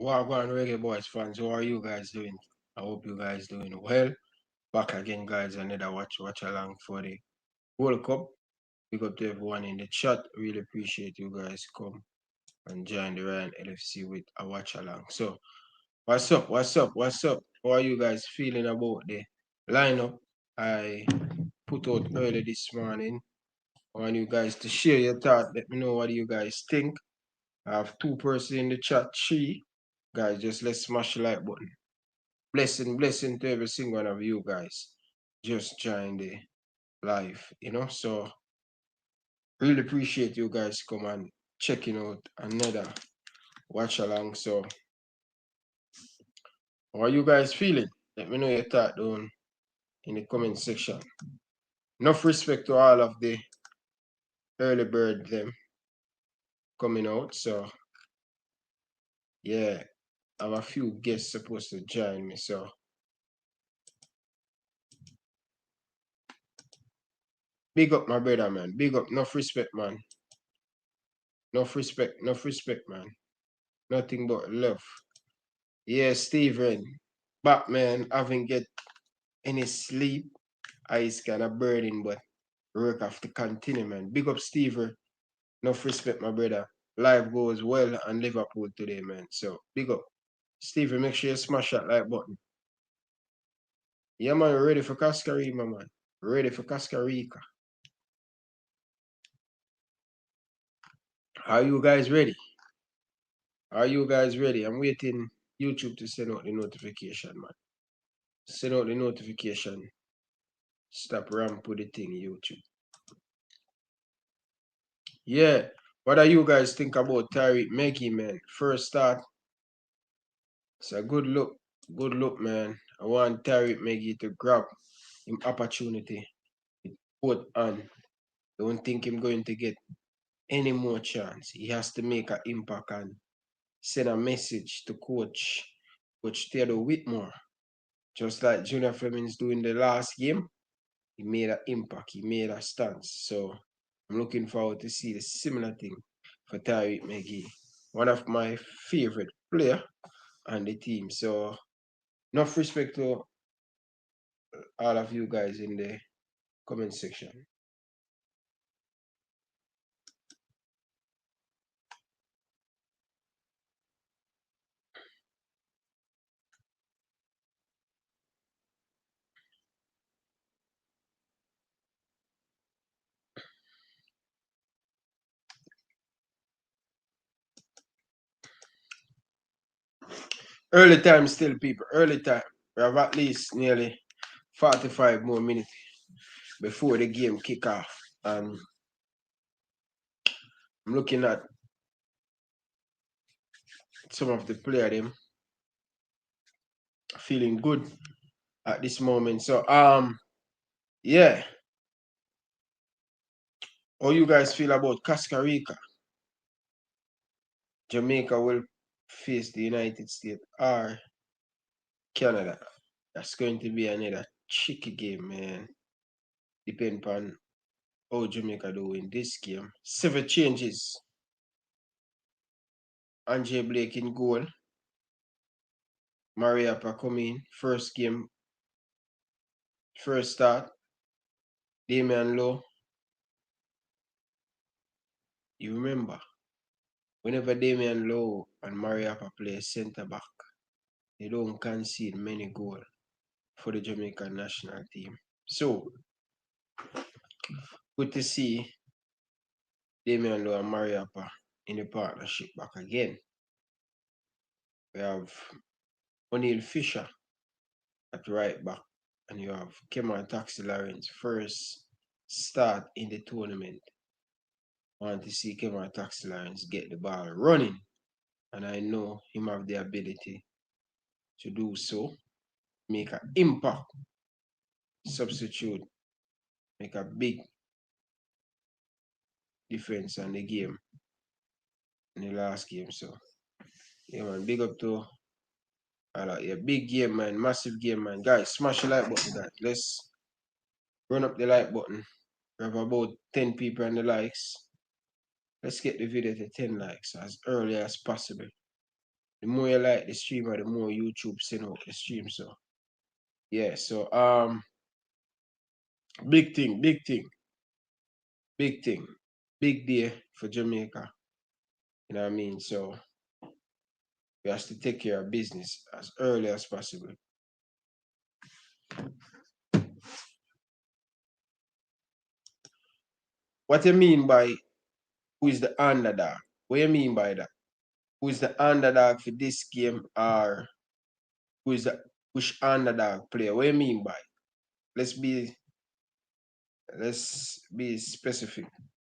Wagwan Reggae Boyz fans, how are you guys doing? I hope you guys doing well. Back again, guys, another watch along for the World Cup. Big up to everyone in the chat. Really appreciate you guys come and join the Ryan LFC with a watch along. So, what's up? What's up? What's up? How are you guys feeling about the lineup I put out early this morning? I want you guys to share your thought. Let me know what you guys think. I have two persons in the chat, three. Guys, just let's smash the like button. Blessing to every single one of you guys. Just join the live. So really appreciate you guys come and checking out another watch along. So how are you guys feeling? Let me know your thought down in the comment section. Enough respect to all of the early bird them coming out. So yeah, I have a few guests supposed to join me. So big up my brother, man. Big up, enough respect, man. Enough respect, man. Nothing but love. Yeah, Steven. But man, haven't get any sleep. Eyes kind of burning, but work have to continue, man. Big up Steven. Enough respect, my brother. Life goes well and Liverpool today, man. So big up. Steven, make sure you smash that like button. Yeah, man, ready for Costa Rica, man. Ready for Costa Rica. Are you guys ready? Are you guys ready? I'm waiting YouTube to send out the notification, man. Send out the notification. Stop ramp with the thing, YouTube. Yeah. What do you guys think about Tyreek Maggie, man? First start. It's a good look. Good look, man. I want Tyreek Maggie to grab him opportunity with both hand. Don't think him going to get any more chance. He has to make an impact and send a message to Coach Theodore Whitmore. Just like Junior Fleming's doing the last game, he made an impact. He made a stance. So I'm looking forward to see the similar thing for Tyreek Magee, one of my favorite player on the team. So enough respect to all of you guys in the comment section. Early time still, people. Early time. We have at least nearly 45 more minutes before the game kick off. And I'm looking at some of the player them feeling good at this moment. So yeah. How you guys feel about Costa Rica? Jamaica will face the United States or Canada. That's going to be another tricky game, man. Depend on how Jamaica do in this game. 7 changes. Andre Blake in goal. Mariapa come in. First game. First start. Damian Lowe. You remember, whenever Damian Lowe and Mariapa play centre back, they don't concede many goals for the Jamaican national team. So, good to see Damian Lowe and Mariapa in the partnership back again. We have O'Neill Fisher at right back, and you have Kemal Taxi Lawrence first start in the tournament. I want to see Kemal Taxi Lawrence get the ball running, and I know him have the ability to do so, make an impact, substitute, make a big difference on the game in the last game. So yeah, man, big up to yeah, big game, man, massive game, man. Guys, smash the like button, guys. Let's run up the like button. We have about 10 people on the likes. Let's get the video to 10 likes as early as possible. The more you like the streamer, the more YouTube send out the stream. So yeah, so big thing, big thing, big thing, big day for Jamaica. You know what I mean? So we have to take care of business as early as possible. What you mean by who is the underdog? What you mean by that? Who is the underdog for this game, or who is the which underdog player? What you mean by? Let's be specific.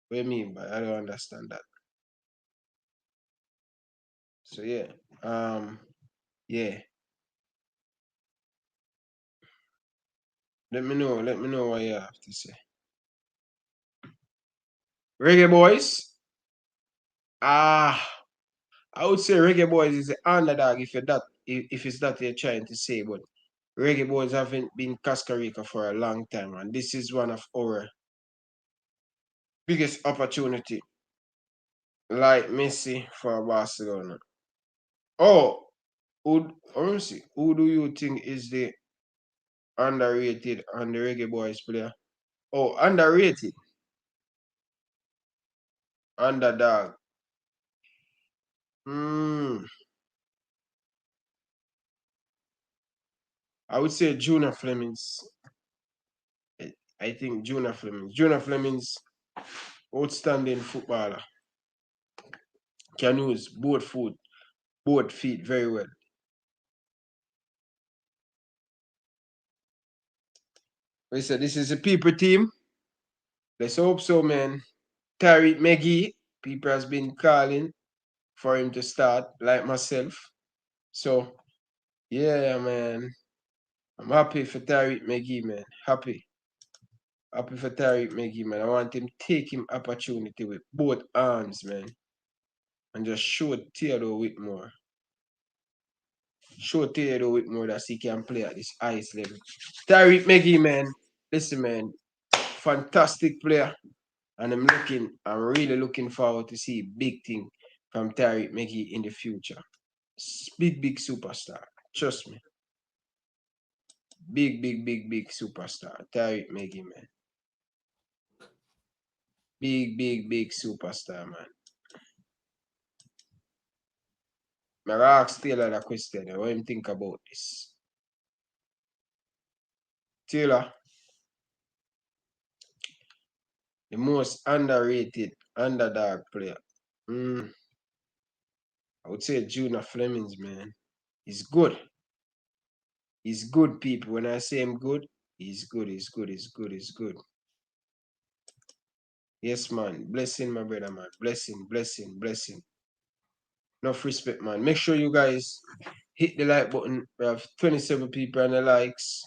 What you mean by? I don't understand that. So yeah. Yeah. Let me know what you have to say. Reggae Boyz. I would say Reggae Boyz is the underdog if it's that you're trying to say, but Reggae Boyz haven't been Costa Rica for a long time, and this is one of our biggest opportunity, like Messi for Barcelona. Oh, let me see. Who do you think is the underrated and the Reggae Boyz player? Oh, underrated, underdog. I would say Junior Flemings. I think Junior Flemings. Junior Flemings, outstanding footballer. Can use both feet very well. We said this is a people team. Let's hope so, man. Tariq McGee, people has been calling for him to start, like myself. So, yeah, man. I'm happy for Tariq McGee, man. Happy. Happy for Tariq McGee, man. I want him to take him opportunity with both arms, man. And just show Theodore Whitmore. Show Theodore Whitmore that he can play at this highest level. Tariq McGee, man. Listen, man. Fantastic player. And I'm really looking forward to see big thing from Tariq McGee in the future. Big superstar. Trust me. Big superstar. Tariq McGee, man. Big superstar, man. I ask Taylor the question. What do you think about this? Taylor, the most underrated underdog player. I would say Junior Flemings, man. He's good. He's good, people. When I say him good, he's good. Yes, man. Blessing, my brother, man. Blessing. Enough respect, man. Make sure you guys hit the like button. We have 27 people on the likes.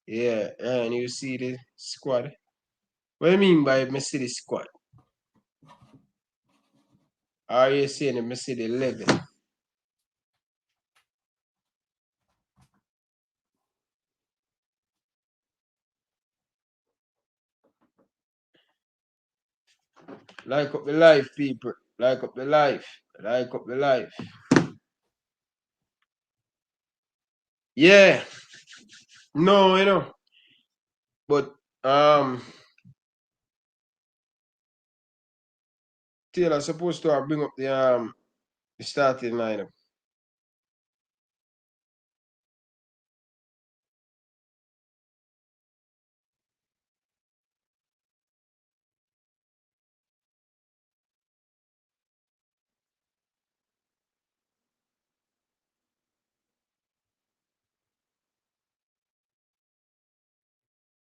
Yeah, and you see the squad. What do you mean by me see the squad? Are you saying me see the 11? Like up the live, people. Like up the live. Yeah. No, you know. But Taylor supposed to bring up the starting lineup.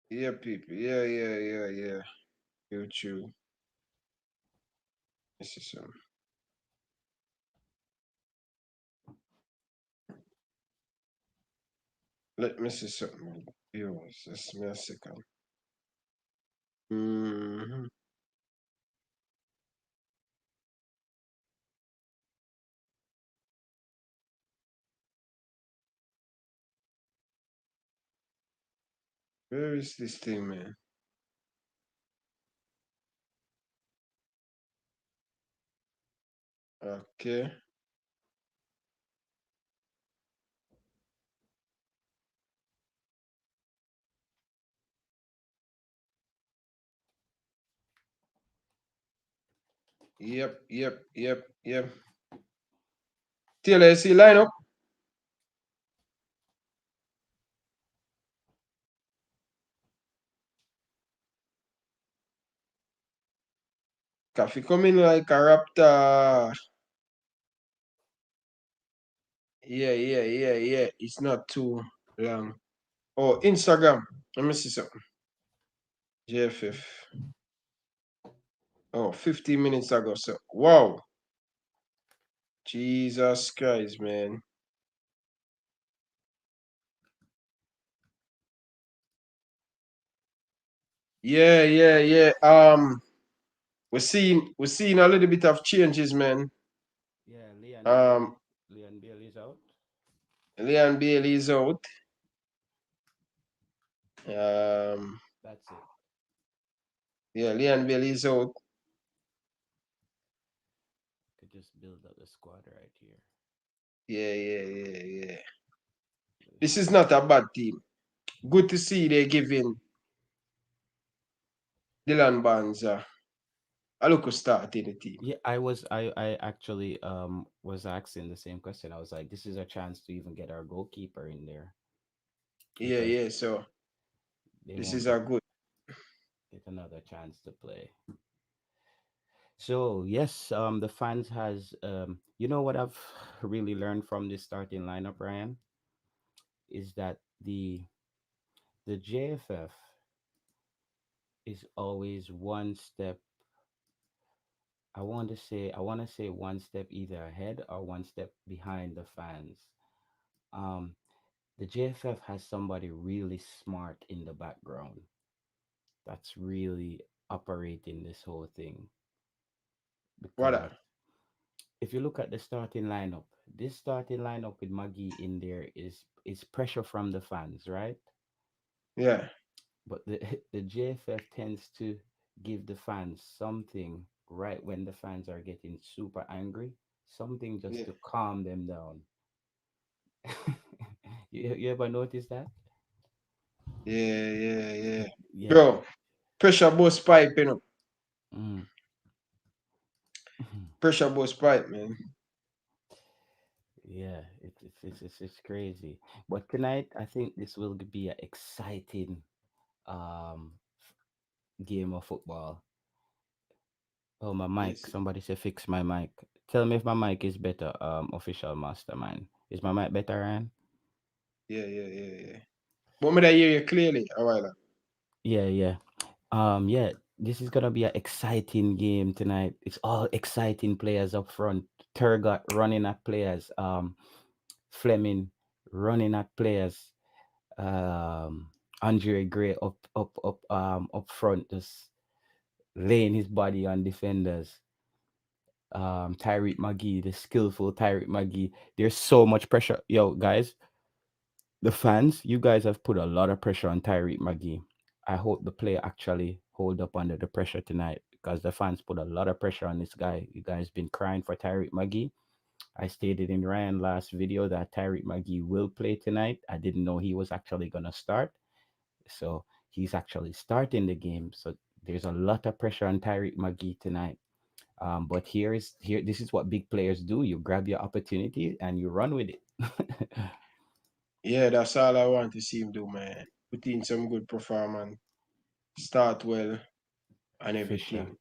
Yeah, people. Yeah. You true. This is some. Let me see something. Viewers, just me a second. Where is this thing, man? Okay. Yep. TLC lineup. Coffee coming like a raptor. Yeah. It's not too long. Oh, Instagram. Let me see something. JFF. Oh, 15 minutes ago. So, wow. Jesus Christ, man. Yeah. We're seeing a little bit of changes, man. Yeah, Um, Leon Bailey is out. Leon Bailey is out. Um, That's it. yeah, Leon Bailey is out. Could just build up the squad right here. Yeah. This This is is not a bad team. Good to see they giving Dylan Barnes a look start in the team. yeah. I actually was asking the same question. I was like, this is a chance to even get our goalkeeper in there because Yeah. So they this won't is a good. get another chance to play. So yes, the fans has you know what I've really learned from this starting lineup, Ryan, is that the JFF is always one step. I want to say one step either ahead or one step behind the fans. Um, the JFF has somebody really smart in the background that's really operating this whole thing What? because if you look at the starting lineup, this starting lineup with Maggie in there is pressure from the fans, right? Yeah. But the the JFF tends to give the fans something right when the fans are getting super angry, something just Yeah. to calm them down. You ever notice that? Yeah. Yeah. Bro, pressure bust pipe, you know. Mm. Pressure bust pipe, man. Yeah, it's crazy. But tonight, I think this will be an exciting um game of football. Oh, my mic. Yes. Somebody say fix my mic. Tell me if my mic is better, official mastermind. Is my mic better, Ryan? Yeah. But me I hear you clearly a while ago. Yeah. Yeah, this is gonna be an exciting game tonight. It's all exciting players up front. Turgot running at players. Fleming running at players. Andre Gray up front, just laying his body on defenders. Tyreek McGee, the skillful Tyreek McGee. There's so much pressure. Yo, guys, the fans, you guys have put a lot of pressure on Tyreek McGee. I hope the player actually hold up under the pressure tonight because the fans put a lot of pressure on this guy. You guys been crying for Tyreek McGee. I stated in Ryan last video that Tyreek McGee will play tonight. I didn't know he was actually gonna start. So he's actually starting the game. So there's a lot of pressure on Tyreek McGee tonight. But here. This is what big players do. You grab your opportunity and you run with it. Yeah, that's all I want to see him do, man. Put in some good performance, start well, and Fisher. everything.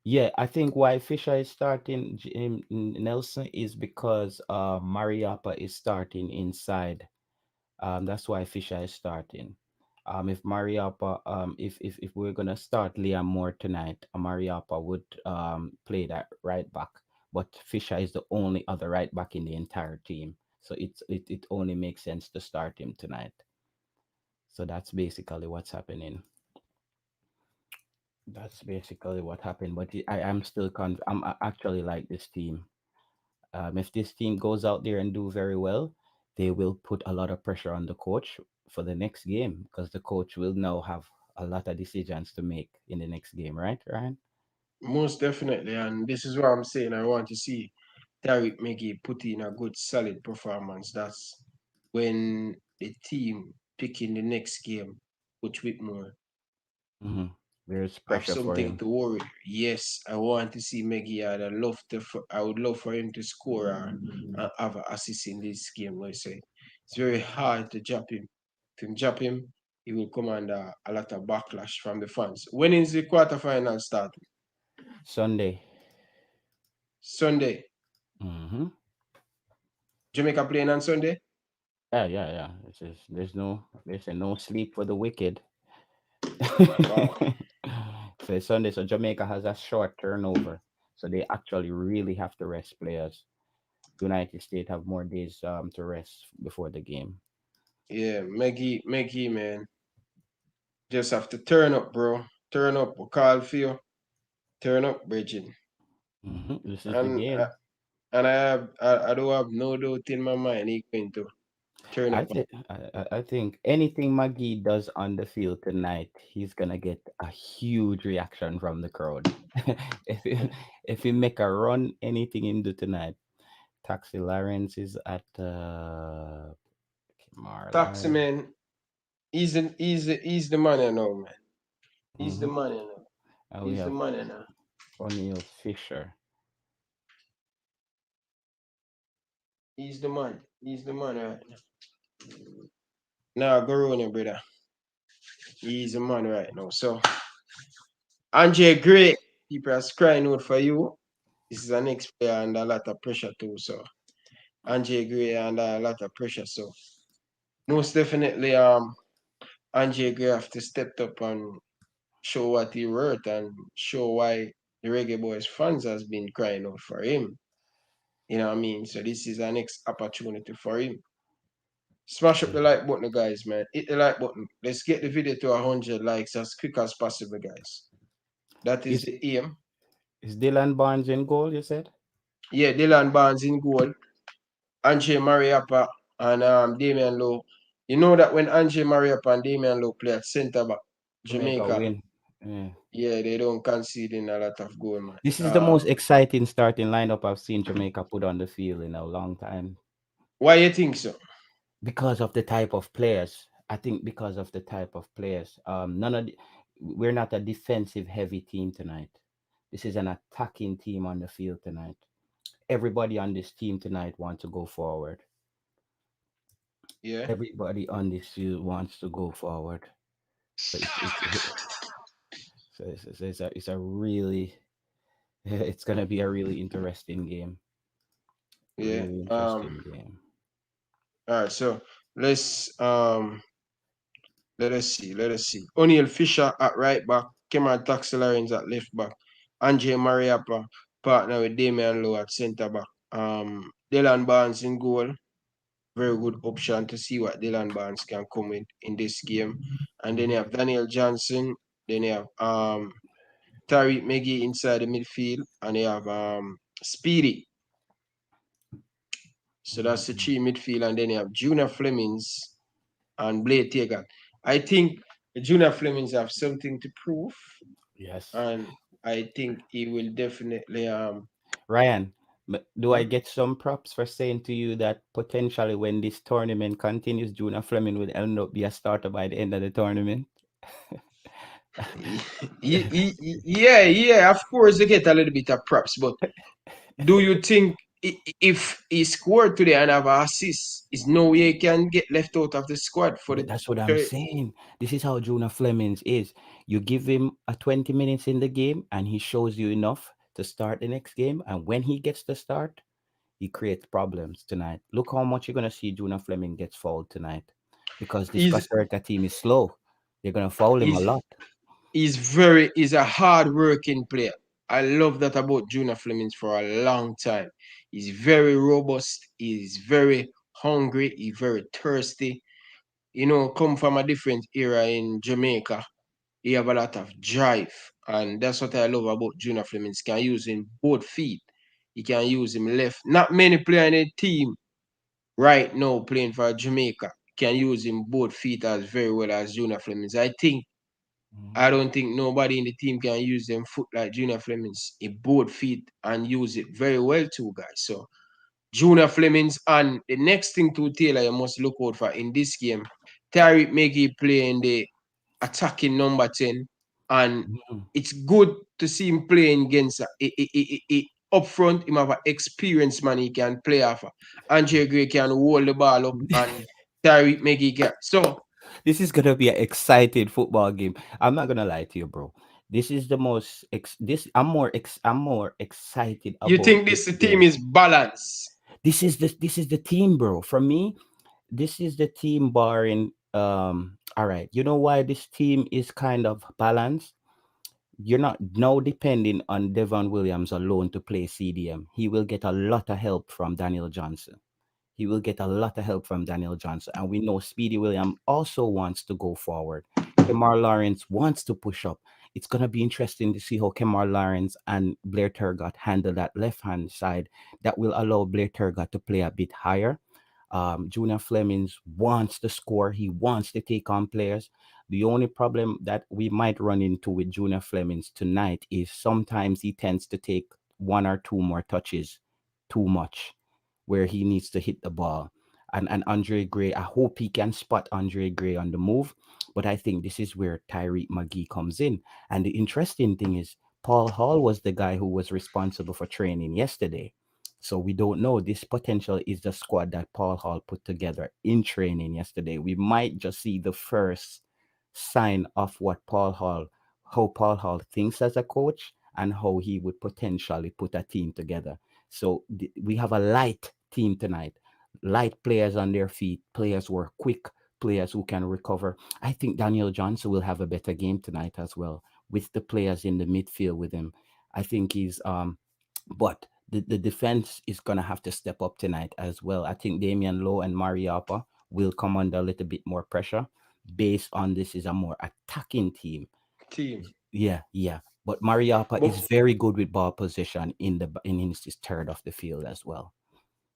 Yeah, I think why Fisher is starting Nelson is because Mariapa is starting inside. That's why Fisher is starting. If Mariapa, if we're gonna start Liam Moore tonight, Mariapa would play that right back. But Fisher is the only other right back in the entire team, so it only makes sense to start him tonight. So that's basically what's happening. That's basically what happened. But I'm still I actually like this team. If this team goes out there and do very well, they will put a lot of pressure on the coach for the next game because the coach will now have a lot of decisions to make in the next game, right, Ryan? Most definitely, and this is what I'm saying. I want to see Tariq McGee put in a good, solid performance. That's when the team picking the next game, Coach Whitmore. Mm-hmm. There's have pressure for something him. to worry. Yes, I want to see Maggie. I would love for him to score and have an assist in this game. Let's say it's very hard to drop him. If you drop him, he will come under a lot of backlash from the fans. When is the quarterfinal starting? Sunday. Sunday. Mm-hmm. Jamaica playing on Sunday. Yeah. There's no sleep for the wicked. Wow. So it's Sunday, so Jamaica has a short turnover, so they actually really have to rest players. United States have more days to rest before the game. Yeah, Maggie, man. Just have to turn up, bro. Turn up. We call for you. Turn up, Bridget. This is the And game. I don't have no doubt in my mind he's going to turn I up. think I think anything McGee does on the field tonight, he's gonna get a huge reaction from the crowd. if he, if he make a run, anything he do tonight. Taxi Lawrence is at Taxi Marlon. man, he's the man you know, man. He's the Mm-hmm. man you know. And we He's the have man you know. O'Neal Fisher. He's the man. He's the man right now. Nah, go on, brother. He's the man right now. So Andre Gray, people are crying out for you. This is an next player under a lot of pressure too. So Andre Gray under a lot of pressure. So most definitely Andre Gray have to step up and show what he worth and show why the Reggae Boys fans has been crying out for him. You know what I mean? So this is our next opportunity for him. Smash up the like button, guys, man. Hit the like button. Let's get the video to 100 likes as quick as possible, guys. That is Is the aim. is Dylan Barnes in goal? You said. Yeah, Dylan Barnes in goal. Andre Mariappa and Damian Lowe. You know that when Andre Mariappa and Damian Lowe play at centre back, Jamaica Jamaica, win. Yeah. yeah, they don't concede in a lot of goal, man. This is the most exciting starting lineup I've seen Jamaica put on the field in a long time. Why you think so? Because of the type of players. I think because of the type of players. We're not a defensive heavy team tonight. This is an attacking team on the field tonight. Everybody on this team tonight wants to go forward. Yeah, Everybody on this field wants to go forward. So it's a really it's gonna be a really interesting game. yeah. Really interesting game. All right, so let's let us see. Let us see. O'Neal Fisher at right back, Cameron Taxelarins at left back, Andre Mariappa partner with Damian Lowe at centre back. Dylan Barnes in goal. Very good option to see what Dylan Barnes can come in this game. And then you have Daniel Johnson. Then you have Tariq Meggie inside the midfield, and you have Speedy. So that's the three midfield, and then you have Junior Flemings and Blade Tagan. I think Junior Flemings have something to prove, Yes. and I think he will definitely Ryan, do I huh? get some props for saying to you that potentially when this tournament continues, Juna Fleming will end up be a starter by the end of the tournament? Yeah, of course they get a little bit of props, but do you think if he scored today and have an assist, is no way he can get left out of the squad for the That's what I'm saying. This is how Juna Flemings is. You give him a 20 minutes in the game and he shows you enough to start the next game. And when he gets the start, he creates problems tonight. Look how much you're gonna see Juna Fleming gets fouled tonight. Because this he's Costa Rica team is slow. They're gonna foul him a he's lot. he's a hard working player. I love that about Junior Flemings for a long time. He's very robust, he's very hungry, he's very thirsty. You know, come from a different era in Jamaica. He have a lot of drive. And that's what I love about Junior Flemings. Can use him both feet. He can use him left. Not many players in the team right now playing for Jamaica can use him both feet as very well as Junior Flemings. I Mhm. don't think nobody in the team can use them foot like Junior Flemings in both feet and use it very well too, guys. So Junior Flemings and the next thing to Taylor you must look out for in this game, Tariq Maggie playing the attacking number 10 and Mhm. it's good to see him playing against up front. Him have an experienced man he can play off. Andre Gray can hold the ball up and Tyreek Magee can. So This is gonna be an exciting football game. I'm not gonna lie to you, bro. This is the most I'm more excited you about think this this team game. is balanced? This is the team, bro. For me, this is the team barring all right. You know why this team is kind of balanced? You're not now depending on Devon Williams alone to play CDM. He will get a lot of help from Daniel Johnson. He will get a lot of help from Daniel Johnson. And we know Speedy William also wants to go forward. Kemar Lawrence wants to push up. It's going to be interesting to see how Kemar Lawrence and Blair Turgott handle that left hand side that will allow Blair Turgott to play a bit higher. Junior Flemings wants to score. He wants to take on players. The only problem that we might run into with Junior Flemings tonight is sometimes he tends to take one or two more touches too much where he needs to hit the ball. And Andre Gray, I hope he can spot Andre Gray on the move. But I think this is where Tyreek McGee comes in. And the interesting thing is, Paul Hall was the guy who was responsible for training yesterday. So we don't know. This potential is the squad that Paul Hall put together in training yesterday. We might just see the first sign of how Paul Hall thinks as a coach and how he would potentially put a team together. So we have a light team tonight. Light players on their feet, players who are quick, players who can recover. I think Daniel Johnson will have a better game tonight as well with the players in the midfield with him. I think he's but the defense is gonna have to step up tonight as well. I think Damian Lowe and Mariapa will come under a little bit more pressure based on this is a more attacking team. Team. Yeah, yeah. But Mariapa But is very good with ball position in his third of the field as well.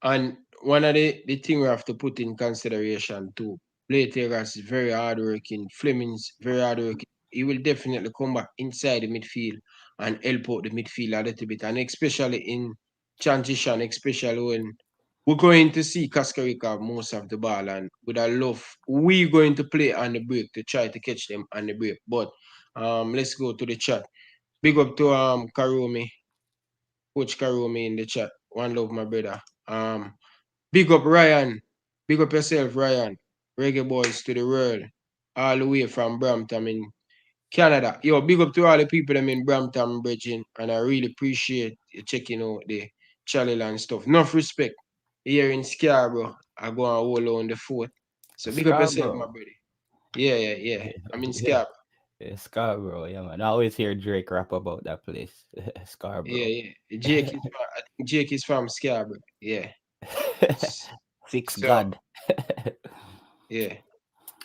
and one of the thing we have to put in consideration too, Blake Taylor's very hardworking, Fleming's very hardworking. He will definitely come back inside the midfield and help out the midfield a little bit, and especially in transition, especially when we're going to see Costa Rica have most of the ball, and with a love, we're going to play on the break to try to catch them on the break. But let's go to the chat. Big up to Karumi, Coach Karumi in the chat. One love, my brother. Um, Big up Ryan. Big up yourself, Ryan. Reggae Boyz to the world. All the way from Brampton in Canada. Yo, big up to all the people them in Brampton, Bridging. And I really appreciate you checking out the channel and stuff. Enough respect. Here in Scarborough, I go and hold on the fort. So big up yourself, my Scarborough. brother. Yeah, yeah, yeah. I'm in Yeah, Scarborough. yeah, Scarborough. Yeah, man. I always hear Drake rap about that place, Yeah, Scarborough. yeah. Jake is from, I think Jake is from Scarborough. Yeah. Fix So, God. yeah.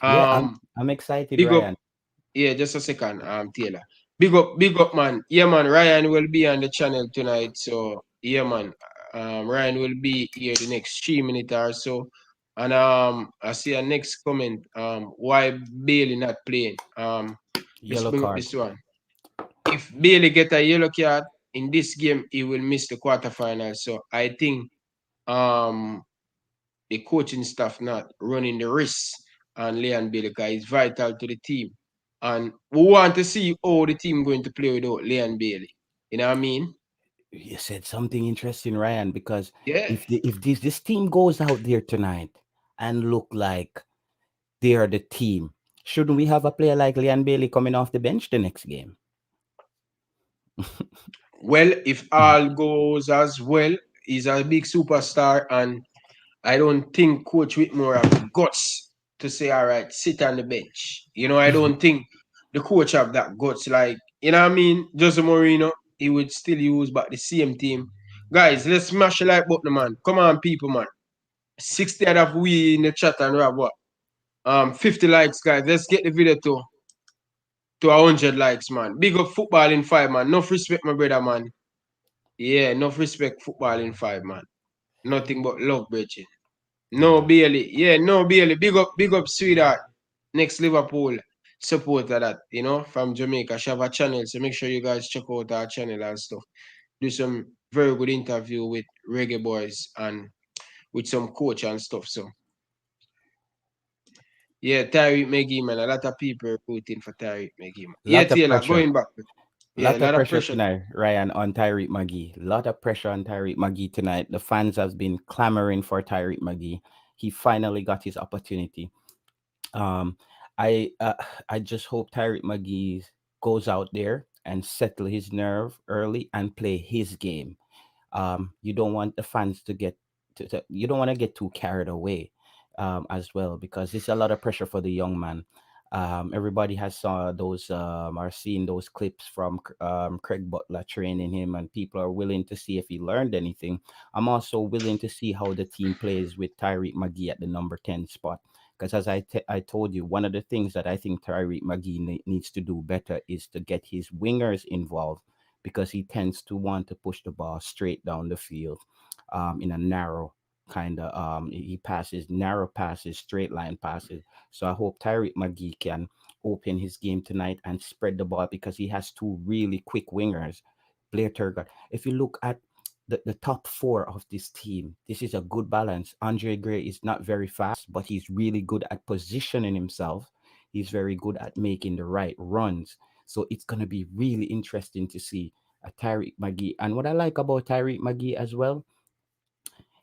Yeah, I'm Um, I'm excited, big up. Ryan. Yeah, just a second, Taylor. Big up, man. Yeah, man. Ryan will be on the channel tonight. So, yeah, man. Ryan will be here the next 3 minutes or so. And I see a next comment. Why Bailey not playing? Let's Yellow bring up card. this one. If Bailey get a yellow card in this game, he will miss the quarterfinals. So I think um the coaching staff not running the risk on Leon Bailey because it's vital to the team. And we want to see how the team going to play without Leon Bailey. You know what I mean? You said something interesting, Ryan, because Yeah. if this team goes out there tonight and look like they are the team, shouldn't we have a player like Leon Bailey coming off the bench the next game? Well, if all goes as well, he's a big superstar, and I don't think Coach Whitmore have the guts to say, all right, sit on the bench. I don't think the coach have that guts. Like, you know what I mean? Jose Mourinho, he would still use but the same team. Guys, let's smash the like button, man. Come on, people, man. 60 out of we in the chat and we have what? 50 likes, guys. Let's get the video to 100 likes, man. Big up football in five, man. Enough respect, my brother, man. Yeah, enough respect football in five, man. Nothing but love, Bridget. No Yeah. Bailey. Yeah, no Bailey. Big up, sweetheart. Next Liverpool supporter that, from Jamaica. She have a channel, so make sure you guys check out our channel and stuff. Do some very good interview with Reggae Boyz and with some coach and stuff. So Yeah, Tyreek McGee, man. A lot of people rooting for Tyreek McGee, man. Yeah, Lot of Taylor, pressure. going back. Yeah, a Lot of lot of pressure pressure. tonight, Ryan, on Tyreek McGee. Lot of pressure on Tyreek McGee tonight. The fans have been clamoring for Tyreek McGee. He finally got his opportunity. Um, I uh, I just hope Tyreek McGee goes out there and settle his nerve early and play his game. You don't want the fans to get you don't want to get too carried away as well, because it's a lot of pressure for the young man. Everybody has saw those are seeing those clips from Craig Butler training him, and people are willing to see if he learned anything. I'm also willing to see how the team plays with Tyreek McGee at the number 10 spot, because as I told you, one of the things that I think Tyreek McGee needs to do better is to get his wingers involved, because he tends to want to push the ball straight down the field in a narrow kind of he passes narrow passes, straight line passes. So I hope Tyreek McGee can open his game tonight and spread the ball, because he has two really quick wingers. Blair Turgott. If you look at the top four of this team, this is a good balance. Andre Gray is not very fast, but he's really good at positioning himself. He's very good at making the right runs. So it's going to be really interesting to see a Tyreek McGee. And what I like about Tyreek McGee as well,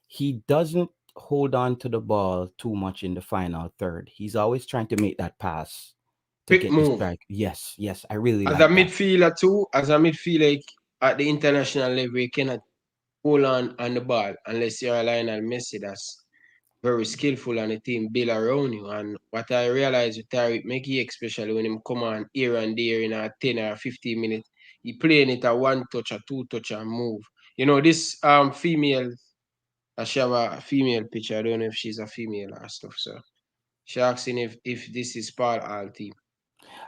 he doesn't hold on to the ball too much in the final third. He's always trying to make that pass to Quick get the move. strike. Yes, yes, I really As a like that. midfielder too, as a midfielder like, at the international level, you cannot hold on the ball unless you're a Lionel Messi that's very skillful and the team build around you. And what I realize with Tariq McGee, especially when him come on here and there in a 10 or 15 minutes, he playing it a one touch or two touch and move. You know, this female, she have a female picture. I don't know if she's a female or stuff. So she asking if this is Paul Hall team.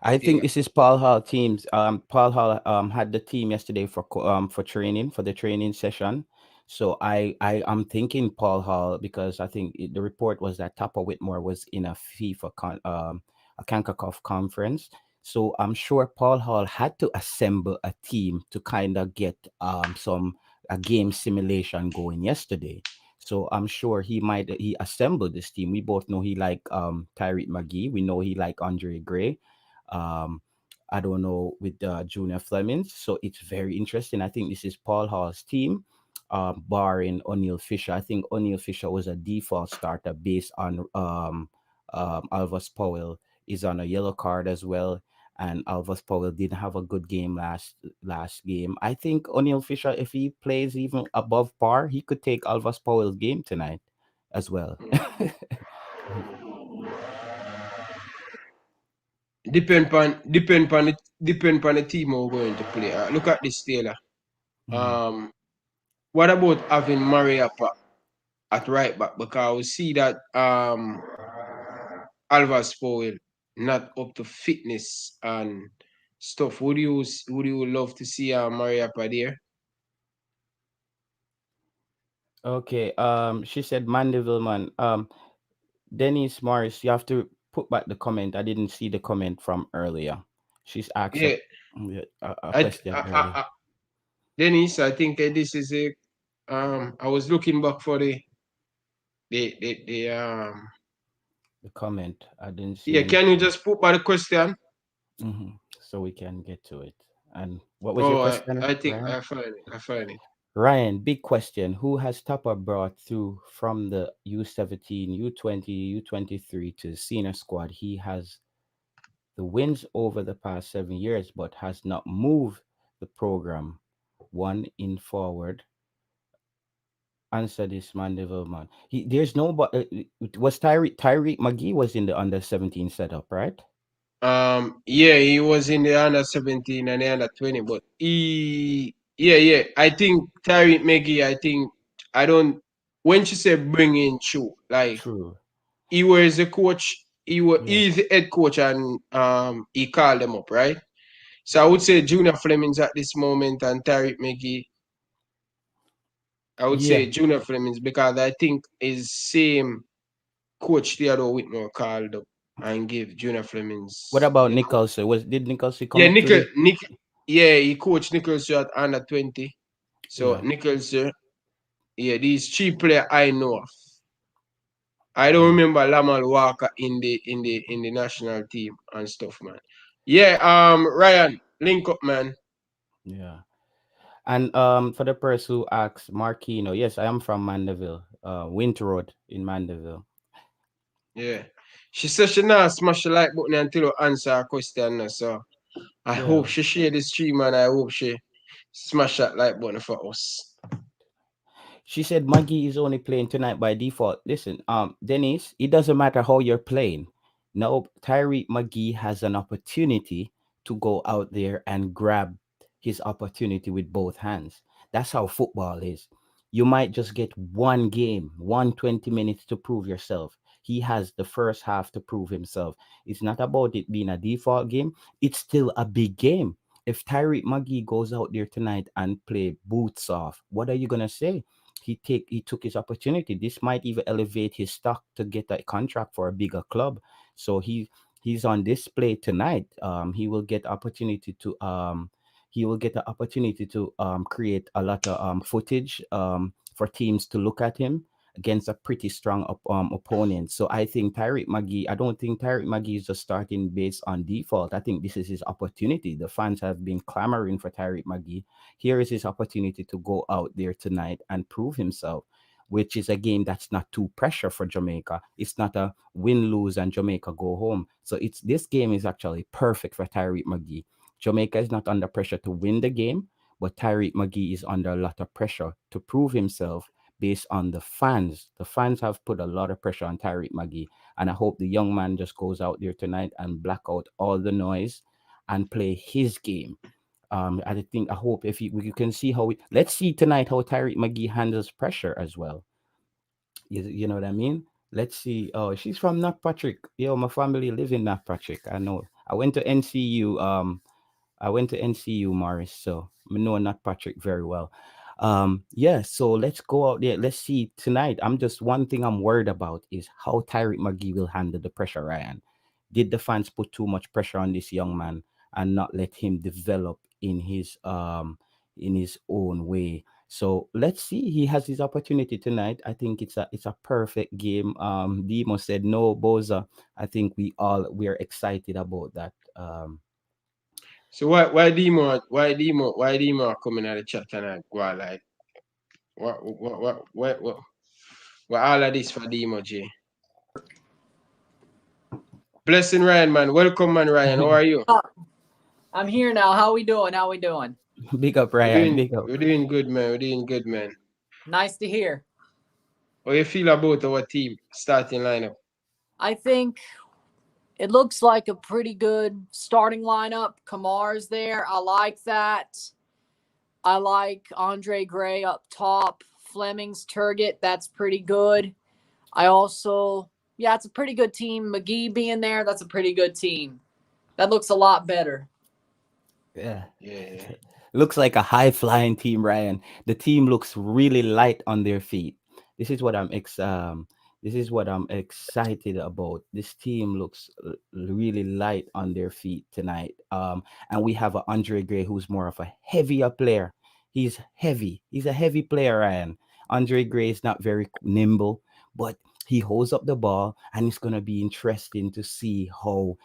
I think Taylor. this is Paul Hall teams. Paul Hall had the team yesterday for training, for the training session. So I am thinking Paul Hall, because I think the report was that Tapa Whitmore was in a a CONCACAF conference. So I'm sure Paul Hall had to assemble a team to kind of get some a game simulation going yesterday. So I'm sure he assembled this team. We both know he like Tyreek McGee. We know he like Andre Gray. um, I don't know with Junior Flemings. So it's very interesting. I think this is Paul Hall's team, barring O'Neill Fisher. I think O'Neill Fisher was a default starter based on Alvis Powell is on a yellow card as well. And Alvis Powell didn't have a good game last game. I think O'Neill Fisher, if he plays even above par, he could take Alvis Powell's game tonight as well. Depend on the team we're going to play. Look at this, Taylor. Mhm. Um, what about having Mariapa at right back? Because we see that Alvas Powell not up to fitness and stuff. Would you love to see Mariapa there? Okay. She said Mandeville man. Dennis Morris, you have to put back the comment. I didn't see the comment from earlier. She's asked Yeah, a I, question I, I, earlier. I Dennis, I think this is a I was looking back for the The comment. I didn't see yeah. Can you anything. just put by the question? So we can get to it. And what was your Oh, question, I think Ryan? I find it. I find it. Ryan, big question. Who has Tapa brought through from the U17, U20, U23 to senior squad? He has the wins over the past 7 years, but has not moved the program one in forward. Answer this man, Devilman. There's no, but was Tyreek McGee was in the under 17 setup, right? Yeah, he was in the under 17 and the under 20, but yeah. I think Tyreek McGee. I think I don't. When she said bring in Chu, like True. he was the coach. He's Yes. the head coach, and he called them up, right? So I would say Junior Flemings at this moment and Tyreek McGee. I would Yeah. say Junior Flemings because I think his same coach Theodore Whitmore called up and give Junior What Flemings, about Nicholson? Did Nicholson come Yeah, up to the? Yeah, he coached Nichols at under 20. So Yeah. Nichols, yeah, these three players I know of I don't remember Lamal Walker in the national team and stuff, man. Yeah, Ryan, link up, man. Yeah. And for the person who asks, Marquino, yes, I am from Mandeville, Winter Road in Mandeville. Yeah. She said she not smash the like button until you answer her question. So I Yeah. hope she share the stream and I hope she smash that like button for us. She said Maggie is only playing tonight by default. Listen, Dennis, it doesn't matter how you're playing. No, Tyreek McGee has an opportunity to go out there and grab his opportunity with both hands. That's how football is. You might just get one game, 120 minutes to prove yourself. He has the first half to prove himself. It's not about it being a default game. It's still a big game. If Tyreek McGee goes out there tonight and play boots off, what are you gonna say? He took his opportunity. This might even elevate his stock to get a contract for a bigger club. So he's on display tonight. He will get the opportunity to create a lot of footage for teams to look at him against a pretty strong opponent. So I think Tyreek McGee, I don't think Tyreek McGee is just starting based on default. I think this is his opportunity. The fans have been clamoring for Tyreek McGee. Here is his opportunity to go out there tonight and prove himself, which is a game that's not too pressure for Jamaica. It's not a win lose and Jamaica go home. So it's this game is actually perfect for Tyreek McGee. Jamaica is not under pressure to win the game, but Tyreek McGee is under a lot of pressure to prove himself based on the fans. The fans have put a lot of pressure on Tyreek McGee, and I hope the young man just goes out there tonight and black out all the noise and play his game. I hope if you can see how let's see tonight how Tyreek McGee handles pressure as well. You know what I mean? Let's see. Oh, she's from Knockpatrick. Yo, my family live in Knockpatrick. I know. I went to NCU. I went to NCU, Morris, so I know not Patrick very well. Yeah, so let's go out there. Let's see tonight. I'm just one thing I'm worried about is how Tyreek McGee will handle the pressure, Ryan. Did the fans put too much pressure on this young man and not let him develop in his own way? So let's see. He has his opportunity tonight. I think it's a perfect game. Demo said no, Boza. I think we are excited about that. So why Demo coming out of the chat and I go out like what all of this for Demo J? Blessing Ryan, man. Welcome, man, Ryan. How are you? I'm here now. How we doing? How we doing? Big up, We're Ryan. doing Big up. we're doing good, man. We're doing good, man. Nice to hear. How you feel about our team starting lineup? I think it looks like a pretty good starting lineup. Kamar's there. I like that. I like Andre Gray up top. Fleming's Turgott. That's pretty good. It's a pretty good team. McGee being there, that's a pretty good team. That looks a lot better. Yeah. Yeah. Looks like a high flying team, Ryan. The team looks really light on their feet. This is what this is what I'm excited about. This team looks really light on their feet tonight. And we have a Andre Gray who's more of a heavier player. He's heavy. He's a heavy player, Ryan. Andre Gray is not very nimble, but he holds up the ball, and it's gonna be interesting to see how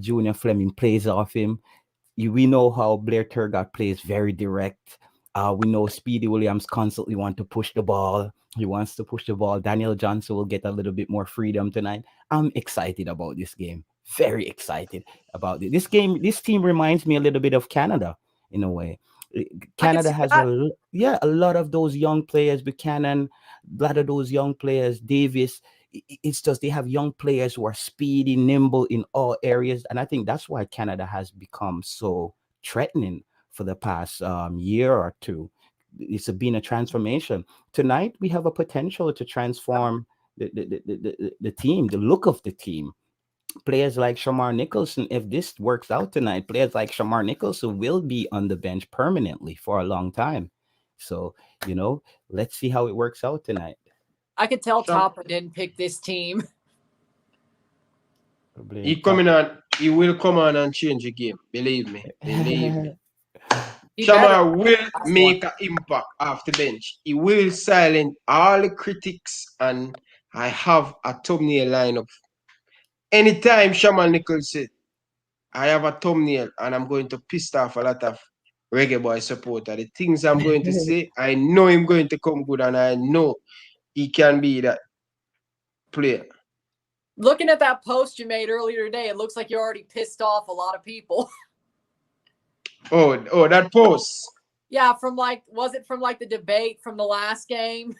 Junior Fleming plays off him. We know how Blair Turgott plays very direct. We know Speedy Williams constantly want to push the ball. He wants to push the ball. Daniel Johnson will get a little bit more freedom tonight. I'm excited about this game. Very excited about it. This game, this team reminds me a little bit of Canada in a way. I can Canada see has that. a lot of those young players, Buchanan, a lot of those young players, Davis. It's just they have young players who are speedy, nimble in all areas, and I think that's why Canada has become so threatening for the past year or two. Been a transformation. Tonight we have a potential to transform the team, the look of the team. Players like Shamar Nicholson, if this works out tonight, players like Shamar Nicholson will be on the bench permanently for a long time. So, let's see how it works out tonight. I could tell Sham, Topper didn't pick this team. he will come on and change the game. Believe me. Believe me. He better Shamar will last one. make an impact off the bench. He will silence all the critics and I have a thumbnail lineup. Anytime Shaman Nichols said, I have a thumbnail and I'm going to piss off a lot of Reggae Boy supporter. The things I'm going to say, I know him going to come good and I know he can be that player. Looking at that post you made earlier today, it looks like you already pissed off a lot of people. Oh, that post. Yeah, was it from like the debate from the last game?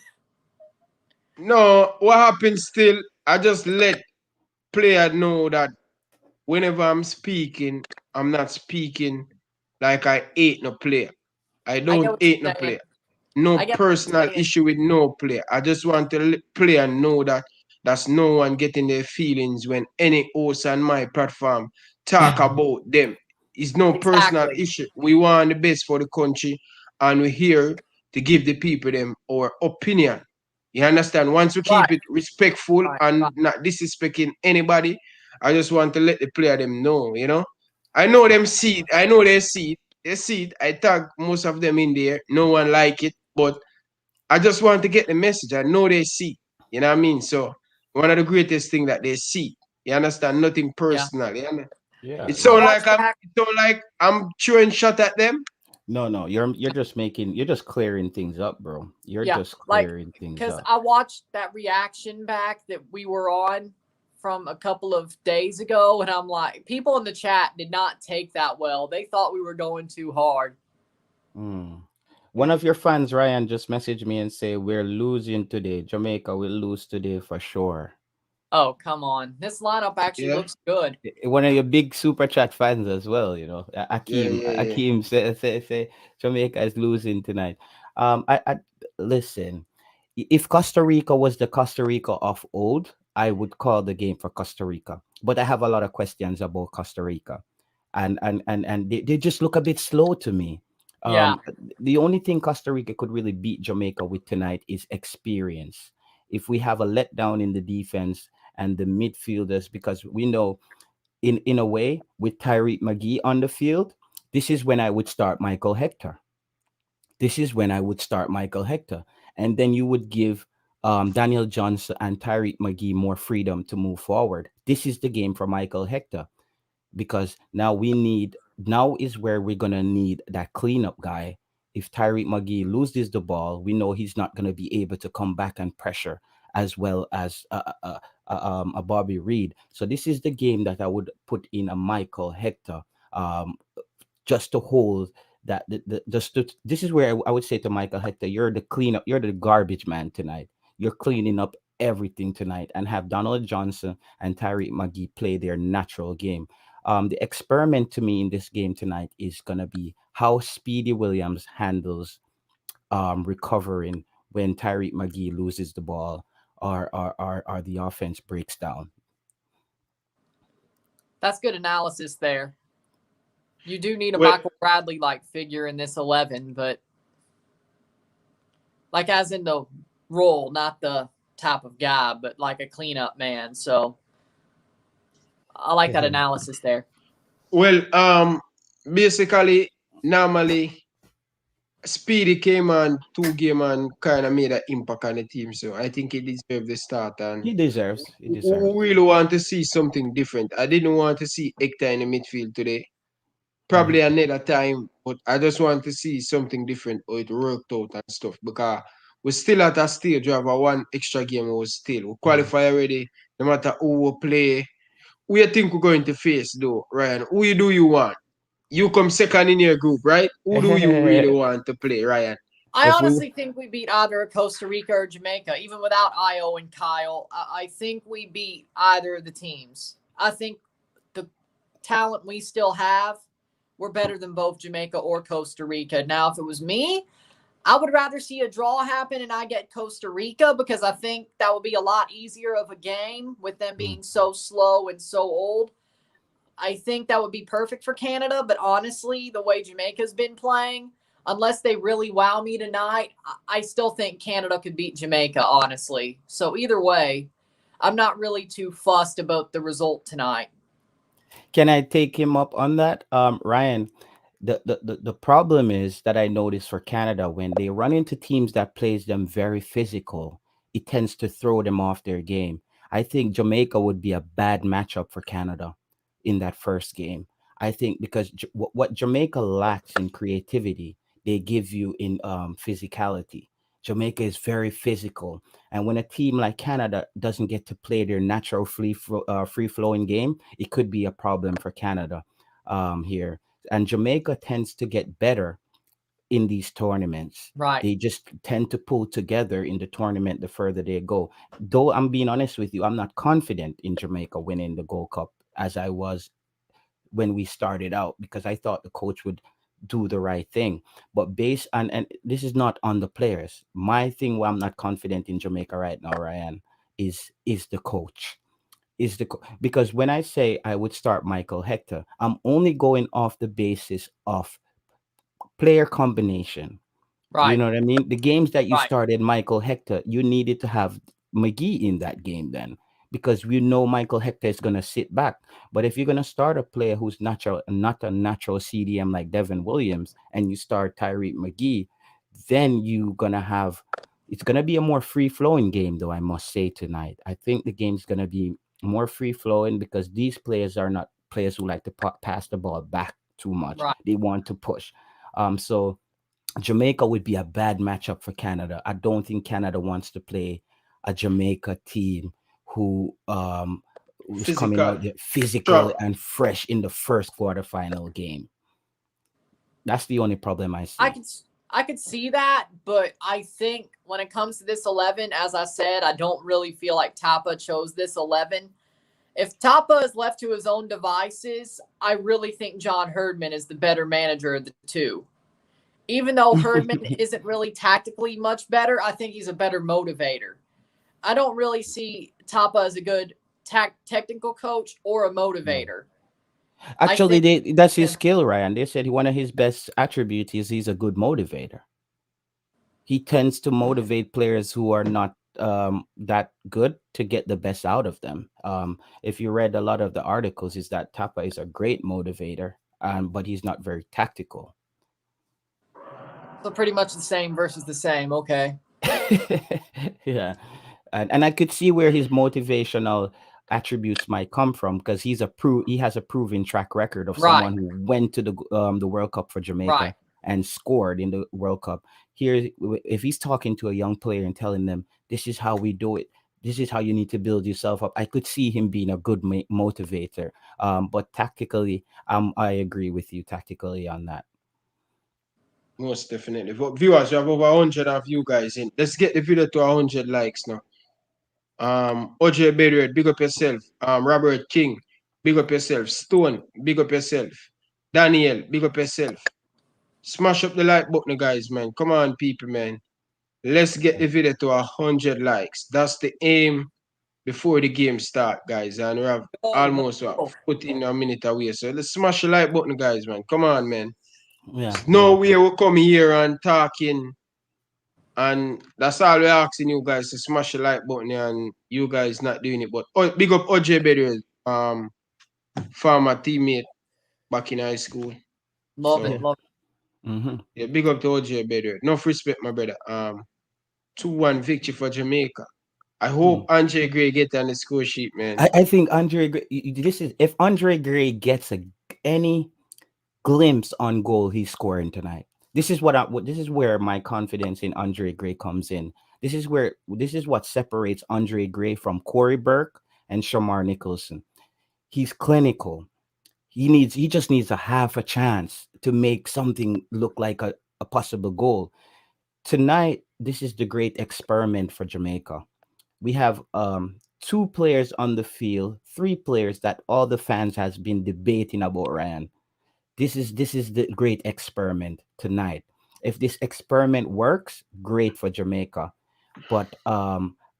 No, what happened still, I just let player know that whenever I'm speaking, I'm not speaking like I hate no player. I I get don't what hate you're no saying. player. No I get what you're personal saying. issue with no player. I just want to player know that that's no one getting their feelings when any host on my platform talk about them. It's no personal Exactly. issue. We want the best for the country and we're here to give the people them our opinion. You understand? Once we Right, keep it respectful right, and right. not disrespecting anybody, I just want to let the player them know. I know them see it. I know they see it. They see it. I tag most of them in there. No one like it, but I just want to get the message. I know they see. You know what I mean? So one of the greatest thing that they see. You understand? Nothing Yeah. personal. Yeah, It I sound yeah. like watched I'm back. it sound like I'm throwing shot at them. No, you're just clearing things up, bro. You're Yeah, just like clearing things because up. I watched that reaction back that we were on from a couple of days ago, and I'm like, people in the chat did not take that well. They thought we were going too hard. Mm. One of your fans, Ryan, just messaged me and say we're losing today. Jamaica will lose today for sure. Oh, come on. This lineup actually Yeah, looks good. One of your big super chat fans as well, yeah, Akeem. yeah, yeah. Akeem say Jamaica is losing tonight. I listen. If Costa Rica was the Costa Rica of old, I would call the game for Costa Rica. But I have a lot of questions about Costa Rica, and they just look a bit slow to me. Yeah, The only thing Costa Rica could really beat Jamaica with tonight is experience. If we have a letdown in the defense and the midfielders, because we know in a way with Tyreek McGee on the field, this is when I would start Michael Hector. This is when I would start Michael Hector. And then you would give Daniel Johnson and Tyreek McGee more freedom to move forward. This is the game for Michael Hector because now is where we're gonna need that cleanup guy. If Tyreek McGee loses the ball, we know he's not gonna be able to come back and pressure as well as a Bobby Reed. So this is the game that I would put in a Michael Hector, um, just to hold that. This is where I would say to Michael Hector, you're the cleanup, you're the garbage man tonight. You're cleaning up everything tonight, and have Donald Johnson and Tyreek McGee play their natural game. The experiment to me in this game tonight is gonna be how Speedy Williams handles recovering when Tyreek McGee loses the ball or the offense breaks down. that's good analysis there. You do need a Well, Michael Bradley like figure in this 11, but like as in the role, not the type of guy, but like a cleanup man. So I like that analysis there. well, basically, normally Speedy came on 2 game and kind of made an impact on the team. So I think he deserved the start. And He deserves. He deserves. we really want to see something different. I didn't want to see Hector in the midfield today. Probably Mhm. another time, but I just want to see something different or it worked out and stuff because we're still at a stage of a one extra game we still. We qualify already, no matter who we play. Who you think we're going to face though, Ryan? Who do you want? You come second in your group, right? Who do you really want to play, Ryan? I if we honestly think we beat either Costa Rica or Jamaica, even without Io and Kyle. I think we beat either of the teams. I think the talent we still have, we're better than both Jamaica or Costa Rica. Now, if it was me, I would rather see a draw happen and I get Costa Rica because I think that would be a lot easier of a game with them Mm. being so slow and so old. I think that would be perfect for Canada, but honestly, the way Jamaica's been playing, unless they really wow me tonight, I still think Canada could beat Jamaica, honestly. So either way, I'm not really too fussed about the result tonight. Can I take him up on that? Ryan, the problem is that I notice for Canada when they run into teams that plays them very physical, it tends to throw them off their game. I think Jamaica would be a bad matchup for Canada in that first game. I think because what Jamaica lacks in creativity, they give you in physicality. Jamaica is very physical, and when a team like Canada doesn't get to play their natural free flowing game, it could be a problem for Canada here. And Jamaica tends to get better in these tournaments. Right. They just tend to pull together in the tournament the further they go. Though I'm being honest with you, I'm not confident in Jamaica winning the Gold Cup as I was when we started out, because I thought the coach would do the right thing. But based on, and this is not on the players. My thing where I'm not confident in Jamaica right now, Ryan, is the coach. Because when I say I would start Michael Hector, I'm only going off the basis of player combination. You Right. know what I mean? The games that you Right. started Michael Hector, you needed to have McGee in that game then, because we know Michael Hector is going to sit back. But if you're going to start a player who's natural, not a natural CDM like Devin Williams, and you start Tyreek McGee, then you're going to have, it's going to be a more free flowing game, though, I must say tonight. I think the game's going to be more free flowing because these players are not players who like to pass the ball back too much. Right. They want to push. So Jamaica would be a bad matchup for Canada. I don't think Canada wants to play a Jamaica team who's coming Physical. out there physical Strong. and fresh in the first quarterfinal game. That's the only problem I I see. could I could see that, but I think when it comes to this 11, as I said, I don't really feel like Tapa chose this 11. If Tapa is left to his own devices, I really think John Herdman is the better manager of the two. Even though Herdman isn't really tactically much better, I think he's a better motivator. I don't really see Tapa as a good technical coach or a No. motivator. I Actually, think that's his yeah, skill, Ryan. They said one of his best attributes is he's a good motivator. He tends to motivate players who are not that good to get the best out of them. If you read a lot of the articles, is that Tapa is a great motivator, but he's not very tactical. so pretty much the same versus the same. Okay. Yeah, and I could see where his motivational attributes might come from because he has a proven track record of Right. someone who went to the World Cup for Right. Jamaica and scored in the World Cup. Here, if he's talking to a young player and telling them this is how we do it, this is how you need to build yourself up, I could see him being a good motivator. But tactically, I agree with you tactically on that. Most definitely. But viewers, we have over 100 of you guys in. Let's get the video to 100 likes now. OJ Bedard, big up yourself. Robert King, big up yourself. Stone, big up yourself. Daniel, big up yourself. Smash up the like button, guys, man. Come on, people, man. Let's get the video to 100 likes. That's the aim before the game start, guys. And we have Oh, almost no. 14 a minute away. So let's smash the like button, guys, man. Come on, man. Yeah, There's yeah. no way we come here and talking. And that's all we're asking you guys to smash the like button and you guys not doing it. But big up OJ Bedard, former teammate back in high school. Love it. Yeah. So Love Mm-hmm. yeah, big up to OJ Bedard. Enough respect, my brother. 2-1 victory for Jamaica. I hope Andre Gray get on the score sheet, man. I think Andre Gray, this is if Andre Gray gets any glimpse on goal, he's scoring tonight. This is where my confidence in Andre Gray comes in. This is what separates Andre Gray from Corey Burke and Shamar Nicholson. He's clinical. He just needs a half a chance to make something look like a possible goal. Tonight, this is the great experiment for Jamaica. We have two players on the field, three players that all the fans has been debating about, Ryan. This is the great experiment tonight. If this experiment works, great for Jamaica. But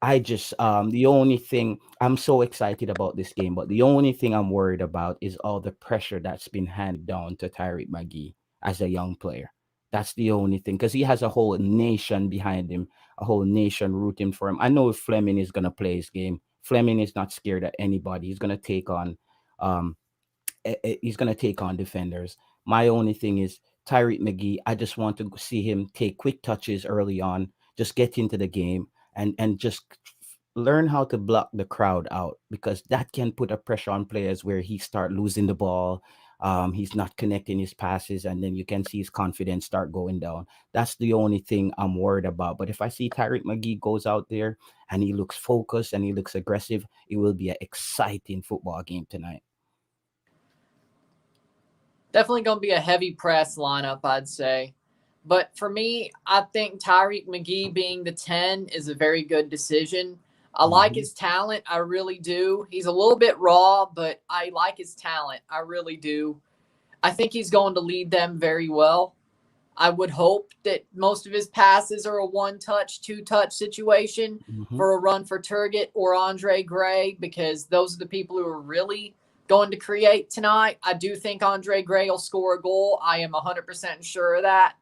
I just the only thing I'm so excited about this game, but the only thing I'm worried about is all the pressure that's been handed down to Tyreek McGee as a young player. That's the only thing because he has a whole nation behind him, a whole nation rooting for him. I know if Fleming is gonna play his game, Fleming is not scared of anybody. Um he's gonna take on defenders. My only thing is Tyreek McGee. I just want to see him take quick touches early on, just get into the game and just learn how to block the crowd out, because that can put a pressure on players where he start losing the ball. He's not connecting his passes, and then you can see his confidence start going down. That's the only thing I'm worried about. But if I see Tyreek McGee goes out there and he looks focused and he looks aggressive, it will be an exciting football game tonight. Definitely going to be a heavy press lineup, I'd say. But for me, I think Tyreek McGee being the 10 is a very good decision. I like Mhm. his talent. I really do. He's a little bit raw, but I like his talent. I really do. I think he's going to lead them very well. I would hope that most of his passes are a one touch, two touch situation Mhm. for a run for Turgott or Andre Gray, because those are the people who are really going to create tonight. I do think Andre Gray will score a goal. I am 100% sure of that.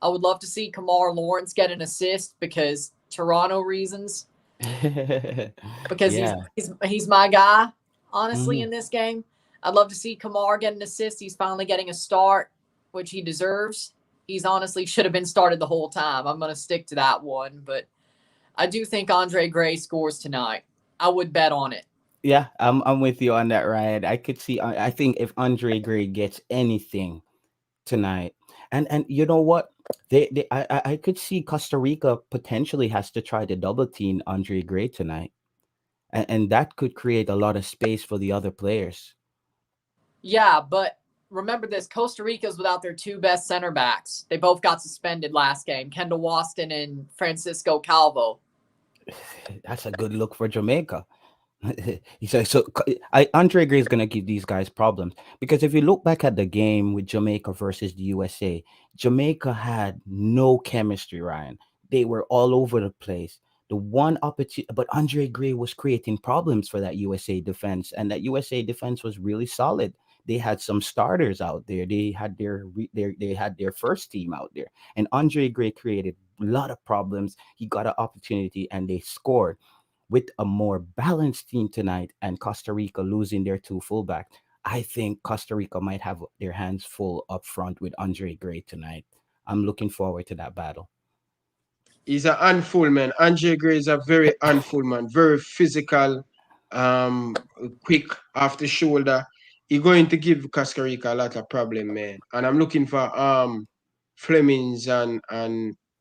I would love to see Kamar Lawrence get an assist because Toronto reasons, because he's Yeah. he's he's my guy, honestly, Mhm. in this game. I'd love to see Kamar get an assist. He's finally getting a start, which he deserves. He's honestly should have been started the whole time. I'm going to stick to that one, but I do think Andre Gray scores tonight. I would bet on it. Yeah, I'm with you on that, Ryan. I could see. I think if Andre Gray gets anything tonight, and you know what, I could see Costa Rica potentially has to try to double team Andre Gray tonight, and that could create a lot of space for the other players. Yeah, but remember this, Costa Rica's without their two best center backs. They both got suspended last game, Kendall Waston and Francisco Calvo. That's a good look for Jamaica. He said, so Andre Gray is going to give these guys problems, because if you look back at the game with Jamaica versus the USA, Jamaica had no chemistry, Ryan. They were all over the place. The one opportunity, but Andre Gray was creating problems for that USA defense, and that USA defense was really solid. They had some starters out there. They had they had their first team out there, and Andre Gray created a lot of problems. He got an opportunity, and they scored. With a more balanced team tonight and Costa Rica losing their two fullback, I think Costa Rica might have their hands full up front with Andre Gray tonight. I'm looking forward to that battle. He's a handful, man. Andre Gray is a very handful, man. Very physical, quick off the shoulder. He's going to give Costa Rica a lot of problem, man. And I'm looking for Flemings and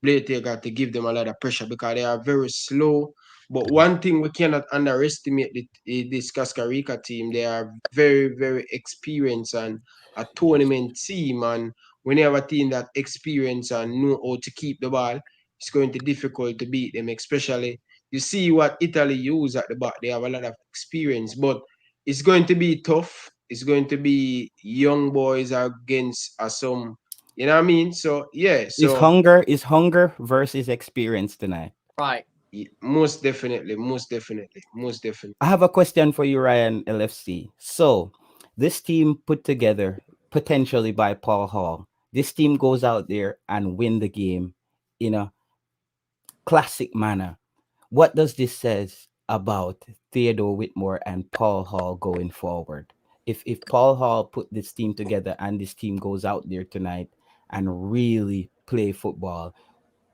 Blaytega to give them a lot of pressure because they are very slow. But one thing we cannot underestimate this Costa Rica team. They are very, very experienced and a tournament team. And when you have a team that experience and know how to keep the ball, it's going to be difficult to beat them, especially you see what Italy use at the back. They have a lot of experience, but it's going to be tough. It's going to be young boys against some, you know what I mean? So yeah, so Is hunger versus experience tonight. Right. most definitely, most definitely, most definitely. I have a question for you, Ryan LFC. So, this team put together potentially by Paul Hall. This team goes out there and win the game in a classic manner. What does this says about Theodore Whitmore and Paul Hall going forward? If Paul Hall put this team together and this team goes out there tonight and really play football,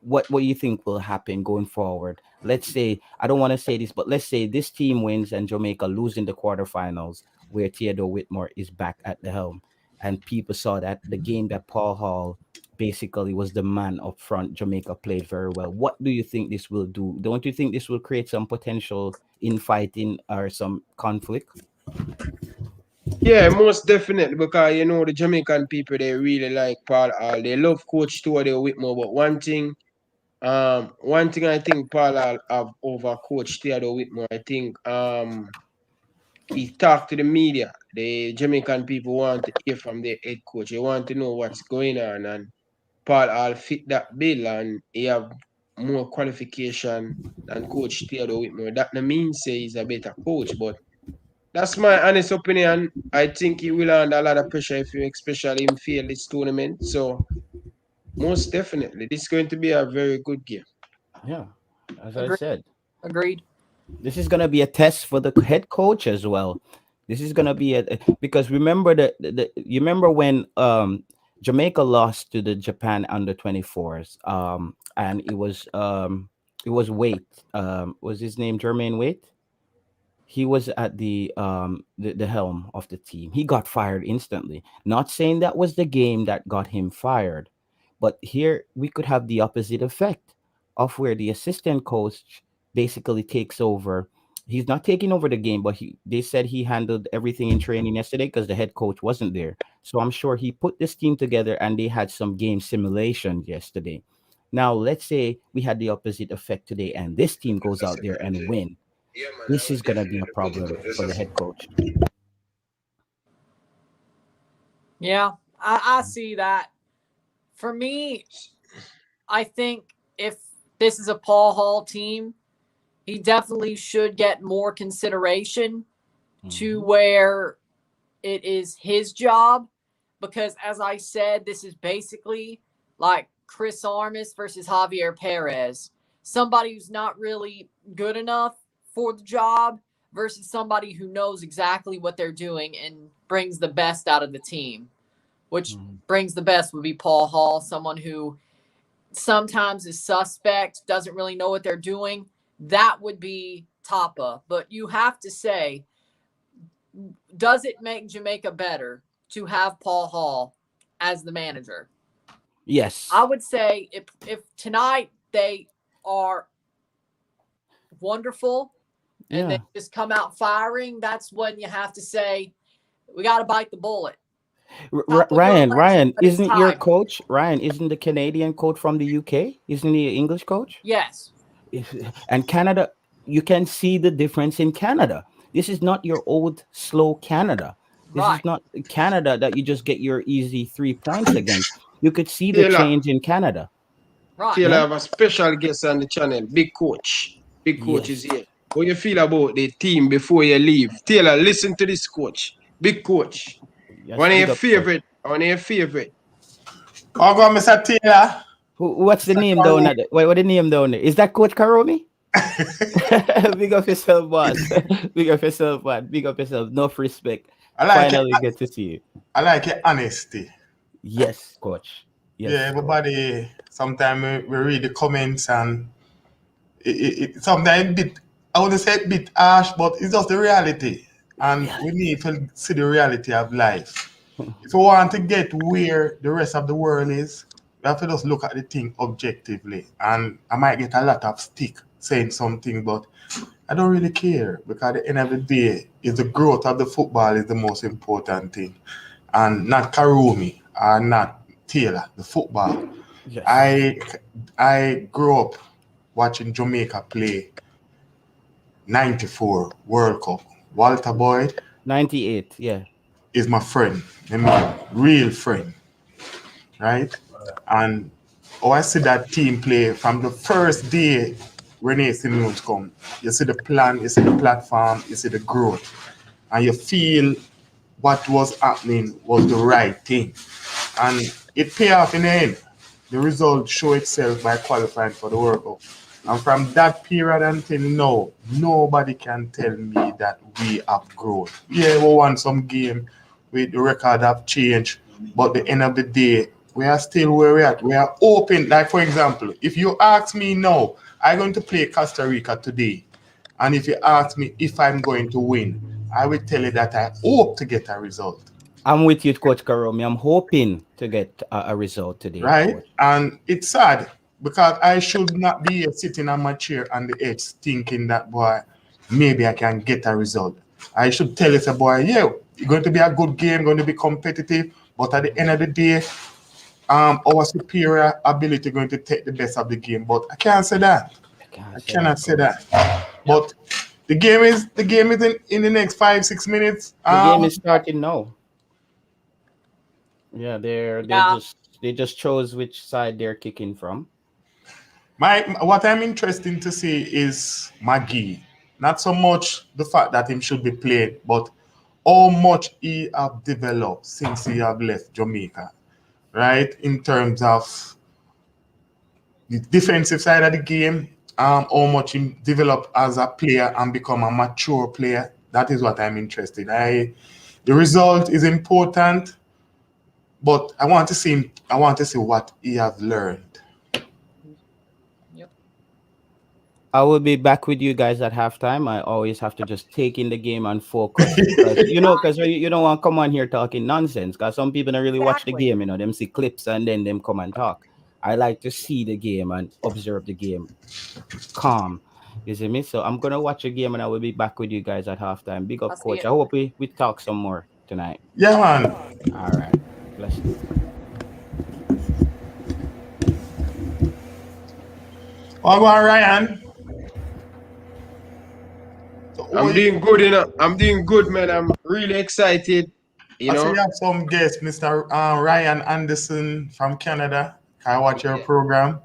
what do you think will happen going forward? Let's say, I don't want to say this, but let's say this team wins and Jamaica lose in the quarterfinals, where Theodore Whitmore is back at the helm, and people saw that the game that Paul Hall basically was the man up front. Jamaica played very well. What do you think this will do? Don't you think this will create some potential infighting or some conflict? Yeah, most definitely because you know the Jamaican people they really like Paul Hall. They love Coach Theodore Whitmore, but one thing I think Paul Hall have over Coach Theodore Whitmore, I think he talked to the media. The Jamaican people want to hear from their head coach. They want to know what's going on. And Paul I'll fit that bill and he have more qualification than Coach Theodore Whitmore. That no means say he's a better coach, but that's my honest opinion. I think he will under a lot of pressure if you especially him fail this tournament. So most definitely this is going to be a very good game. Yeah, as I Agreed. said, Agreed. this is gonna be a test for the head coach as well. This is gonna be because remember you remember when Jamaica lost to the Japan under 24s, and it was it was Waite. Was his name Jermaine Waite? He was at the helm of the team. He got fired instantly. Not saying that was the game that got him fired, but here we could have the opposite effect of where the assistant coach basically takes over. He's not taking over the game, but they said he handled everything in training yesterday because the head coach wasn't there. So I'm sure he put this team together and they had some game simulation yesterday. Now let's say we had the opposite effect today and this team goes out there and win. Yeah, man, I This would is gonna be a definitely put it problem up. This for the is head coach. Yeah, I see that. For me, I think if this is a Paul Hall team, he definitely should get more consideration to where it is his job. Because as I said, this is basically like Chris Armas versus Javier Perez. Somebody who's not really good enough for the job versus somebody who knows exactly what they're doing and brings the best out of the team. Which brings the best would be Paul Hall, someone who sometimes is suspect, doesn't really know what they're doing. That would be Tapa. But you have to say, does it make Jamaica better to have Paul Hall as the manager? Yes. I would say if tonight they are wonderful and they just come out firing, that's when you have to say, we got to bite the bullet. Ryan, But it's isn't your time. coach Ryan? Isn't the Canadian coach from the UK? Isn't he an English coach? Yes. And Canada, you can see the difference in Canada. This is not your old slow Canada. This Right. is not Canada that you just get your easy 3 points against. You could see the Taylor. change in Canada. Right. Taylor, Yeah. have a special guest on the channel, Big Coach. Big Coach is Yes. here. What you feel about the team before you leave? Taylor, listen to this coach. Big Coach. Yes. One of your Big up, coach. favorite. One of your favorite. Oh, go, Mr. Taylor. What's the Mr. name down Carroll. there? What the name down there? Is that Coach Karomi? Big up yourself, boss. Big up yourself, man. Big up yourself. Enough respect. I like Finally it. get to see you. I like your honesty. Yes, coach. Yes, Yeah, coach. everybody. Sometimes we read the comments and it sometimes a bit. I wouldn't say a bit harsh, but it's just the reality, and we need to see the reality of life. If we want to get where the rest of the world is, we have to just look at the thing objectively. And I might get a lot of stick saying something, but I don't really care because at the end of the day, is the growth of the football is the most important thing, and not Karumi or not Taylor, the football. Yes. I grew up watching Jamaica play 94 World Cup. Walter Boyd 98, yeah. is my friend, I mean, real friend, right? And I see that team play from the first day Renee Simmons come. You see the plan, you see the platform, you see the growth, and you feel what was happening was the right thing. And it pay off in the end. The result show itself by qualifying for the World Cup. And from that period until now, nobody can tell me that we have grown. Yeah, we won some game with the record have changed, but at the end of the day, we are still where we're at. We are open. Like, for example, if you ask me now, I'm going to play Costa Rica today. And if you ask me if I'm going to win, I will tell you that I hope to get a result. I'm with you, Coach Karomi. I'm hoping to get a result today, Right? Coach. And it's sad because I should not be here sitting on my chair on the edge thinking that, boy, maybe I can get a result. I should tell it, boy, yeah, it's going to be a good game, going to be competitive, but at the end of the day, our superior ability going to take the best of the game. But I can't say that. I cannot say that. But the game is in the next 5-6 minutes. The game is starting now. Yeah, they just chose which side they're kicking from. What I'm interested to see is Maggie. Not so much the fact that him should be played, but how much he have developed since he have left Jamaica, right? In terms of the defensive side of the game, how much he developed as a player and become a mature player. That is what I'm interested. The result is important, but I want to see what he has learned. Yep. I will be back with you guys at halftime. I always have to just take in the game and focus because because you don't want to come on here talking nonsense. Because some people don't really watch the Exactly. game. Them see clips and then them come and talk. I like to see the game and observe the game calm. You see me? So I'm gonna watch a game and I will be back with you guys at halftime. Big I'll up, see coach. it. I hope we talk some more tonight. Yeah, man. All right. Bless you. What about Ryan? So, I'm doing good, I'm doing good, man. I'm really excited, you I see we know. have some guests, Mr. Ryan Anderson from Canada. I watch your Yeah. program,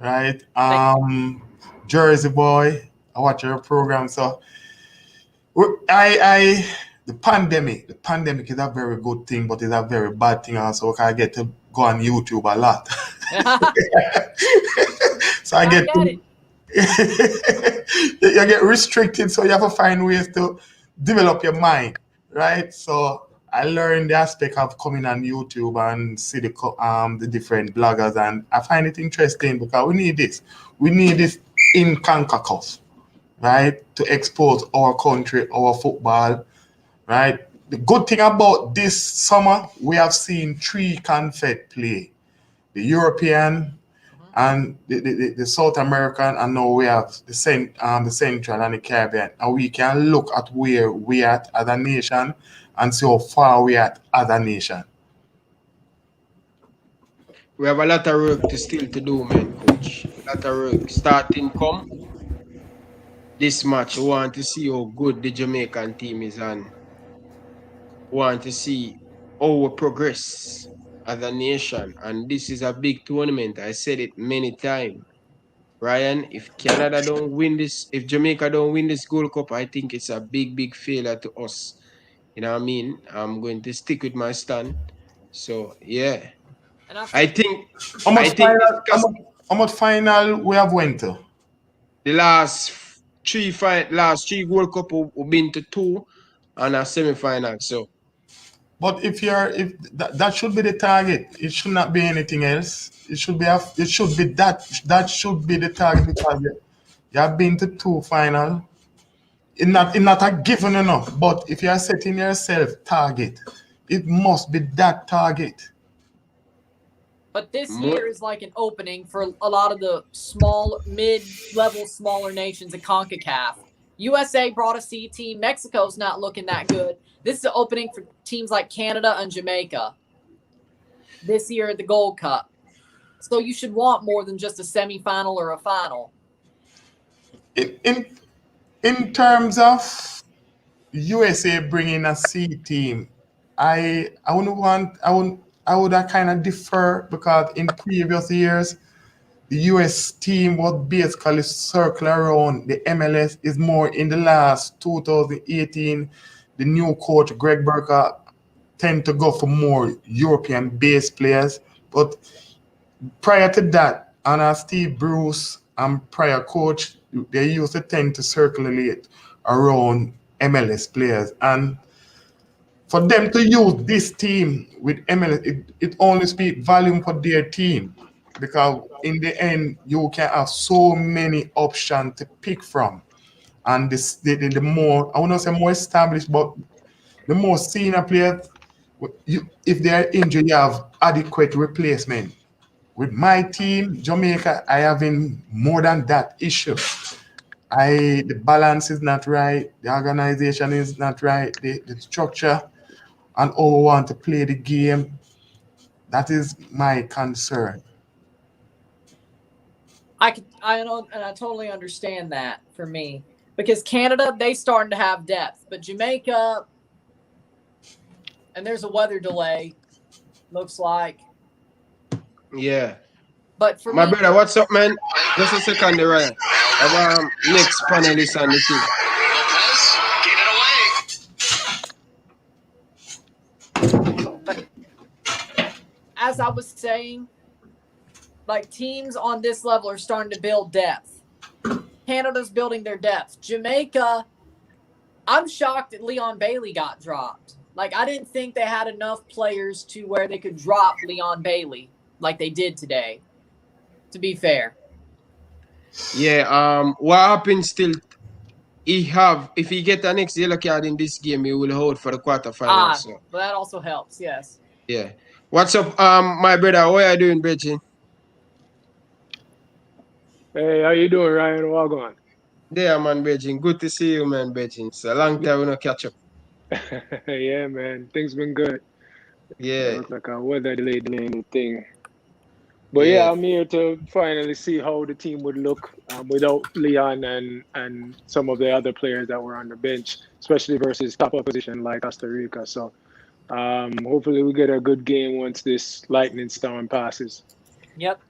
right? Thank Jersey boy, I watch your program. So I the pandemic is a very good thing, but it's a very bad thing also. I get to go on YouTube a lot. So I get get to, it. you get restricted, so you have to find ways to develop your mind, right? So I learned the aspect of coming on YouTube and see the different bloggers, and I find it interesting because we need this. We need this in CONCACAF, right? To expose our country, our football, right? The good thing about this summer, we have seen 3 confed play: the European, and the South American, and now we have the Central and the Caribbean, and we can look at where we at as a nation and see how far we at as a nation. We have a lot of work to still to do, man, coach. A lot of work. Starting come this match. We want to see how good the Jamaican team is, and want to see how we progress as a nation. And this is a big tournament. I said it many times. Ryan, if Canada don't win this, if Jamaica don't win this Gold Cup, I think it's a big, big failure to us. You know what I mean? I'm going to stick with my stand. So yeah, And I I think think How I much think this final? How much final we have went to? the last three World Cup we've been to 2 and a semi-final. So But if that should be the target, it should not be anything else. It should be that should be the target because you have been to 2 final. It's not a given enough, but if you are setting yourself target, it must be that target. But this more, year is like an opening for a lot of the small, mid-level, smaller nations in CONCACAF. USA brought a C team. Mexico's not looking that good. This is an opening for teams like Canada and Jamaica this year at the Gold Cup. So you should want more than just a semifinal or a final. In terms of USA bringing a C team, I would kind of defer because in previous years the US team was basically circle around the MLS. Is more in the last 2018. The new coach Greg Burker tend to go for more European based players, but prior to that, and Steve Bruce and prior coach, they used to tend to circulate around MLS players. And for them to use this team with MLS, it only speaks volume for their team. Because in the end, you can have so many options to pick from. And the more, I wouldn't say more established, but the more senior players, if they are injured, you have adequate replacement. With my team, Jamaica, I having more than that issue. The balance is not right, the organization is not right, the structure and how we want to play the game. That is my concern. I know, and I totally understand that for me because Canada they starting to have depth, but Jamaica, and there's a weather delay, looks like. yeah. But for My me, brother, what's up, man? Just a second, there, Ryan. I have next panelist on the thing. as I was saying, like teams on this level are starting to build depth. Canada's building their depth. Jamaica, I'm shocked that Leon Bailey got dropped. Like I didn't think they had enough players to where they could drop Leon Bailey like they did today. To be fair. Yeah. What happens still? If he get an next yellow card in this game, he will hold for the quarterfinals. So But that also helps. Yes. yeah. What's up, my brother? What are you doing, Bridget? Hey, how you doing, Ryan? Welcome. Yeah, man, Bridget. Good to see you, man, Bridget. It's a long time we not catch up. Yeah, man. Things been good. Yeah. Looks like a weather delaying thing. But Yeah. yeah, I'm here to finally see how the team would look without Leon and some of the other players that were on the bench, especially versus top opposition like Costa Rica. So hopefully we get a good game once this lightning storm passes. Yep.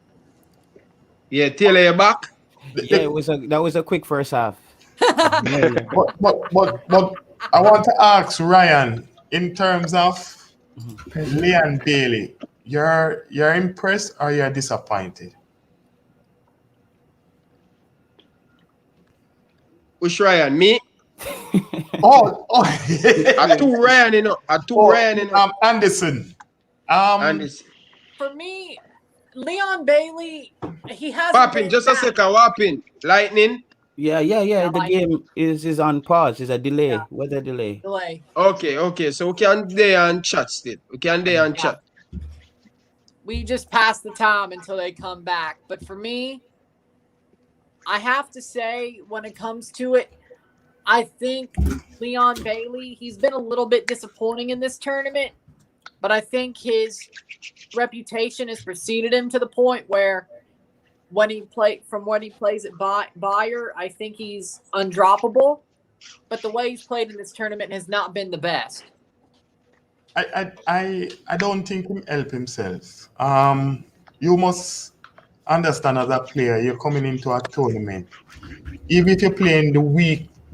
Yeah, Taylor, you back? Yeah, that was a quick first half. But I want to ask Ryan, in terms of Leon Bailey, you're impressed or you're disappointed? Which Ryan? Me? Oh, I two Ryan, you know. Anderson. Anderson. For me, Leon Bailey, he has. Popping, just a second. Whopping. Lightning. Yeah. The game is on pause. It's a delay. Yeah. Weather delay. Okay. So we can there and chat still. We can there and chat. We just pass the time until they come back. But for me, I have to say, when it comes to it, I think Leon Bailey, he's been a little bit disappointing in this tournament, but I think his reputation has preceded him to the point where when he plays at Bayer, I think he's undroppable, but the way he's played in this tournament has not been the best. I don't think he help himself. You must understand, as a player, you're coming into a tournament. Even if you're playing the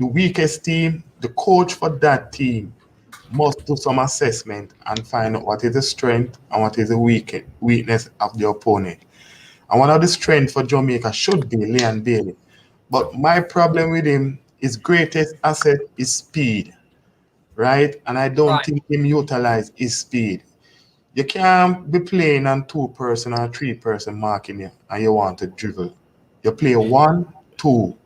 weakest team, the coach for that team must do some assessment and find out what is the strength and what is the weakness of the opponent. And one of the strengths for Jamaica should be Leon Bailey. But my problem with him, his greatest asset is speed, right? And I don't think him utilize his speed. You can't be playing on 2-person or 3-person marking you and you want to dribble. You play 1, 2.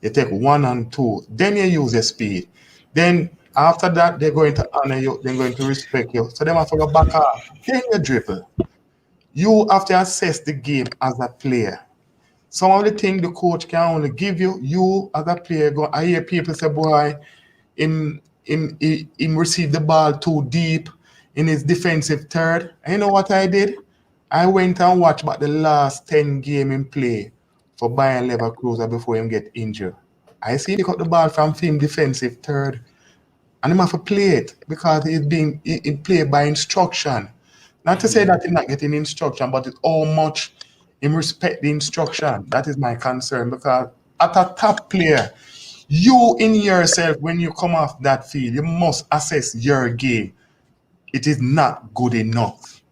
You take 1 and 2. Then you use your speed. Then after that, they're going to honor you. They're going to respect you. So they have to go back off. Then you dribble. You have to assess the game as a player. Some of the things the coach can only give you, you as a player, I hear people say, boy, him receive the ball too deep in his defensive third. And you know what I did? I went and watched about the last 10 game in play for Bayern Leverkusen before him get injured. I see he got the ball from him defensive third. And him have to play it because he's being played by instruction. Not to say that he's not getting instruction, but it's how much him respect the instruction. That is my concern, because at a top player, you in yourself, when you come off that field, you must assess your game. It is not good enough.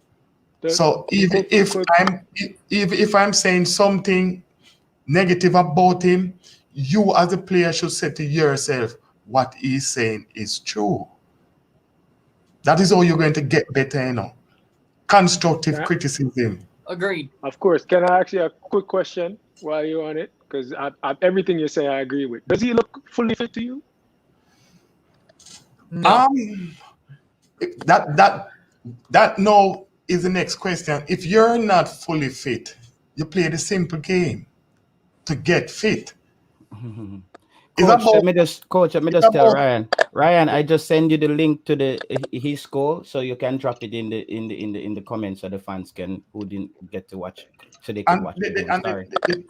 So even if I'm saying something negative about him, you as a player should say to yourself, what he's saying is true. That is how you're going to get better, you know. Constructive criticism. Agreed. Of course. Can I ask you a quick question while you're on it? Because everything you say, I agree with. Does he look fully fit to you? No. That no is the next question. If you're not fully fit, you play the simple game to get fit. Coach, let me just tell Ryan, I just send you the link to his score, so you can drop it in the comments so the fans who didn't get to watch, so they can watch it.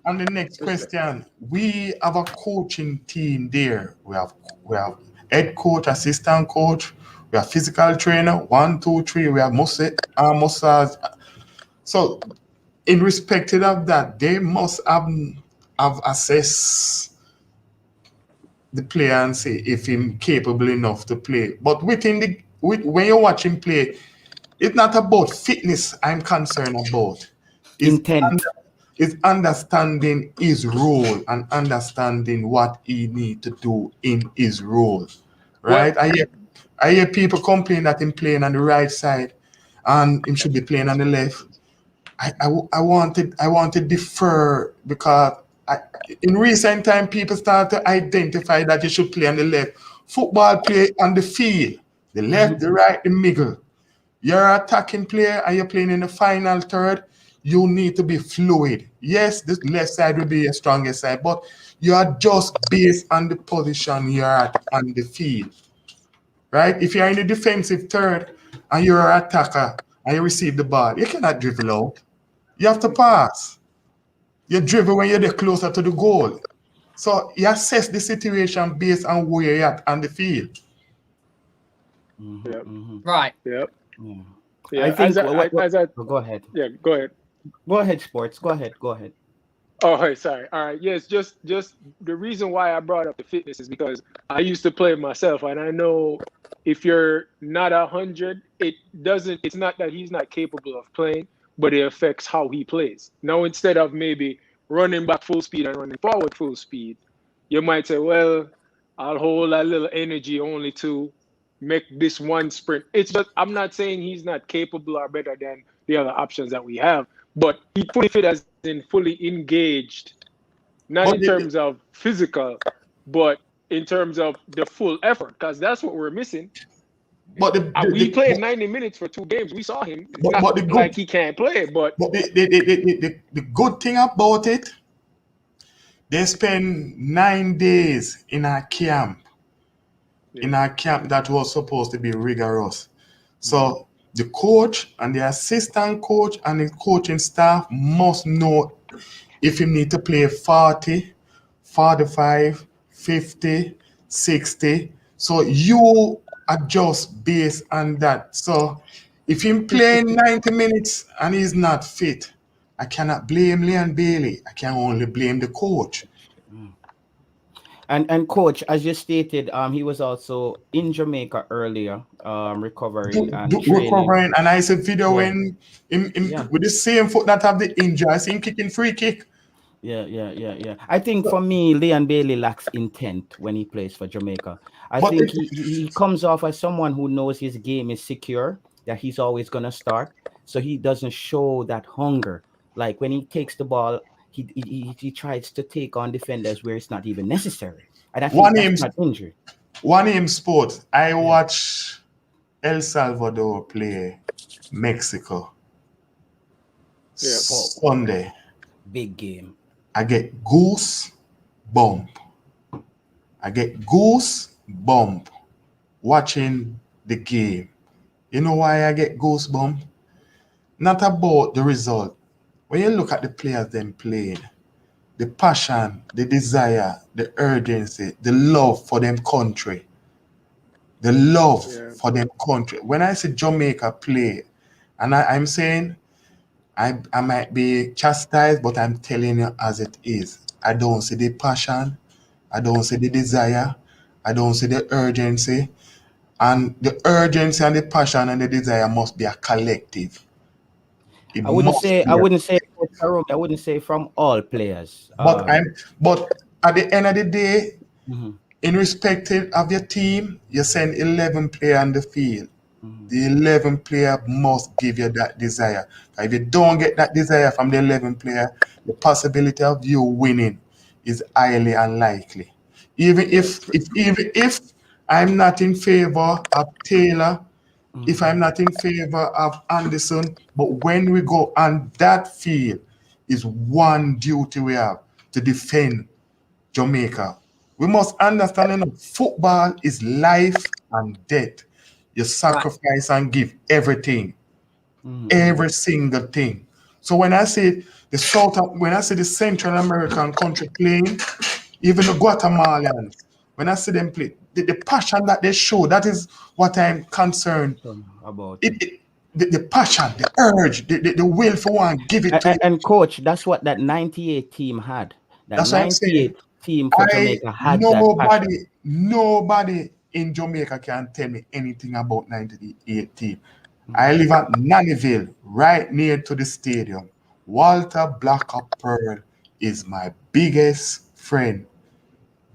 And the next question, we have a coaching team there. We have head coach, assistant coach, we have physical trainer, 1, 2, 3. We have massage. So, in respect of that, they must have assessed the player and say if he's capable enough to play. But when you watch him play, it's not about fitness I'm concerned about. Intent. It's understanding his role and understanding what he needs to do in his role. Right? I hear people complain that him playing on the right side and him should be playing on the left. I want to defer, because in recent time, people start to identify that you should play on the left. Football play on the field, the left, the right, the middle. You're an attacking player and you're playing in the final third. You need to be fluid. Yes, the left side will be your strongest side, but you are just based on the position you're at on the field. Right? If you're in the defensive third and you're an attacker and you receive the ball, you cannot dribble out. You have to pass. You dribble when you're closer to the goal. So you assess the situation based on where you're at on the field. Right. Yep. Yeah, I think. Go ahead. Yeah, go ahead. Go ahead, sports. Go ahead. Go ahead. Oh, hey, sorry. All right. Yes, just the reason why I brought up the fitness is because I used to play myself, and I know if you're not 100, it's not that he's not capable of playing, but it affects how he plays. Now, instead of maybe running back full speed and running forward full speed, you might say, well, I'll hold a little energy only to make this one sprint. It's just, I'm not saying he's not capable or better than the other options that we have, but he fully fit as in fully engaged, not in terms of physical, but in terms of the full effort, because that's what we're missing. But we played 90 minutes for 2 games. We saw him. Not like he can't play, but the good thing about it, they spend 9 days in our camp. In our camp that was supposed to be rigorous. So the coach and the assistant coach and the coaching staff must know if you need to play 40, 45, 50, 60. So you adjust based on that. So if he's playing 90 minutes and he's not fit, I cannot blame Leon Bailey. I can only blame the coach. And coach, as you stated, he was also in Jamaica earlier, recovering and training. Recovering, and I saw video when with the same foot that have the injury, I see him kicking free kick. Yeah. I think for me, Leon Bailey lacks intent when he plays for Jamaica. I think he comes off as someone who knows his game is secure, that he's always gonna start, so he doesn't show that hunger. Like when he takes the ball, he tries to take on defenders where it's not even necessary. And I think that's not injury. One name sport. I watch El Salvador play Mexico. Sunday. Big game. I get goose bump. Watching the game. You know why I get goosebump? Not about the result. When you look at the players them playing, the passion, the desire, the urgency, the love for them country. When I see Jamaica play, and I'm saying, I might be chastised, but I'm telling you as it is. I don't see the passion. I don't see the desire. I don't see the urgency. And the urgency and the passion and the desire must be a collective. I wouldn't say from all players. But at the end of the day, in respect of your team, you send 11 players on the field. The 11 player must give you that desire. If you don't get that desire from the 11 player, the possibility of you winning is highly unlikely. Even if I'm not in favor of Taylor, if I'm not in favor of Anderson, but when we go on that field, is one duty we have to defend Jamaica. We must understand that football is life and death. You sacrifice and give everything, every single thing. So when I say the Central American country playing, even the Guatemalans, when I see them play, the passion that they show, that is what I'm concerned about. The passion, the urge, the will for one, give it to and coach, that's what that 98 team had. That 98 team for Jamaica had that passion. Nobody in Jamaica can tell me anything about 98 team. I live at Nannyville, right near to the stadium. Walter Blackup Pearl is my biggest friend.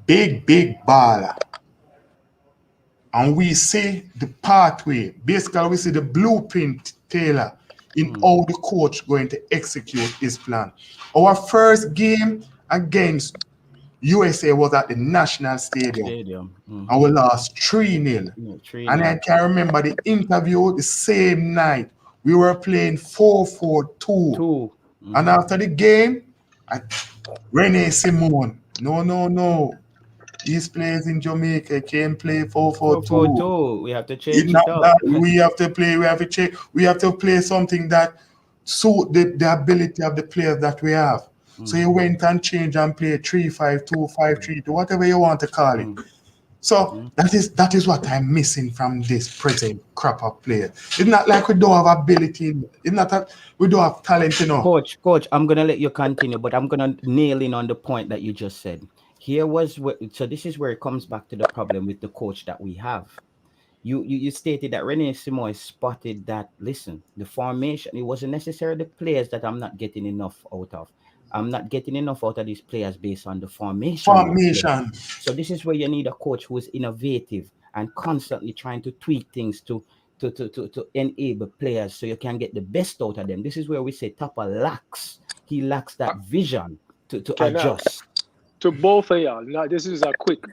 Big baller. And we see the pathway. Basically, we see the blueprint, Taylor, in how the coach going to execute his plan. Our first game against USA was at the National Stadium. Mm-hmm. And we lost 3-0. Yeah, 3-0. And I can remember the interview the same night. We were playing 4-4-2. Mm-hmm. And after the game, Rene Simone, no. These players in Jamaica can't play 4-4-2. 4-4-2. We have to change it up. We have to change. We have to play something that suit the ability of the players that we have. Mm-hmm. So you went and changed and played 3-5-2, 5-3-2, whatever you want to call it. Mm-hmm. So that is what I'm missing from this present crop of players. It's not like we don't have ability. It's not that we don't have talent, you know. Coach, I'm gonna let you continue, but I'm gonna nail in on the point that you just said. So this is where it comes back to the problem with the coach that we have. You stated that Rene Simone spotted that, listen, the formation, it wasn't necessarily the players that I'm not getting enough out of. I'm not getting enough out of these players based on the formation. So this is where you need a coach who is innovative and constantly trying to tweak things to enable players so you can get the best out of them. This is where we say Tapa lacks. He lacks that vision to adjust. To both of y'all, now this is a quick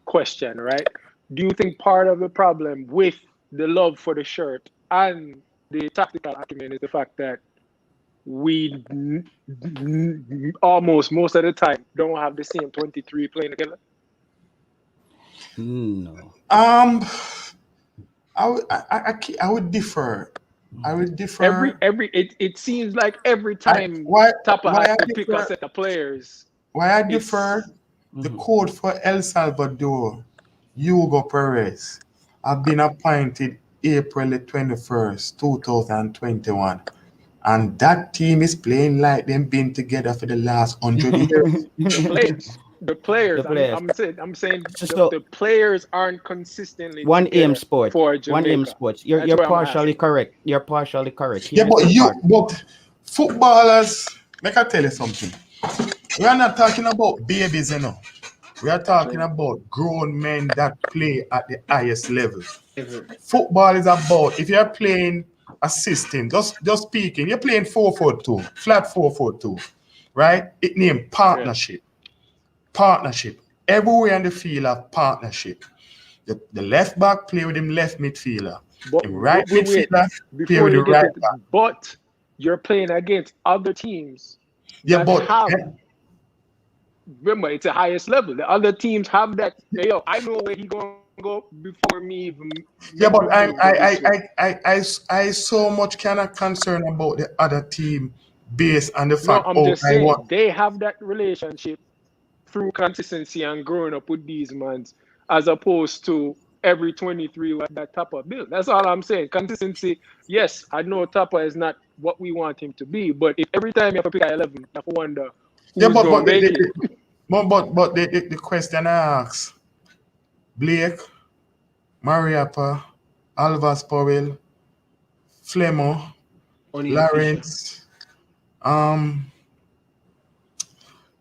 question, right? Do you think part of the problem with the love for the shirt and the tactical acumen is the fact that we almost most of the time don't have the same 23 playing together? No. I would differ. It seems like every time Tapa has to pick a set of players. Why I differ? The coach for El Salvador, Hugo Perez, have been appointed April 21st, 2021. And that team is playing like they've been together for the last 100 years. The players. I'm saying the players aren't consistently One aim sport for Jamaica. One aim sports. You're partially correct. You're partially correct. Yeah, but footballers, make I tell you something. We are not talking about babies, you know. We are talking about grown men that play at the highest level. Football is about, if you're playing a system, just speaking, you're playing 4-4-2, flat 4-4-2, right? It named partnership. Partnership. Everywhere in the field have partnership. The left back play with him left midfielder. The right midfielder play with the right back. But you're playing against other teams. Yeah, but remember, it's the highest level. The other teams have that. I know where he's going to go before me even. Yeah, but I so much cannot concern about the other team based on the fact. I'm just saying they have that relationship through consistency and growing up with these men, as opposed to every 23 that Tapa built. That's all I'm saying. Consistency. Yes, I know Tapa is not what we want him to be, but if every time you have to pick an 11, you have to wonder. Yeah, but the question I ask, Blake, Mariappa, Alvas Powell, Flemo, Lawrence,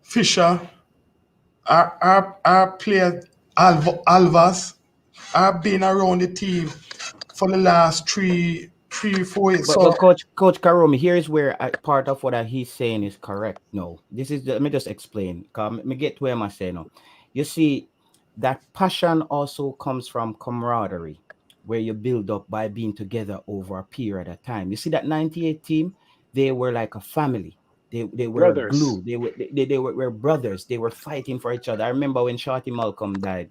Fisher, our players, Alvas, have been around the team for the last 3-4 years. But Coach Karomi, here's where part of what he's saying is correct. No, let me just explain. Let me get to where I'm saying now. You see, that passion also comes from camaraderie, where you build up by being together over a period of time. You see that 98 team, they were like a family. They were brothers. Glue. They were brothers. They were fighting for each other. I remember when Shorty Malcolm died,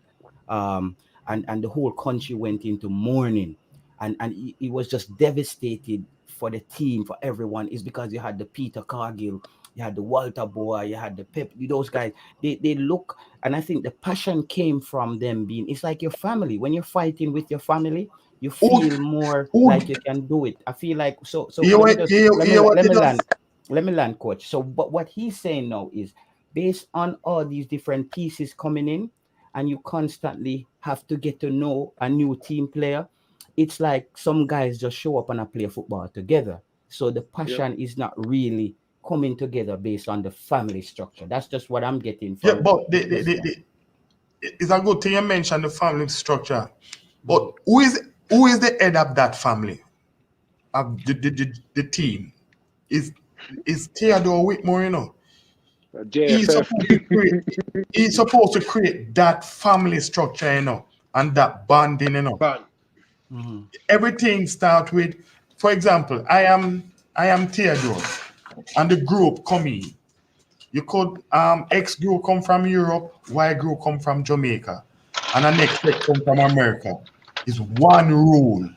and the whole country went into mourning. And it was just devastated for the team, for everyone. It's because you had the Peter Cargill, you had the Walter Boy, you had the Pep, those guys. They look, and I think the passion came from them being, it's like your family. When you're fighting with your family, you feel more like you can do it. I feel like, let me land, Coach. So, but what he's saying now is, based on all these different pieces coming in, and you constantly have to get to know a new team player, it's like some guys just show up and play football together. So the passion is not really coming together based on the family structure. That's just what I'm getting from. Yeah, but it's a good thing you mentioned the family structure. But who is the head of that family? Of the team? Is Theodore Whitmore, you know? JFF. He's supposed to create that family structure, you know, and that bonding, you know. But Everything starts with, for example, I am Theodore, and the group coming. You could X group come from Europe, Y group come from Jamaica, and the next X come from America. It's one rule.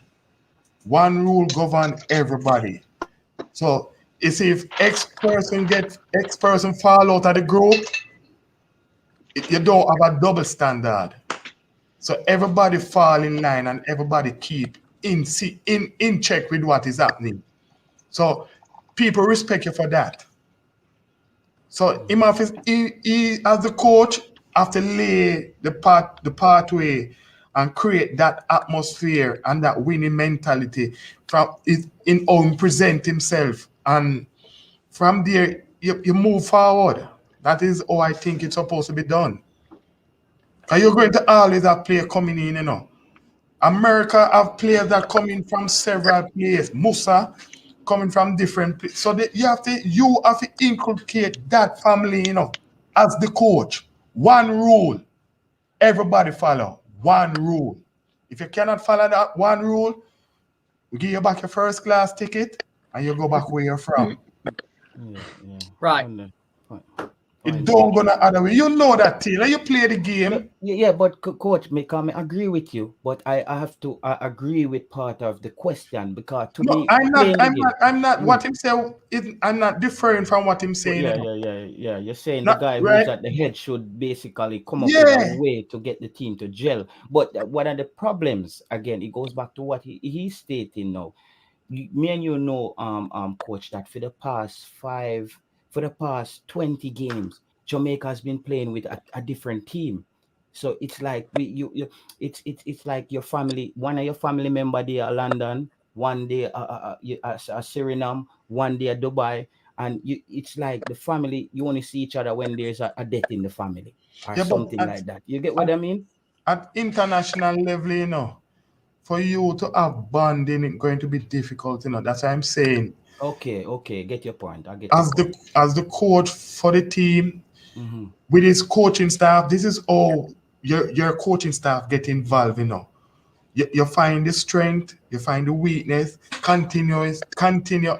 One rule govern everybody. So you see, if X person fall out of the group, you don't have a double standard. So everybody fall in line and everybody keep in check with what is happening. So people respect you for that. So he as the coach have to lay the pathway and create that atmosphere and that winning mentality from in how he present himself, and from there you move forward. That is how I think it's supposed to be done. Are you going to always have player coming in, you know? America have players that come in from several places. Musa coming from different places. So you have to inculcate that family, you know, as the coach. One rule, everybody follow. One rule. If you cannot follow that one rule, we give you back your first class ticket and you go back where you're from. Right. It don't go the other way. You know that, Taylor. You play the game. Yeah, but coach, I agree with you, but I have to agree with part of the question, because to me, I'm not. What him say, I'm not differing from what him saying. Yeah. You're saying Not, the guy right? who's at the head should basically come up with a way to get the team to gel. But what are the problems? Again, it goes back to what he's stating now. Me and you know, coach, that for the past 20 games, Jamaica has been playing with a different team. So it's like it's like your family. One of your family member there at London, one day Suriname, one day at Dubai, and it's like the family. You only see each other when there's a death in the family or something like that. You get what I mean? At international level, you know, for you to have bonding, it's going to be difficult. You know, that's what I'm saying. Okay, get your point. I get as the coach for the team, with his coaching staff. This is all your coaching staff get involved. You know, you find the strength, you find the weakness. Continue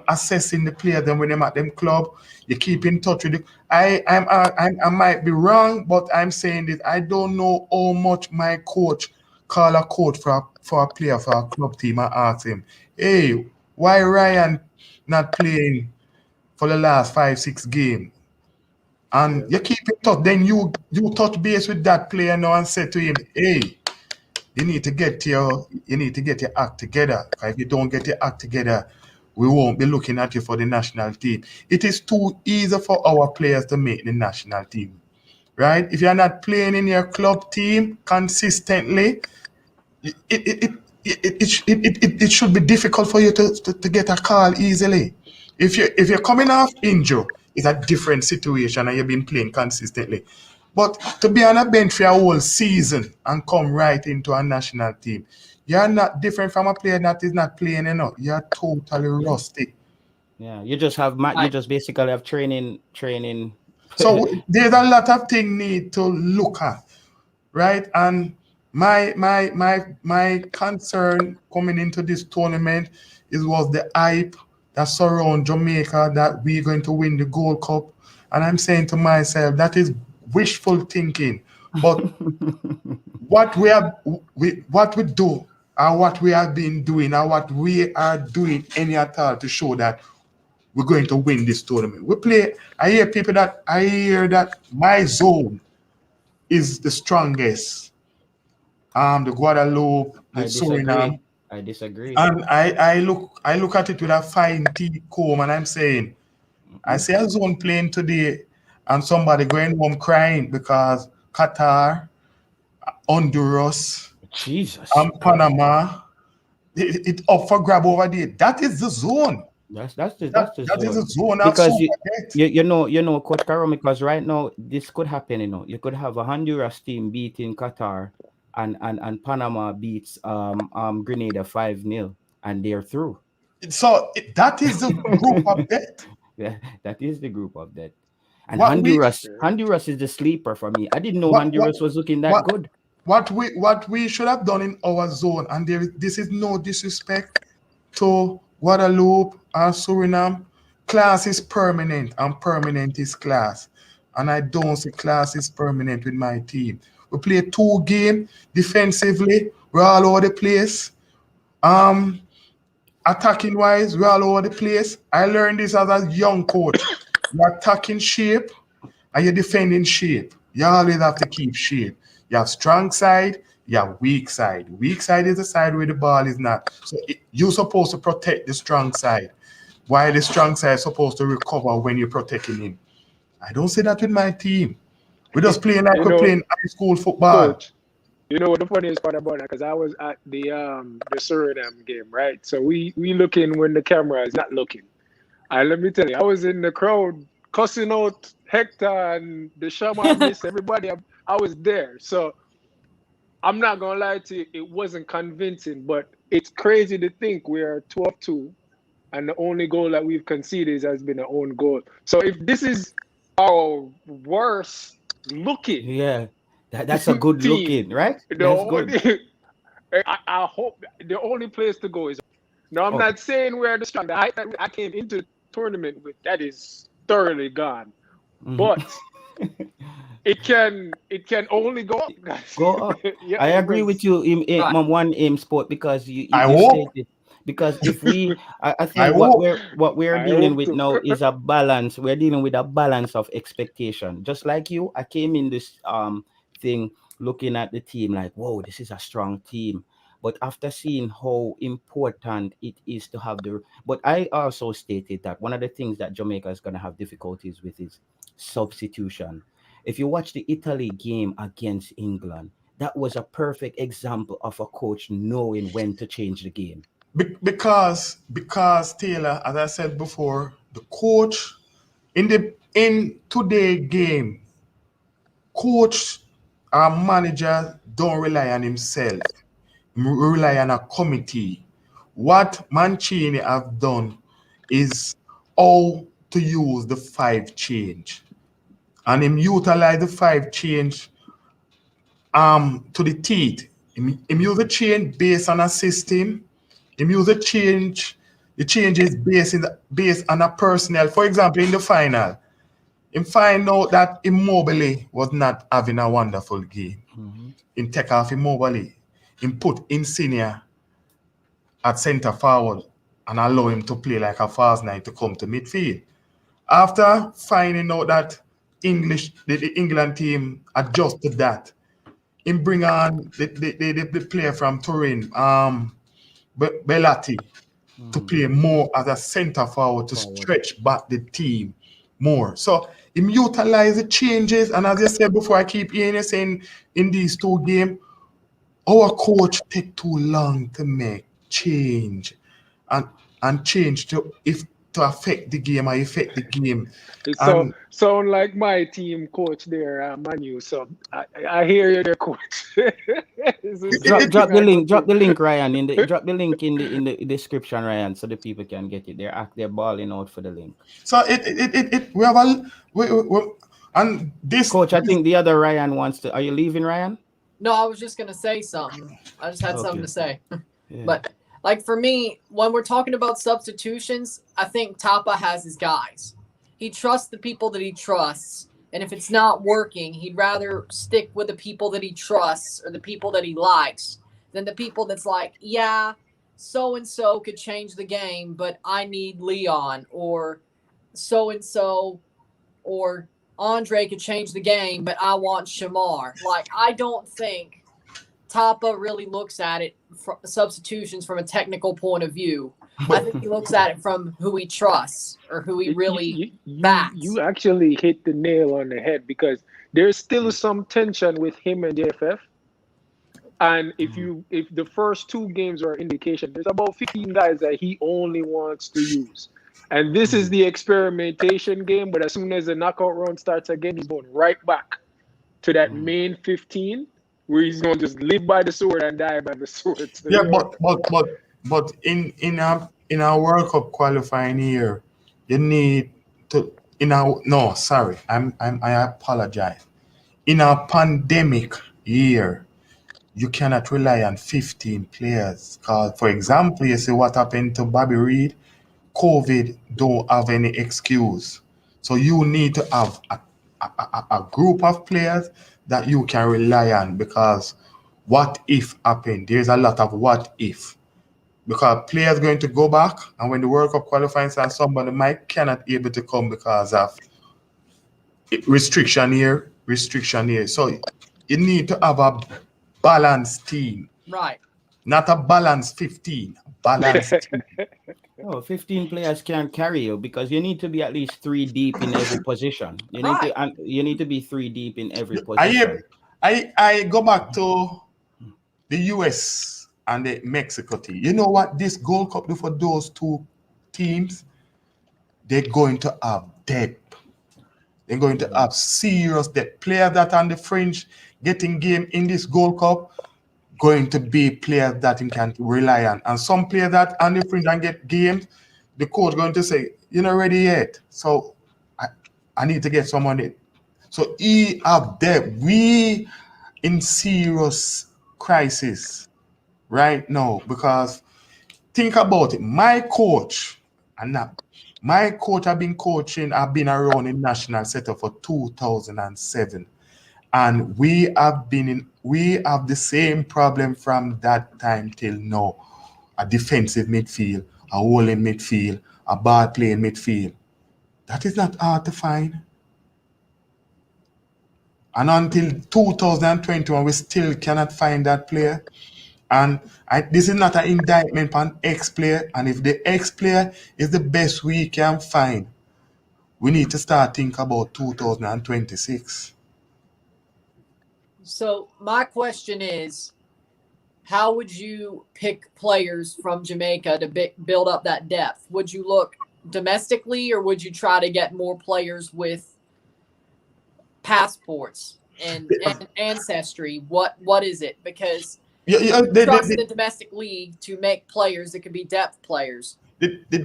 assessing the players. Then when they're at them club, you keep in touch with them. I might be wrong, but I'm saying this. I don't know how much my coach call a coach for a player for a club team and ask him, hey, why Ryan not playing for the last 5-6 games? And you keep in touch. Then you touch base with that player now and say to him, hey, you need to get your act together. If you don't get your act together, we won't be looking at you for the national team. It is too easy for our players to make the national team, right? If you're not playing in your club team consistently, it should be difficult for you to get a call easily. If you're coming off injury, it's a different situation and you've been playing consistently. But to be on a bench for a whole season and come right into a national team, you're not different from a player that is not playing enough. You're totally rusty. Yeah, you just basically have training. So there's a lot of things need to look at, right? And my concern coming into this tournament was the hype that surround Jamaica, that we're going to win the Gold Cup. And I'm saying to myself, that is wishful thinking. But what we do, and what we have been doing, and what we are doing any at all to show that we're going to win this tournament. I hear that my zone is the strongest. The Guadeloupe, the Suriname. I disagree. And I look at it with a fine teeth comb, and I'm saying, I see a zone playing today, and somebody going home crying because Qatar, Honduras, Jesus, and Panama, it up for grab over there. That is the zone. That's the That zone. is the zone. Because you know, Coach Karo, because right now this could happen. You know, you could have a Honduras team beating Qatar, and Panama beats Grenada 5-0, and they're through. So that is the group of death. Yeah, that is the group of death. And What we Honduras is the sleeper for me. I didn't know what Honduras was looking that what good. what we should have done in our zone, and this is no disrespect to Guadeloupe or Suriname. Class is permanent, and permanent is class. And I don't see class is permanent with my team. We play 2 games defensively. We're all over the place. Attacking wise, we're all over the place. I learned this as a young coach. You're attacking shape and you're defending shape. You always have to keep shape. You have strong side, you have weak side. Weak side is the side where the ball is not. So you're supposed to protect the strong side, while the strong side is supposed to recover when you're protecting him. I don't see that with my team. We're just playing like we're playing high school football. Coach, you know what the funniest part about that? Because I was at the Suriname game, right? So we looking when the camera is not looking. And let me tell you, I was in the crowd cussing out Hector and the Shaman Miss, everybody. I was there. So I'm not gonna lie to you, it wasn't convincing, but it's crazy to think we are 2-2, and the only goal that we've conceded has been our own goal. So if this is our worst looking, Yeah, that's a good team, looking, right? That's good. I hope the only place to go is. No, I'm not saying we're the strong. The height that I came into the tournament with, that is thoroughly gone. But it can only go up, guys. Go up. Yeah, I agree with you in one aim sport, because you stated, because if we I think what we're dealing with now is a balance. We're dealing with a balance of expectation. Just like you, I came in this thing looking at the team like, whoa, this is a strong team. But after seeing how important it is to have but I also stated that one of the things that Jamaica is going to have difficulties with is substitution. If you watch the Italy game against England, that was a perfect example of a coach knowing when to change the game. Because Taylor, as I said before, the coach in today's game, coach or manager don't rely on himself. Rely on a committee. What Mancini have done is how to use the 5 change, and him utilize the 5 change to the teeth. Him use the change based on a system. Him use the changes based on a personnel. For example, in the final, him find out that Immobile was not having a wonderful game. Him take off Immobile. Him put Insigne at centre forward and allow him to play like a fast 9 to come to midfield. After finding out that the England team adjusted that, him bring on the player from Turin, Bellotti, to play more as a centre forward to stretch back the team more. So him utilize the changes, and as I said before, I keep hearing you saying in these 2 games, our coach take too long to make change and change to affect the game or affect the game. So sound like my team coach there, Manu. So I hear you there, coach. Drop the link, Ryan. Drop the link in the description, Ryan, so the people can get it. They're balling out for the link. So we have and this coach. I think the other Ryan wants to. Are you leaving, Ryan? No, I was just gonna say something. I just had something to say. Yeah. But like for me, when we're talking about substitutions, I think Tapa has his guys. He trusts the people that he trusts. And if it's not working, he'd rather stick with the people that he trusts or the people that he likes than the people that's like, yeah, so-and-so could change the game, but I need Leon, or so-and-so, or Andre could change the game, but I want Shamar. Like, I don't think Tapa really looks at it from substitutions from a technical point of view. I think he looks at it from who he trusts or who he really backs. You actually hit the nail on the head, because there's still some tension with him and JFF. And if the first 2 games are an indication, there's about 15 guys that he only wants to use. And this is the experimentation game, but as soon as the knockout round starts again, he's going right back to that main 15, where he's going to just live by the sword and die by the sword. So, yeah, but in our World Cup qualifying year, you need to I apologize. In a pandemic year, you cannot rely on 15 players. Because, for example, you see what happened to Bobby Reed. COVID don't have any excuse. So you need to have a group of players that you can rely on, because what if happened? There's a lot of what if. Because players going to go back, and when the World Cup qualifying starts, somebody might cannot able to come because of restriction here, restriction here. So you need to have a balanced team, Right. not a balanced 15, balanced team. No, 15 players can't carry you because you need to be at least 3 deep in every position. You need Right. to and you need to be 3 deep in every I position. I go back to the US and the Mexico team. You know what this Gold Cup do for those two teams? They're going to have depth. They're going to have serious depth. Players that are on the fringe getting game in this Gold Cup going to be players that you can rely on. And some players that on the fringe and get games, the coach going to say, you're not ready yet. So I need to get someone in. So he have depth. We in serious crisis right now, because think about it. My coach have been coaching, I've been around in national setup for 2007. And we have the same problem from that time till now. A defensive midfield, a holding midfield, a ball playing midfield. That is not hard to find. And until 2021, we still cannot find that player. And this is not an indictment on ex-player. And if the ex-player is the best we can find, we need to start thinking about 2026. So my question is, how would you pick players from Jamaica to build up that depth? Would you look domestically, or would you try to get more players with passports and ancestry? What is it? Because you trust the domestic league to make players that could be depth players. The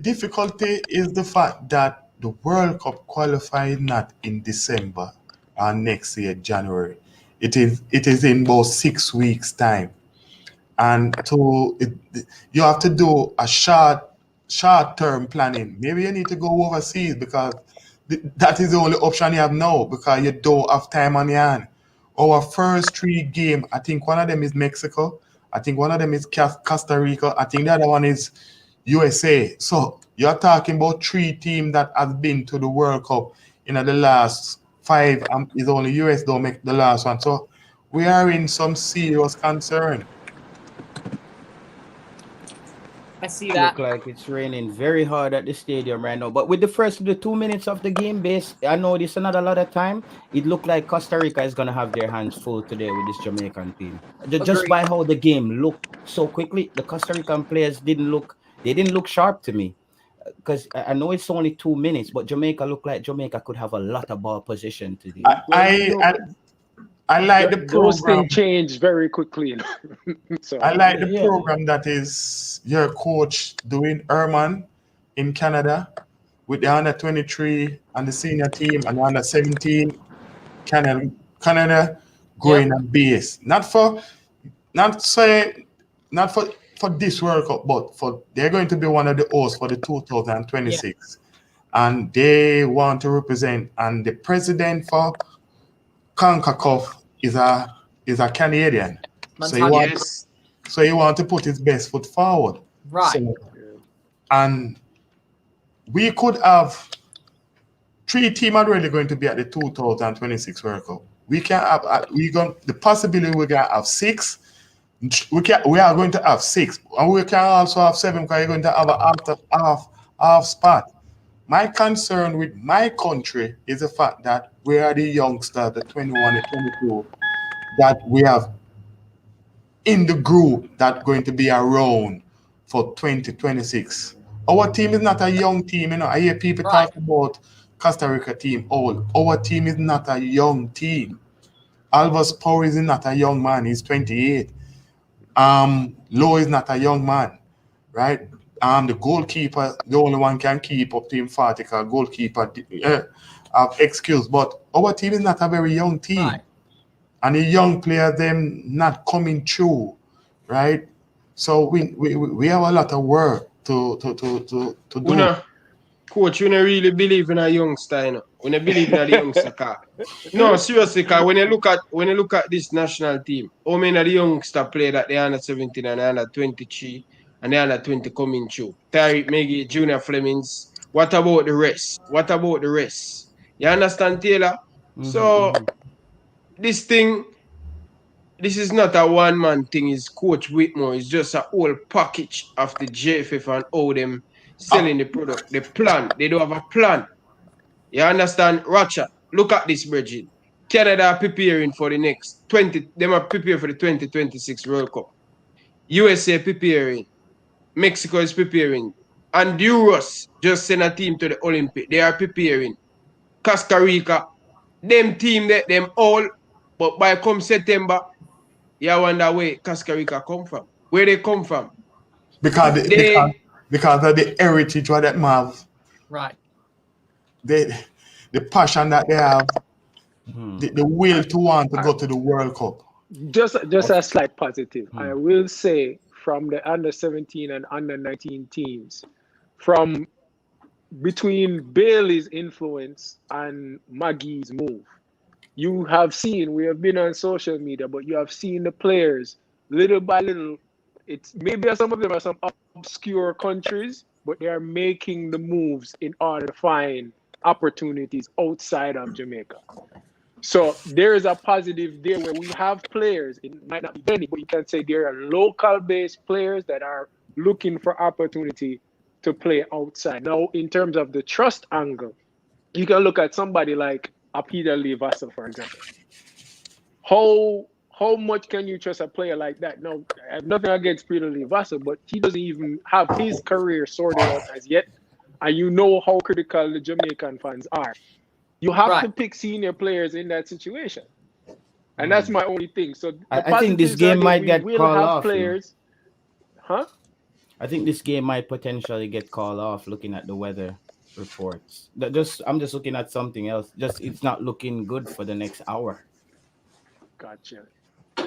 difficulty is the fact that the World Cup qualified not in December or next year, January. It is in about 6 weeks' time. And you have to do a short-term planning. Maybe you need to go overseas, because that is the only option you have now, because you don't have time on your hand. Our first 3 games, I think one of them is Mexico. I think one of them is Costa Rica. I think the other one is USA. So you're talking about 3 teams that have been to the World Cup in the last 5. Is only US don't make the last one. So we are in some serious concern. I see that. Look like it's raining very hard at the stadium right now. But with the first 2 minutes of the game, I know this is not a lot of time. It looked like Costa Rica is gonna have their hands full today with this Jamaican team. Just by how the game looked so quickly, the Costa Rican players didn't look sharp to me. Because I know it's only 2 minutes, but Jamaica looked like Jamaica could have a lot of ball position today. I like the program. Those things change very quickly. So I like the program that is your coach doing, Herman, in Canada, with the under 23 and the senior team and the under 17 Canada going on base. Not for this World Cup, but they're going to be one of the hosts for the 2026. And they want to represent, and the president for CONCACAF is a Canadian. So he wants to put his best foot forward. Right. So, and we could have 3 teams already going to be at the 2026 World Cup. We can have the possibility we're gonna have 6. We are going to have 6, and we can also have 7, because you're going to have a half spot. My concern with my country is the fact that we are the youngsters, the 21 and 22, that we have in the group that's going to be around for 2026. Our team is not a young team. I hear people talk about Costa Rica team old. Our team is not a young team. Alvis Power is not a young man. He's 28. Lowe is not a young man, right? the goalkeeper, the only one can keep up to him 40 because goalkeeper have excuse. But our team is not a very young team. Right. And the young players, them not coming through, right? So we have a lot of work to do. Coach, you don't really believe in a youngster, you know. When you believe in a youngster, no, seriously, because when you look at this national team, how many of the youngster play that they under 17 and under 23 and they under 20 coming through? Tariq Maggie, Junior Flemings. What about the rest? What about the rest? You understand, Taylor? So this is not a one-man thing. It's Coach Whitmore. It's just a whole package of the JFF and all them selling the product. The plan. They don't have a plan. You understand? Rocha, look at this, Bridget. Canada are preparing for the next 20. They are preparing for the 2026 World Cup. USA preparing. Mexico is preparing. Honduras just sent a team to the Olympic. They are preparing. Costa Rica, them team, them all. But by come September, you wonder where Costa Rica come from. Where they come from. Because of the heritage what that have. Right. The passion that they have, the will to want to go to the World Cup. Just a slight positive. I will say from the under 17 and under 19 teams, from between Bailey's influence and Maggie's move, you have seen, we have been on social media, but you have seen the players little by little. It's maybe some of them are some obscure countries, but they are making the moves in order to find opportunities outside of Jamaica. So there is a positive there where we have players. It might not be many, but you can say there are local-based players that are looking for opportunity to play outside. Now, in terms of the trust angle, you can look at somebody like a Peter Lee Vassell, for example. How much can you trust a player like that? Now, I have nothing against Peter Lee Vassell, but he doesn't even have his career sorted out as yet. And you know how critical the Jamaican fans are. You have to pick senior players in that situation. And that's my only thing. So I think this game might get called off. Players. Huh? I think this game might potentially get called off looking at the weather reports. I'm just looking at something else. It's not looking good for the next hour. Gotcha.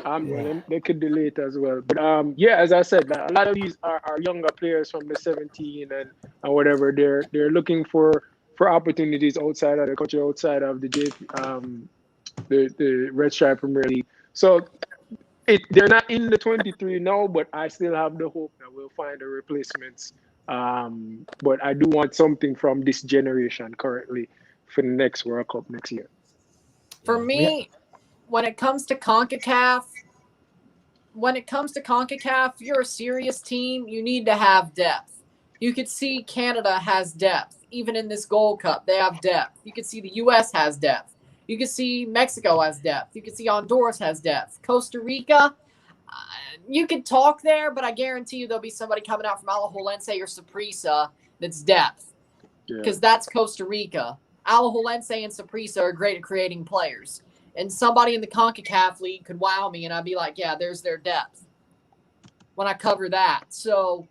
Well, they could delay it as well. But as I said, a lot of these are younger players from the 17 and whatever. They're looking for opportunities outside of the country, outside of the Red Stripe Premier League. So they're not in the 23 now, but I still have the hope that we'll find the replacements. But I do want something from this generation currently for the next World Cup next year. For me, when it comes to CONCACAF, if you're a serious team, you need to have depth. You could see Canada has depth. Even in this Gold Cup, they have depth. You could see the U.S. has depth. You could see Mexico has depth. You could see Honduras has depth. Costa Rica, you could talk there, but I guarantee you there'll be somebody coming out from Alajuelense or Saprissa that's depth. Because that's Costa Rica. Alajuelense and Saprissa are great at creating players. And somebody in the CONCACAF league could wow me, and I'd be like, yeah, there's their depth when I cover that. So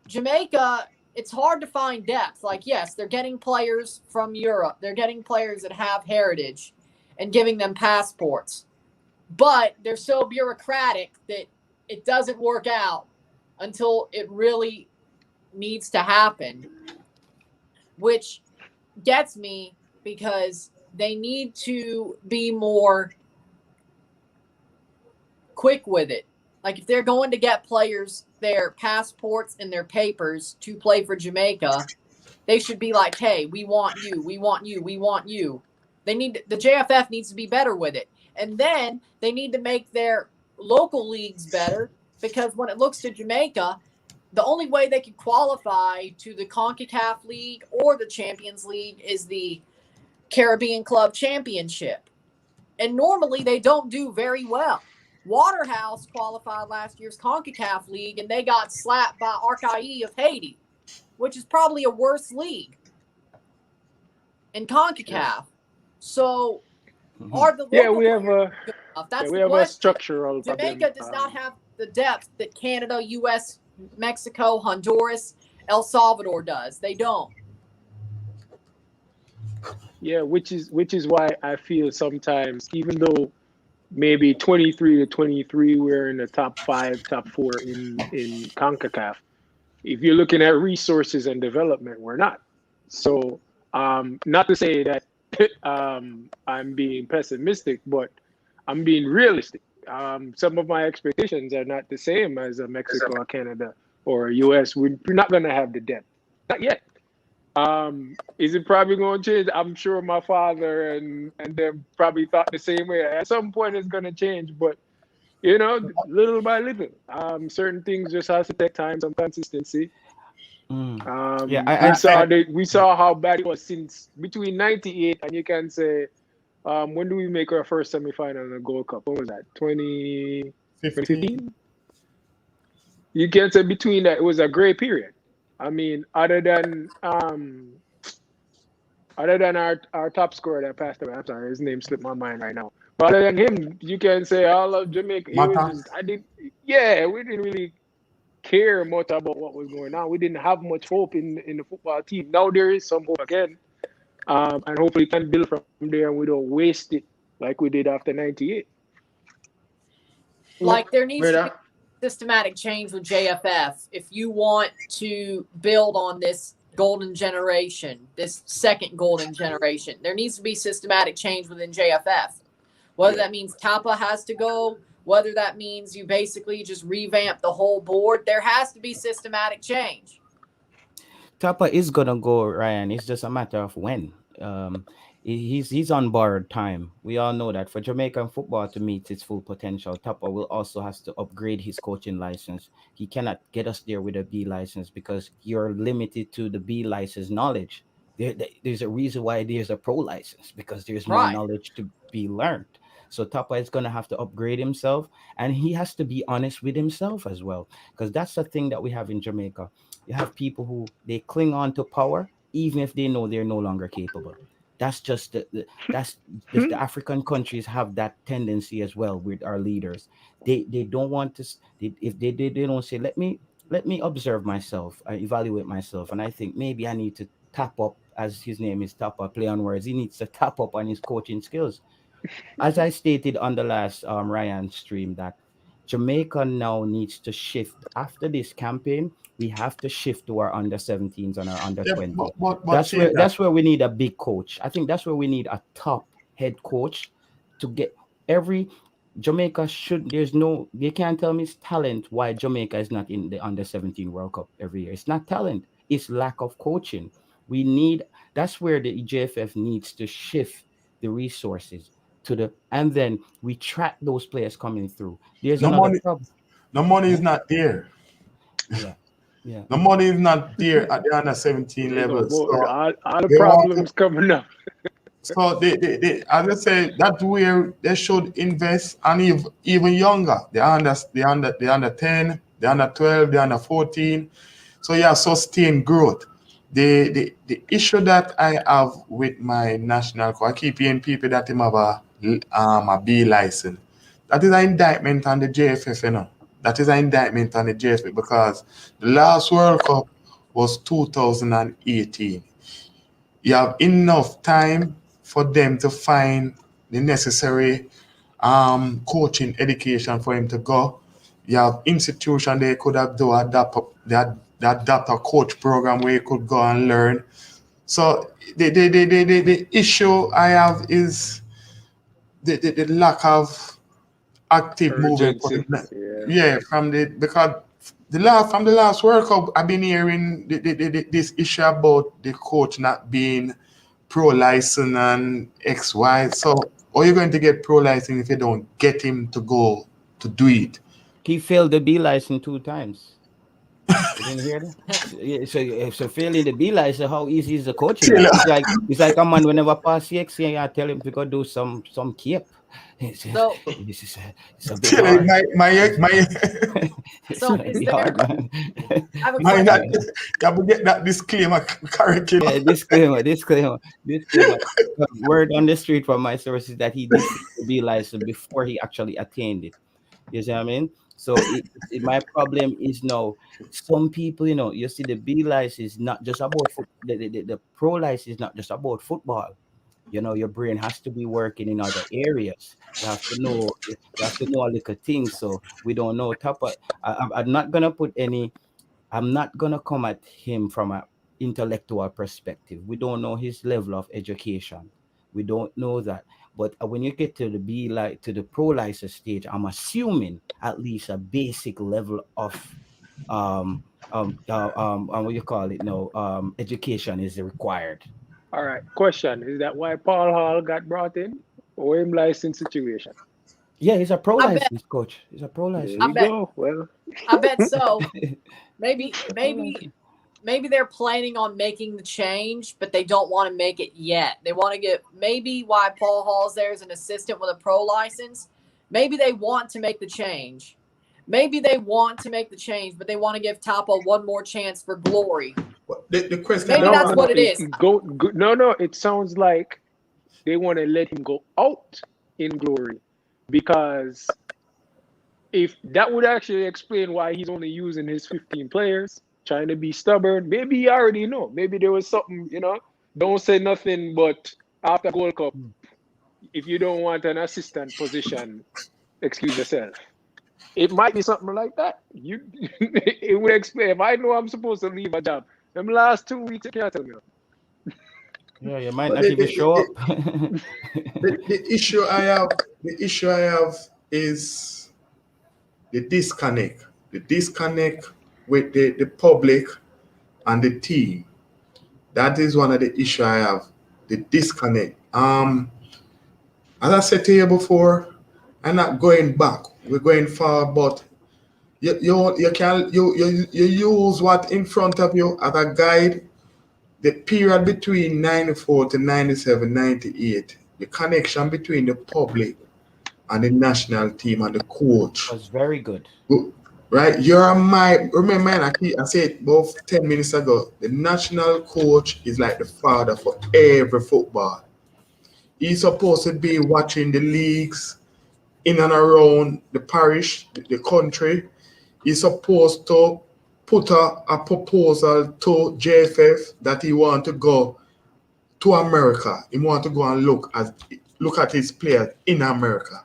Jamaica, it's hard to find depth. Like, yes, they're getting players from Europe. They're getting players that have heritage and giving them passports. But they're so bureaucratic that it doesn't work out until it really needs to happen, which gets me because they need to be more quick with it. Like, if they're going to get players their passports and their papers to play for Jamaica, they should be like, hey, we want you, we want you, we want you. The JFF needs to be better with it. And then they need to make their local leagues better, because when it looks to Jamaica, the only way they can qualify to the CONCACAF League or the Champions League is the Caribbean Club Championship. And normally they don't do very well. Waterhouse qualified last year's CONCACAF League, and they got slapped by Arcaí of Haiti, which is probably a worse league in CONCACAF. So are the local we have a structural Jamaica does not have the depth that Canada, U.S., Mexico, Honduras El Salvador does. They don't. Yeah, which is why I feel sometimes, even though maybe 23 to 23 we're in the top 5, top 4 in CONCACAF, if you're looking at resources and development, we're not. So not to say that I'm being pessimistic, but I'm being realistic. Some of my expectations are not the same as a Mexico or Canada or a US. We're not going to have the depth. Not yet. Is it probably going to change? I'm sure my father and them probably thought the same way. At some point, it's going to change, but you know, little by little. Certain things just has to take time, some consistency. Yeah, We saw how bad it was since between '98 and you can say, when do we make our first semifinal in the Gold Cup? What was that? 2015? You can say between that, it was a great period. I mean, other than our top scorer that passed away, I'm sorry, his name slipped my mind right now. But other than him, you can say all of Jamaica. We didn't really care much about what was going on. We didn't have much hope in the football team. Now there is some hope again, and hopefully can build from there, and we don't waste it like we did after '98. Like there needs to be systematic change with JFF if you want to build on this golden generation, this second golden generation. There needs to be systematic change within JFF. Whether that means Kappa has to go, whether that means you basically just revamp the whole board, there has to be systematic change. Tapa is gonna go, Ryan. It's just a matter of when. He's on borrowed time. We all know that for Jamaican football to meet its full potential, Tapa will also has to upgrade his coaching license. He cannot get us there with a B license because you're limited to the B license knowledge. There's a reason why there's a pro license because there's more knowledge to be learned. So Tapa is going to have to upgrade himself, and he has to be honest with himself as well, because that's the thing that we have in Jamaica. You have people who they cling on to power even if they know they're no longer capable. That's just the African countries have that tendency as well with our leaders. They don't want to. If they don't say, let me observe myself, evaluate myself, and I think maybe I need to tap up, as his name is Tapa, play on words. He needs to tap up on his coaching skills. As I stated on the last Ryan stream, that Jamaica now needs to shift after this campaign. We have to shift to our under 17s and our under 20. That's where we need a big coach. I think that's where we need a top head coach to get every Jamaica should. You can't tell me it's talent why Jamaica is not in the under 17 World Cup every year. It's not talent. It's lack of coaching. That's where the EJFF needs to shift the resources and then we track those players coming through. There's another problem. The money is not there. Yeah. The money is not there at the under 17 level. So all the problems coming up. So they as I say, that's where they should invest, and even younger. The under 10, the under 12, the under 14. So sustain growth. The issue that I have with my national coach, I keep hearing people that him have a B license. That is an indictment on the JFF, you know. That is an indictment on the JFF because the last World Cup was 2018. You have enough time for them to find the necessary coaching education for him to go. You have institution they could have adapt a coach program where you could go and learn. So the issue I have is the lack of active movement. Because from the last World Cup, I've been hearing this issue about the coach not being pro license and XY. So how are you going to get pro license if you don't get him to go to do it? He failed the B license 2 times. You didn't hear that? So failing the B license, how easy is the coaching? It's like a man whenever pass CX, I tell him to go do some cape. It's a bit hard. You get that disclaimer curriculum. Disclaimer. Word on the street from my sources that he did the B license before he actually attained it. You see what I mean? So my problem is now some people, you see the B license is not just about the pro license is not just about football. Your brain has to be working in other areas. You have to know a little things. So we don't know top of, I'm not gonna put any. I'm not gonna come at him from a intellectual perspective. We don't know his level of education. We don't know that. But when you get to the pro license stage, I'm assuming at least a basic level of what you call it now, education is required. All right. Question: is that why Paul Hall got brought in, or him license situation? Yeah, he's a pro I bet. license coach. He's a pro There license. I you bet. go. Well, I bet so. Maybe He's a pro maybe license. maybe they're planning on making the change, but they don't want to make it yet. They want to get maybe why Paul Hall's there as an assistant with a pro license. Maybe they want to make the change. Maybe they want to make the change, but they want to give Tapa one more chance for glory. The question Maybe no, that's no, what no. it is. No. It sounds like they want to let him go out in glory, because if that would actually explain why he's only using his 15 players, trying to be stubborn. Maybe he already know. Maybe there was something, don't say nothing, but after Gold Cup, if you don't want an assistant position, excuse yourself. It might be something like that. It would explain. If I know I'm supposed to leave a job, them last 2 weeks, you can't tell me. Yeah, you might But not even show up. the issue I have is the disconnect. The disconnect with the public and the team. That is one of the issues I have. The disconnect. As I said to you before, I'm not going back. We're going far, but you use what in front of you as a guide. The period between 94 to 97, 98, the connection between the public and the national team and the coach. Was very good. Right? Remember, I said about 10 minutes ago, the national coach is like the father for every football. He's supposed to be watching the leagues in and around the parish, the country. He's supposed to put a proposal to JFF that he want to go to America. He want to go and look at his players in America.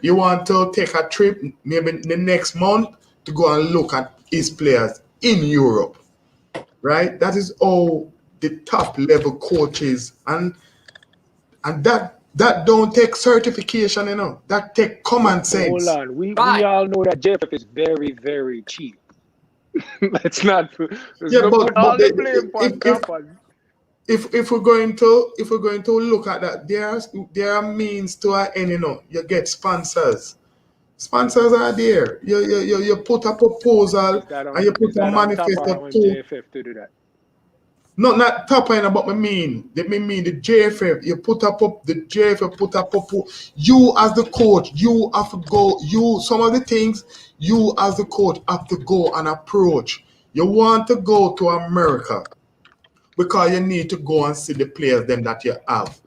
He want to take a trip maybe the next month to go and look at his players in Europe. Right? That is all the top level coaches, and that don't take certification, that take common sense. Hold on. We all know that JFF is very, very cheap. Let's not put all the blame on Kappa. If we're going to look at that, there are means to an end. You get sponsors. Sponsors are there. You put a proposal and you put a manifesto to JFF to do that. Not top end about me mean. They mean the JFF. You put up the JFF put up. You as the coach, you have to go. Some of the things you as the coach have to go and approach. You want to go to America because you need to go and see the players them that you have,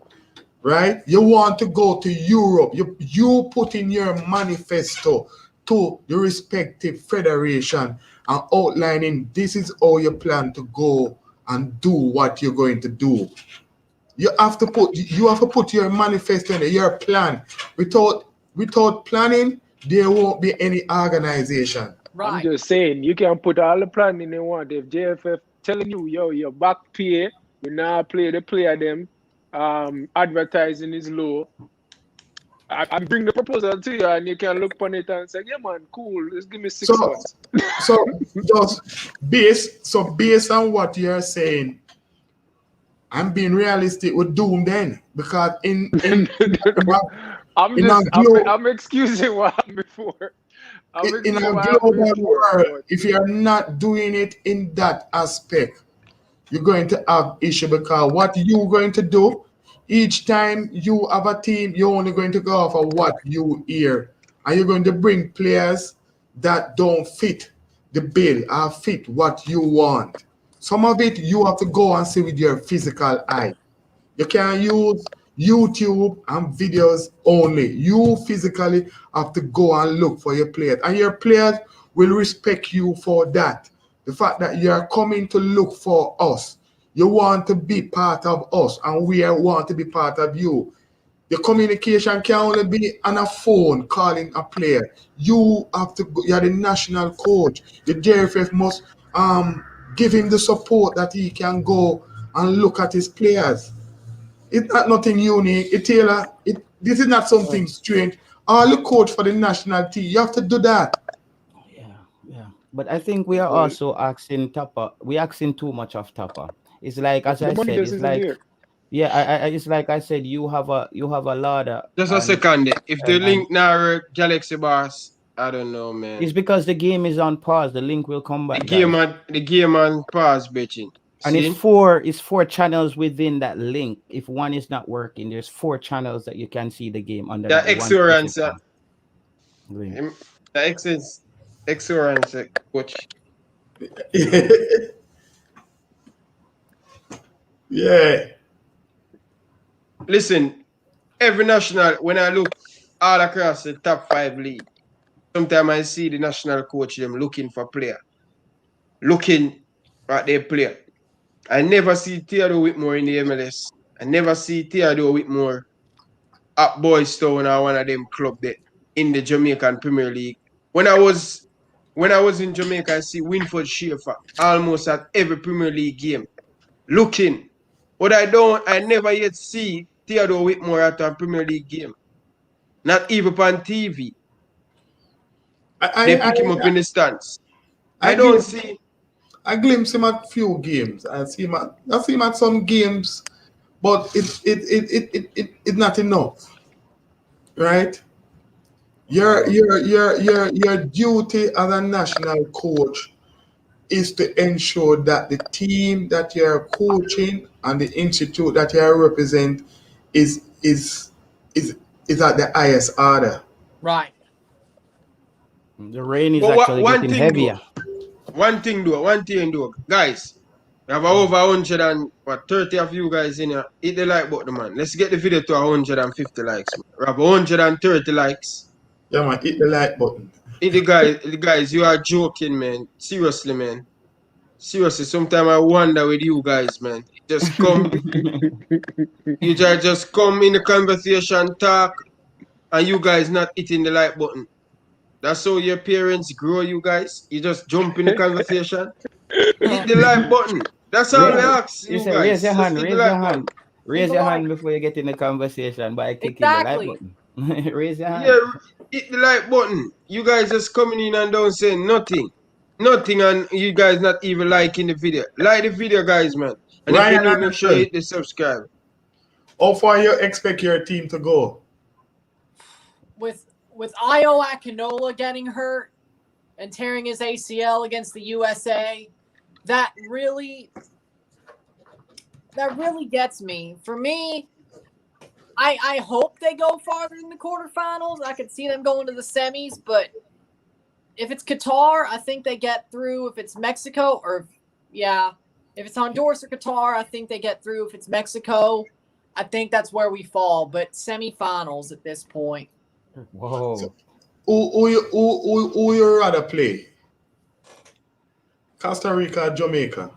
right? You want to go to Europe. You put in your manifesto to the respective federation and outlining this is how you plan to go and do what you're going to do. You have to put your manifesto in your plan. Without planning, there won't be any organization. Right. I'm just saying, you can put all the planning you want. If JFF telling you, your back pay, you now play the player them, advertising is low. I bring the proposal to you and you can look upon it and say, yeah man, cool, just give me 6 months. So just based on what you're saying, I'm being realistic with Doom then, because I'm excusing what happened before. In a global world, if you're not doing it in that aspect, you're going to have issue, because what you're going to do, each time you have a team, you're only going to go off of what you hear. And you're going to bring players that don't fit the bill or fit what you want. Some of it you have to go and see with your physical eye. You can't use YouTube and videos only. You physically have to go and look for your players, and your players will respect you for that. The fact that you are coming to look for us, you want to be part of us, and we want to be part of you. The communication can only be on a phone calling a player. You have to go, you're the national coach. The JFF must give him the support that he can go and look at his players. It's not nothing unique. This is not something strange. All the coach for the national team, you have to do that. Yeah. But I think we are also asking Tapa. We're asking too much of Tapa. It's like, as I said, it's like, it's like I said, you have a lot of. Just a second. If the link now work, Galaxy Boss, I don't know, man. It's because the game is on pause. The link will come back. The game on pause, bitching. And it's four channels within that link. If one is not working, there's 4 channels that you can see the game under. The excellence. The excellence, coach. Yeah. Listen, every national, when I look all across the top 5 league, sometimes I see the national coach them looking for player, looking at their player. I never see Theodore Whitmore in the MLS. I never see Theodore Whitmore at Boys Town or one of them club there in the Jamaican Premier League. When I was in Jamaica, I see Winford Schaefer almost at every Premier League game looking. But I never yet see Theodore Whitmore at a Premier League game. Not even on TV. They pick him up in the stands. I don't see. I glimpse him at few games. I see him at some games, but it's not enough, right? Your duty as a national coach is to ensure that the team that you're coaching and the institute that you represent is at the highest order. Right. The rain is actually getting heavier. One thing though, guys. We have over 130 of you guys in here. Hit the like button, man. Let's get the video to 150 likes, man. We have 130 likes. Yeah, man. Hit the like button. Hit the guys, you are joking, man. Seriously, man. Seriously, sometimes I wonder with you guys, man. Just come. You just come in the conversation, talk, and you guys not hitting the like button. That's how your parents grow you guys. You just jump in the conversation. Hit the like button. That's all we ask you guys. Raise your hand. Raise your hand before you get in the conversation by clicking the like button. Raise your hand. Yeah, hit the like button. You guys just coming in and don't say nothing. Nothing, and you guys not even liking the video. Like the video, guys, man. And Ryan, if you do, make sure you hit the subscribe. How far you expect your team to go? With Io Akinola getting hurt and tearing his ACL against the USA, that really gets me. For me, I hope they go farther in the quarterfinals. I could see them going to the semis, but if it's Qatar, I think they get through. If it's Mexico, if it's Honduras or Qatar, I think they get through. If it's Mexico, I think that's where we fall. But semifinals at this point. Whoa. So, who you rather play? Costa Rica, Jamaica?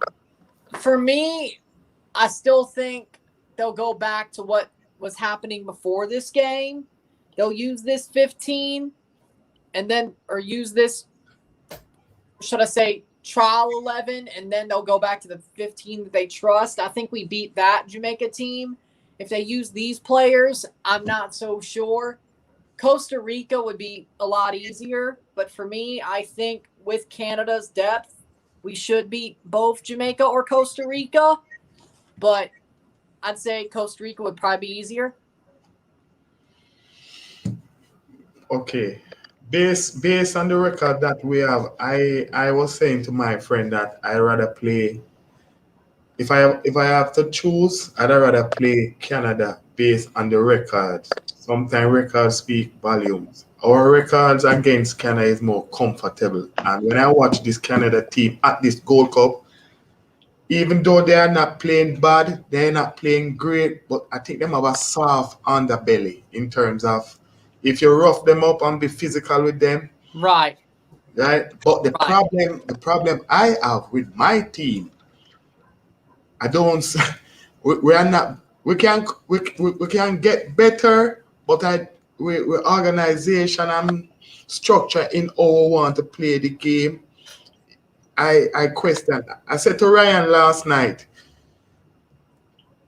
For me, I still think they'll go back to what was happening before this game. They'll use this 15 or use this, should I say, trial 11, and then they'll go back to the 15 that they trust. I think we beat that Jamaica team. If they use these players, I'm not so sure. Costa Rica would be a lot easier, but for me, I think with Canada's depth, we should beat both Jamaica or Costa Rica, but I'd say Costa Rica would probably be easier. Okay. Based on the record that we have, I was saying to my friend that I'd rather play, if I have to choose, I'd rather play Canada based on the records. Sometimes records speak volumes. Our records against Canada is more comfortable. And when I watch this Canada team at this Gold Cup, even though they are not playing bad, they're not playing great, but I think them have a soft underbelly in terms of if you rough them up and be physical with them, Right. right? But the Right. problem I have with my team, I don't. We are not. We can get better, but we organization and structure in how we want to play the game. I question. I said to Ryan last night,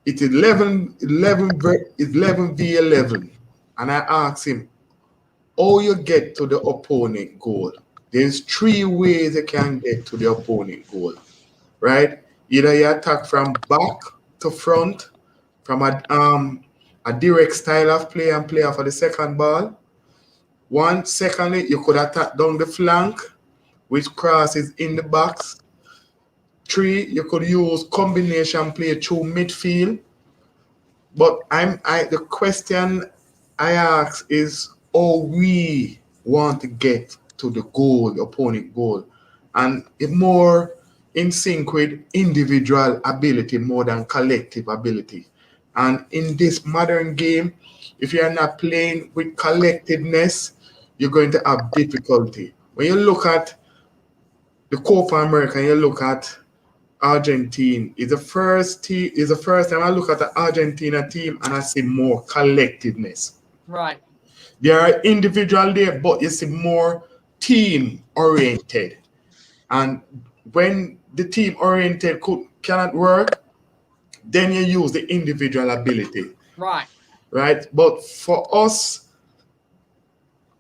it is 11 v 11, and I asked him, how you get to the opponent goal? There's three ways you can get to the opponent goal, right? Either you attack from back to front, from a direct style of play and play off of the second ball. One, secondly, you could attack down the flank, which crosses in the box. Three, you could use combination play through midfield. But the question I ask is how we want to get to the goal, the opponent goal, and it more in sync with individual ability more than collective ability. And in this modern game, if you are not playing with collectiveness, you're going to have difficulty. When you look at the Copa America, you look at Argentina, is the first time I look at the Argentina team and I see more collectiveness. Right. There are individual there, but you see more team oriented. And when the team oriented cannot work, then you use the individual ability. Right. Right. But for us,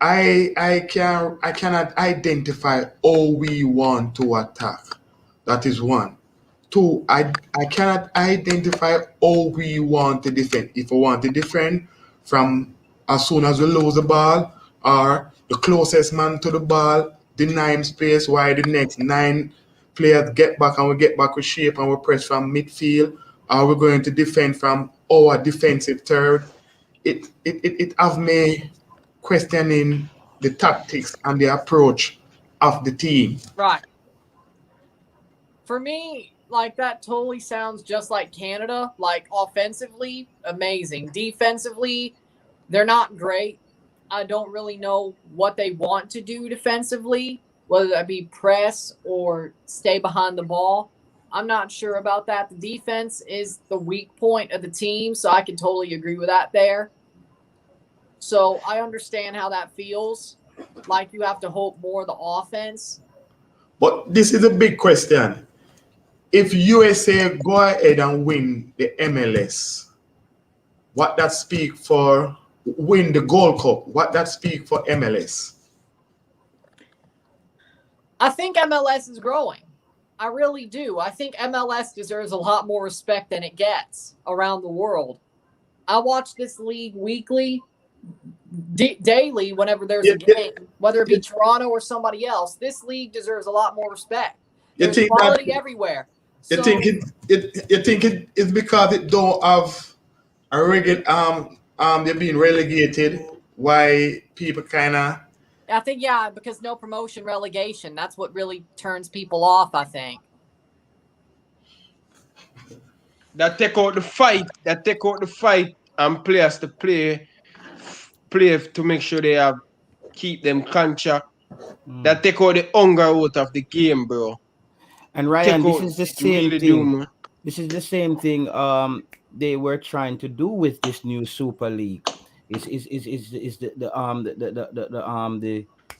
I cannot identify how we want to attack. That is one. Two, I cannot identify how we want to defend. If we want to defend from as soon as we lose the ball, or the closest man to the ball, deny him space while the next 9 players get back and we get back with shape and we press from midfield, are we going to defend from our defensive third? It have me questioning the tactics and the approach of the team. Right. For me, like that totally sounds just like Canada. Like offensively, amazing. Defensively, they're not great. I don't really know what they want to do defensively, whether that be press or stay behind the ball. I'm not sure about that. The defense is the weak point of the team, so I can totally agree with that there. So I understand how that feels. Like you have to hope more of the offense. But this is a big question. If USA go ahead and win the MLS, what that speak for win the Gold Cup? What that speak for MLS? I think MLS is growing. I really do. I think MLS deserves a lot more respect than it gets around the world. I watch this league weekly, daily, whenever there's a game, whether it be Toronto or somebody else. This league deserves a lot more respect. There's quality everywhere. You think it's because it don't have a regular they're being relegated? Why people kind of? I think because no promotion, relegation. That's what really turns people off. I think that take out the fight. And players to play to make sure they have keep them contract. That take out the hunger out of the game, bro. And Ryan, this is the same thing. This is the same thing they were trying to do with this new Super League. Is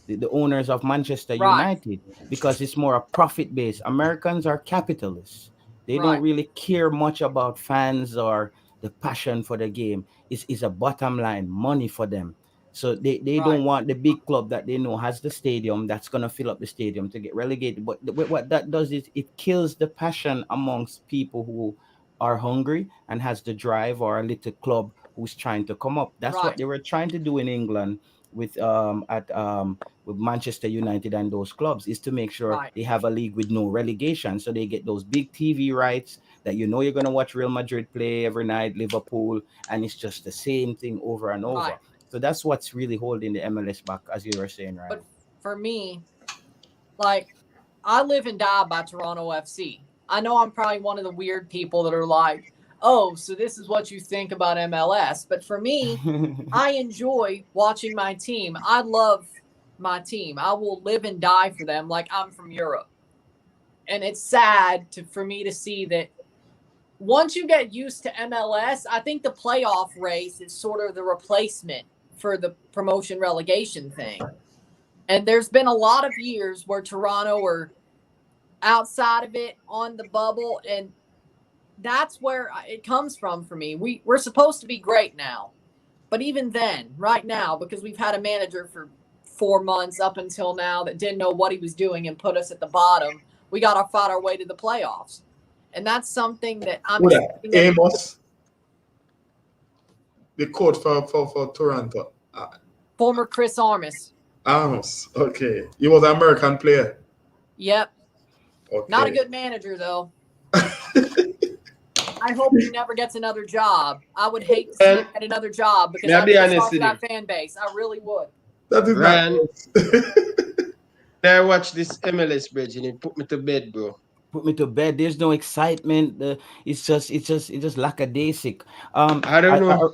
the owners of Manchester United, because it's more a profit base. Americans are capitalists. They don't really care much about fans or the passion for the game. It's a bottom line, money for them. So they don't want the big club that they know has the stadium that's going to fill up the stadium to get relegated. But what that does is it kills the passion amongst people who are hungry and has the drive, or a little club who's trying to come up. That's what they were trying to do in England with Manchester United and those clubs, is to make sure they have a league with no relegation, so they get those big TV rights that you're going to watch Real Madrid play every night, Liverpool, and it's just the same thing over and over. So that's what's really holding the MLS back, as you were saying, right? But for me, like, I live and die by Toronto FC. I know I'm probably one of the weird people that are like, oh, so this is what you think about MLS. But for me, I enjoy watching my team. I love my team. I will live and die for them like I'm from Europe. And it's sad for me to see that once you get used to MLS, I think the playoff race is sort of the replacement for the promotion relegation thing. And there's been a lot of years where Toronto are outside of it on the bubble, and that's where it comes from for me. We're supposed to be great now. But even then, right now, because we've had a manager for 4 months up until now that didn't know what he was doing and put us at the bottom, we got to fight our way to the playoffs. And that's something that I'm expecting. Amos, the coach for Toronto. Former Chris Armas. Amos, okay. He was an American player. Yep. Okay. Not a good manager, though. I hope he never gets another job. I would hate to see him get another job because I'd be honest with that fan base. I really would. That is Ryan, I watch this MLS bridge and it put me to bed, bro. Put me to bed. There's no excitement. It's just lackadaisic. I don't know.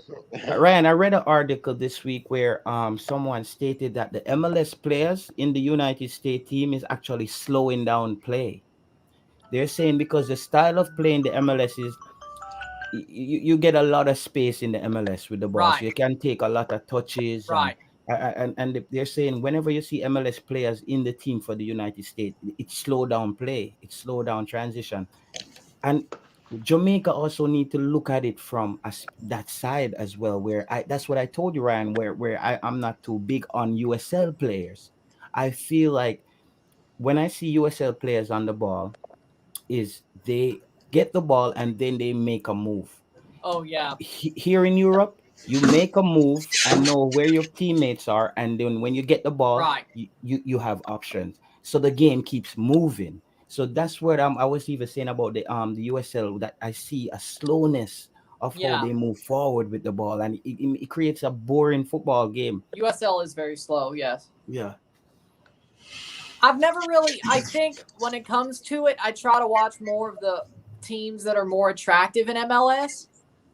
Ryan, I read an article this week where someone stated that the MLS players in the United States team is actually slowing down play. They're saying because the style of playing the MLS is you get a lot of space in the MLS with the ball. Right. So you can take a lot of touches. Right. And they're saying whenever you see MLS players in the team for the United States, it slow down play, it slow down transition. And Jamaica also need to look at it from that side as well, where that's what I told you, Ryan, where I'm not too big on USL players. I feel like when I see USL players on the ball, is they get the ball and then they make a move. Oh, yeah. Here in Europe, you make a move and know where your teammates are, and then when you get the ball, right, you have options. So the game keeps moving. So that's what I was even saying about the USL, that I see a slowness of how they move forward with the ball, and it creates a boring football game. USL is very slow, yes. Yeah. I've never really, I think when it comes to it, I try to watch more of the teams that are more attractive in MLS,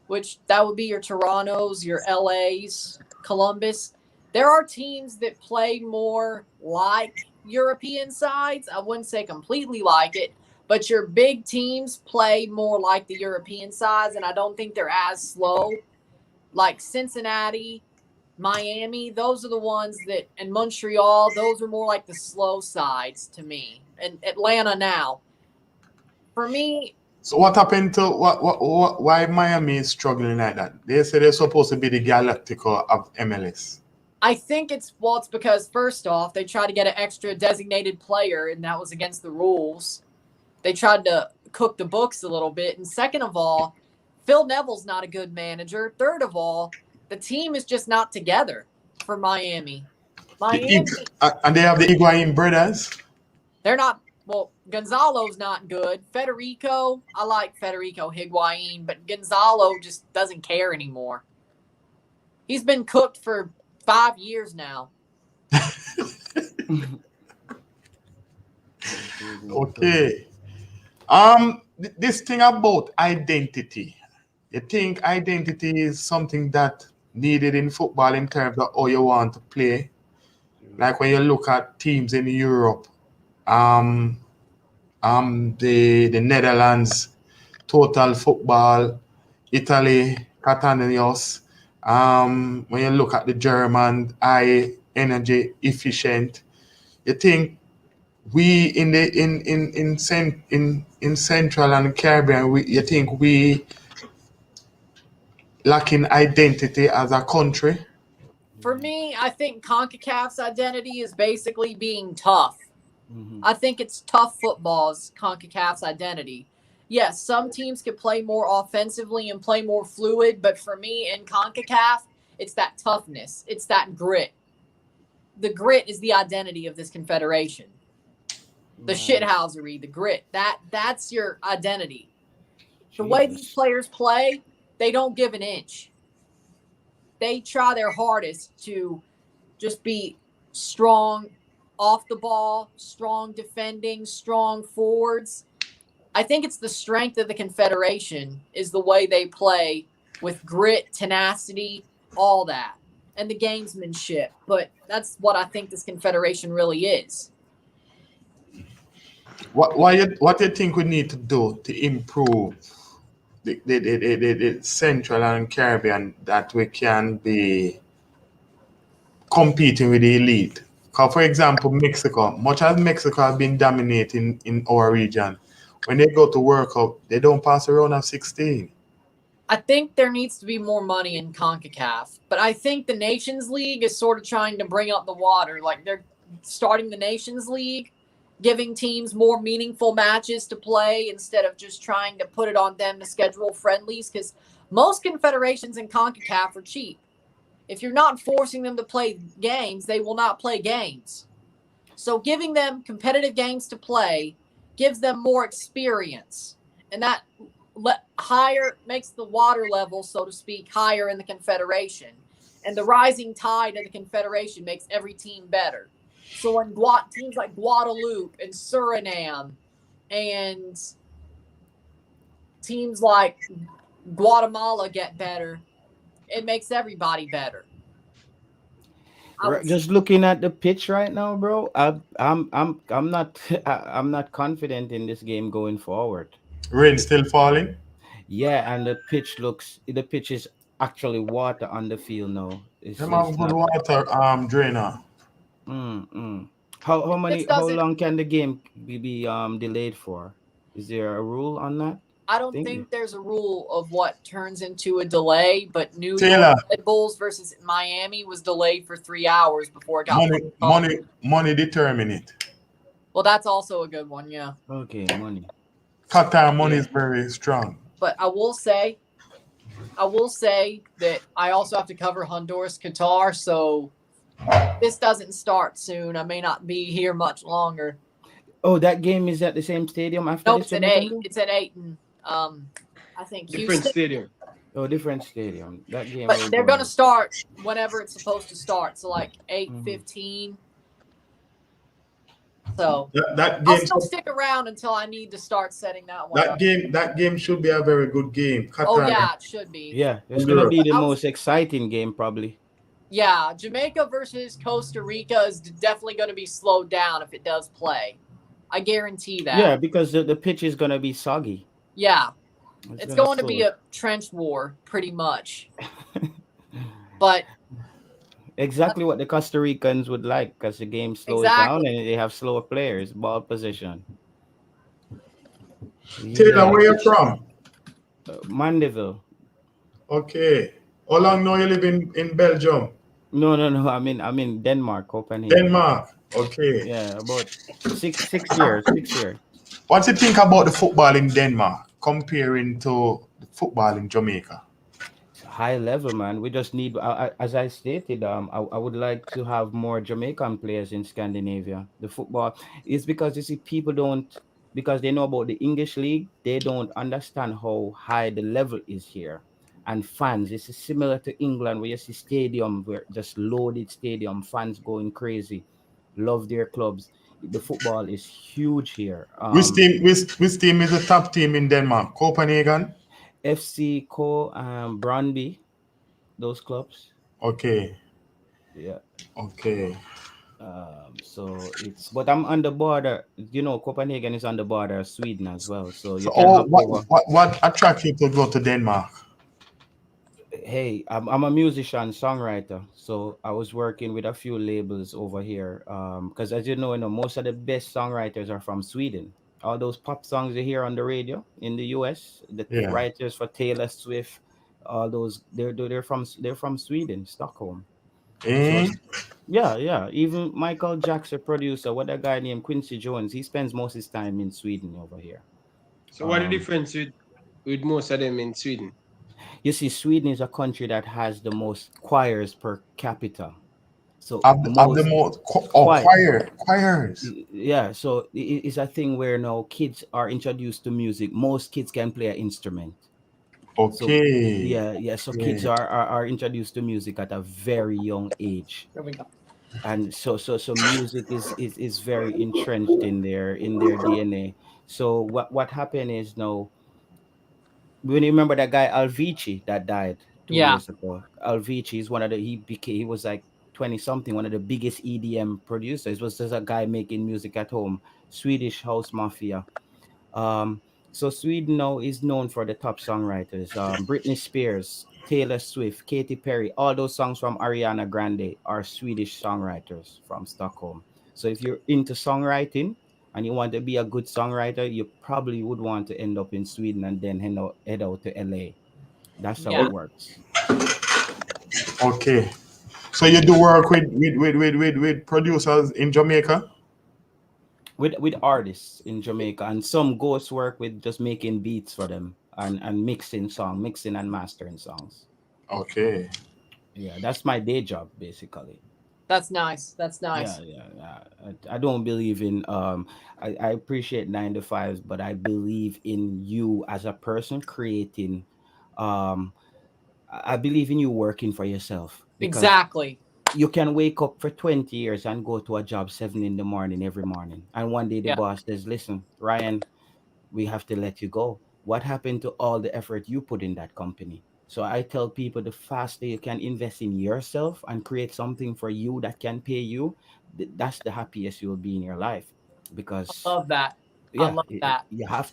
which that would be your Torontos, your LAs, Columbus. There are teams that play more like European sides. I wouldn't say completely like it, but your big teams play more like the European sides, and I don't think they're as slow. Like Cincinnati, Miami, those are the ones that, and Montreal, those are more like the slow sides to me. And Atlanta now. For me. So what happened to why Miami is struggling like that? They say they're supposed to be the Galactico of MLS. I think it's because first off, they tried to get an extra designated player, and that was against the rules. They tried to cook the books a little bit. And second of all, Phil Neville's not a good manager. Third of all, the team is just not together for Miami. And they have the Higuain brothers. They're not. Well, Gonzalo's not good. Federico, I like Federico Higuain, but Gonzalo just doesn't care anymore. He's been cooked for 5 years now. Okay. This thing about identity. You think identity is something that needed in football in terms of how you want to play? Like when you look at teams in Europe, the Netherlands, Total Football, Italy, Catanios. When you look at the German, high energy, efficient. You think we in Central and Caribbean, you think we lacking identity as a country? For me, I think CONCACAF's identity is basically being tough. Mm-hmm. I think it's tough football's CONCACAF's identity. Yes, some teams could play more offensively and play more fluid, but for me in CONCACAF, it's that toughness. It's that grit. The grit is the identity of this confederation. The shithousery, the grit. That's your identity. The way these players play, they don't give an inch. They try their hardest to just be strong off the ball, strong defending, strong forwards. I think it's the strength of the Confederation is the way they play with grit, tenacity, all that, and the gamesmanship. But that's what I think this Confederation really is. What you think we need to do to improve the Central and Caribbean that we can be competing with the elite? Because, for example, Mexico, much as Mexico has been dominating in our region, when they go to World Cup, they don't pass the round of 16. I think there needs to be more money in CONCACAF, but I think the Nations League is sort of trying to bring up the water. Like they're starting the Nations League, giving teams more meaningful matches to play instead of just trying to put it on them to schedule friendlies, because most confederations in CONCACAF are cheap. If you're not forcing them to play games, they will not play games. So giving them competitive games to play gives them more experience, and that higher makes the water level, so to speak, higher in the Confederation. And the rising tide of the Confederation makes every team better. So when teams like Guadeloupe and Suriname and teams like Guatemala get better, it makes everybody better. Just looking at the pitch right now, bro, I'm not I'm not confident in this game going forward. Rain still falling? Yeah, and the pitch is actually water on the field now. Them have good Not. water drainer. How long can the game be delayed for? Is there a rule on that? I don't think there's a rule of what turns into a delay, but New Taylor. York Red Bulls versus Miami was delayed for 3 hours before it got money determine it. Well, that's also a good one, yeah. Okay, money. Qatar money is very strong. But I will say that I also have to cover Honduras, Qatar, so this doesn't start soon. I may not be here much longer. Oh, that game is at the same stadium after No, this? it's at 8. It's at 8 and I think different Houston. stadium. Oh, different stadium. That game. But they're going to start whenever it's supposed to start. So like 8:15. So that game, I'll still stick around until I need to start setting that one up. That game should be a very good game. Qatar, oh yeah, it should be. Yeah, it's going to be the most exciting game probably. Yeah, Jamaica versus Costa Rica is definitely going to be slowed down if it does play. I guarantee that. Yeah, because the pitch is going to be soggy. Yeah. It's going to be a trench war, pretty much. But exactly what the Costa Ricans would like, because the game slows down and they have slower players, ball position. Taylor, where you from? Mandeville. Okay. How long now you live in Belgium? No. I'm in Denmark, Copenhagen. Denmark. Okay. Yeah, about six years. 6 years. What do you think about the football in Denmark comparing to the football in Jamaica? High level, man. We just need, as I stated, I would like to have more Jamaican players in Scandinavia. The football is because you see because they know about the English league, they don't understand how high the level is here. And fans, this is similar to England where you see stadium, where just loaded stadium, fans going crazy, love their clubs. The football is huge here. Which team is the top team in Denmark? Copenhagen? FC Brøndby, those clubs. Okay. Yeah. Okay. So but I'm on the border. Copenhagen is on the border of Sweden as well. So you can hop over. What attracts you to go to Denmark? Hey, I'm a musician, songwriter. So I was working with a few labels over here. Because as you know, most of the best songwriters are from Sweden. All those pop songs you hear on the radio in the US, the writers for Taylor Swift, all those they're from Sweden, Stockholm. So, yeah. Even Michael Jackson, producer, what a guy named Quincy Jones, he spends most of his time in Sweden over here. So what the difference with most of them in Sweden? You see, Sweden is a country that has the most choirs per capita. So choirs. Yeah, so it's a thing where now kids are introduced to music. Most kids can play an instrument. Okay. So, so kids are introduced to music at a very young age. There we go. and so music is very entrenched in their DNA. So what happened is now, when you remember that guy Alvici that died two Yeah. years ago. Alvici is one of the he was like 20 something, one of the biggest EDM producers. Was just a guy making music at home, Swedish house mafia. um, so Sweden now is known for the top songwriters. Britney Spears, Taylor Swift, Katy Perry, all those songs from Ariana Grande are Swedish songwriters from Stockholm. So if you're into songwriting and you want to be a good songwriter, you probably would want to end up in Sweden and then head out to LA. That's how Yeah. it Oh, works. okay. So you do work with producers in Jamaica? With artists in Jamaica, and some ghost work with just making beats for them and mixing and mastering songs. Okay. Yeah, that's my day job basically. That's nice. That's Yeah, nice. yeah, yeah. I don't believe in I appreciate 9 to 5s, but I believe in you as a person creating. I believe in you working for yourself, because Exactly. you can wake up for 20 years and go to a job 7 in the morning every morning. And one day the Yeah. boss says, listen, Ryan, we have to let you go. What happened to all the effort you put in that company? So I tell people, the faster you can invest in yourself and create something for you that can pay you, that's the happiest you'll be in your life. Because Love that. I yeah, love that.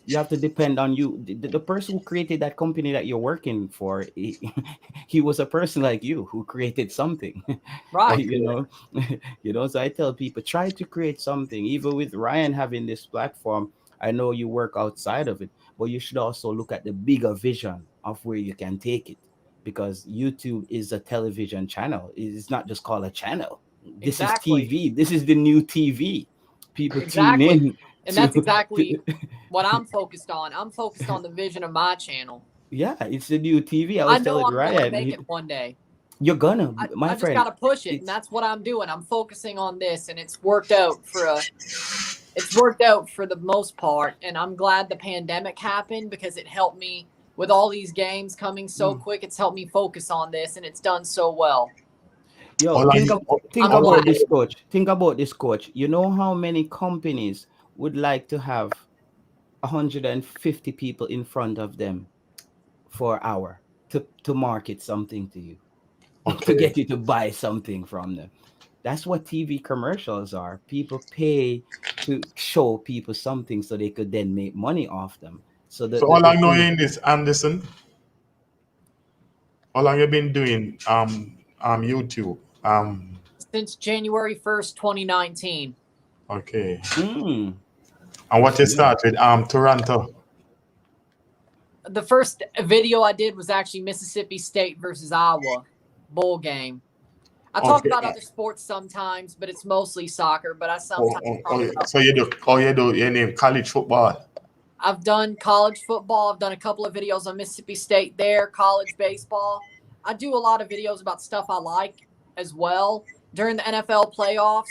you have to depend on you. The person who created that company that you're working for, he was a person like you who created something. Right. you Okay. know so I tell people, try to create something. Even with Ryan having this platform, I know you work outside of it, but you should also look at the bigger vision of where you can take it, because YouTube is a television channel. It's not just called a channel. This is Exactly. TV. This is the new TV. People tune Exactly. in And to, that's exactly to what I'm focused on. I'm focused on the vision of my channel. yeah, it's the new TV. I I was know telling I'm going to Ryan, make it one day. you're gonna, my I just got friend. to push it, and It's that's what I'm doing. I'm focusing on this, and it's worked out for the most part, and I'm glad the pandemic happened because it helped me with all these games coming so mm. quick. It's helped me focus on this, and it's done so well. Yo, How long think you, of how, think I'm how long about glad. this, coach. Think about this, coach. You know how many companies would like to have 150 people in front of them for an hour to market something to you, to okay. get you to buy something from them. That's what TV commercials are. People pay to show people something so they could then make money off them. So the So the, how the long know you thing, in this, Anderson? How long you been doing YouTube? Since January 1st, 2019. Okay. mm, And what you yeah. start with Toronto? The first video I did was actually Mississippi State versus Iowa bowl game. I talk Okay. about other sports sometimes, but it's mostly soccer. But I Oh, sometimes oh, talk oh, about. so you do your name college football. I've done college football. I've done a couple of videos on Mississippi State there, college baseball. I do a lot of videos about stuff I like as well. During the NFL playoffs,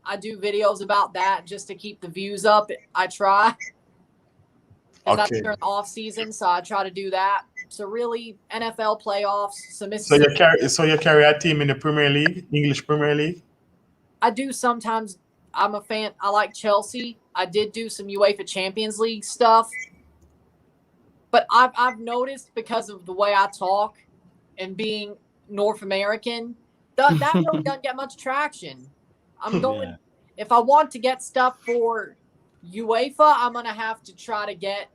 I do videos about that just to keep the views up. I try because that's Okay. during the off season, so I try to do that. So really, NFL playoffs, some So you Mississippi. carry a team in the Premier League, English Premier League. I do sometimes. I'm a fan. I like Chelsea. I did do some UEFA Champions League stuff, but I've noticed because of the way I talk and being North American, that really doesn't get much traction. I'm going Yeah. if I want to get stuff for UEFA, I'm gonna have to try to get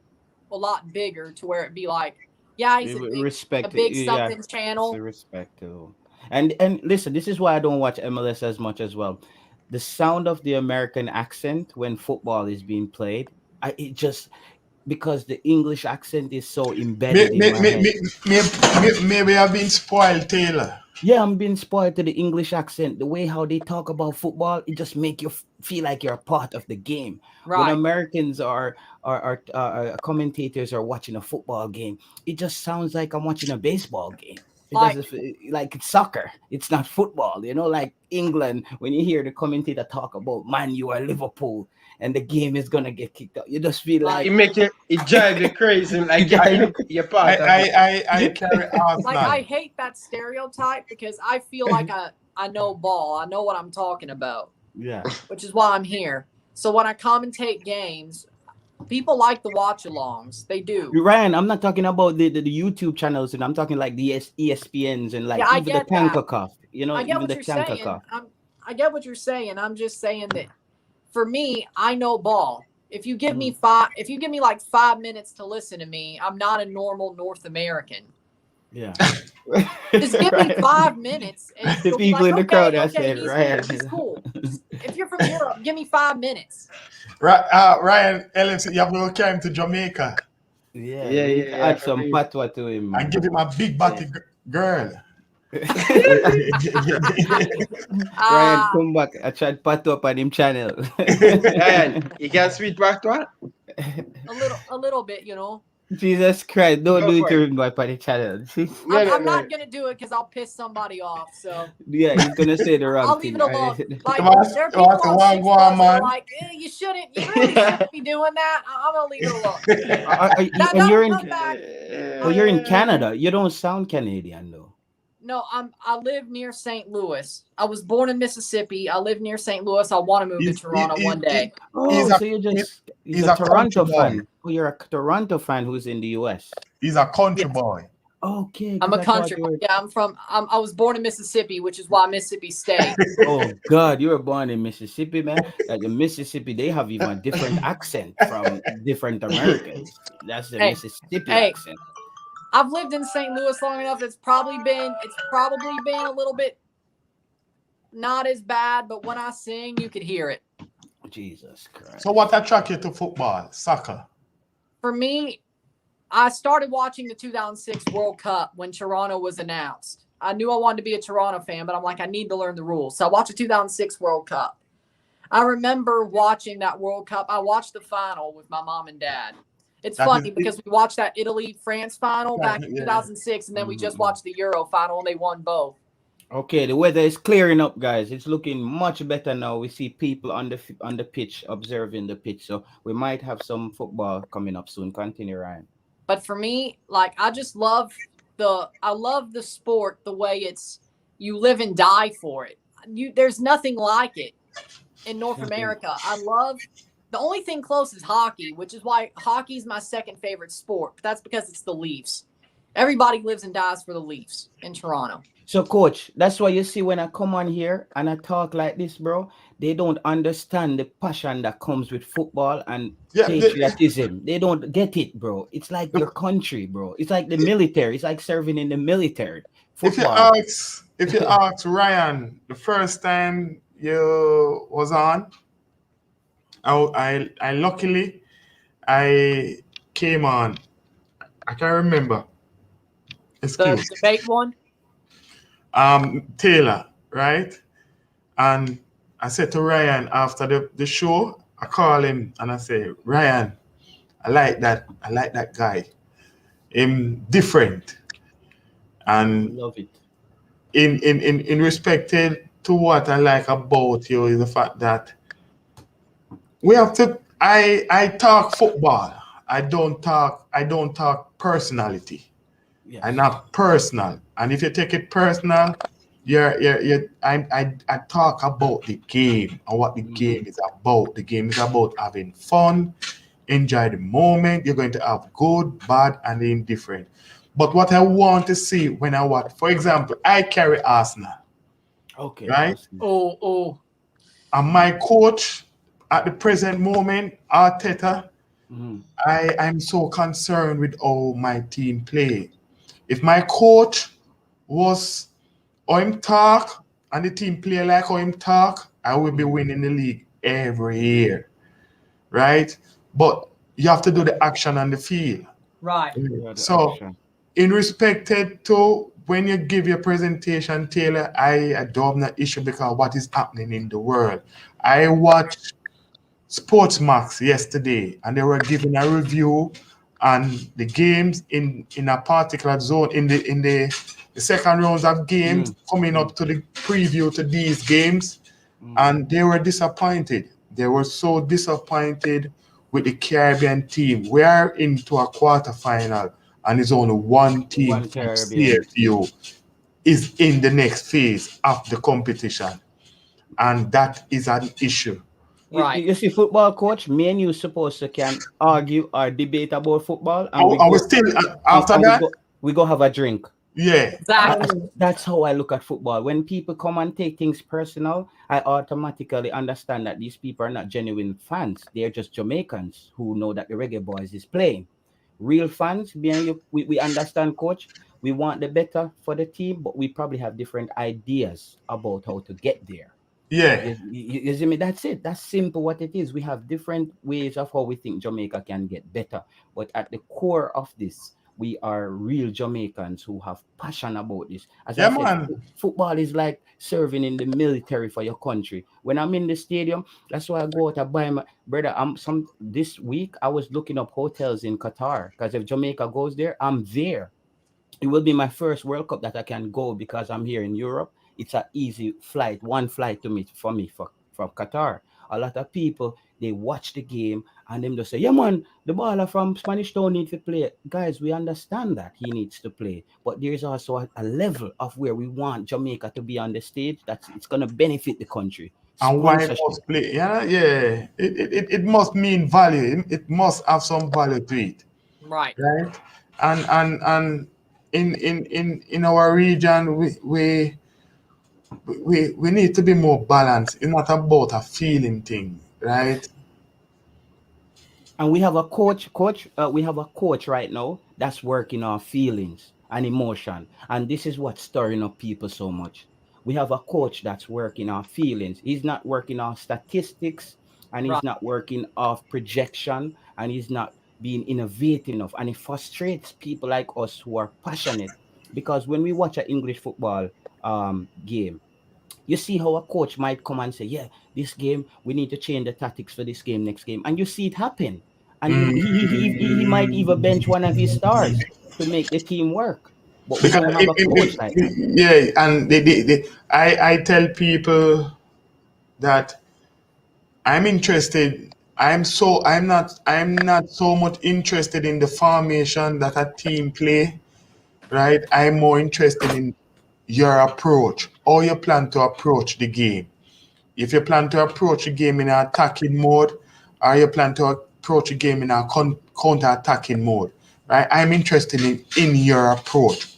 a lot bigger to where it be like, yeah, he's a Respect, big yeah, something it's a channel. respect too. And listen, this is why I don't watch MLS as much as well. The sound of the American accent when football is being played, it just, because the English accent is so May, embedded in may, my may, head. may, maybe I've been spoiled, Taylor. Yeah, I'm being spoiled to the English accent. The way how they talk about football, it just make you feel like you're a part of the game. When Right. Americans commentators are watching a football game, it just sounds like I'm watching a baseball game. It Like doesn't feel like it's soccer. It's not football. Like England, when you hear the commentator talk about Man U or Liverpool, and the game is gonna get kicked out, you just feel like like It drive you crazy, like yeah, you're I part of it. I, I, I carry like I Arsenal. hate that stereotype because I feel like I know ball. I know what I'm talking about. Yeah. Which is why I'm here. So when I commentate games, people like the watch-alongs. They do. Ryan, I'm not talking about the YouTube channels, and I'm talking like the ESPNs and like Yeah, I even the get that. CONCACAF. You know, I get even what the you're saying. CONCACAF. I get what you're saying. I'm just saying that for me, I know ball. If you give me like 5 minutes to listen to me, I'm not a normal North American. Yeah. Just give me 5 minutes. And The you'll be people like, in the okay, crowd, I okay, said, Ryan. he's cool. If you're from Europe, give me 5 minutes. Ryan LFC, you have to carry him to Jamaica Yeah, Yeah, we need to yeah, add for some real. patwa to him. and give him a big body girl. Ryan, Ah, come back. I tried patwa on him channel. Ryan, you can speak back to what? a little bit, you know. Jesus Christ, don't Go do it for to it. him by the channel. No, no, I'm no. not gonna do it because I'll piss somebody off. So Yeah, he's gonna say the wrong I'll leave thing. it alone. Like Watch- there are people watch the on one Six go on, Plus that man. are like, you really shouldn't be doing that. I'm gonna leave it alone. And you're in, Come back. oh, you're in Canada. You don't sound Canadian though. No, I live near St. Louis. I was born in Mississippi. I live near St. Louis. I want to move to Toronto one day. Oh, He's so you're just he's a a Toronto country boy. fan. Oh, you're a Toronto fan who's in the US. He's a country Yes. boy. Okay, I'm 'cause a I thought country. you were- Yeah, I was born in Mississippi, which is why Mississippi State. Oh God, you were born in Mississippi, man. Like in Mississippi, they have even a different accent from different Americans. That's the Hey, Mississippi hey. accent. I've lived in St. Louis long enough. It's probably been a little bit not as bad, but when I sing, you could hear it. Jesus Christ. So what attracted you to football, soccer? For me, I started watching the 2006 World Cup when Toronto was announced. I knew I wanted to be a Toronto fan, but I'm like, I need to learn the rules. So I watched the 2006 World Cup. I remember watching that World Cup. I watched the final with my mom and dad. It's funny because we watched that Italy-France final back in 2006, and then we just watched the Euro final, and they won both. Okay, the weather is clearing up, guys. It's looking much better now. We see people on the pitch, observing the pitch. So we might have some football coming up soon. Continue, Ryan. But for me, like, I just love the sport, the way it's, you live and die for it. There's nothing like it in North America. The only thing close is hockey, which is why hockey's my second favorite sport. But that's because it's the Leafs. Everybody lives and dies for the Leafs in Toronto. So, coach, that's why you see when I come on here and I talk like this, bro, they don't understand the passion that comes with football and patriotism. They don't get it, bro. It's like your country, bro. It's like the military. It's like serving in the military. Football. If you ask Ryan the first time you was on, I luckily I came on. I can't remember. The debate one. Taylor, right? And I said to Ryan after the show, I call him and I say, Ryan, I like that guy. Him different. And love it. In respect to what I like about you is the fact that we have to I talk football. I don't talk personality. Yes. I'm not personal. And if you take it personal, I talk about the game and what the game is about. The game is about having fun, enjoy the moment. You're going to have good, bad, and indifferent. But what I want to see when I watch, for example, I carry Arsenal. Okay. Right? Oh. And my coach at the present moment, Arteta, I'm so concerned with how my team play. If my coach was how him talk and the team play like how him talk, I will be winning the league every year. Right? But you have to do the action on the field. Right. So in respect to when you give your presentation, Taylor, I don't have no issue because what is happening in the world. I watched Sportsmax yesterday and they were giving a review on the games in a particular zone in the second rounds of games coming up to the preview to these games, and they were disappointed. They were so disappointed with the Caribbean team. We are into a quarterfinal and it's only one team from CFU. is in the next phase of the competition. And that is an issue. Right. You see, football coach, me and you supposed to can argue or debate about football, and we Are we go still after and that? we go have a drink. Yeah. Exactly. That's how I look at football. When people come and take things personal, I automatically understand that these people are not genuine fans. They're just Jamaicans who know that the Reggae Boyz is playing. Real fans, we understand, coach. We want the better for the team, but we probably have different ideas about how to get there. Yeah. You see me? That's it. That's simple what it is. We have different ways of how we think Jamaica can get better. But at the core of this, we are real Jamaicans who have passion about this. As Yeah, I said, man. football is like serving in the military for your country. When I'm in the stadium, that's why I go out and buy my brother. This week I was looking up hotels in Qatar because if Jamaica goes there, I'm there. It will be my first World Cup that I can go because I'm here in Europe. It's an easy flight, one flight to me from Qatar. A lot of people they watch the game and them just say, "Yeah, man, the baller from Spanish Town needs to play." Guys, we understand that he needs to play, but there's also a level of where we want Jamaica to be on the stage that's it's gonna benefit the country. And why it Sponsorship. must play? Yeah, yeah. It must mean value. It must have some value to it. Right. Right? And in our region we need to be more balanced. It's not about a feeling thing, right? And we have a coach, we have a coach right now that's working on feelings and emotion. And this is what's stirring up people so much. We have a coach that's working on feelings. He's not working on statistics and he's Right. not working off projection and he's not being innovative enough. And it frustrates people like us who are passionate because when we watch an English football game, you see how a coach might come and say, "Yeah, this game we need to change the tactics for this game next game," and you see it happen. And he might even bench one of his stars to make the team work. But we Because don't have a coach like that. yeah, and I tell people that I'm interested. I'm not so much interested in the formation that a team play, right? I'm more interested in your approach, how you plan to approach the game. If you plan to approach the game in an attacking mode, or you plan to approach the game in a counter-attacking mode, right? I'm interested in your approach,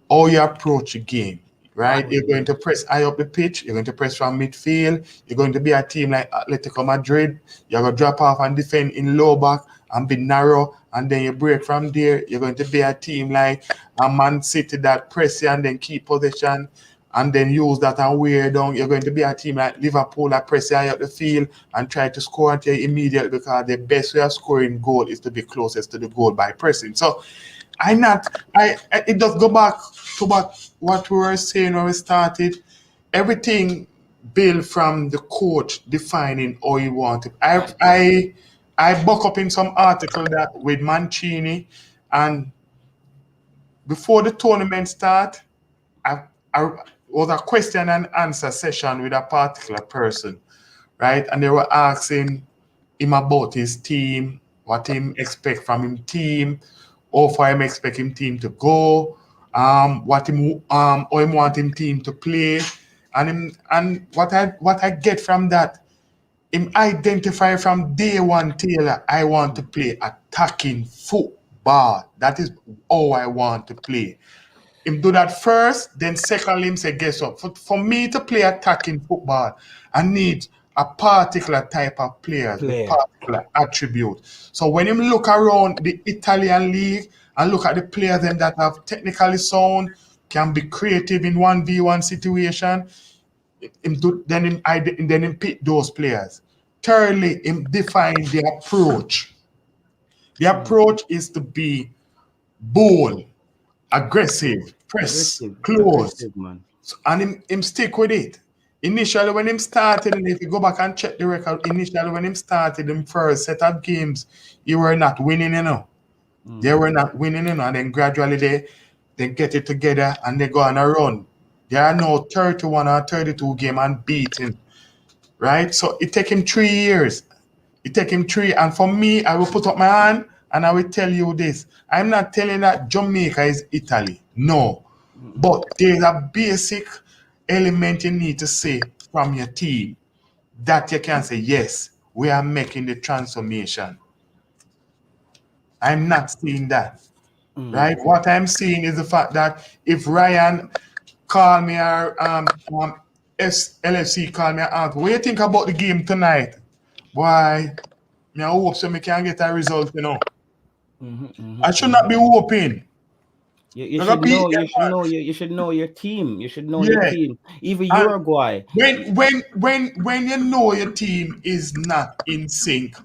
how you approach the game, right? Right. You're going to press high up the pitch. You're going to press from midfield. You're going to be a team like Atletico Madrid. You're going to drop off and defend in low back and be narrow, and then you break from there. You're going to be a team like a Man City that press you and then keep possession and then use that and wear down. You're going to be a team like Liverpool that press you high up the field and try to score at you immediately because the best way of scoring goal is to be closest to the goal by pressing. So it does go back to what we were saying when we started. Everything built from the coach defining how he wanted. I buck up in some article that with Mancini, and before the tournament start, I was a question and answer session with a particular person, right? And they were asking him about his team, what him expect from him team, how far him expect him team to go, what him how him want him team to play, and what I get from that, him identify from day one, Taylor, I want to play attacking football. That is how I want to play. Him do that first, then secondly, him say, guess what? For me to play attacking football, I need a particular type of players with particular attribute. So when you look around the Italian league and look at the players them that have technically sound, can be creative in 1v1 situation, then him pick those players. Thirdly, him define the approach. The approach is to be bold, aggressive, press, close, man. and him stick with it. Initially, when him started, and if you go back and check the record, initially when him started him first set of games, you were not winning, They were not winning, and then gradually they get it together and they go on a run. There are now 31 or 32 game unbeaten, right? So it take him 3 years. It take him 3, and for me, I will put up my hand and I will tell you this. I'm not telling that Jamaica is Italy. No. But there's a basic element you need to say from your team that you can say, yes, we are making the transformation. I'm not seeing that. Right? What I'm seeing is the fact that if Ryan call me or LFC call me and ask, what do you think about the game tonight? Why, I hope so we can get a result, I should not be hoping. You should know. You should know. You should know your team. You should know your Yeah. team. Even And Uruguay. when you know your team is not in sync,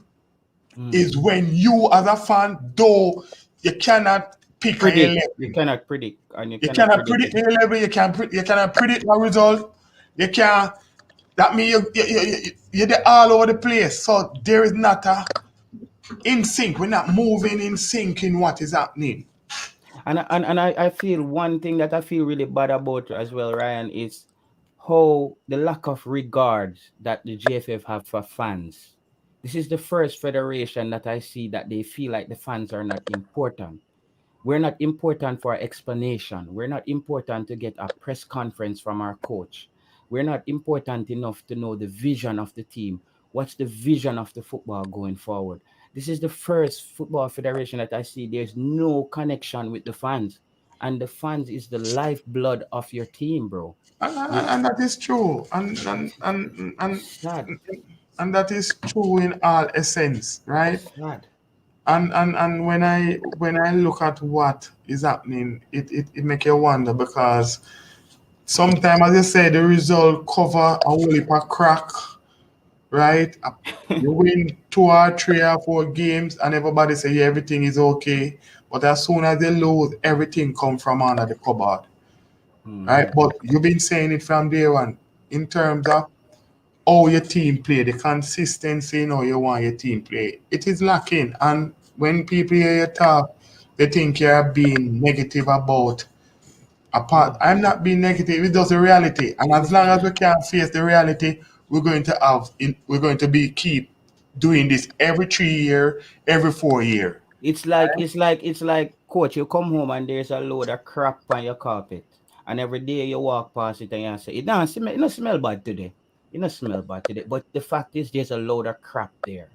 is when you as a fan, though you cannot pick an 11. You cannot predict, and you You cannot cannot predict predict the 11. You cannot predict a result. You can't. That means you're all over the place. So there is not a in sync. We're not moving in sync in what is happening. And I feel one thing that I feel really bad about as well, Ryan, is how the lack of regard that the GFF have for fans. This is the first federation that I see that they feel like the fans are not important. We're not important for explanation. We're not important to get a press conference from our coach. We're not important enough to know the vision of the team. What's the vision of the football going forward? This is the first football federation that I see there's no connection with the fans. And the fans is the lifeblood of your team, bro. And that is true. Sad. And that is true in all essence, right? Sad. And when I look at what is happening, it make you wonder, because sometimes, as you say, the result cover a whole heap of crack, right? You win 2 or 3 or 4 games and everybody say, yeah, everything is okay. But as soon as they lose, everything come from under the cupboard. Right? But you've been saying it from day one in terms of how your team play, the consistency in how you want your team play. It is lacking. And when people hear you talk, they think you're being negative about a part. I'm not being negative, it's just a reality. And as long as we can't face the reality, we're going to be keep doing this every 3 year, every 4 year. It's like coach, you come home and there's a load of crap on your carpet. And every day you walk past it and you say, it don't smell bad today. It don't smell bad today. But the fact is there's a load of crap there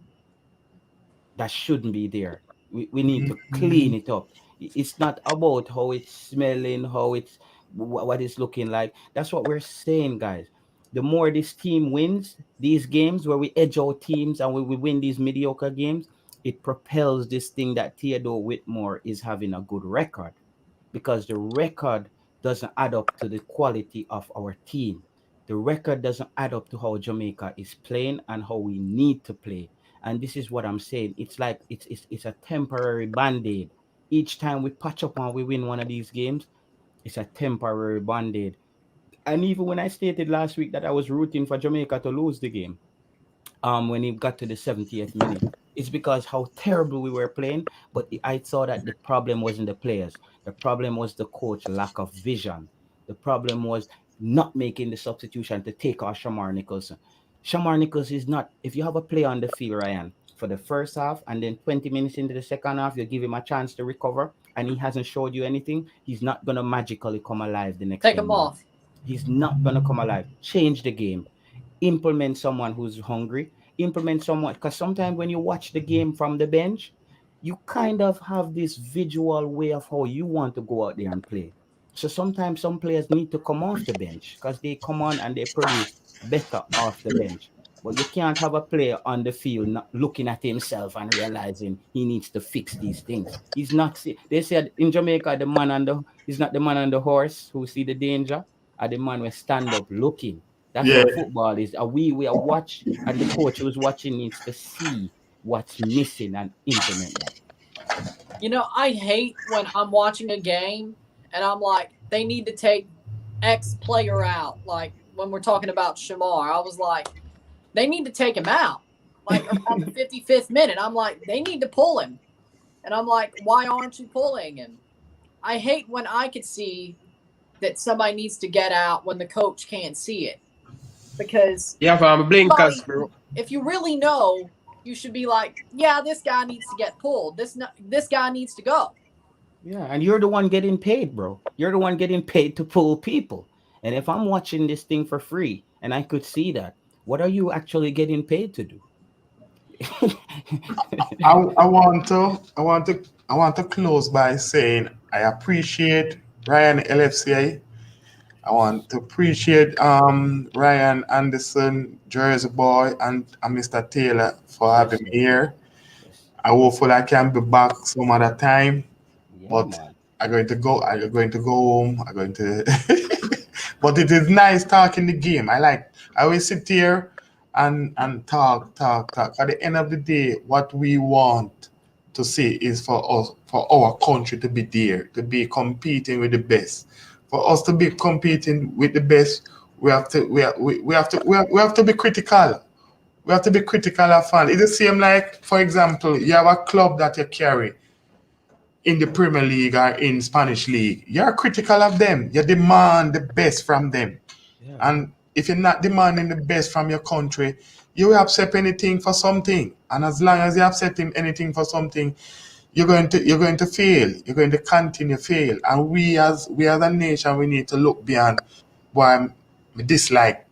that shouldn't be there. We need to clean it up. It's not about how it's smelling, how it's what it's looking like. That's what we're saying, guys. The more this team wins these games where we edge out teams and we win these mediocre games, it propels this thing that Theodore Whitmore is having a good record, because the record doesn't add up to the quality of our team. The record doesn't add up to how Jamaica is playing and how we need to play. And this is what I'm saying. It's like it's a temporary band-aid. Each time we patch up and we win one of these games, it's a temporary band-aid. And even when I stated last week that I was rooting for Jamaica to lose the game, when it got to the 70th minute, it's because how terrible we were playing. But I saw that the problem wasn't the players. The problem was the coach lack of vision. The problem was not making the substitution to take off Shamar Nicholson. Shamar Nichols is not, if you have a player on the field, Ryan, for the first half and then 20 minutes into the second half, you give him a chance to recover and he hasn't showed you anything, he's not going to magically come alive the next Take him off. He's not going to come alive. Change the game. Implement someone who's hungry. Implement someone, because sometimes when you watch the game from the bench, you kind of have this visual way of how you want to go out there and play. So sometimes some players need to come off the bench because they come on and they produce better off the bench. But you can't have a player on the field not looking at himself and realizing he needs to fix these things. He's not. They said in Jamaica, he's not the man on the horse who see the danger, or the man who stand up looking. That's what football is. We are watch, and the coach who's watching needs to see what's missing and implement that. You know, I hate when I'm watching a game and I'm like, they need to take X player out. Like when we're talking about Shamar, I was like, they need to take him out. Like around the 55th minute, I'm like, they need to pull him. And I'm like, why aren't you pulling him? I hate when I could see that somebody needs to get out when the coach can't see it. Because blinkers, bro. If you really know, you should be like, yeah, this guy needs to get pulled. This guy needs to go. Yeah, and you're the one getting paid, bro. You're the one getting paid to pull people. And if I'm watching this thing for free and I could see that, what are you actually getting paid to do? I want to close by saying I appreciate Ryan LFC. I want to appreciate Ryan Anderson, Jersey Boy, and Mr. Taylor for Yes, having sir. me here. Yes. I hopefully I can be back some other time, Yeah, but man. I'm going to go home. I'm going to but it is nice talking the game. I always sit here and talk. At the end of the day, what we want to see is for our country to be there, to be competing with the best. For us to be competing with the best, we have to be critical. We have to be critical of fans. It's the same like, for example, you have a club that you carry in the Premier League or in Spanish League. You're critical of them. You demand the best from them. Yeah. And if you're not demanding the best from your country, you will accept anything for something. And as long as you accept anything for something, you're going to fail. You're going to continue to fail. And we as a nation, we need to look beyond why me dislike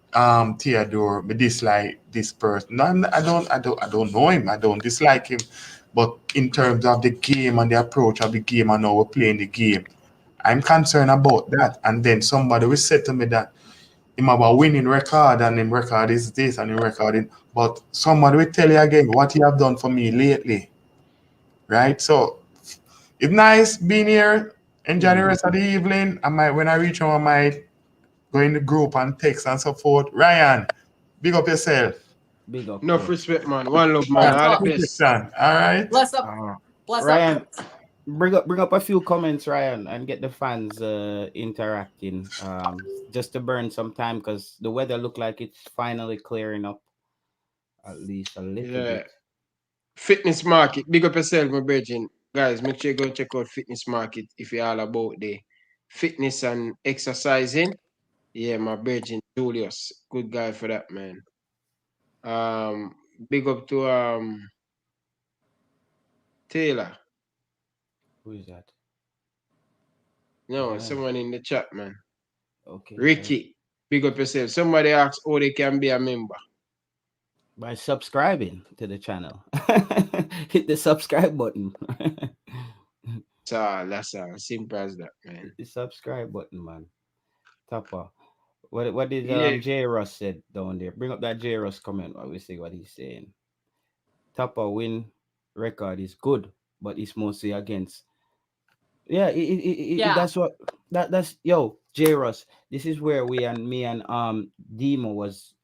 Theodore, me dislike this person. No, I don't know him. I don't dislike him. But in terms of the game and the approach of the game and how we're playing the game, I'm concerned about that. And then somebody will say to me that him have a winning record and him record is this and him record it. But somebody will tell you again what you have done for me lately. Right? So it's nice being here. Enjoy the rest of the evening. When I reach home, I might go in the group and text and so forth. Ryan, big up yourself. Big up, Enough bro. respect, man. One love, man. Bless All the up. best. Protection. All right. Bless up. Uh, Bless up. Ryan, bring up a few comments, Ryan, and get the fans interacting. Just to burn some time because the weather look like it's finally clearing up at least a little Yeah. bit. Fitness market. Big up yourself, my virgin. Guys, make sure you go check out fitness market if you're all about the fitness and exercising. Yeah, my virgin Julius. Good guy for that, man. Um, big up to Taylor. Who is that? Is No, that him? someone in the chat, man. Okay. Ricky. Big up yourself. Somebody asked how they can be a member. By subscribing to the channel. Hit the subscribe button. That's all. Simple as that, man. Hit the subscribe button, man. Topper. What did Yeah. J Ross said down there? Bring up that J Ross comment while we see what he's saying. Topper win record is good, but it's mostly against. Yeah, Yeah. that's what that's yo J Ross. This is where me and Demo was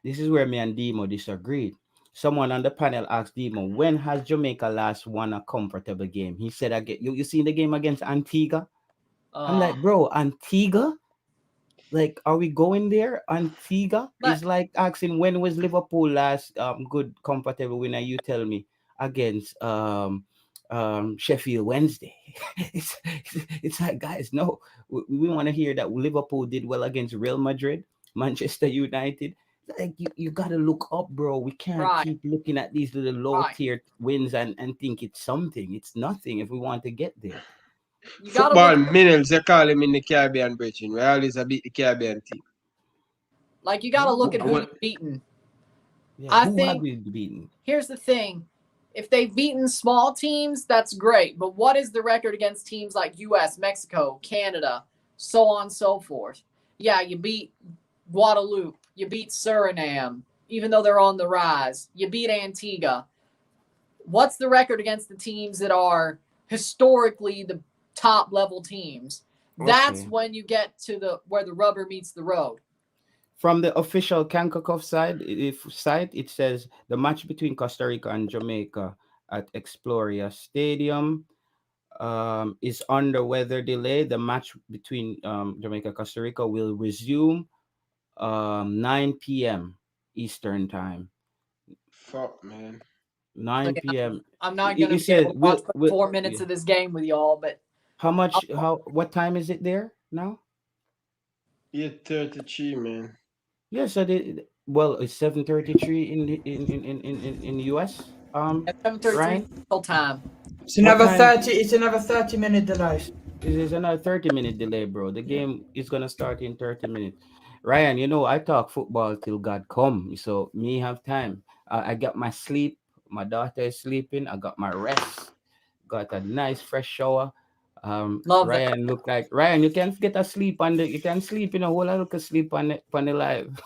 this is where me and Demo disagreed. Someone on the panel asked Demo, when has Jamaica last won a comfortable game? He said, you seen the game against Antigua? I'm like, bro, Antigua? Like, are we going there? Antigua But is like asking when was Liverpool last good comfortable winner? You tell me against Sheffield Wednesday. it's like, guys, no, we want to hear that Liverpool did well against Real Madrid, Manchester United. Like you gotta look up, bro. We can't right, keep looking at these little low right. tier wins and think it's something. It's nothing if we want to get there. You got to look Football at minerals, they call him in the Caribbean, virgin. We always a beat the Caribbean team. you got to Yeah, look at I who want, you've beaten. yeah. I Who have think we beaten? here's the thing. If they've beaten small teams, that's great. But what is the record against teams like US, Mexico, Canada, so on and so forth? Yeah, you beat Guadeloupe, you beat Suriname, even though they're on the rise. You beat Antigua. What's the record against the teams that are historically the top level teams? That's Okay. when you get to the where the rubber meets the road. From the official CONCACAF site, it says the match between Costa Rica and Jamaica at Exploria Stadium is under weather delay. The match between Jamaica and Costa Rica will resume 9 p.m. Eastern time. fuck, man. 9 p.m. I'm not It going to be able says to watch will 4 minutes yeah. of this game with y'all, but How much? I'll, What time is it there now? 8:33, man. Yeah, so well, it's 7:33 in US. at 7:33 Ryan. Central Time. It's another What time? 30. It's another 30-minute delay. It is another 30-minute delay, bro. The game is gonna start in 30 minutes. Ryan, you know I talk football till God come, so me have time. I got my sleep. My daughter is sleeping. I got my rest. Got a nice fresh shower. Love that. Ryan look like Ryan. You can get a sleep on the. You can sleep in a whole lot of sleep on the live.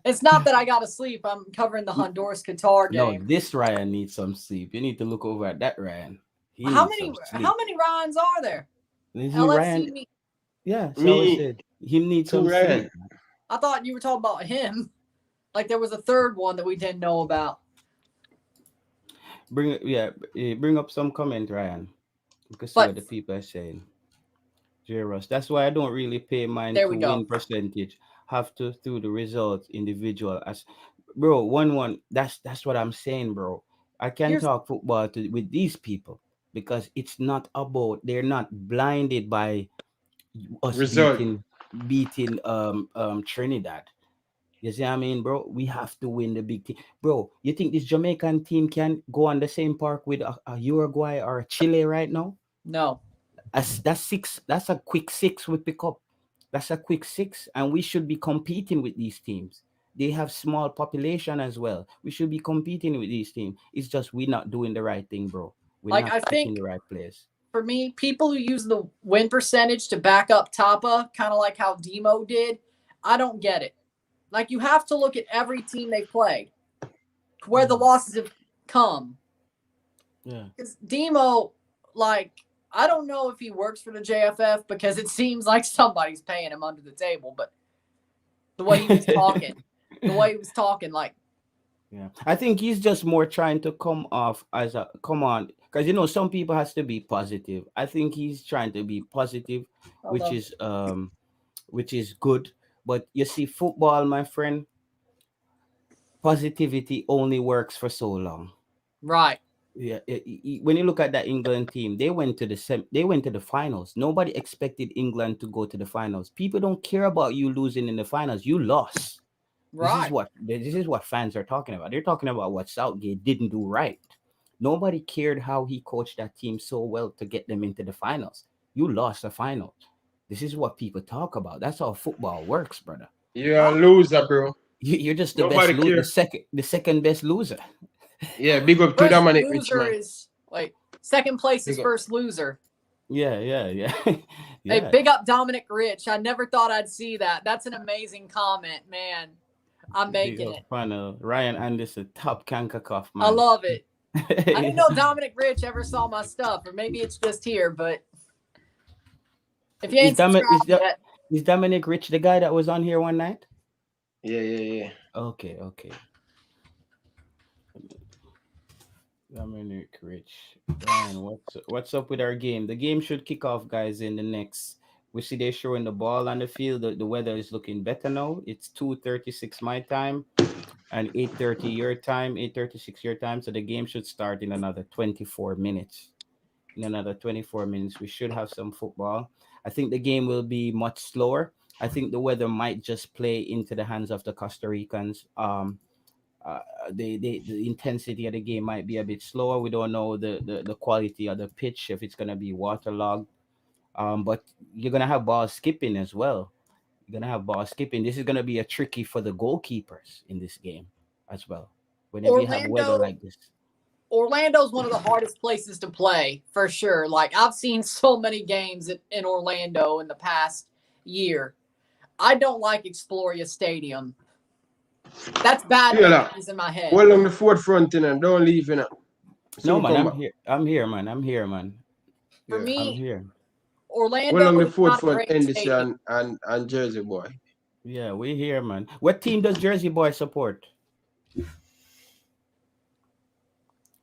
It's not that I got to sleep. I'm covering the Honduras Qatar No, game. this Ryan needs some sleep. You need to look over at that Ryan. He How needs many? some sleep. How many Ryans are there? Is he LFC. Ryan? Yeah, so Me. I said he needs Two some Ryan. sleep. I thought you were talking about him. Like there was a third one that we didn't know about. Bring up some comment, Ryan. You can see But what the people are saying. J-Russ. That's why I don't really pay mind there to we go. win percentage. Have to through the results individual as bro. 1-1. That's what I'm saying, bro. I can Here's talk football with these people because it's not about they're not blinded by us Result. beating Trinidad. You see what I mean, bro? We have to win the big team. Bro, you think this Jamaican team can go on the same park with a Uruguay or a Chile right now? no. That's six. That's a quick six we pick up. That's a quick six, and we should be competing with these teams. They have small population as well. We should be competing with these teams. It's just we're not doing the right thing, bro. We're Like not I picking think the right place. for me, people who use the win percentage to back up Tapa, kind of like how Demo did, I don't get it. Like you have to look at every team they played, where the losses have come. Yeah. Because Demo, like, I don't know if he works for the JFF because it seems like somebody's paying him under the table, but the way he was talking, like, Yeah, I think he's just more trying to come off as a come on, because you know some people has to be positive. I think he's trying to be positive, which is good. But you see, football, my friend, positivity only works for so long. right. Yeah, when you look at that England team, they went to the finals. Nobody expected England to go to the finals. People don't care about you losing in the finals. You lost. Right. This is what fans are talking about. They're talking about what Southgate didn't do right. Nobody cared how he coached that team so well to get them into the finals. You lost the final. This is what people talk about. That's how football works, brother. You're a loser, bro. You're just the Nobody best loser, care. the second best loser. Yeah, big up to First Dominic Rich, loser man. is second place is Big up. first loser. Yeah. Hey, Yeah. big up Dominic Rich. I never thought I'd see that. That's an amazing comment, man. I'm making it. Final. Ryan Anderson, top CONCACAF, man. I love it. I didn't know Dominic Rich ever saw my stuff, or maybe it's just here, but if you ain't subscribed yet, Is Dominic Rich the guy that was on here one night? Yeah. Okay. Dominic Rich. Ryan, what's up with our game? The game should kick off, guys, in the next. We see they're showing the ball on the field. The weather is looking better now. It's 2:36 my time and 8:30 your time, 8:36 your time. So the game should start in another 24 minutes. In another 24 minutes, we should have some football. I think the game will be much slower. I think the weather might just play into the hands of the Costa Ricans. The intensity of the game might be a bit slower. We don't know the quality of the pitch, if it's gonna be waterlogged. But you're gonna have ball skipping as well. You're gonna have ball skipping. This is gonna be a tricky for the goalkeepers in this game as well. Whenever you have weather like this. Orlando's one of the hardest places to play for sure. Like I've seen so many games in Orlando in the past year. I don't like Exploria Stadium. That's bad memories in my head. Well, on the forefront, and don't leave, No, man, I'm here, man. For me, I'm here. Orlando. Well, on the is not a forefront, great NDC stadium. and Jersey Boy. Yeah, we're here, man. What team does Jersey Boy support?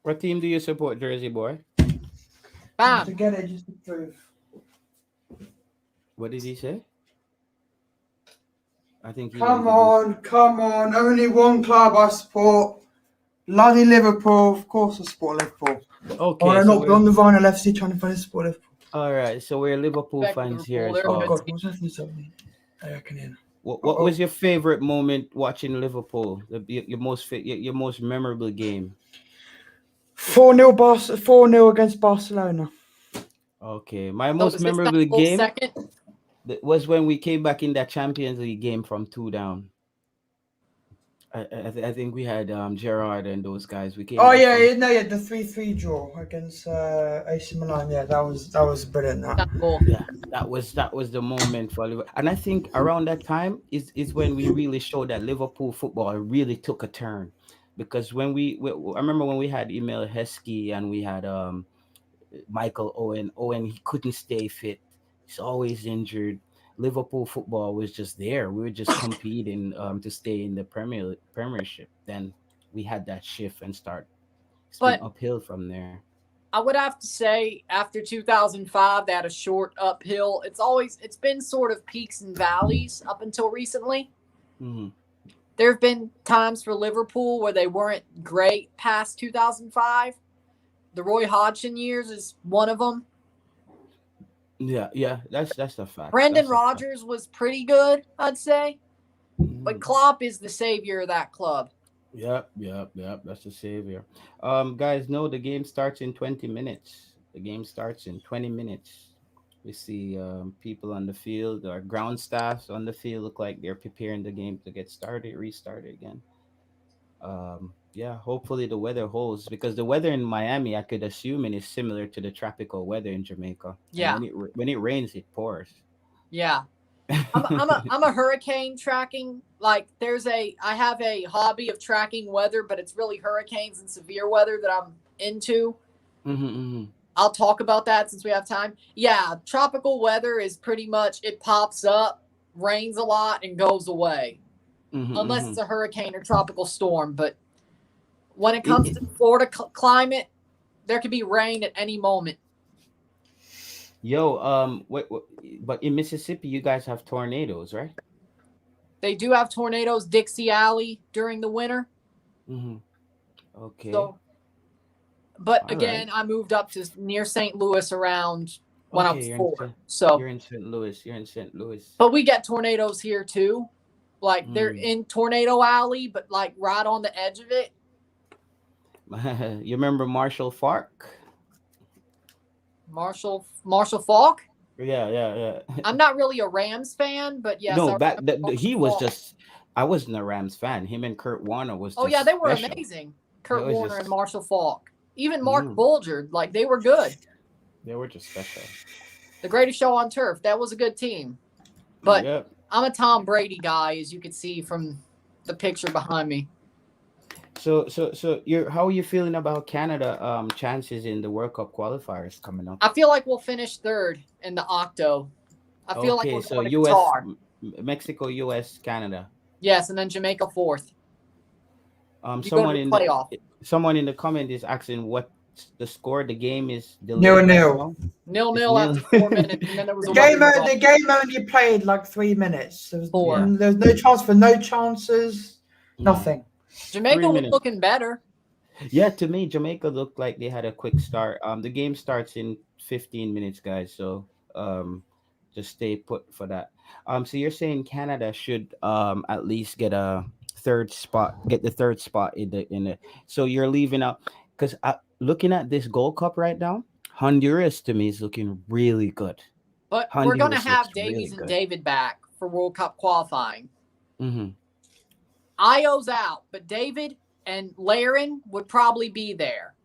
What team do you support, Jersey Boy? Bam. To get it, just to prove. What did he say? I think. Come on. Only one club I support. Bloody Liverpool. Of course I support Liverpool. Okay. Or I'm not on the Ryan LFC trying to find support Liverpool. All right, so we're Liverpool fans here as Liverpool, well. Oh God, what's happening to me? I reckon in. What was your favorite moment watching Liverpool? Your most memorable game? 4-0 against Barcelona. Okay, my So most is this memorable Liverpool's game second? was when we came back in that Champions League game from 2 down. I think we had Gerard and those guys. We came Oh back yeah, from the 3-3 draw against AC Milan. Yeah, that was brilliant. That. Cool. yeah, that was the moment for Liverpool. And I think around that time is when we really showed that Liverpool football really took a turn, because I remember when we had Emil Heskey and we had Michael Owen. Owen, he couldn't stay fit. He's always injured. Liverpool football was just there. We were just competing to stay in the Premiership. Then we had that shift and start. It's been But uphill from there. I would have to say after 2005, they had a short uphill. It's been sort of peaks and valleys up until recently. Hmm. There have been times for Liverpool where they weren't great past 2005. The Roy Hodgson years is one of them. Yeah, that's a fact. Brendan That's a fact. Rodgers was pretty good, I'd say. But Mhm. Klopp is the savior of that club. Yep. That's the savior. Guys, no, the game starts in 20 minutes. The game starts in 20 minutes. We see people on the field, our ground staffs on the field look like they're preparing the game to get started, restarted again. Yeah, hopefully the weather holds, because the weather in Miami, I could assume, it is similar to the tropical weather in Jamaica. And Yeah, when it rains, it pours. yeah. I'm a hurricane tracking. Like I have a hobby of tracking weather, but it's really hurricanes and severe weather that I'm into. Mm-hmm, I'll talk about that since we have time. Yeah, tropical weather is pretty much, it pops up, rains a lot, and goes away, mm-hmm, unless mm-hmm. it's a hurricane or tropical storm. But when it It, comes it, to the Florida climate, there could be rain at any moment. Yo, what, but in Mississippi, you guys have tornadoes, right? They do have tornadoes, Dixie Alley during the winter. Mm-hmm. Okay. So, but All right. again, I moved up to near St. Louis around when I Okay, was 4. So, You're in St. Louis. You're in St. Louis. but we get tornadoes here too. Like they're Mm. in Tornado Alley, but like right on the edge of it. You remember Marshall Fark? Marshall Falk. Yeah. I'm not really a Rams fan, but yes, No, I back remember he Marshall was Falk. just. I wasn't a Rams fan. Him and Kurt Warner was Oh yeah, just they were special. amazing. It Kurt was Warner and just. Marshall Falk. Even Mark Mm, Bulger, like they were good. they were just special. The greatest show on turf. That was a good team. But Yep. I'm a Tom Brady guy, as you can see from the picture behind me. So you're how are you feeling about Canada chances in the World Cup qualifiers coming up? I feel like we'll finish third in the Octo. I feel like Okay, we're so going to US, Qatar. Mexico, US, Canada. Yes, and then Jamaica fourth. You go Someone to the in playoff. the comment is asking what the score. The game is delayed right 0-0. now. 0-0 It's after 4 minutes, and then there was The a game, running the game only played like 3 minutes. There was, 4. Yeah. there was no chance for no chances, Mm. nothing. Jamaica 3 was minutes. looking better. Yeah, to me, Jamaica looked like they had a quick start. The game starts in 15 minutes, guys. So just stay put for that. So you're saying Canada should at least get a get the third spot in the. So you're leaving out, because looking at this Gold Cup right now, Honduras to me is looking really good. But we're going to Honduras looks have really Davies and good. David back for World Cup qualifying. Mm-hmm. Io's out, but David and Laren would probably be there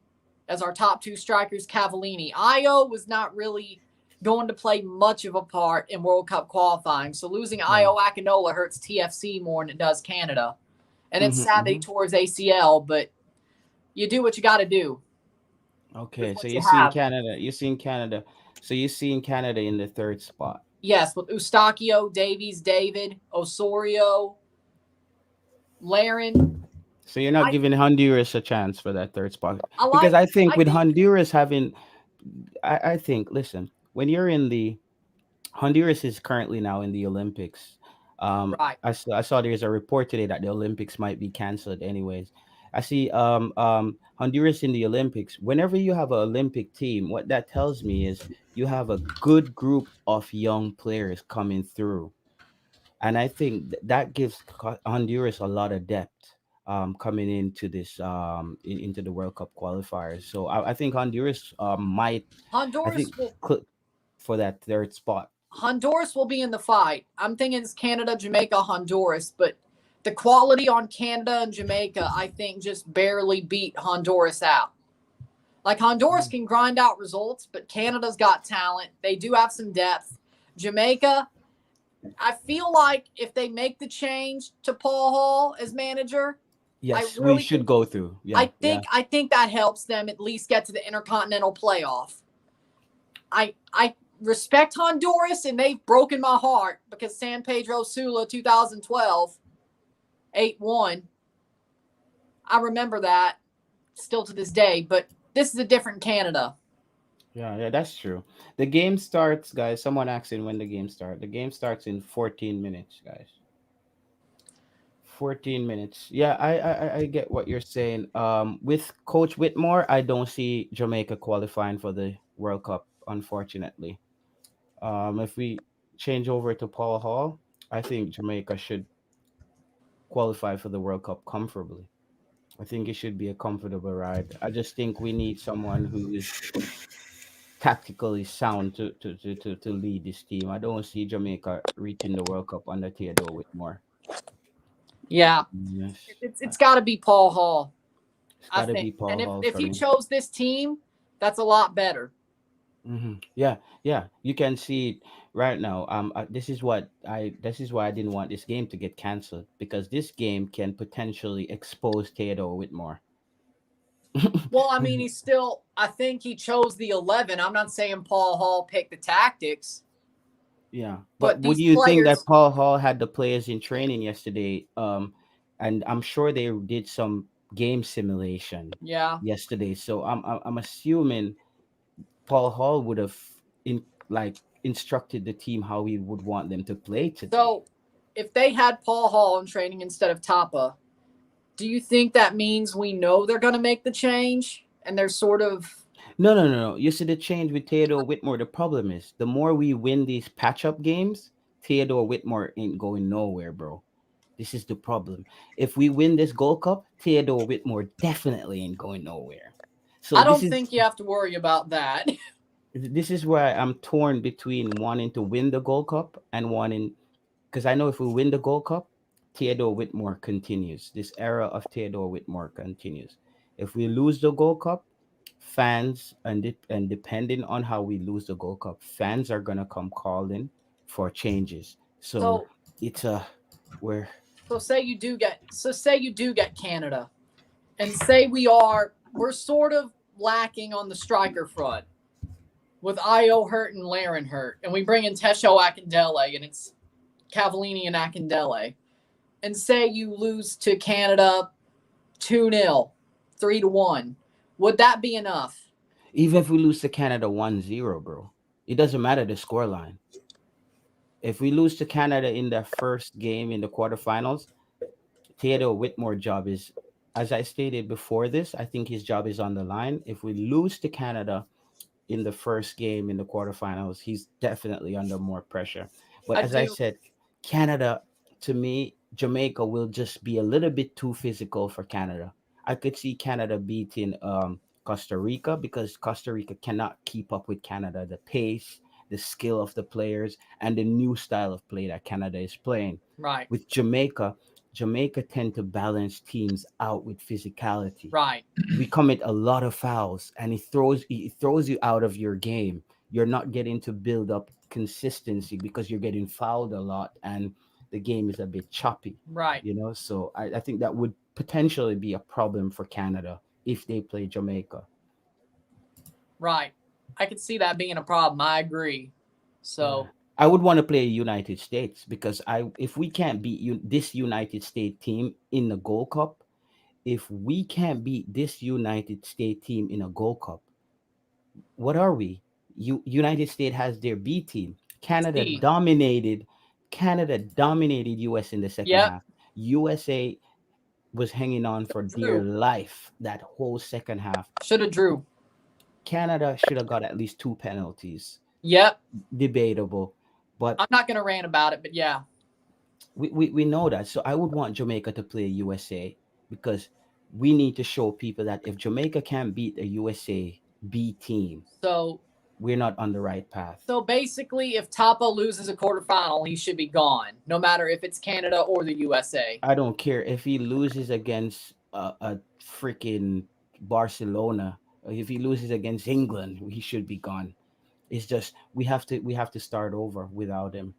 as our top 2 strikers. Cavallini. Io was not really going to play much of a part in World Cup qualifying. So losing Io Akinola hurts TFC more than it does Canada. And it's sad that he tore his ACL, but you do what you got to do. Okay, With so what you're you seeing have. Canada. You're seeing Canada. So you're seeing Canada in the third spot. Yes, with Eustachio, Davies, David, Osorio, Laren. So you're not giving Honduras a chance for that third spot, because I I think with think Honduras having, I think, listen, when you're in the Honduras is currently now in the Olympics. right. I saw there's a report today that the Olympics might be canceled anyways. I see Honduras in the Olympics. Whenever you have an Olympic team, what that tells me is you have a good group of young players coming through, and I think that gives Honduras a lot of depth. coming into this into the World Cup qualifiers. So I think Honduras might, I Honduras think, will for that third spot. Honduras will be in the fight. I'm thinking it's Canada, Jamaica, Honduras, but the quality on Canada and Jamaica, I think, just barely beat Honduras out. Like Honduras can grind out results, but Canada's got talent. They do have some depth. Jamaica, I feel like if they make the change to Paul Hall as manager, Yes, we really should go through. Yeah, I think that helps them at least get to the Intercontinental playoff. I respect Honduras, and they've broken my heart because San Pedro Sula 2012 8-1. I remember that still to this day, but this is a different Canada. yeah, that's true. The game starts, guys. Someone asking when the game starts. The game starts in 14 minutes, guys. 14 minutes. Yeah, I get what you're saying. With Coach Whitmore, I don't see Jamaica qualifying for the World Cup, unfortunately. If we change over to Paul Hall, I think Jamaica should qualify for the World Cup comfortably. I think it should be a comfortable ride. I just think we need someone who is tactically sound to lead this team. I don't see Jamaica reaching the World Cup under Theodore Whitmore. Yeah, Yes, it's got to be Paul Hall. it's I got to think, be Paul and Hall if for he me. chose this team, that's a lot better. Yeah, yeah, you can see it right now. This is why I didn't want this game to get canceled, because this game can potentially expose Theodore Whitmore. Well, I mean, I think he chose the 11. I'm not saying Paul Hall picked the tactics, Yeah, but but would these you think that players, Paul Hall had the players in training yesterday? And I'm sure they did some game simulation yeah. yesterday. So I'm assuming Paul Hall would have in like instructed the team how he would want them to play today. So if they had Paul Hall in training instead of Tapa, do you think that means we know they're going to make the change and they're sort of No. You see the change with Theodore Whitmore. The problem is the more we win these patch up games, Theodore Whitmore ain't going nowhere, bro. This is the problem. If we win this Gold Cup, Theodore Whitmore definitely ain't going nowhere. So I don't think you have to worry about that. this is where I'm torn between wanting to win the Gold Cup and wanting, because I know if we win the Gold Cup, Theodore Whitmore continues. This era of Theodore Whitmore continues. If we lose the Gold Cup, fans and depending on how we lose the Gold Cup, fans are gonna come calling for changes. So So it's a where say you do get Canada and say we're sort of lacking on the striker front with Io hurt and Laren hurt, and we bring in Tesho Akindele and it's Cavallini and Akindele, and say you lose to Canada 2-0, 3-1, would that be enough? even if we lose to Canada 1-0, bro, it doesn't matter the scoreline. If we lose to Canada in the first game in the quarterfinals, Theodore Whitmore job is, as I stated before this, I think his job is on the line. If we lose to Canada in the first game in the quarterfinals, he's definitely under more pressure. But I as I do. said, Canada, to me, Jamaica will just be a little bit too physical for Canada. I could see Canada beating Costa Rica, because Costa Rica cannot keep up with Canada, the pace, the skill of the players, and the new style of play that Canada is playing. Right, With Jamaica, Jamaica tend to balance teams out with physicality. right, We commit a lot of fouls, and it throws you out of your game. You're not getting to build up consistency because you're getting fouled a lot and the game is a bit choppy, right, so I think that would potentially be a problem for Canada if they play Jamaica. right. I could see that being a problem. I agree. Yeah, So, I would want to play United States, because if we can't beat this United States team in the Gold Cup, if we can't beat this United States team in a Gold Cup, what are we? United States has their B team. C. Canada dominated US in the second Yep, half. USA was hanging on for dear true. life that whole second half. Should have drew. Canada should have got at least 2 penalties. Yep. Debatable, but I'm not going to rant about it, but yeah. we know that. So I would want Jamaica to play USA because we need to show people that if Jamaica can't beat a USA B team, So we're not on the right path. So basically, if Tapa loses a quarterfinal, he should be gone, no matter if it's Canada or the USA. I don't care if he loses against a freaking Barcelona, or if he loses against England, he should be gone. It's just we have to start over without him.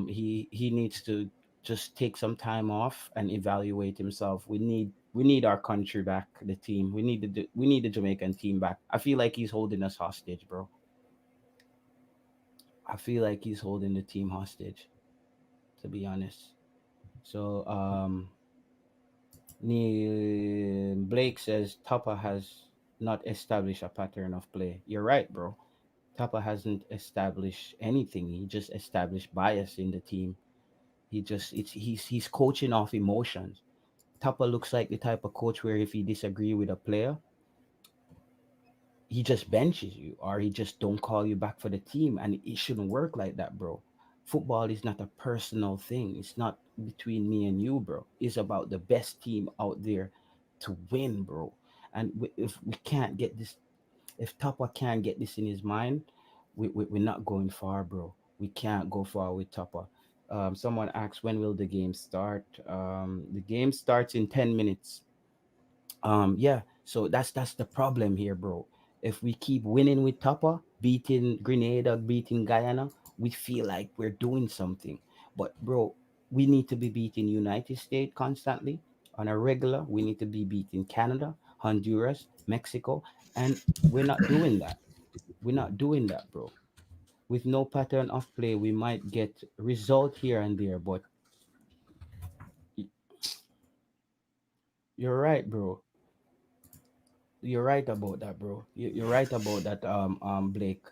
He needs to just take some time off and evaluate himself. We need our country back, the team. We need the Jamaican team back. I feel like he's holding us hostage, bro. I feel like he's holding the team hostage, to be honest. So Neil Blake says Tapa has not established a pattern of play. You're right, bro. Tapa hasn't established anything. He just established bias in the team. He's coaching off emotions. Tapa looks like the type of coach where if he disagree with a player, he just benches you or he just don't call you back for the team, and it shouldn't work like that, bro. Football is not a personal thing. It's not between me and you, bro. It's about the best team out there to win, bro. And if we can't get this, if Tapa can't get this in his mind, we're not going far, bro. We can't go far with Tapa. Someone asked, when will the game start? The game starts in 10 minutes. Yeah, so that's the problem here, bro. If we keep winning with Tapa, beating Grenada, beating Guyana, we feel like we're doing something. But bro, we need to be beating United States constantly on a regular. We need to be beating Canada, Honduras, Mexico, and we're not doing that. We're not doing that, bro. With no pattern of play, we might get result here and there, but y- you're right, bro. You're right about that, bro. You're right about that, Blake.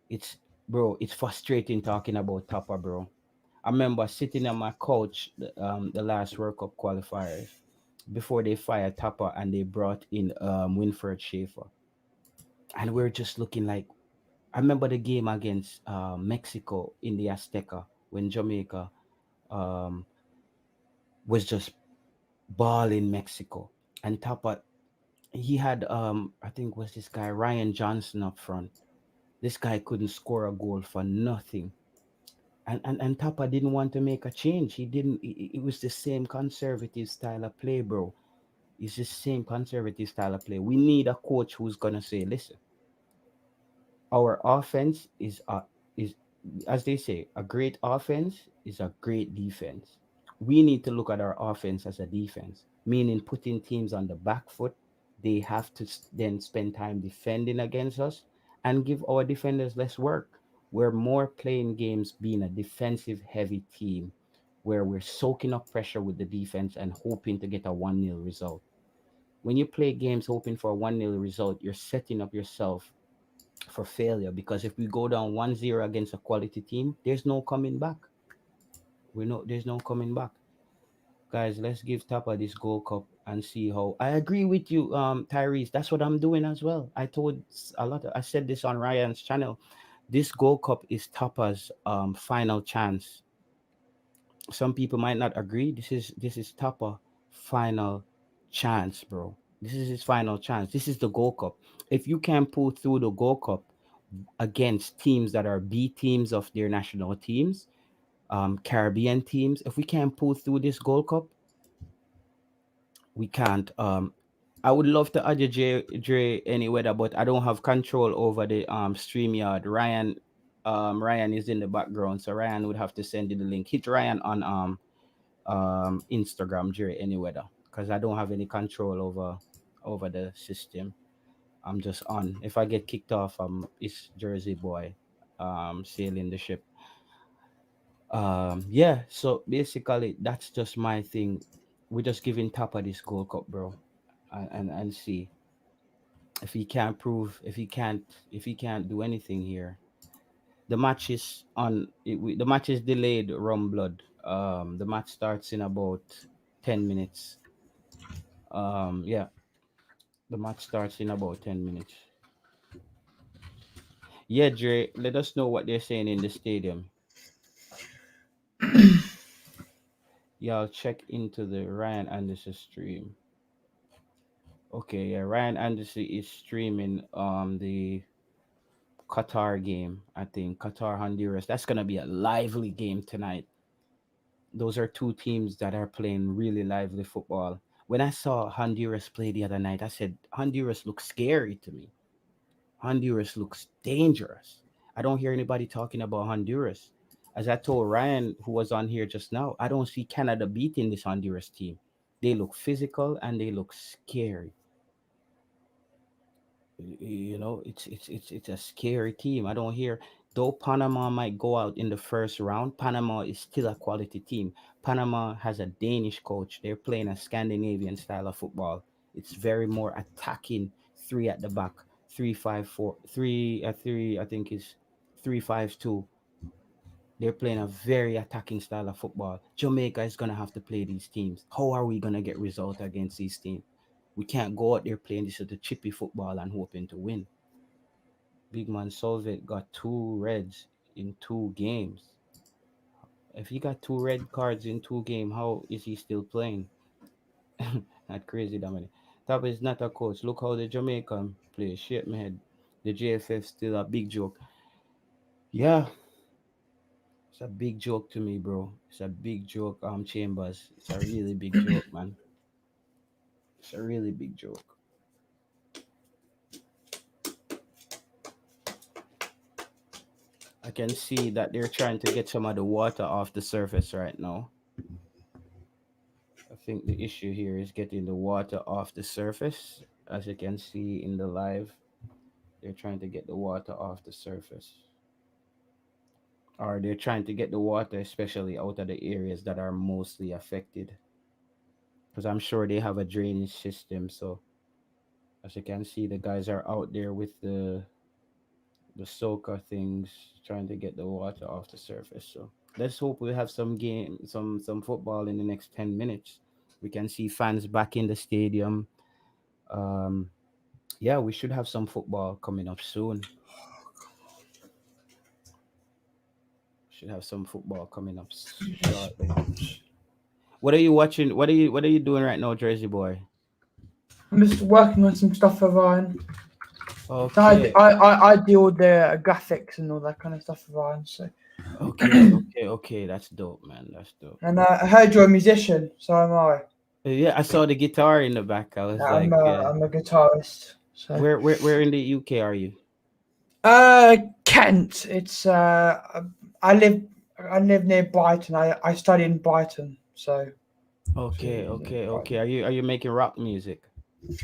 It's bro, it's frustrating talking about Tapa, bro. I remember sitting on my couch the last World Cup qualifiers before they fired Tapa and they brought in Winfred Schaefer. And we're just looking like I remember the game against Mexico in the Azteca when Jamaica um was just balling Mexico. And Tapa, he had I think was this guy Ryan Johnson up front. This guy couldn't score a goal for nothing. And Tapa didn't want to make a change. He didn't. It was the same conservative style of play, bro. It's the same conservative style of play. We need a coach who's gonna say, "Listen, our offense is as they say, a great offense is a great defense. We need to look at our offense as a defense, meaning putting teams on the back foot. They have to then spend time defending against us and give our defenders less work. We're more playing games being a defensive heavy team where we're soaking up pressure with the defense and hoping to get a 1-0 result. When you play games hoping for a 1-0 result, you're setting up yourself for failure because if we go down 1-0 against a quality team, there's no coming back. There's no coming back. Guys, let's give Tapa this Gold Cup and see how. I agree with you, Tyrese. That's what I'm doing as well. I said this on Ryan's channel. This Gold Cup is Tapa's final chance. Some people might not agree. This is Tapa final chance, bro. This is his final chance. This is the Gold Cup. If you can pull through the Gold Cup against teams that are B teams of their national teams, Caribbean teams, if we can't pull through this Gold Cup, we can't. I would love to add you, Dre, any weather, but I don't have control over the StreamYard. Ryan is in the background, so Ryan would have to send you the link. Hit Ryan on Instagram, Dre, any weather, because I don't have any control over the system. I'm just on. If I get kicked off, it's Jersey boy, sailing the ship. Yeah. So basically, that's just my thing. We're just giving Tapa this Gold Cup, bro, and see if he can't prove if he can't do anything here. The match is the match is delayed. Rum blood. The match starts in about 10 minutes. Yeah, the match starts in about 10 minutes. Yeah, Dre, let us know what they're saying in the stadium. y'all check into the Ryan Anderson stream. Okay, yeah, Ryan Anderson is streaming the Qatar game. I think Qatar Honduras. That's gonna be a lively game tonight. Those are two teams that are playing really lively football. When I saw Honduras play the other night, I said Honduras looks scary to me. Honduras looks dangerous. I don't hear anybody talking about Honduras. As I told Ryan, who was on here just now, I don't see Canada beating this Honduras team. They look physical and they look scary. It's a scary team. I don't hear, though Panama might go out in the first round. Panama is still a quality team. Panama has a Danish coach. They're playing a Scandinavian style of football. It's very more attacking. Three at the back, 3-5-4, three. I think is 3-5-2. They're playing a very attacking style of football. Jamaica is gonna have to play these teams. How are we gonna get result against these teams? We can't go out there playing this at the chippy football and hoping to win. Big man Solvit got two reds in 2 games. If he got two red cards in 2 games, how is he still playing? Not crazy, Dominic. Top is not a coach. Look how the Jamaican play. Shit, my head. The JFF still a big joke. Yeah, it's a big joke to me, bro. It's a big joke. Chambers. It's a really big joke, man. It's a really big joke. I can see that they're trying to get some of the water off the surface right now. I think the issue here is getting the water off the surface. As you can see in the live, they're trying to get the water off the surface. Or they're trying to get the water, especially out of the areas that are mostly affected. Because I'm sure they have a drainage system. So as you can see, the guys are out there with the soaker things trying to get the water off the surface. So let's hope we have some game, some football in the next 10 minutes. We can see fans back in the stadium. Um, yeah, we should have some football coming up soon. Should have some football coming up shortly. What are you watching? What are you doing right now, Jersey boy? I'm just working on some stuff for Ryan. So Okay, I deal with the graphics and all that kind of stuff for Ryan. So okay. That's dope, man. That's dope. and I heard you're a musician, so am I. Yeah, I saw the guitar in the back. I was I'm like, yeah. I'm a guitarist. So Where in the UK are you? Kent. It's I live near Brighton. I study in Brighton. So Okay. Are you making rock music?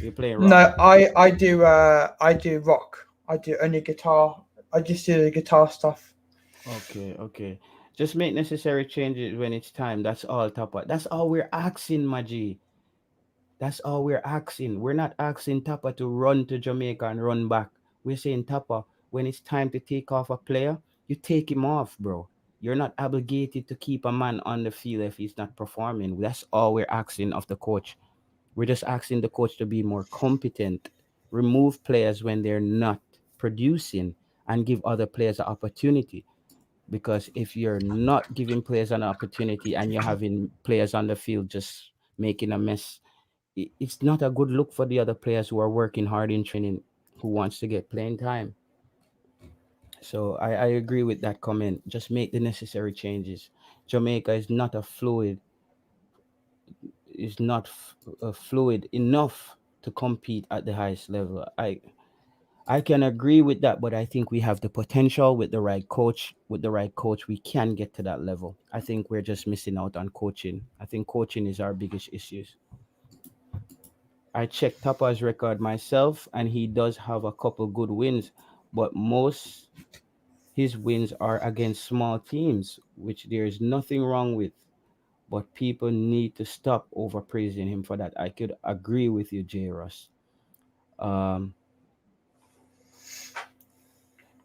You playing rock? no, I do rock. I do only guitar. I just do the guitar stuff. Okay. Just make necessary changes when it's time. That's all, Tapa. That's all we're asking, Maji. That's all we're asking. We're not asking Tapa to run to Jamaica and run back. We're saying, Tapa, when it's time to take off a player, you take him off, bro. You're not obligated to keep a man on the field if he's not performing. That's all we're asking of the coach. We're just asking the coach to be more competent, remove players when they're not producing, and give other players an opportunity. Because if you're not giving players an opportunity and you're having players on the field just making a mess, it's not a good look for the other players who are working hard in training, who wants to get playing time. So I agree with that comment. Just make the necessary changes. Jamaica is not fluid enough to compete at the highest level. I can agree with that, but I think we have the potential with the right coach. With the right coach, we can get to that level. I think we're just missing out on coaching. I think coaching is our biggest issues. I checked Tapa's record myself, and he does have a couple good wins, but most his wins are against small teams, which there is nothing wrong with. But people need to stop overpraising him for that. I could agree with you, J. Ross. Um,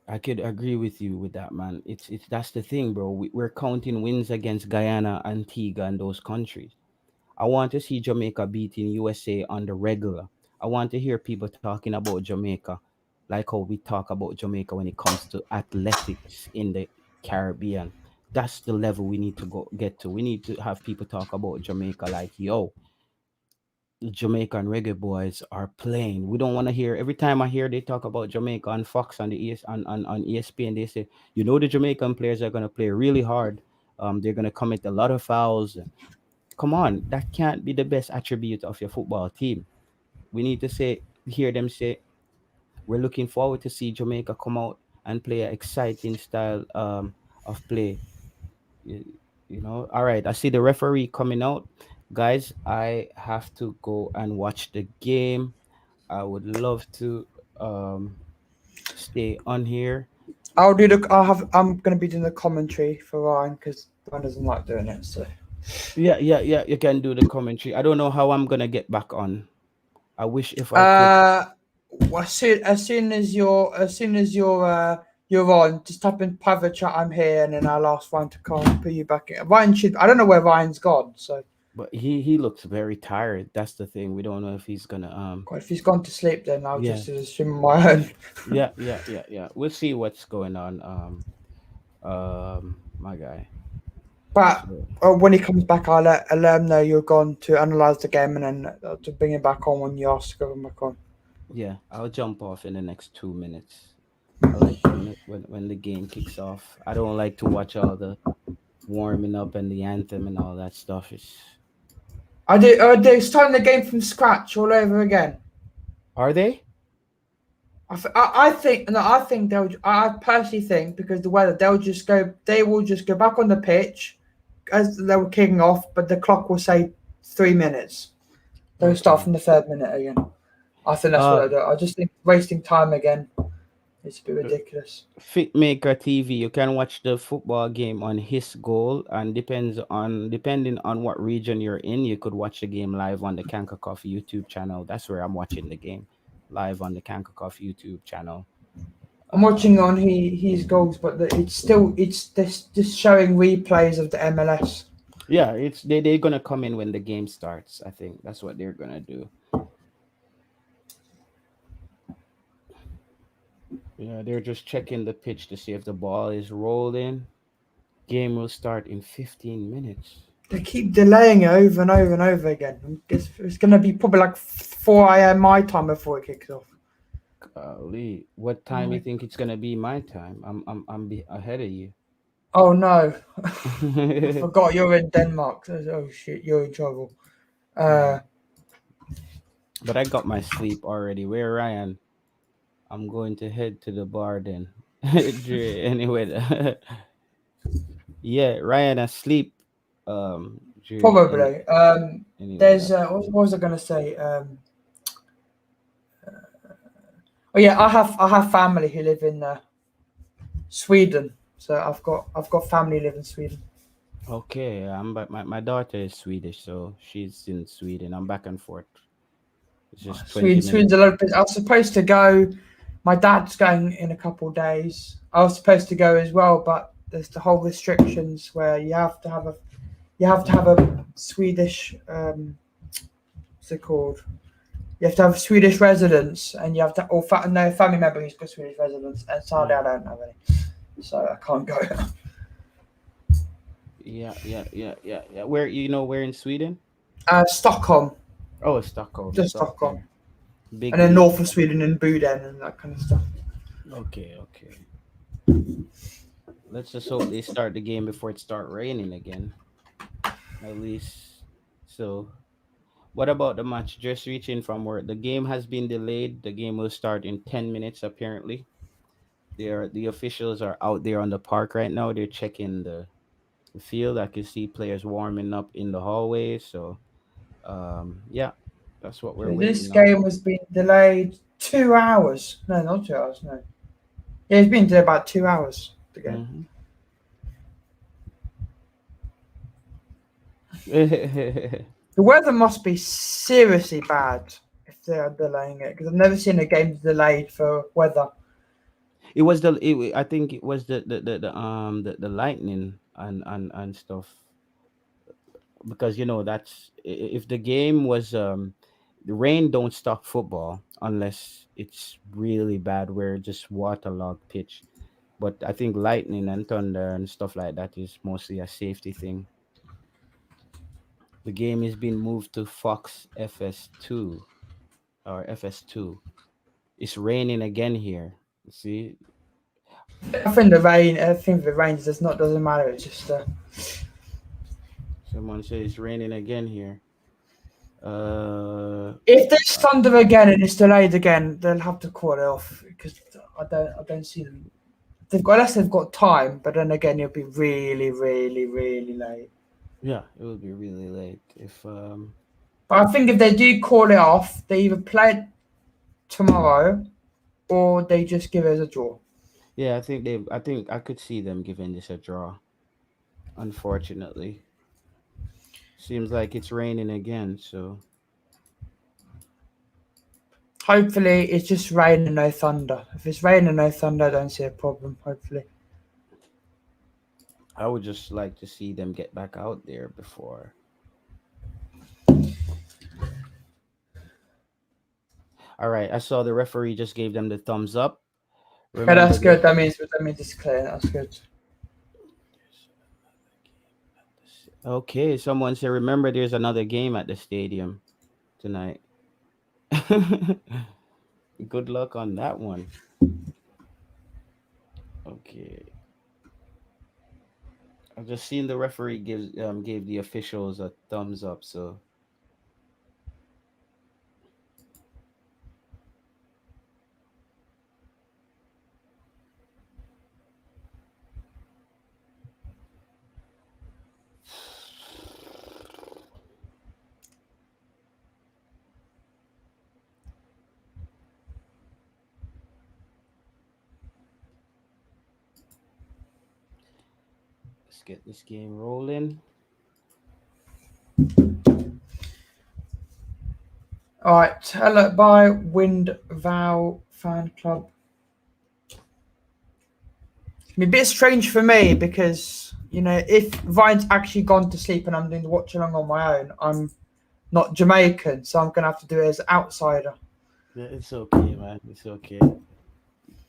I could agree with you with that, man. It's That's the thing, bro. We're counting wins against Guyana, Antigua, and those countries. I want to see Jamaica beating USA on the regular. I want to hear people talking about Jamaica like how we talk about Jamaica when it comes to athletics in the Caribbean. That's the level we need to get to. We need to have people talk about Jamaica like, yo, the Jamaican Reggae Boys are playing. We don't want to hear every time I hear they talk about Jamaica on Fox on the on ESPN, they say, the Jamaican players are gonna play really hard. They're gonna commit a lot of fouls. Come on, that can't be the best attribute of your football team. We need to hear them say, we're looking forward to see Jamaica come out and play an exciting style of play. You, all right. I see the referee coming out, guys. I have to go and watch the game. I would love to stay on here. I'm gonna be doing the commentary for Ryan because Ryan doesn't like doing it. So Yeah. You can do the commentary. I don't know how I'm gonna get back on. I wish if I could. well, as soon as you're on, just type in private chat. I'm here, and then I'll ask Ryan to come put you back in. Ryan should. I don't know where Ryan's gone. So, But he looks very tired. That's the thing. We don't know if he's gonna if he's gone to sleep, then I'll Yeah. just assume my own. Yeah. We'll see what's going on. My guy. But So, when he comes back, I'll let him know you're gone to analyze the game, and then to bring him back on when you ask to come back on. yeah, I'll jump off in the next 2 minutes. I like when the game kicks off. I don't like to watch all the warming up and the anthem and all that stuff. I do. They're starting the game from scratch all over again. Are they? I think no. I think they'll. I personally think because the weather, they'll just go. They will just go back on the pitch as they were kicking off, but the clock will say 3 minutes. They'll start from the 3rd minute again. I think that's what I do. I just think wasting time again. It's a bit ridiculous. Fitmaker TV, you can watch the football game on his goal, and depending on what region you're in, you could watch the game live on the CONCACAF YouTube channel. That's where I'm watching the game live on the CONCACAF YouTube channel. I'm watching on his goals, but it's just showing replays of the MLS. Yeah, they're gonna come in when the game starts. I think that's what they're gonna do. Yeah, they're just checking the pitch to see if the ball is rolling. Game will start in 15 minutes. They keep delaying it over and over and over again. It's going to be probably like 4 a.m. my time before it kicks off. Golly, what time you think it's gonna be my time? I'm ahead of you. Oh no, I forgot you're in Denmark. Oh shit, you're in trouble. But I got my sleep already. Where Ryan? I'm going to head to the bar then. Anyway, yeah, Ryan asleep. Probably. Anyway, There's what was I gonna say? Oh yeah, I have family who live in Sweden. So I've got family live in Sweden. Okay, I'm back. My daughter is Swedish, so she's in Sweden. I'm back and forth. It's just 20 Sweden's a lot of places. I was supposed to go. My dad's going in a couple of days. I was supposed to go as well, but there's the whole restrictions where you have to have a Swedish what's it called? You have to have Swedish residence, and you have to no family member who's got Swedish residence. And sadly, I don't have any, so I can't go. Yeah. Where where in Sweden? Stockholm. Oh, Stockholm. Just Stockholm. Big and then north of Sweden in Boden and that kind of stuff. Okay. Let's just hope they start the game before it start raining again. At least. So, what about the match? Just reaching from work. The game has been delayed. The game will start in 10 minutes apparently. The officials are out there on the park right now. They're checking the field. I can see players warming up in the hallway. So, yeah, that's what we're waiting This on. game has been delayed 2 hours. No, not 2 hours. No, yeah, it's been delayed about 2 hours. The game. The weather must be seriously bad if they are delaying it, because I've never seen a game delayed for weather. It was I think it was the lightning and stuff, because that's if the game was the rain don't stop football unless it's really bad where just waterlogged pitch. But I think lightning and thunder and stuff like that is mostly a safety thing. The game is being moved to Fox FS2 or FS2. It's raining again here. See, I think the rain. I think the rain doesn't matter. It's just someone says it's raining again here. if there's thunder again and it's delayed again, they'll have to call it off because I don't see them. Unless they've got time, but then again, it'll be really, really, really late. Yeah, it will be really late if But I think if they do call it off, they either play it tomorrow or they just give it a draw. yeah, I think I could see them giving this a draw. Unfortunately. Seems like it's raining again, so Hopefully, it's just rain and no thunder. If it's rain and no thunder, I don't see a problem. Hopefully. I would just like to see them get back out there before. All right, I saw the referee just gave them the thumbs up. Yeah, that's good. That means it's clear. That's good. Okay, someone said, remember there's another game at the stadium tonight. Good luck on that one. Okay. I've just seen the referee gave the officials a thumbs up, so let's get this game rolling. All right. Hello, by Wind Vow Fan Club. It's a bit strange for me because, if Ryan's actually gone to sleep and I'm doing the watch along on my own, I'm not Jamaican, so I'm going to have to do it as an outsider. Yeah, it's okay, man. It's okay.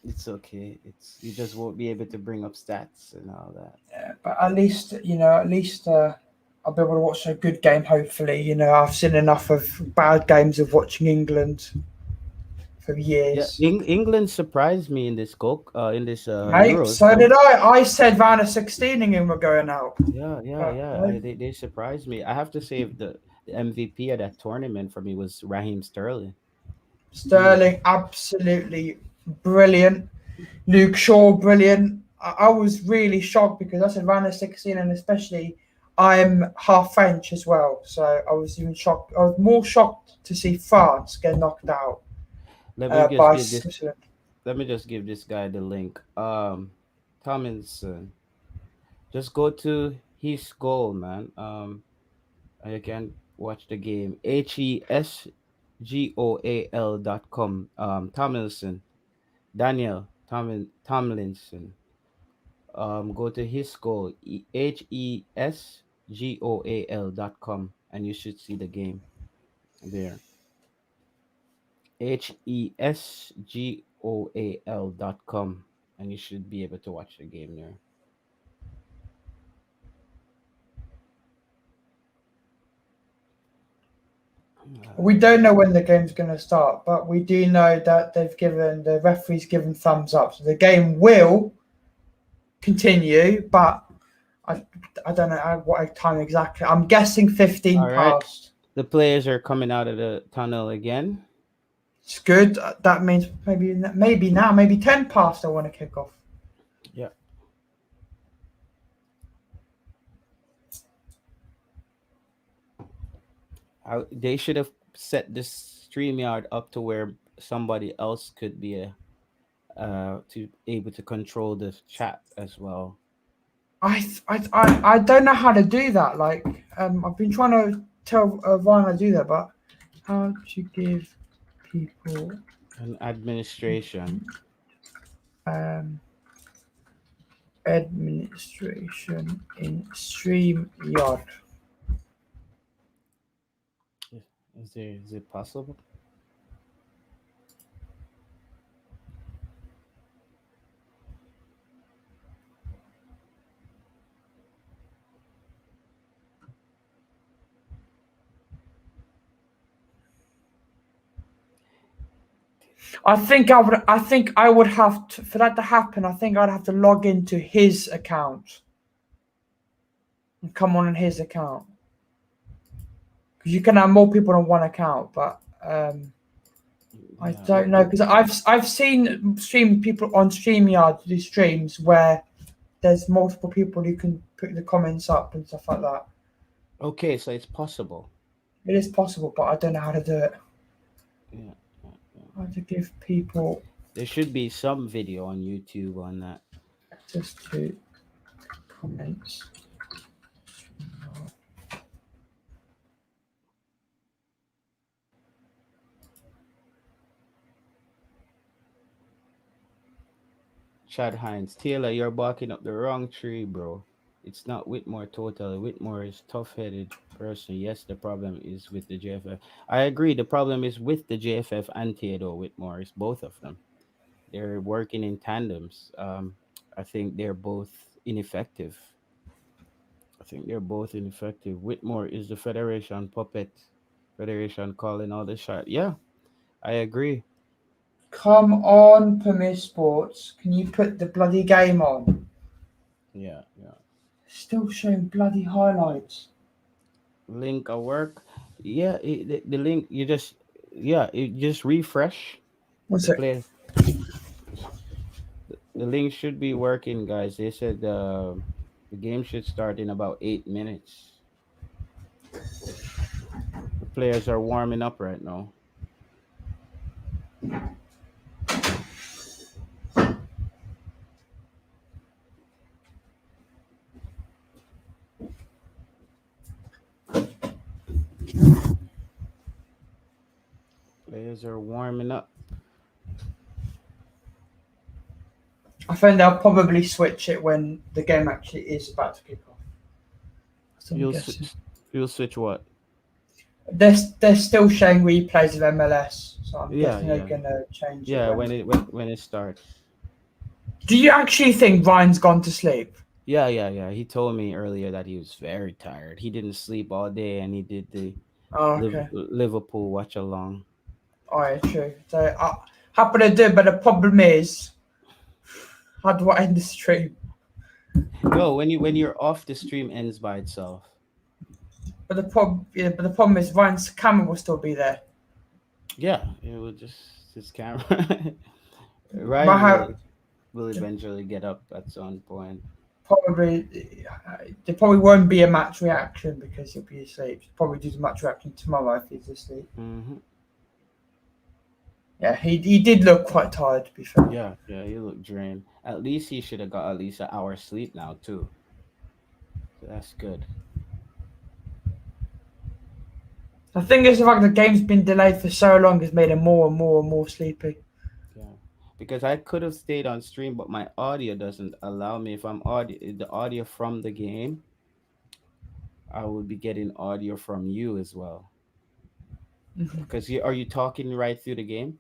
It's okay. You just won't be able to bring up stats and all that. Yeah, but at least I'll be able to watch a good game, hopefully. I've seen enough of bad games of watching England for years. Yeah, England surprised me in this Mate, Euros. so did I. I said round of 16 England were going out. Yeah. They surprised me. I have to say the MVP of that tournament for me was Raheem Sterling. Sterling, absolutely brilliant. Luke Shaw, brilliant. I was really shocked because I said round of 16, and especially I'm half French as well, so I was even shocked. I was more shocked to see France get knocked out. Let me just give this guy the link. Tomlinson. Just go to his goal, man. You can watch the game. HESGOAL.com. Tomlinson. Daniel Tomlinson. Go to his goal. HESGOAL.com and you should see the game there. HESGOAL.com and you should be able to watch the game there. We don't know when the game's going to start, but we do know that the referee's given thumbs up. So the game will continue, but I don't know what time exactly. I'm guessing 15 past. The players are coming out of the tunnel again. It's good. That means maybe now, maybe 10 past I want to kick off. Yeah. They should have set this StreamYard up to where somebody else could be able to control the chat as well. I don't know how to do that. Like I've been trying to tell Ryan how to do that, but how to give people an administration administration in StreamYard. Is it possible? I think I would have to, for that to happen. I think I'd have to log into his account and come on his account, because you can have more people on one account. But I don't know, because I've seen people on StreamYard do streams where there's multiple people who can put the comments up and stuff like that. Okay, so it's possible. It is possible, but I don't know how to do it. Yeah. How to give people There should be some video on YouTube on that. access to comments. Chad Hines, Taylor, you're barking up the wrong tree, bro. It's not Whitmore totally. Whitmore is tough-headed person. Yes, the problem is with the JFF. I agree. The problem is with the JFF and Theodore Whitmore. It's both of them. They're working in tandems. I think they're both ineffective. Whitmore is the Federation puppet. Federation calling all the shots. Yeah, I agree. Come on, Premier Sports. Can you put the bloody game on? Yeah. Still showing bloody highlights. Link a work. Yeah, the link you just refresh. What's the it? play. The link should be working, guys. They said the game should start in about 8 minutes. The players are warming up right now. Players are warming up. I think they'll probably switch it when the game actually is about to kick off. So You'll switch what? They're still showing replays of MLS, so I'm guessing they're gonna change it. Yeah, when it starts. Do you actually think Ryan's gone to sleep? Yeah. He told me earlier that he was very tired. He didn't sleep all day, and he did the Liverpool watch along. Oh, yeah, true. So happy to do, but the problem is, how do I end the stream? No, when you're off, the stream ends by itself. But the problem is Ryan's camera will still be there. Yeah, it will just his camera. Ryan will eventually get up at some point. There probably won't be a match reaction because he'll be asleep. He'll probably do the match reaction tomorrow if he's asleep. Mm-hmm. Yeah, he did look quite tired, to be fair. Yeah, he looked drained. At least he should have got at least an hour's sleep now too. So that's good. The thing is, the fact the game's been delayed for so long has made him more and more sleepy. Yeah, because I could have stayed on stream, but my audio doesn't allow me. If I'm the audio from the game, I would be getting audio from you as well. Mm-hmm. Because are you talking right through the game?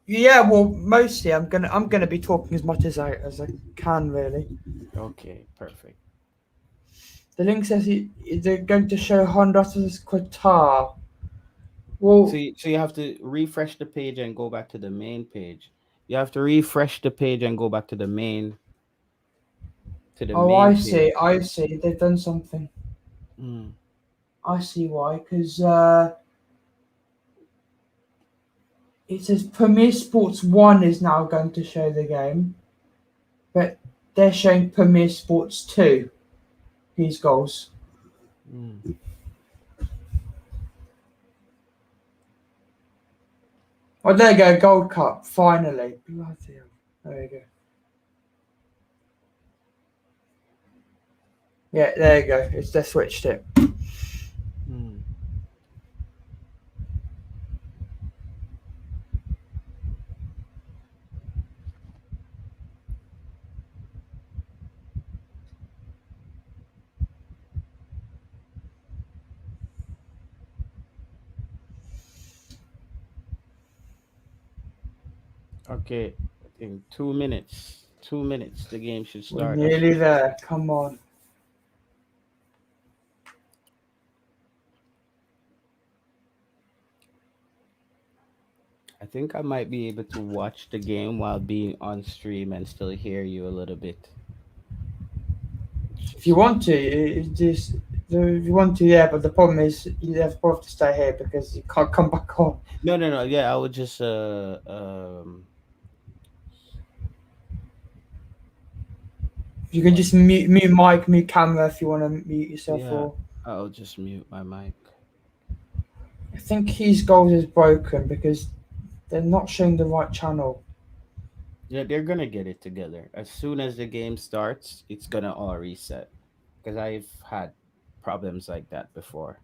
Yeah, well, mostly I'm gonna be talking as much as I can, really. Okay, perfect. The link says they're going to show Honduras versus Qatar. Well, so you have to refresh the page and go back to the main page. You have to refresh the page and go back to the main. I see. They've done something. Mm. I see why, because it says Premier Sports 1 is now going to show the game, but they're showing Premier Sports 2. These goals. Mm. Oh, there you go, Gold Cup, finally. There you go. Yeah, there you go. They switched it. Mm. Okay, in 2 minutes. 2 minutes, the game should start. We're nearly there. Come on. I think I might be able to watch the game while being on stream and still hear you a little bit. If you want to, just if you want to, yeah. But the problem is you have both to stay here because you can't come back on. No, no, no. Yeah, I would just You can what? just mute mic, mute camera if you want to mute yourself. Yeah, Or I'll just mute my mic. I think his goals is broken because they're not showing the right channel. Yeah, they're gonna get it together. As soon as the game starts, it's gonna all reset. Because I've had problems like that before.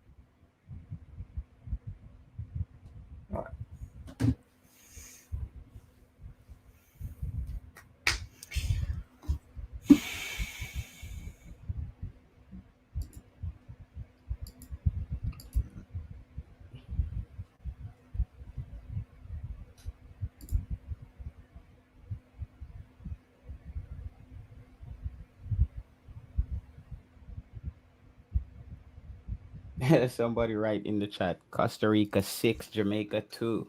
Somebody write in the chat: Costa Rica 6, Jamaica 2.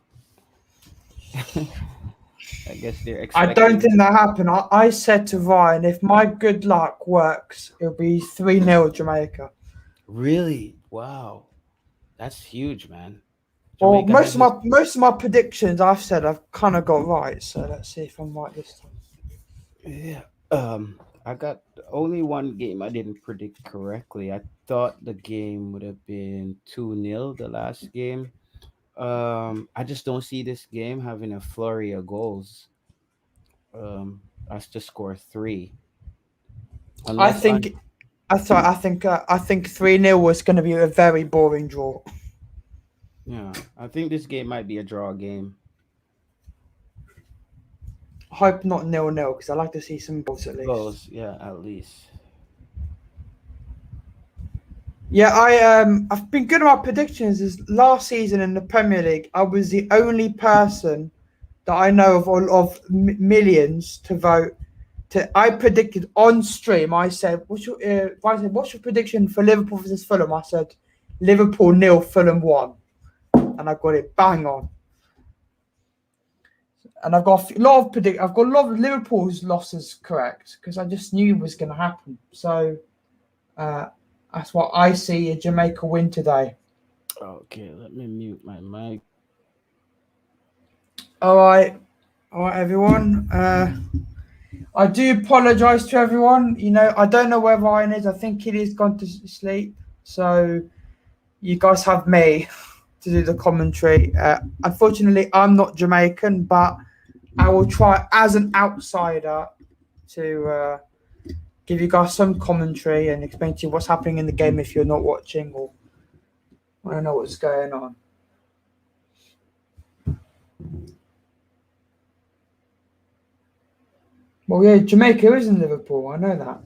I guess they're I don't expecting. think that happened. I said to Ryan, if my good luck works, it'll be 3-0 Jamaica. Really? Wow, that's huge, man. Well, Jamaica has this. most of my predictions I've said I've kind of got right. So let's see if I'm right this time. Yeah. I got only one game I didn't predict correctly. I thought the game would have been 2-0 the last game. I just don't see this game having a flurry of goals. Us to score three, I unless on. think I think 3-0 was going to be a very boring draw. Yeah, I think this game might be a draw game. I hope not 0-0 because I like to see some goals at least. Goals, yeah, at least. Yeah, I've been good at my predictions. Is last season in the Premier League, I was the only person that I know of millions to vote. I predicted on stream. I said, "What's your prediction for Liverpool versus Fulham?" I said, "Liverpool 0, Fulham 1," and I got it bang on. And I've got a lot of Liverpool's losses correct because I just knew it was going to happen. So that's what I see a Jamaica win today. Okay, let me mute my mic. All right, everyone. I do apologise to everyone. You know, I don't know where Ryan is. I think he has gone to sleep. So you guys have me to do the commentary. Unfortunately, I'm not Jamaican, but I will try as an outsider to give you guys some commentary and explain to you what's happening in the game if you're not watching or want to know what's going on. Well, yeah, Jamaica is in Liverpool. I know that.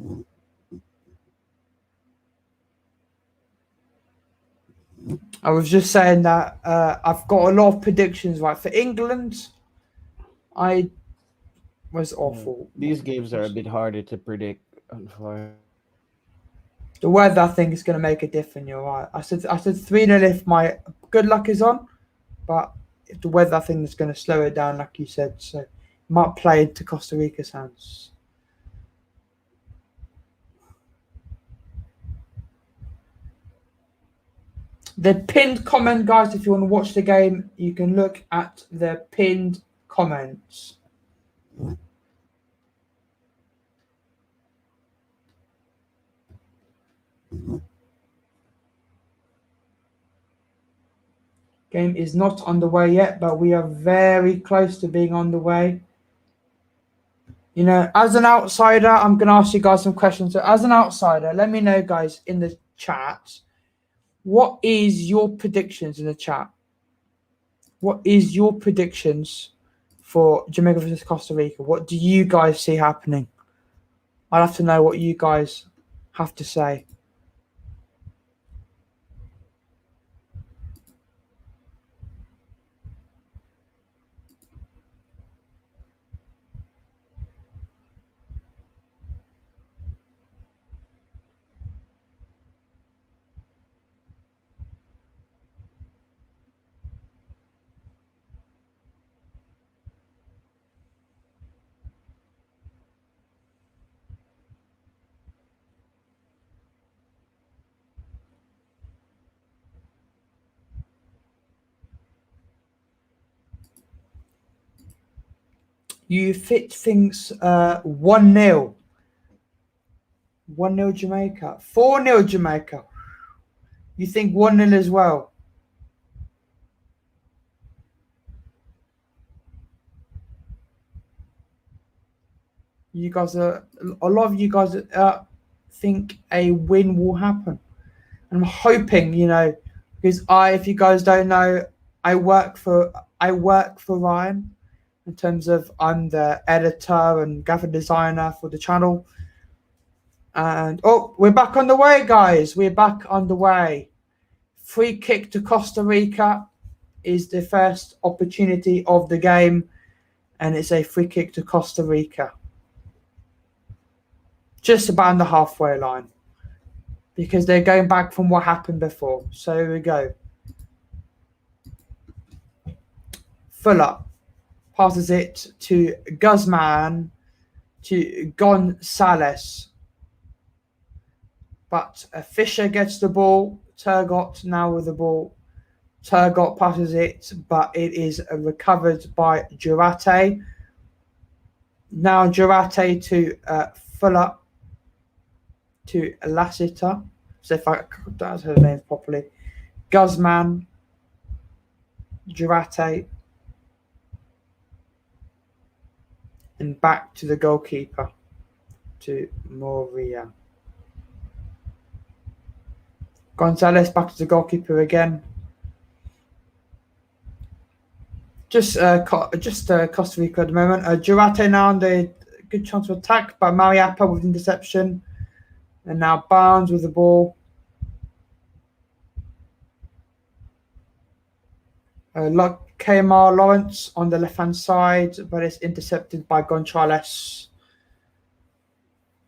I was just saying that I've got a lot of predictions right for England. I was awful. These games are a bit harder to predict, unfortunately. The weather, I think, is going to make a difference. You're right. I said 3-0 if my good luck is on, but if the weather, I think, is going to slow it down, like you said. So it might play into Costa Rica's hands. The pinned comment, guys, if you want to watch the game, you can look at the pinned comments. Game is not underway yet, but we are very close to being on the way. You know, as an outsider, I'm going to ask you guys some questions. So as an outsider, let me know, guys, in the chat, what is your predictions in the chat? What is your predictions for Jamaica versus Costa Rica? What do you guys see happening? I'd have to know what you guys have to say. You fit things 1-0. 1-0 Jamaica. 4-0 Jamaica. You think 1-0 as well? You guys are, a lot of you guys think a win will happen. I'm hoping, you know, because if you guys don't know, I work for Ryan in terms of I'm the editor and graphic designer for the channel. And we're back on the way, guys. We're back on the way. Free kick to Costa Rica is the first opportunity of the game, and it's a free kick to Costa Rica. Just about the halfway line, because they're going back from what happened before. So here we go. Fuller passes it to Guzman, to Gonzalez. But Fisher gets the ball. Turgot now with the ball. Turgot passes it, but it is recovered by Jurate. Now Jurate to Fuller, to Lassiter. So if I don't say the names properly. Guzman, Jurate, and back to the goalkeeper, to Moria. Gonzalez back to the goalkeeper again. Just Costa Rica at the moment. Jurate now on the good chance to attack, but Mariappa with interception. And now Barnes with the ball. Kmar Lawrence on the left-hand side, but it's intercepted by Gonzalez.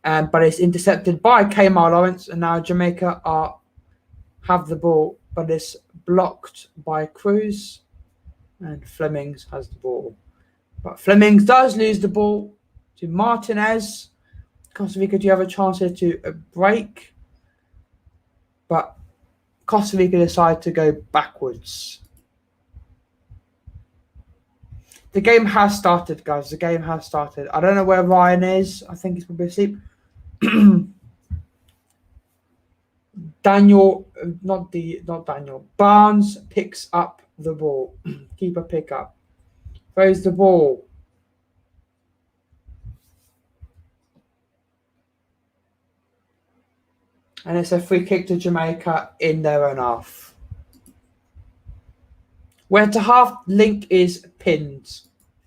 But it's intercepted by Kmar Lawrence, and now Jamaica have the ball, but it's blocked by Cruz, and Flemings has the ball. But Flemings does lose the ball to Martinez. Costa Rica, do you have a chance here to break? But Costa Rica decide to go backwards. The game has started, guys. The game has started. I don't know where Ryan is. I think he's probably asleep. Not Daniel. Barnes picks up the ball. Keeper pick up. Throws the ball. And it's a free kick to Jamaica in their own half. Where to half link is pinned.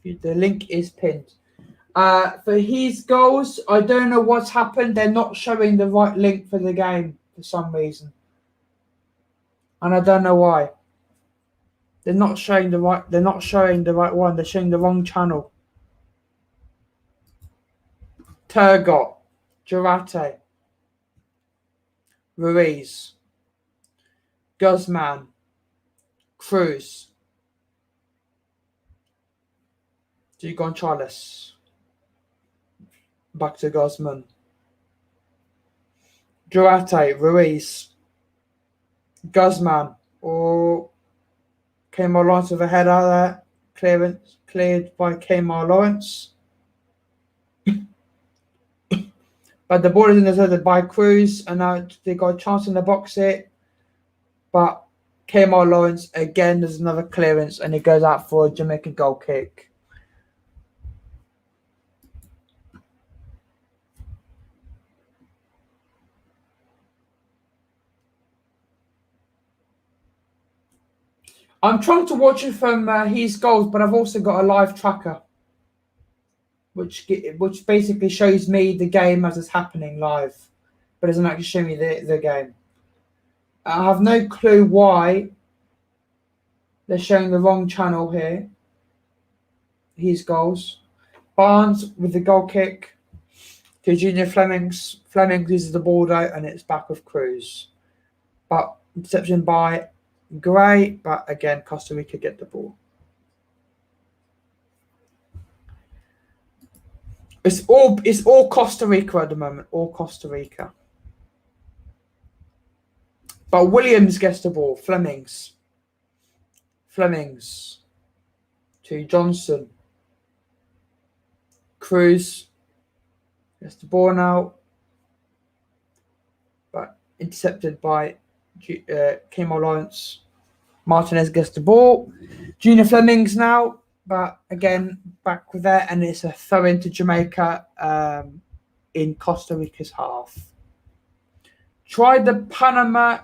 The link is pinned. For his goals, I don't know what's happened. They're not showing the right link for the game for some reason. And I don't know why. They're not showing the right one. They're showing the wrong channel. Turgot, Jurate, Ruiz, Guzman, Cruz, Gonzalez, back to Guzman, Jurate, Ruiz, Guzman, Kmar Lawrence with a header there, cleared by Kmar Lawrence. But the ball is intercepted by Cruz, and now they got a chance in the box here. But Kmar Lawrence, again, there's another clearance, and it goes out for a Jamaican goal kick. I'm trying to watch it from his goals, but I've also got a live tracker, which basically shows me the game as it's happening live, but doesn't actually show me the game. I have no clue why they're showing the wrong channel here. His goals. Barnes with the goal kick to Junior Flemings. Flemings uses the ball out, and it's back with Cruz. But interception by Gray, but again, Costa Rica get the ball. It's all Costa Rica at the moment, all Costa Rica. But Williams gets the ball. Flemings to Johnson. Cruz gets the ball now, but intercepted by Kemal Lawrence. Martinez gets the ball. Junior Flemings now, but again, back with that, and it's a throw into Jamaica in Costa Rica's half. Tried the Panama.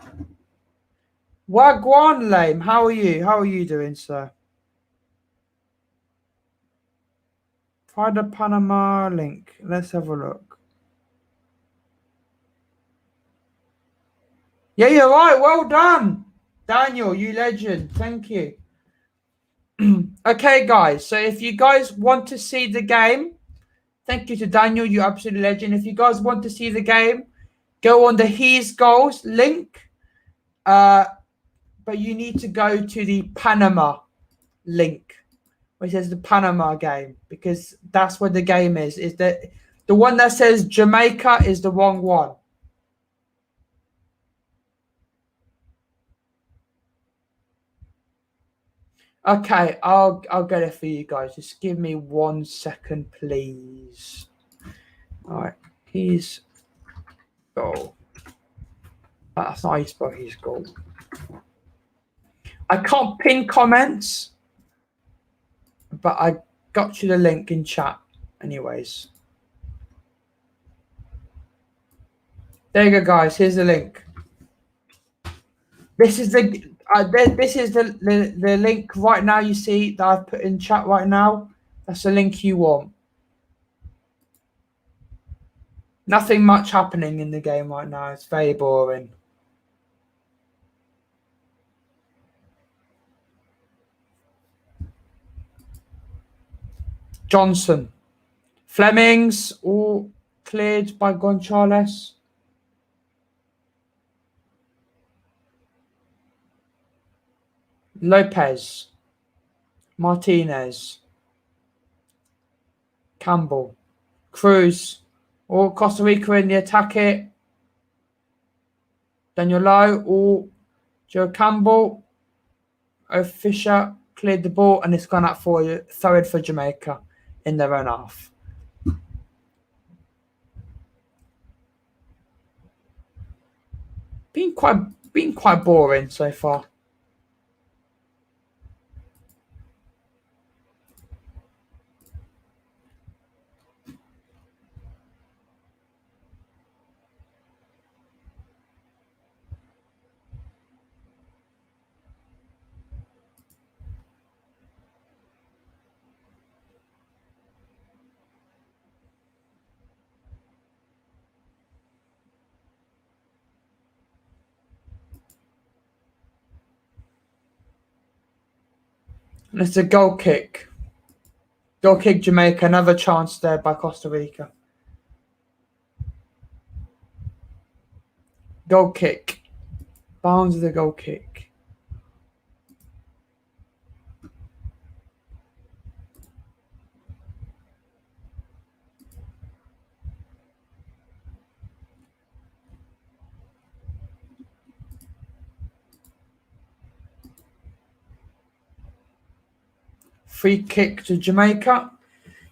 Wagwan Lame, how are you? How are you doing, sir? Try the Panama link. Let's have a look. Yeah, you're right. Well done, Daniel. You legend. Thank you. Okay, guys. So if you guys want to see the game, thank you to Daniel. You absolute legend. If you guys want to see the game, go on the His Goals link. But you need to go to the Panama link, which says the Panama game, because that's where the game is. Is that the one that says Jamaica is the wrong one? Okay, I'll get it for you guys. Just give me 1 second, please. All right, His Goal. That's not how you spell His Goal. I can't pin comments, but I got you the link in chat anyways. There you go, guys. Here's the link. This is the the link right now you see that I've put in chat right now. That's the link you want. Nothing much happening in the game right now. It's very boring. Johnson. Flemings all cleared by Gonzalez. Lopez. Martinez. Campbell. Cruz. All Costa Rica in the attack here. Daniel Lowe. All Joe Campbell. Fisher cleared the ball, and it's gone out for you. Throw it for Jamaica in their own half. Been quite boring so far. And it's a goal kick. Goal kick Jamaica. Another chance there by Costa Rica. Goal kick. Bounds of the goal kick. Free kick to Jamaica.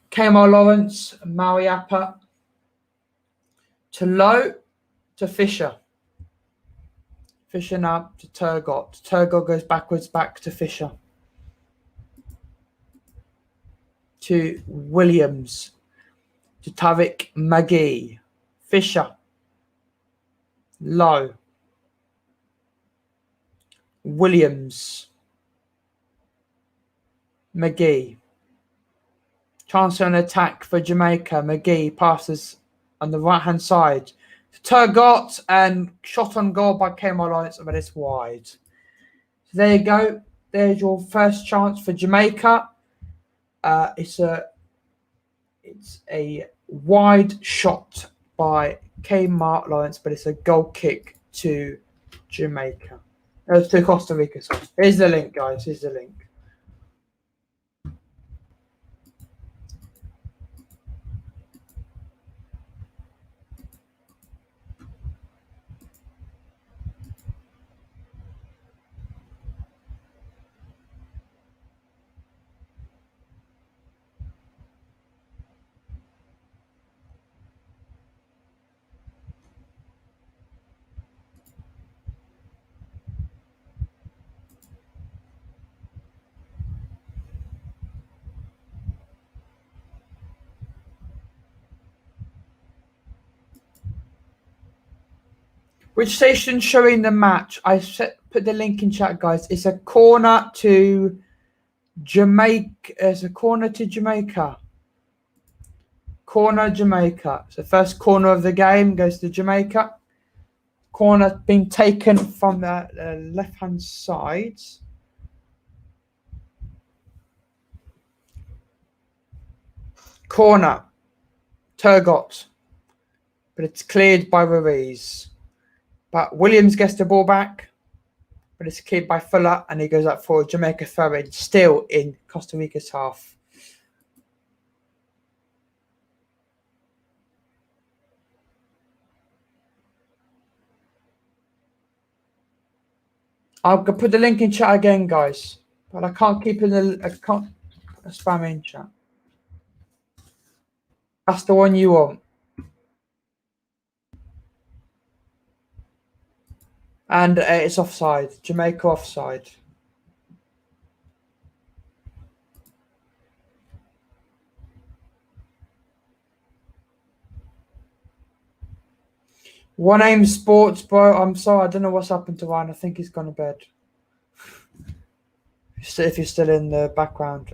Kemal Lawrence, Mariappa. To Lowe, to Fisher. Fisher now to Turgot. Turgot goes backwards back to Fisher. To Williams. To Tariq McGee. Fisher. Lowe. Williams. McGee. Chance on attack for Jamaica. McGee passes on the right-hand side to Turgot, and shot on goal by Kemal Lawrence, but it's wide. So there you go. There's your first chance for Jamaica. It's a wide shot by Kemal Lawrence, but it's a goal kick to Jamaica. To Costa Rica. Sorry. Here's the link, guys. Here's the link. Which station's showing the match? Put the link in chat, guys. It's a corner to Jamaica. It's a corner to Jamaica. Corner Jamaica. So first corner of the game goes to Jamaica. Corner being taken from the left-hand side. Corner. Turgot. But it's cleared by Ruiz. But Williams gets the ball back. But it's cleared by Fuller. And he goes up for Jamaica throw-in. Still in Costa Rica's half. I'll put the link in chat again, guys. But I can't keep I can't spam in chat. That's the one you want. And it's offside. Jamaica offside. One Aim Sports, bro. I'm sorry. I don't know what's happened to Ryan. I think he's gone to bed. If you're still in the background.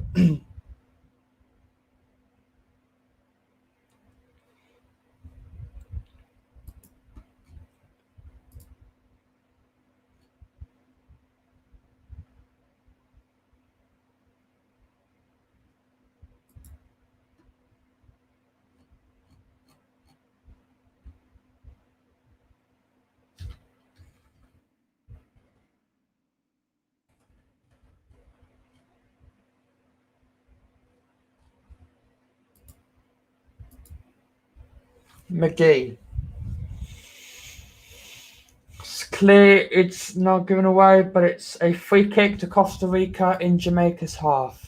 McGee. It's clear it's not given away, but it's a free kick to Costa Rica in Jamaica's half.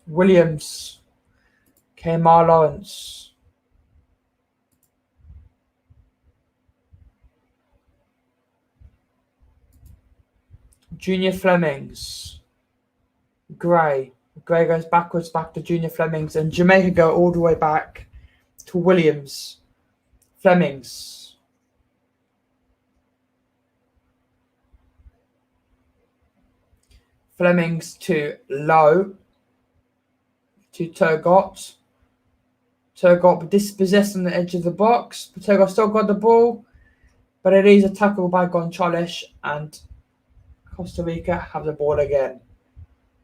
Williams. Kmar Lawrence. Junior Flemings. Gray. Gray goes backwards back to Junior Flemings. And Jamaica go all the way back to Williams. Flemings. Flemings to Low. To Turgot. Turgot dispossessed on the edge of the box. But Turgot still got the ball. But it is a tackle by Gonzalez. And Costa Rica have the ball again.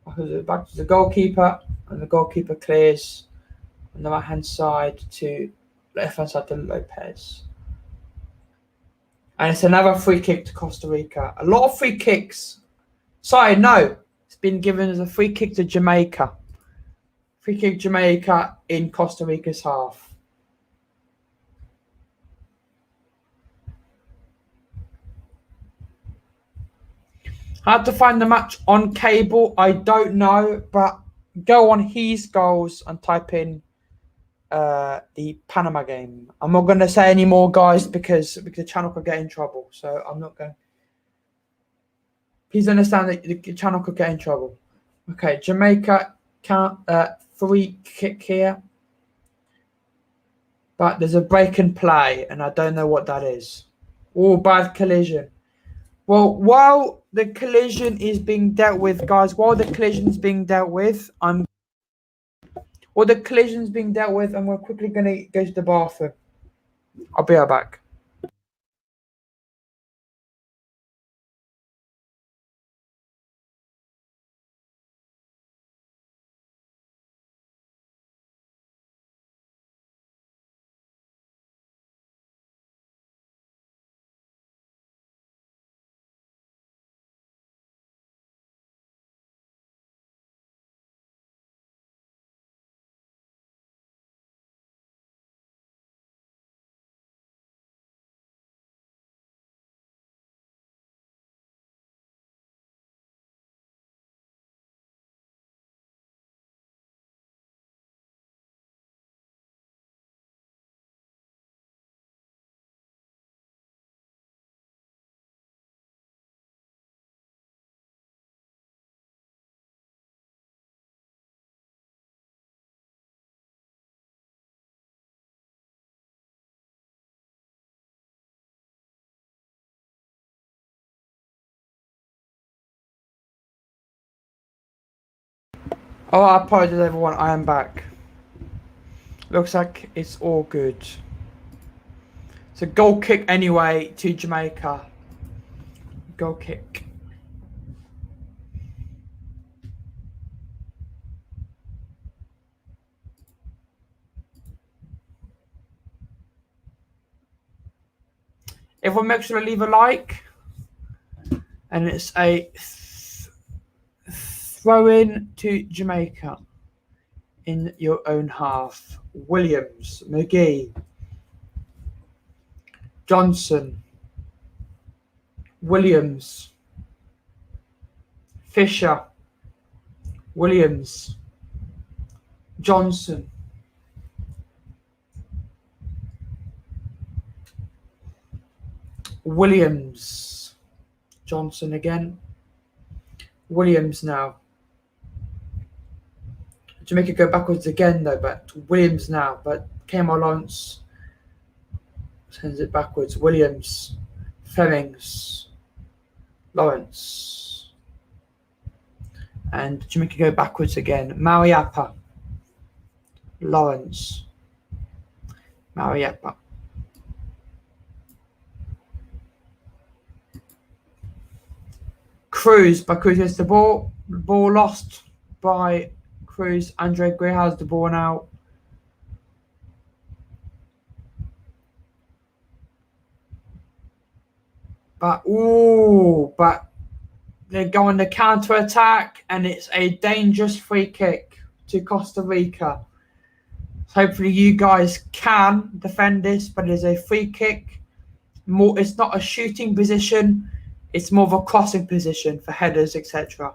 Back to the goalkeeper. And the goalkeeper clears on the right hand side to left hand side to Lopez. And it's another free kick to Costa Rica. A lot of free kicks. Sorry, no. It's been given as a free kick to Jamaica. Free kick Jamaica in Costa Rica's half. How to find the match on cable, I don't know. But go on His Goals and type in the Panama game. I'm not going to say any more, guys, because the channel could get in trouble. So I'm not going. Please understand that the channel could get in trouble. Okay, Jamaica can't free kick here, but there's a break and play, and I don't know what that is. Oh, bad collision. Well, while the collision is being dealt with, guys, while the collision is being dealt with, and we're quickly going to go to the bathroom. I'll be right back. Oh, I apologize, everyone. I am back. Looks like it's all good. It's a goal kick anyway to Jamaica. Goal kick. Everyone make sure to leave a like. And it's a throw in to Jamaica in your own half. Williams, McGee, Johnson, Williams, Fisher, Williams, Johnson, Williams, Johnson again, Williams now. Jamaica go backwards again though, but Williams now, but Kemo Lawrence sends it backwards. Williams, Flemings, Lawrence, and Jamaica go backwards again. Mariappa, Lawrence, Mariappa. Cruz, but Cruz gets the ball. Ball lost by Cruz. Andre Gray has the ball now. But they go on the counter attack, and it's a dangerous free kick to Costa Rica. Hopefully, you guys can defend this, but it is a free kick. It's not a shooting position; it's more of a crossing position for headers, etc.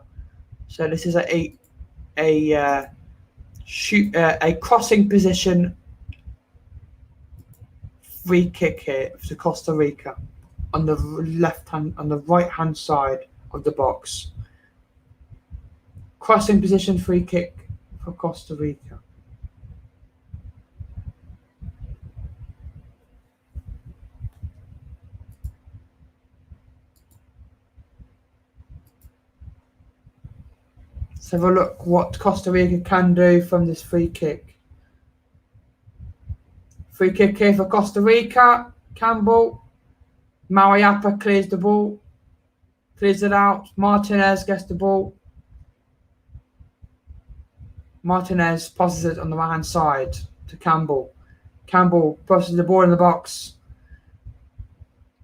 So this is a crossing position free kick here to Costa Rica on the right hand side of the box. Crossing position free kick for Costa Rica. Let's have a look what Costa Rica can do from this free kick. Free kick here for Costa Rica. Campbell. Mariappa clears the ball. Clears it out. Martinez gets the ball. Martinez passes it on the right hand side to Campbell. Campbell passes the ball in the box.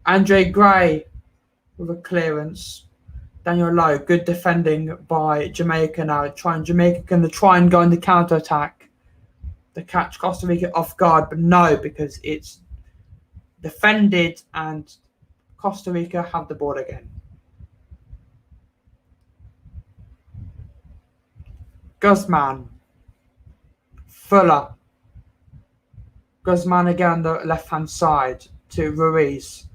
Andre Gray with a clearance. Daniel Lowe, good defending by Jamaica now. Jamaica going to try and go on the counter attack to catch Costa Rica off guard, but no, because it's defended and Costa Rica have the ball again. Guzman, Fuller, Guzman again on the left hand side to Ruiz.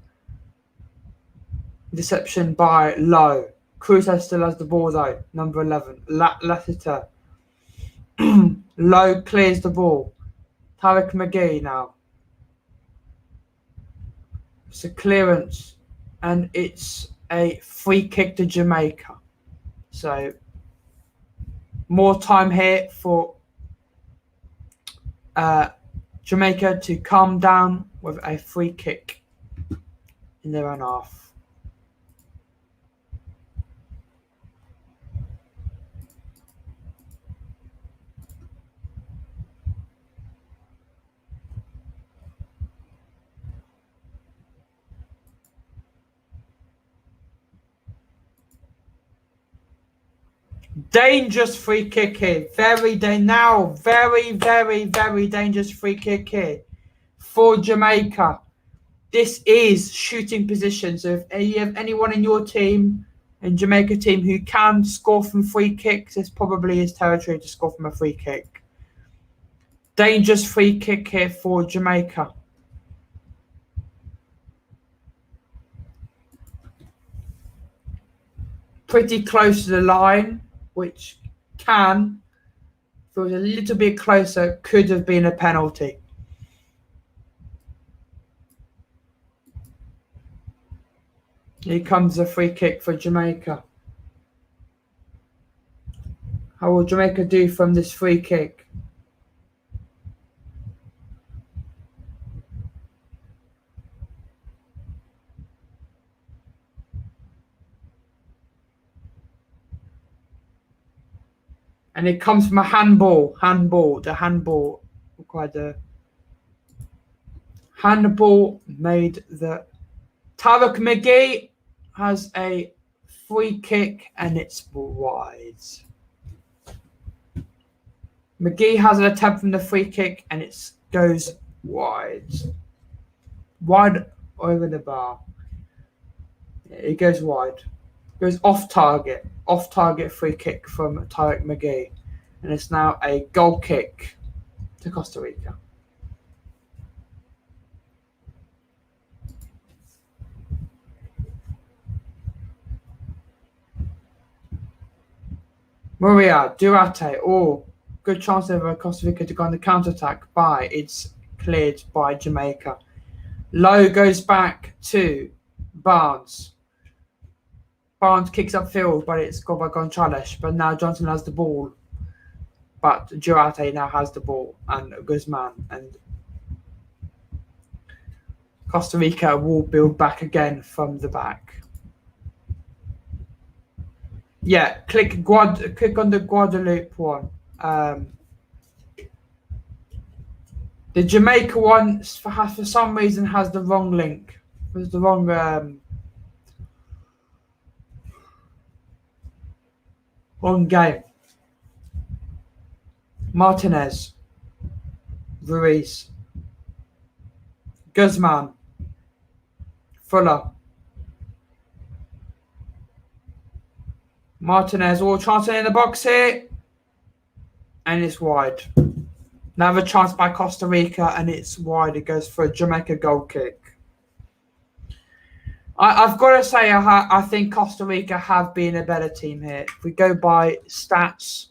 Deception by Lowe. Cruz still has the ball though. Number 11. Lassiter. Lowe clears the ball. Tarek McGee now. It's a clearance. And it's a free kick to Jamaica. So more time here for Jamaica to calm down with a free kick in their own half. Dangerous free kick here. Very, very dangerous free kick here for Jamaica. This is shooting position. So if you have anyone in your team, in Jamaica team, who can score from free kicks, this probably is territory to score from a free kick. Dangerous free kick here for Jamaica. Pretty close to the line, which can, if it was a little bit closer, could have been a penalty. Here comes a free kick for Jamaica. How will Jamaica do from this free kick? And it comes from a handball. The handball required a handball made the Tarek McGee has a free kick and it's wide. McGee has an attempt from the free kick and it goes wide. Wide over the bar. It goes wide. Goes off target. Off target free kick from Tarek McGee. And it's now a goal kick to Costa Rica. Maria Duarte. Oh, good chance over Costa Rica to go on the counter-attack by it's cleared by Jamaica. Low goes back to Barnes. Barnes kicks upfield, but it's got by Gonzalez. But now Johnson has the ball. But Duarte now has the ball and Guzman. And Costa Rica will build back again from the back. Yeah, click on the Guadeloupe one. The Jamaica one for some reason has the wrong link. It was the wrong game. Martinez, Ruiz, Guzman, Fuller, Martinez, all chancing in the box here, and it's wide. Another chance by Costa Rica, and it's wide. It goes for a Jamaica goal kick. I've got to say, I think Costa Rica have been a better team here. If we go by stats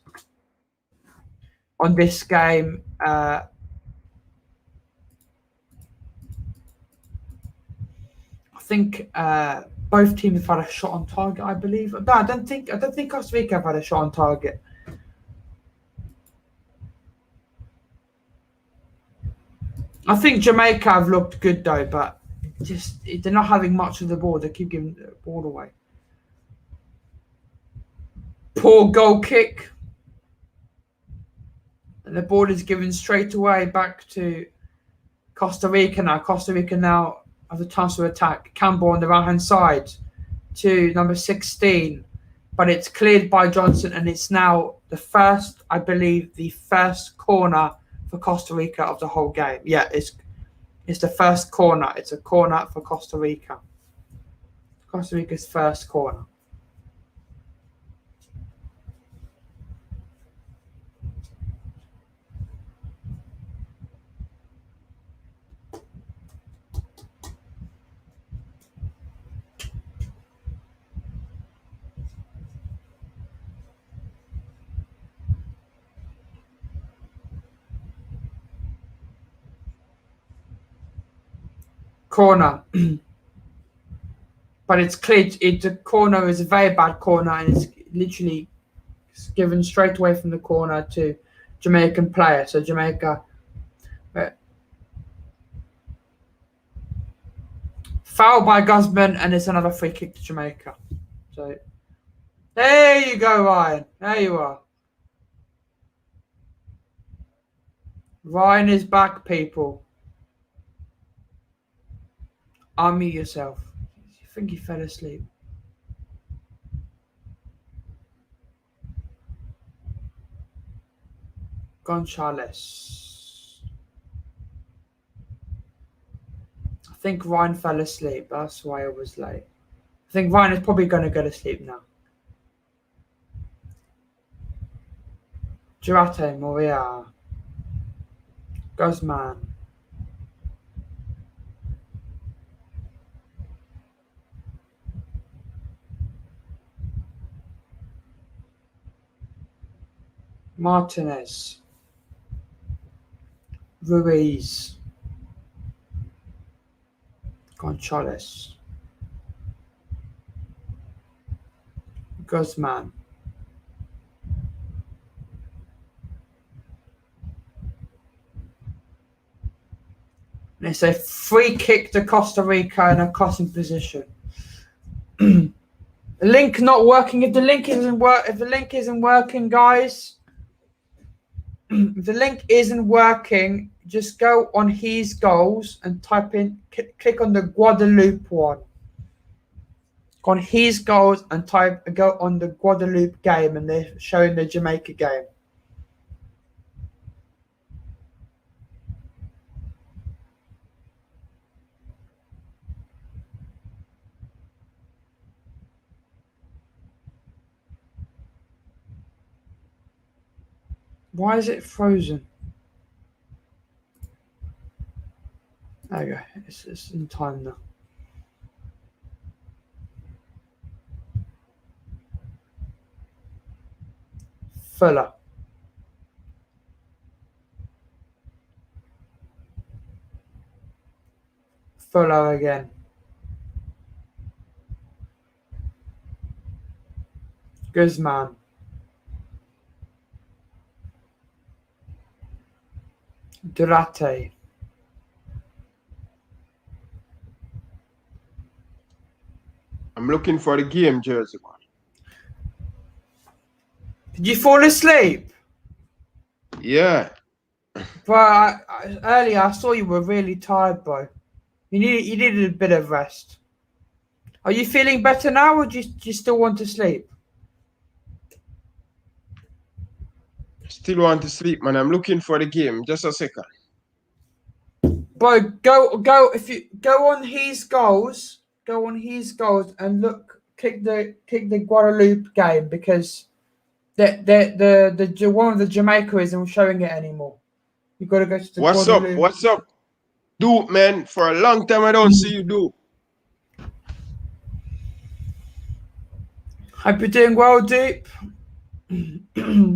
on this game, I think both teams have had a shot on target, I believe. No, I don't think Costa Rica have had a shot on target. I think Jamaica have looked good though, but just they're not having much of the ball. They keep giving the ball away. Poor goal kick. And the ball is given straight away back to Costa Rica now. Costa Rica now have a chance to attack. Campbell on the right-hand side to number 16. But it's cleared by Johnson, and it's now the first, I believe, the first corner for Costa Rica of the whole game. Yeah, it's the first corner. It's a corner for Costa Rica. Costa Rica's first corner. Corner. But it's cleared. The corner is a very bad corner, and it's literally given straight away from the corner to Jamaican player. So Jamaica foul by Guzman, and it's another free kick to Jamaica. So there you go, Ryan. There you are. Ryan is back, people. Unmute yourself. I think he fell asleep. Gonzalez. I think Ryan fell asleep. That's why I was late. I think Ryan is probably going to go to sleep now. Duarte, Moria. Guzman. Martinez, Ruiz, Gonzalez, Guzman, It's a free kick to Costa Rica in a crossing position. Link not working. If the link isn't working, guys. If the link isn't working, just go on his goals and type in. Click on the Guadeloupe one. Go on his goals and go on the Guadeloupe game, and they're showing the Jamaica game. Why is it frozen? There you go. It's in time now. Fuller. Fuller again. Guzman. Durate. I'm looking for the game jersey. Did you fall asleep? Yeah. But earlier I saw you were really tired, bro. You needed a bit of rest. Are you feeling better now, or do you still want to sleep? Still want to sleep, man. I'm looking for the game. Just a second. Bro, go. If you go on his goals, and look. Click the Guadeloupe game, because the one of the Jamaica isn't showing it anymore. You got to go to the Guadeloupe. What's up? Dude, man, for a long time I don't see you, dude. Hope you're doing well, Dupe.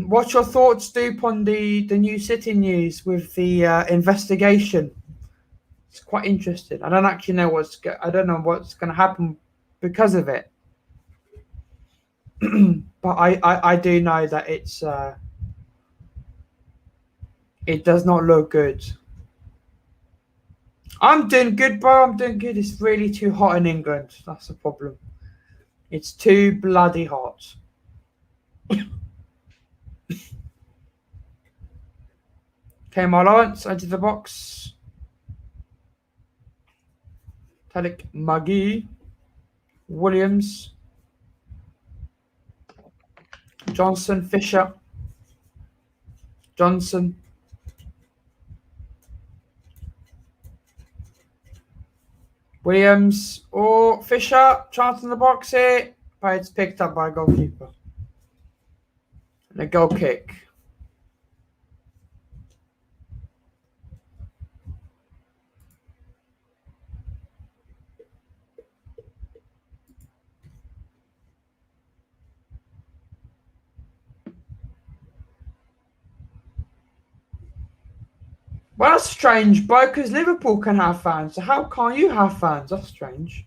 What's your thoughts, Dupe, on the new City news with the investigation? It's quite interesting. I don't actually know what's going to happen because of it. But I do know that it does not look good. I'm doing good, bro. I'm doing good. It's really too hot in England. That's the problem. It's too bloody hot. Okay, my Lawrence, into the box. Talik Magee. Williams. Johnson, Fisher. Johnson. Williams or Fisher. Chance in the box here. But it's picked up by a goalkeeper. And a goal kick. Well, that's strange, bro, because Liverpool can have fans. So how can't you have fans? That's strange.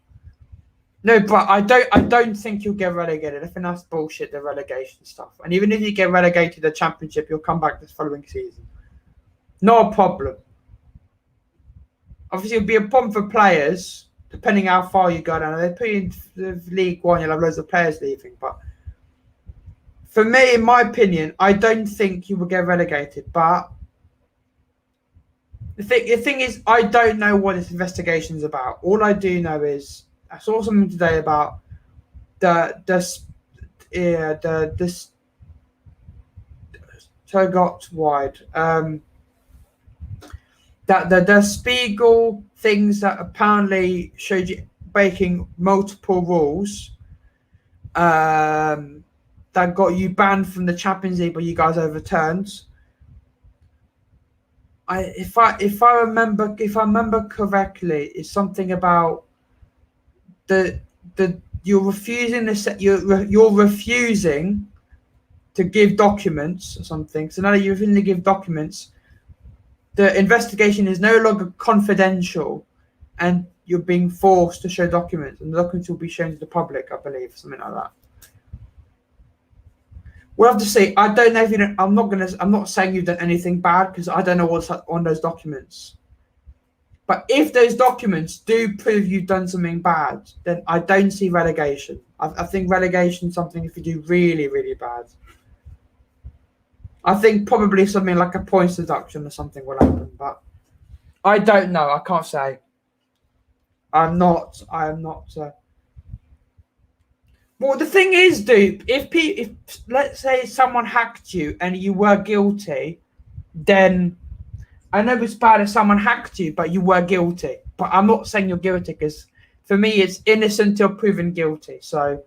No, but I don't think you'll get relegated. I think that's bullshit, the relegation stuff. And even if you get relegated to the Championship, you'll come back this following season. No problem. Obviously, it'll be a problem for players, depending how far you go down. They put you in the League One, you'll have loads of players leaving. But for me, in my opinion, I don't think you will get relegated. But the thing is, I don't know what this investigation is about. All I do know is I saw something today about this got wide that the Spiegel things that apparently showed you breaking multiple rules that got you banned from the Champions League, but you guys overturned. If I remember correctly, it's something about you're refusing to give documents or something. So now that you're refusing to give documents, the investigation is no longer confidential, and you're being forced to show documents, and the documents will be shown to the public, I believe, something like that. We'll have to see. I don't know if you don't. I'm not saying you've done anything bad, because I don't know what's on those documents. But if those documents do prove you've done something bad, then I don't see relegation. I think relegation is something if you do really, really bad. I think probably something like a points deduction or something will happen, but I don't know. I can't say. I am not. Well, the thing is, Dupe, if let's say someone hacked you and you were guilty, then I know it's bad if someone hacked you, but you were guilty. But I'm not saying you're guilty because for me, it's innocent till proven guilty. So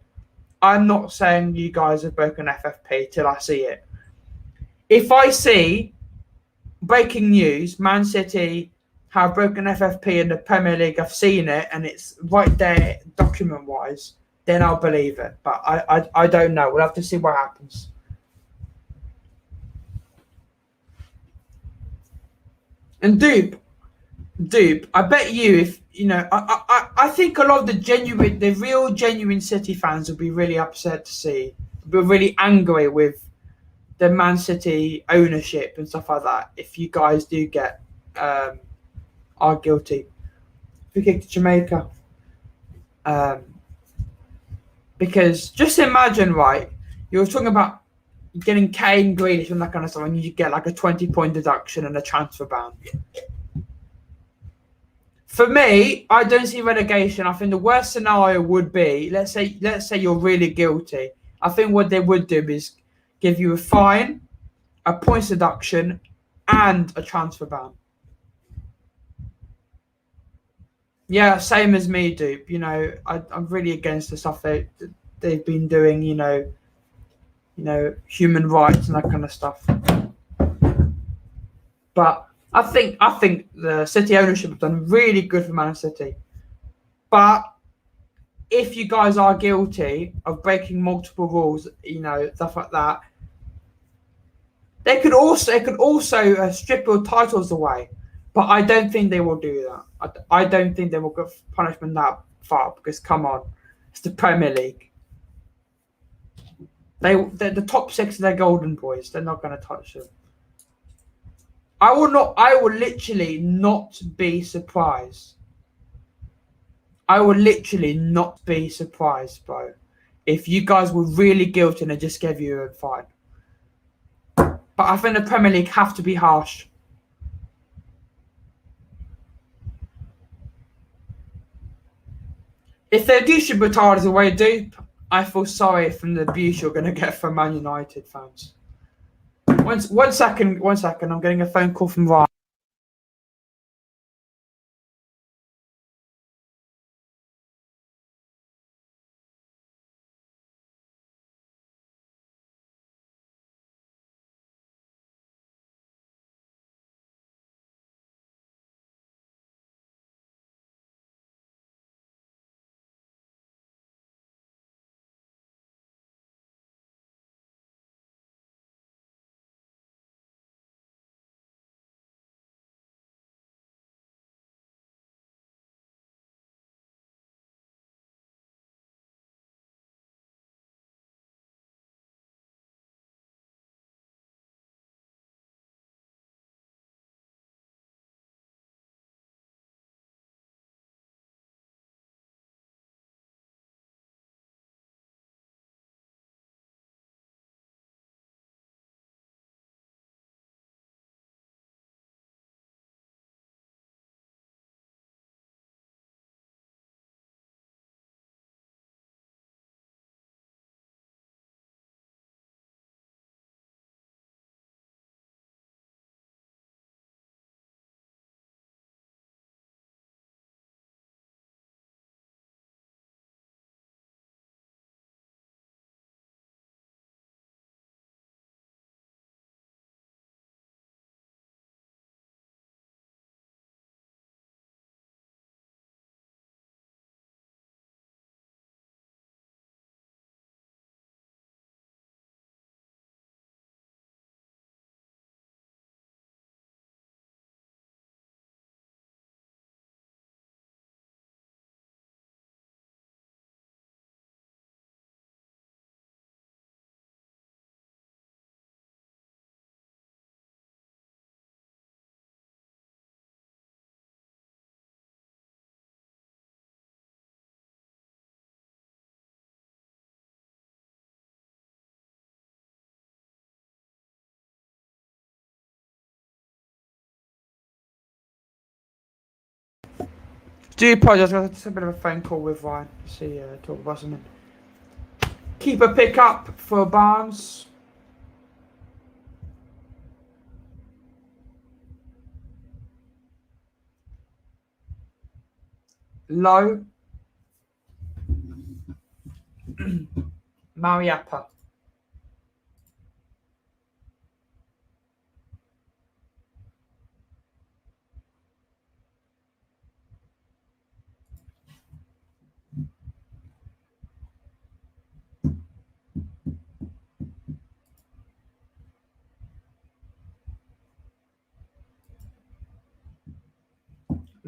I'm not saying you guys have broken FFP till I see it. If I see breaking news, Man City have broken FFP in the Premier League, I've seen it and it's right there document-wise, then I'll believe it. But I don't know. We'll have to see what happens. And Dupe, I bet you if you know, I think a lot of the real genuine City fans will be really upset to see, be really angry with the Man City ownership and stuff like that. If you guys do get are guilty, free kick to Jamaica, because just imagine, right? You're talking about getting Kane, Grealish, and that kind of stuff, and you get like a 20-point deduction and a transfer ban. For me, I don't see relegation. I think the worst scenario would be, let's say you're really guilty. I think what they would do is give you a fine, a points deduction, and a transfer ban. Yeah, same as me, Dupe. You know, I'm really against the stuff they've been doing. You know, human rights and that kind of stuff. But I think the City ownership have done really good for Man City. But if you guys are guilty of breaking multiple rules, you know, stuff like that, they could also strip your titles away. But I don't think they will do that. I don't think they will go punishment that far because come on, it's the Premier League. They're the top six of their golden boys. They're not going to touch them. I will literally not be surprised. I will literally not be surprised, bro, if you guys were really guilty and they just gave you a fine. But I think the Premier League have to be harsh. If they do strip retarded the way they do, I feel sorry from the abuse you're going to get from Man United fans. One second. I'm getting a phone call from Ryan. Do apologise, I just a bit of a phone call with Ryan. See, talk about something. Keeper pick up for Barnes. Low. Mariappa.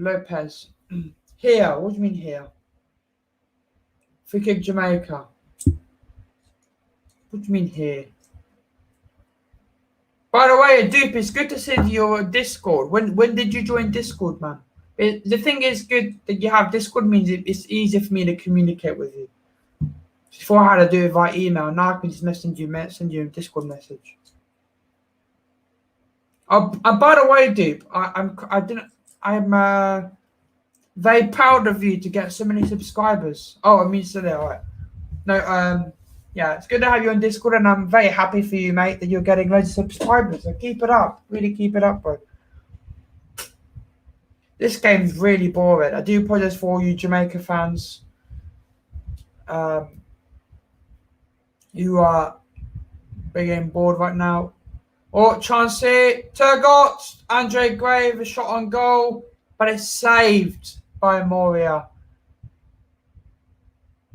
Lopez. Here. What do you mean here? Free kick Jamaica. What do you mean here? By the way, Dupe, it's good to see your Discord. When did you join Discord, man? The thing is good that you have Discord means it's easier for me to communicate with you. Before I had to do it via email, now I can just send you a Discord message. Oh, and by the way, Dupe, I'm very proud of you to get so many subscribers. Oh, I mean, so they're all right. No, yeah, it's good to have you on Discord, and I'm very happy for you, mate, that you're getting loads of subscribers. So keep it up. Really keep it up, bro. This game's really boring. I do apologize for all you Jamaica fans. You are getting bored right now. Oh, chance here. Turgot. Andre Gray with a shot on goal, but it's saved by Moria.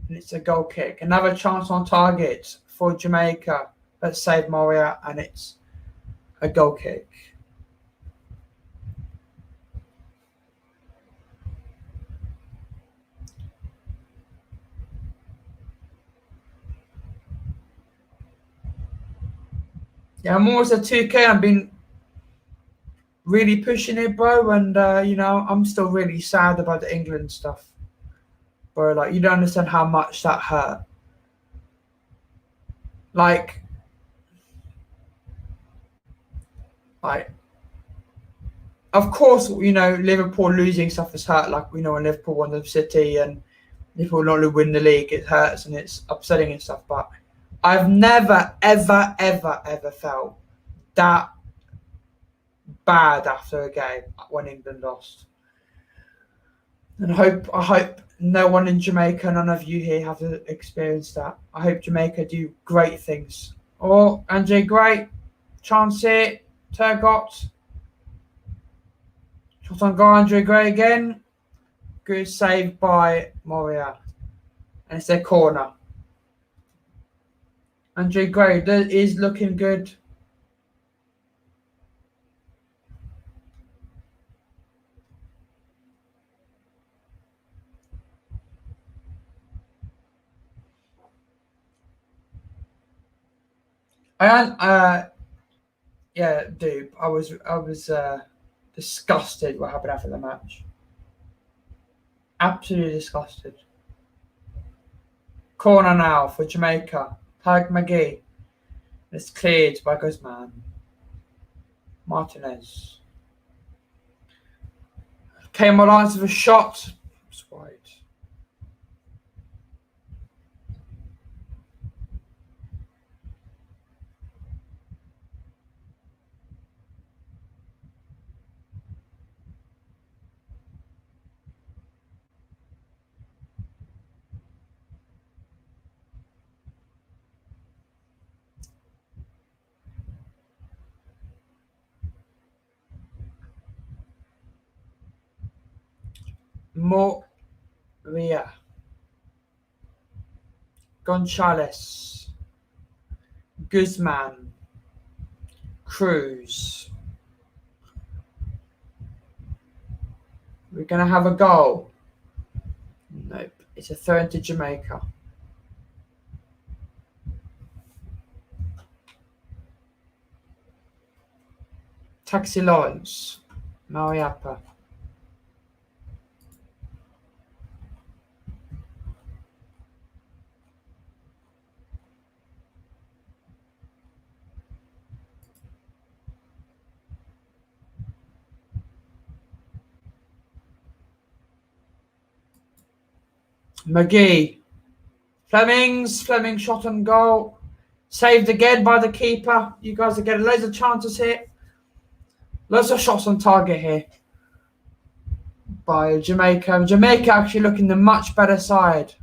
And it's a goal kick. Another chance on target for Jamaica. Let's save Moria, and it's a goal kick. Yeah, I'm always a 2K. I've been really pushing it, bro, and I'm still really sad about the England stuff, bro. Like, you don't understand how much that hurt. Like, of course, Liverpool losing stuff has hurt. Like, when Liverpool won the City and Liverpool not win the league, it hurts and it's upsetting and stuff. But I've never, ever, ever, ever felt that bad after a game when England lost. And I hope no one in Jamaica, none of you here have experienced that. I hope Jamaica do great things. Oh, Andre Gray, chance here, Turgot. Shot on goal, Andre Gray again. Good save by Moria. And it's their corner. Andre Gray is looking good. Yeah, dude. I was disgusted what happened after the match. Absolutely disgusted. Corner now for Jamaica. Tag McGee. It's cleared by Guzman. Martinez. Came on with a shot. It's wide. Moria. Gonzalez. Guzman. Cruz. We're going to have a goal. Nope. It's a throw into Jamaica. Taxi Lawrence. Mariappa. McGee. Fleming shot on goal. Saved again by the keeper. You guys are getting loads of chances here. Loads of shots on target here by Jamaica. Jamaica actually looking the much better side.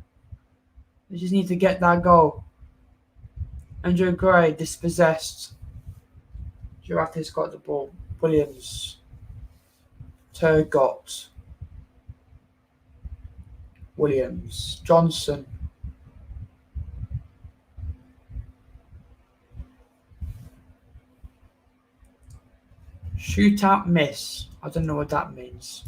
They just need to get that goal. Andrew Gray dispossessed. Giraffe's got the ball. Williams. Turgot. Williams. Johnson. Shootout miss. I don't know what that means.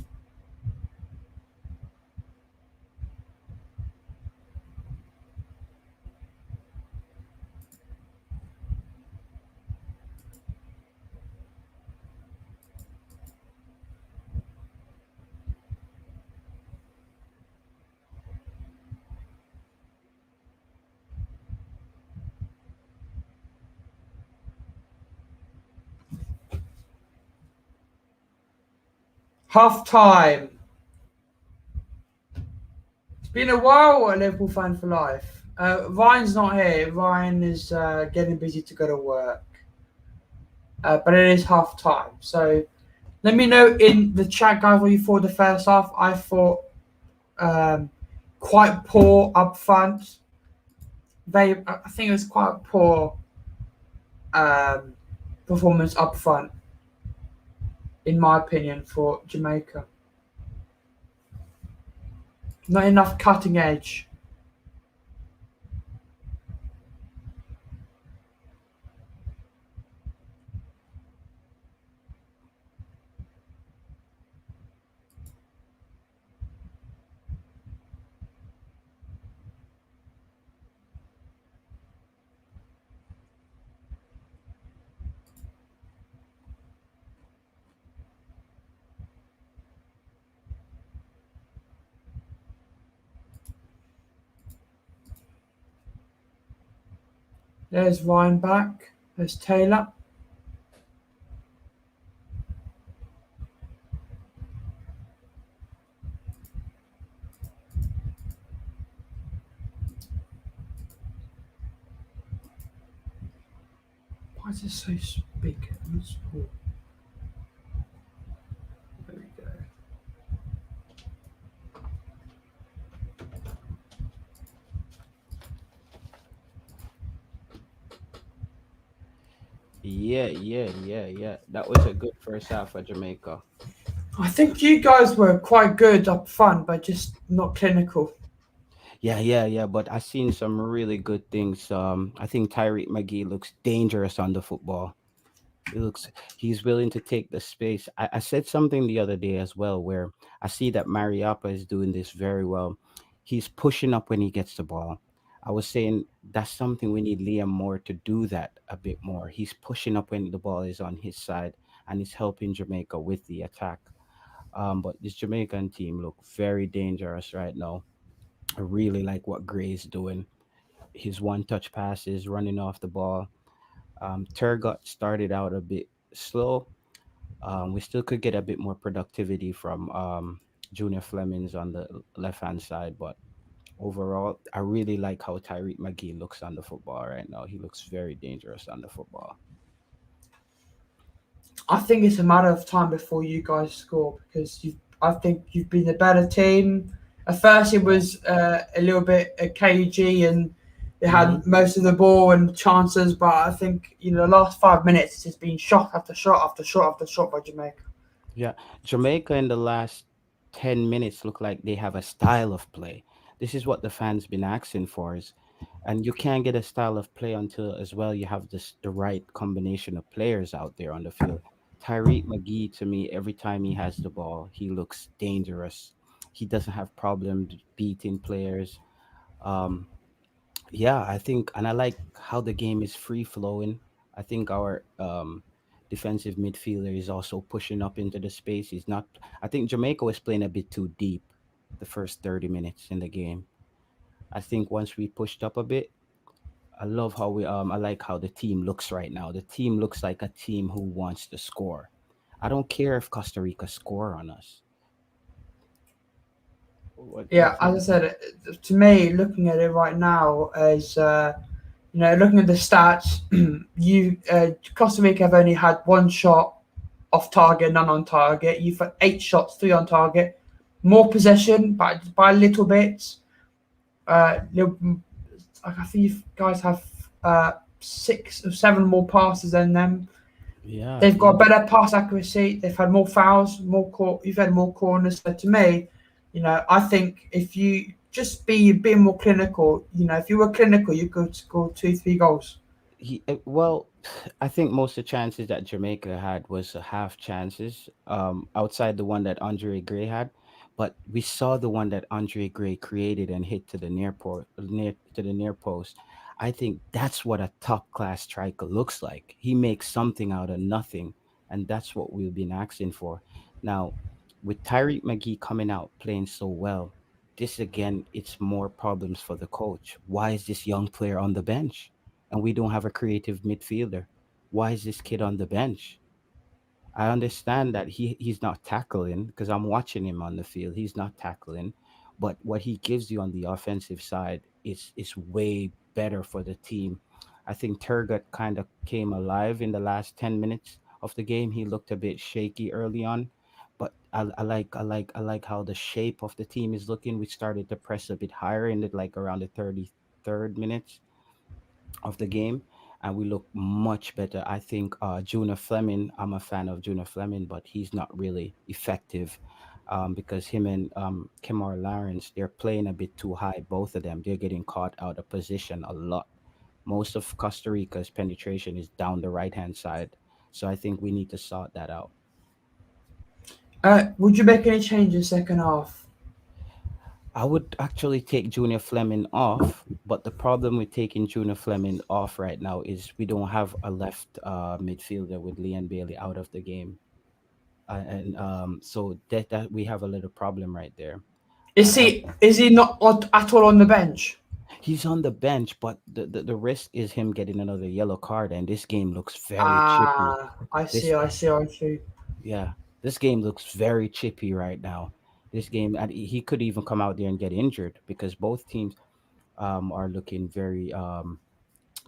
Half time. It's been a while, a Liverpool fan for life. Ryan's not here. Ryan is getting busy to go to work. But it is half time. So let me know in the chat, guys, what you thought the first half. I thought quite poor up front. I think it was quite poor performance up front, in my opinion, for Jamaica. Not enough cutting edge. There's Ryan back. There's Taylor. Why is it so big and small? There we go. Yeah. That was a good first half for Jamaica. I think you guys were quite good up front, but just not clinical. Yeah. But I seen some really good things. I think Tyreek McGee looks dangerous on the football. He's willing to take the space. I said something the other day as well where I see that Mariappa is doing this very well. He's pushing up when he gets the ball. I was saying that's something we need Liam Moore to do that a bit more. He's pushing up when the ball is on his side and he's helping Jamaica with the attack. But this Jamaican team look very dangerous right now. I really like what Gray's doing. His one touch passes, running off the ball. Turgot started out a bit slow. We still could get a bit more productivity from Junior Flemings on the left hand side, but overall, I really like how Tyreek McGee looks on the football right now. He looks very dangerous on the football. I think it's a matter of time before you guys score because I think you've been the better team. At first, it was a little bit cagey and they had most of the ball and chances, but I think the last 5 minutes it's just been shot after shot after shot after shot by Jamaica. Yeah, Jamaica in the last 10 minutes look like they have a style of play. This is what the fans been asking for is, and you can't get a style of play until as well you have the right combination of players out there on the field. Tyreek McGee to me every time he has the ball, he looks dangerous. He doesn't have problems beating players. Um, yeah, I think, and I like how the game is free flowing. I think our defensive midfielder is also pushing up into the space. He's not. I think Jamaica was playing a bit too deep the first 30 minutes in the game. I think once we pushed up a bit, I love how we. I like how the team looks right now. The team looks like a team who wants to score. I don't care if Costa Rica score on us. Yeah, What's as your I said, to me, looking at it right now, as looking at the stats, you Costa Rica have only had one shot off target, none on target. You've had 8 shots, 3 on target, more possession by little bits. I think you guys have 6 or 7 more passes than them. yeah, They've got yeah. better pass accuracy. They've had more fouls, you've had more corners. So to me, I think if you just be a bit more clinical, if you were clinical, you could score 2, 3 goals. Well, I think most of the chances that Jamaica had was half chances, outside the one that Andre Gray had. But we saw the one that Andre Gray created and hit to the near post. I think that's what a top class striker looks like. He makes something out of nothing, and that's what we've been asking for. Now, with Tyreek McGee coming out playing so well, this again, it's more problems for the coach. Why is this young player on the bench? And we don't have a creative midfielder. Why is this kid on the bench? I understand that he's not tackling because I'm watching him on the field. He's not tackling, but what he gives you on the offensive side is way better for the team. I think Turgut kind of came alive in the last 10 minutes of the game. He looked a bit shaky early on, but I like how the shape of the team is looking. We started to press a bit higher in the like around the 33rd minutes of the game, and we look much better. I think Juna Fleming, I'm a fan of Juna Fleming, but he's not really effective, because him and Kemar Lawrence, they're playing a bit too high. Both of them, they're getting caught out of position a lot. Most of Costa Rica's penetration is down the right hand side. So I think we need to sort that out. Would you make any changes second half? I would actually take Junior Fleming off, but the problem with taking Junior Fleming off right now is we don't have a left midfielder with Leon Bailey out of the game, and so that we have a little problem right there. Is I, he is he not at all on the bench? he's on the bench, but the risk is him getting another yellow card, and this game looks very chippy. I see, This I see, I see. Yeah, this game looks very chippy right now. This game, and he could even come out there and get injured because both teams are looking very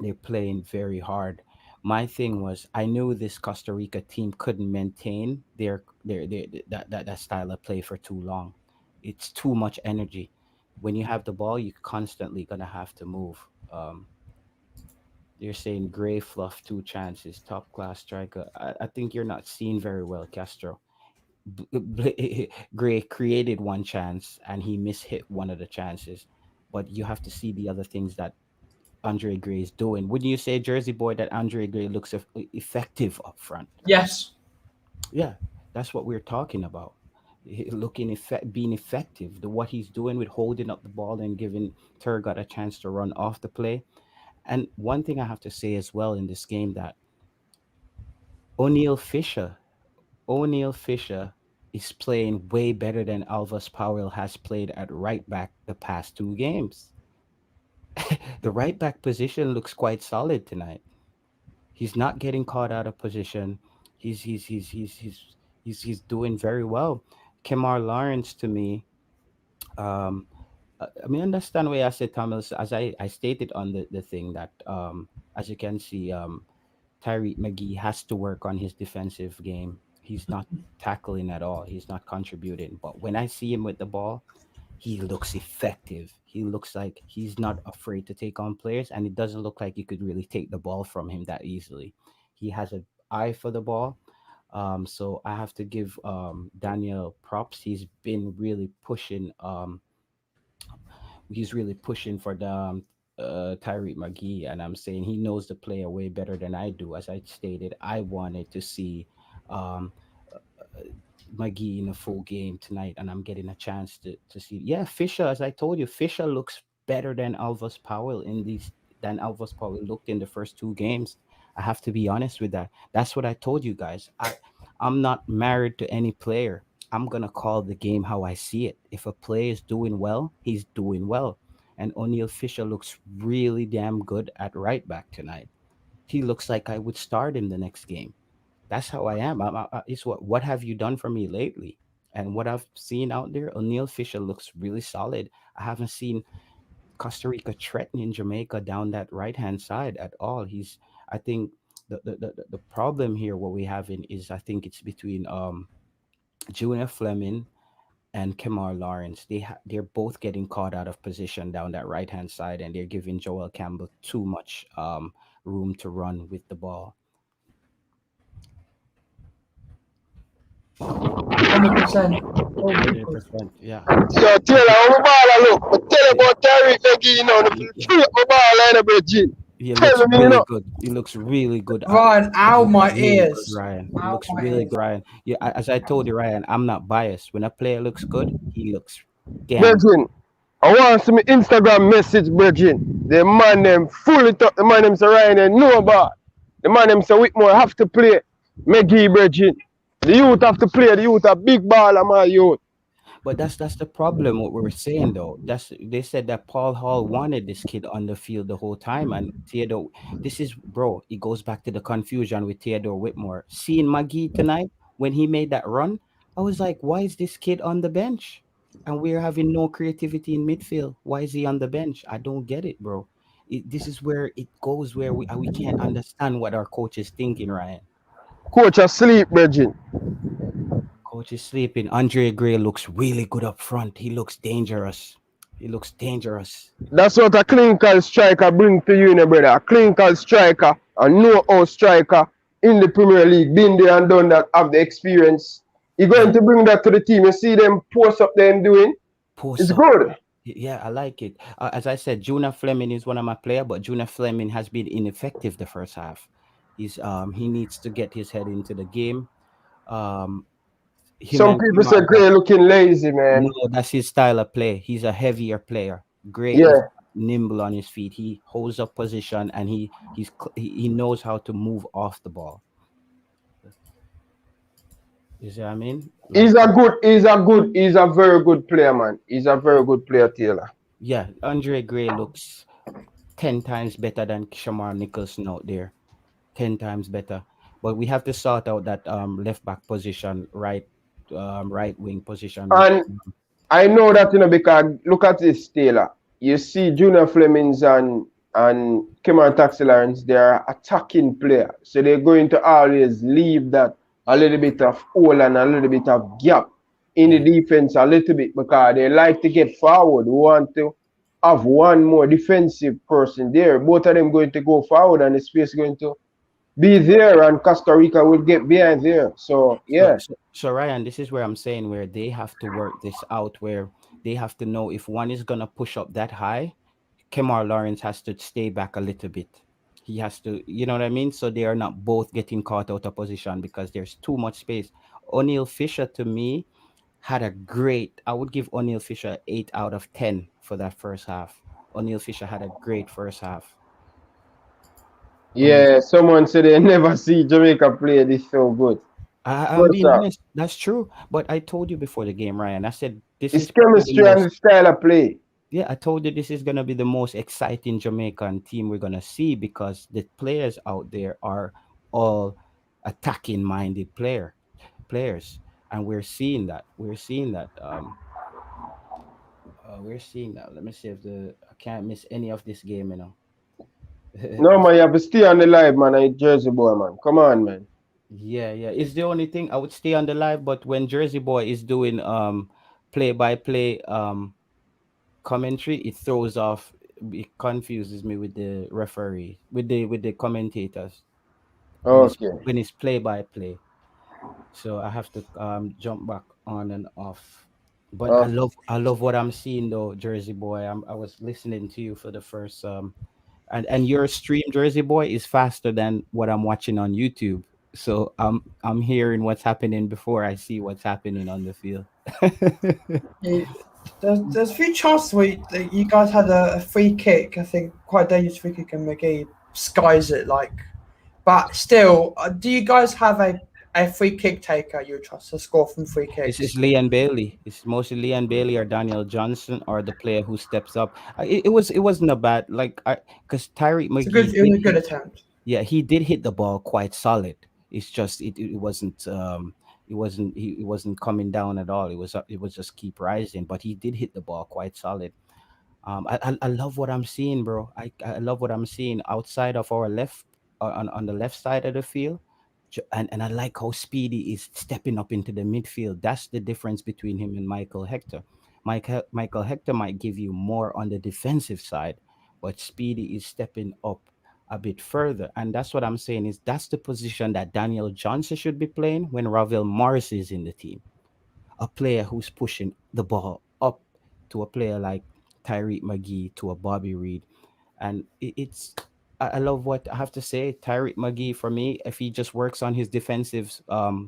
they're playing very hard. My thing was I knew this Costa Rica team couldn't maintain their that style of play for too long. It's too much energy. When you have the ball, you're constantly gonna have to move. They're saying Gray fluff 2 chances, top class striker. I think you're not seeing very well, Castro. Gray created 1 chance and he mishit one of the chances, but you have to see the other things that Andre Gray is doing. Wouldn't you say, Jersey boy, that Andre Gray looks effective up front? Yes. Yeah, that's what we're talking about. Looking being effective. What he's doing with holding up the ball and giving Turgot a chance to run off the play. And one thing I have to say as well in this game that O'Neal Fisher, O'Neal Fisher is playing way better than Alvis Powell has played at right back the past 2 games. The right back position looks quite solid tonight. He's not getting caught out of position. He's doing very well. Kemar Lawrence to me, um, I mean, understand why I said Thomas, as I stated on the thing that as you can see, Tyreek McGee has to work on his defensive game. He's not tackling at all. He's not contributing. But when I see him with the ball, he looks effective. He looks like he's not afraid to take on players, and it doesn't look like you could really take the ball from him that easily. He has an eye for the ball. So I have to give Daniel props. He's really pushing for the Tyreek McGee, and I'm saying he knows the player way better than I do. As I stated, I wanted to see um, McGee in a full game tonight, and I'm getting a chance to see. Yeah, Fisher, as I told you, Fisher looks better than Alvis Powell looked in the first 2 games. I have to be honest with that. That's what I told you guys. I'm not married to any player. I'm gonna call the game how I see it. If a player is doing well, he's doing well. And O'Neal Fisher looks really damn good at right back tonight. He looks like I would start him the next game. That's how I am. It's what have you done for me lately? And what I've seen out there, O'Neal Fisher looks really solid. I haven't seen Costa Rica threatening Jamaica down that right hand side at all. I think the problem here, what we have in is I think it's between Junior Fleming and Kemar Lawrence. They're both getting caught out of position down that right hand side, and they're giving Joel Campbell too much room to run with the ball. 100%. 100%, yeah. So tell her how my ball look. But tell her about Tariq McGee, you know, the free up my ball line up with G. He Tell looks me, you really know. good. He looks really good. Ryan, ow, my Really good, ears. Ryan. He Ow, looks my really ears. good, Ryan. Yeah, as I told you, Ryan, I'm not biased. When a player looks good, he looks damn. Brethren, I want to see me Instagram message, brethren. The man them fully talk. The man them say Ryan they know about. The man them say Whitmore have to play. McGee, brethren. The youth have to play. The youth a big ball of my youth. But that's the problem. What we were saying though, they said that Paul Hall wanted this kid on the field the whole time, and Theodore. This is bro. It goes back to the confusion with Theodore Whitmore. Seeing McGee tonight when he made that run, I was like, why is this kid on the bench? And we're having no creativity in midfield. Why is he on the bench? I don't get it, bro. This is where it goes where we can't understand what our coach is thinking, Ryan. Coach asleep, brethren. Coach is sleeping. Andre Gray looks really good up front. He looks dangerous. He looks dangerous. That's what a clinical striker bring to you, brother. A clinical striker, a know-how striker in the Premier League, been there and done that, have the experience. You're going to bring that to the team. You see them post up there and doing. It's good. Yeah, I like it. As I said, Junior Fleming is one of my players, but Junior Fleming has been ineffective the first half. He needs to get his head into the game. Some people say Gray looking lazy, man. No, that's his style of play. He's a heavier player. Gray Yeah. is nimble on his feet. He holds up position and he knows how to move off the ball. You see what I mean? He's a very good player, man. He's a very good player, Taylor. Yeah, Andre Gray looks 10 times better than Shamar Nicholson out there. 10 times better. But we have to sort out that left back position, right wing position. And I know that, because look at this, Taylor. You see Junior Flemings and Kemar Taxi Lawrence, they're attacking players. So they're going to always leave that a little bit of hole and a little bit of gap in the defense a little bit because they like to get forward. We want to have one more defensive person there. Both of them going to go forward and the space going to be there, and Costa Rica will get behind there. So yeah. So Ryan, this is where I'm saying where they have to work this out, where they have to know if one is gonna push up that high, Kemar Lawrence has to stay back a little bit. He has to, you know what I mean? So they are not both getting caught out of position because there's too much space. O'Neal Fisher to me had I would give O'Neal Fisher 8 out of 10 for that first half. O'Neal Fisher had a great first half. Yeah, someone said they never see Jamaica play this so good. I'm being honest, that's true. But I told you before the game, Ryan, I said this is chemistry and the style of play. Yeah, I told you this is going to be the most exciting Jamaican team we're going to see because the players out there are all attacking minded players. And we're seeing that. We're seeing that. Let me see if I can't miss any of this game, No, man, you have to stay on the live, man. I'm Jersey boy, man. Come on, man. Yeah. It's the only thing I would stay on the live, but when Jersey boy is doing play-by-play commentary, it throws off. It confuses me with the referee, with the commentators. Okay. When it's play-by-play, so I have to jump back on and off. But I love what I'm seeing though, Jersey boy. I was listening to you for the first and your stream, Jersey boy, is faster than what I'm watching on YouTube. So I'm hearing what's happening before I see what's happening on the field. There's a few chances where you guys had a free kick. I think quite a dangerous free kick, and McGee skies it but still, do you guys have a free kick taker you trust to score from free kicks? This is Leon Bailey. It's mostly Leon Bailey or Daniel Johnson or the player who steps up. It wasn't a bad because Tyreek McGee. It was a good attempt. Yeah, he did hit the ball quite solid. It's just it wasn't he wasn't coming down at all. It was just keep rising, but he did hit the ball quite solid. I love what I'm seeing, bro. I love what I'm seeing outside of our left, on the left side of the field. And I like how Speedy is stepping up into the midfield. That's the difference between him and Michael Hector. Michael Hector might give you more on the defensive side, but Speedy is stepping up a bit further. And that's what I'm saying is that's the position that Daniel Johnson should be playing when Ravel Morris is in the team. A player who's pushing the ball up to a player like Tyreek McGee, to a Bobby Reed. And it's I love what I have to say. Tyreek McGee, for me, if he just works on his defensive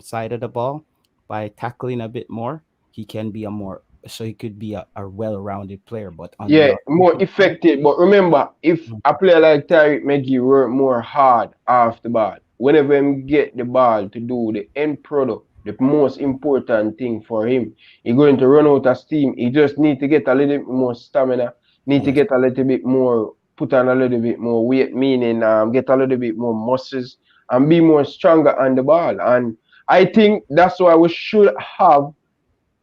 side of the ball by tackling a bit more, he can be he could be a well-rounded player. But on the Yeah, more effective. But remember, if a player like Tyreek McGee work more hard off the ball, whenever him get the ball to do the end product, the most important thing for him, he's going to run out of steam. He just need to get a little bit more stamina, need to get a little bit more, put on a little bit more weight, meaning get a little bit more muscles and be more stronger on the ball. And I think that's why we should have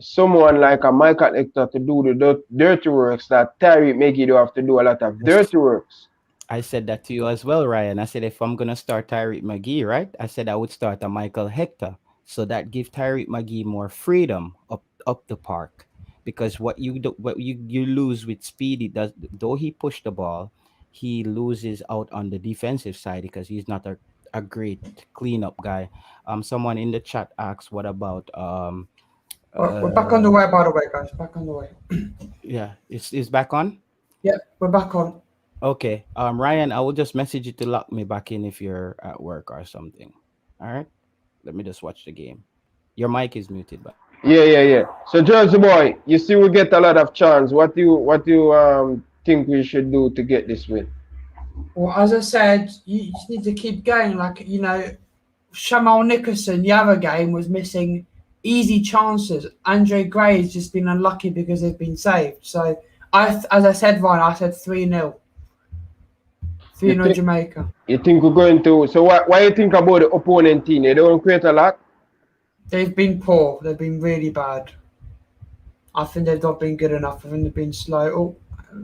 someone like a Michael Hector to do the dirty works that Tyreek McGee do have to do a lot of dirty works. I said that to you as well, Ryan. I said if I'm gonna start Tyreek McGee, right? I said I would start a Michael Hector, so that give Tyreek McGee more freedom up the park. Because what you lose with Speedy, does though he pushed the ball, he loses out on the defensive side because he's not a great cleanup guy. Someone in the chat asks, what about We're back on the way, by the way, guys. Back on the way. yeah, it's back on. Yeah, we're back on. Okay. Ryan, I will just message you to lock me back in if you're at work or something. All right. Let me just watch the game. Your mic is muted, but Yeah. So Jersey boy, you see we get a lot of chance. What do you think we should do to get this win? Well, as I said, you just need to keep going. Like, Shamal Nicholson, the other game, was missing easy chances. Andre Gray has just been unlucky because they've been saved. So, as I said, Ryan, I said 3-0. 3-0 Jamaica. You think we're going to... So why you think about the opponent team? They don't create a lot? They've been poor. They've been really bad. I think they've not been good enough. I think they've been slow. Oh,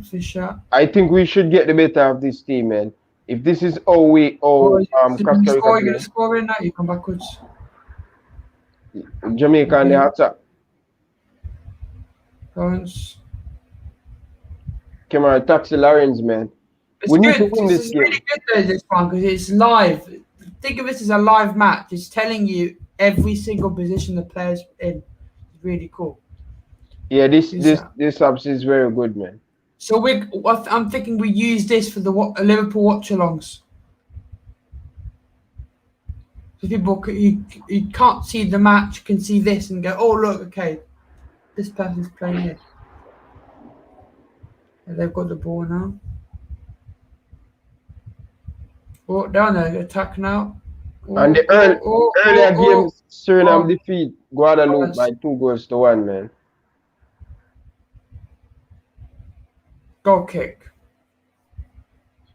Fisher. I think we should get the better of this team, man. If this is all Costa Rica you're going to score in that, you come backwards. Jamaica and the attack. Lawrence. Come on, Taxi Lawrence, man. It's We good. need to win this It's game. really good though, this one, because it's live. Think of it as a live match. It's telling you every single position the players in. It's really cool. Yeah, this subs is very good, man. So I'm thinking we use this for the Liverpool watch-alongs. So people you can't see the match, can see this and go, oh look, okay, this person's playing here. And they've got the ball now. Oh, down there, attack now. And the earlier games, Suriname defeat Guadeloupe by 2-1, man. Goal kick.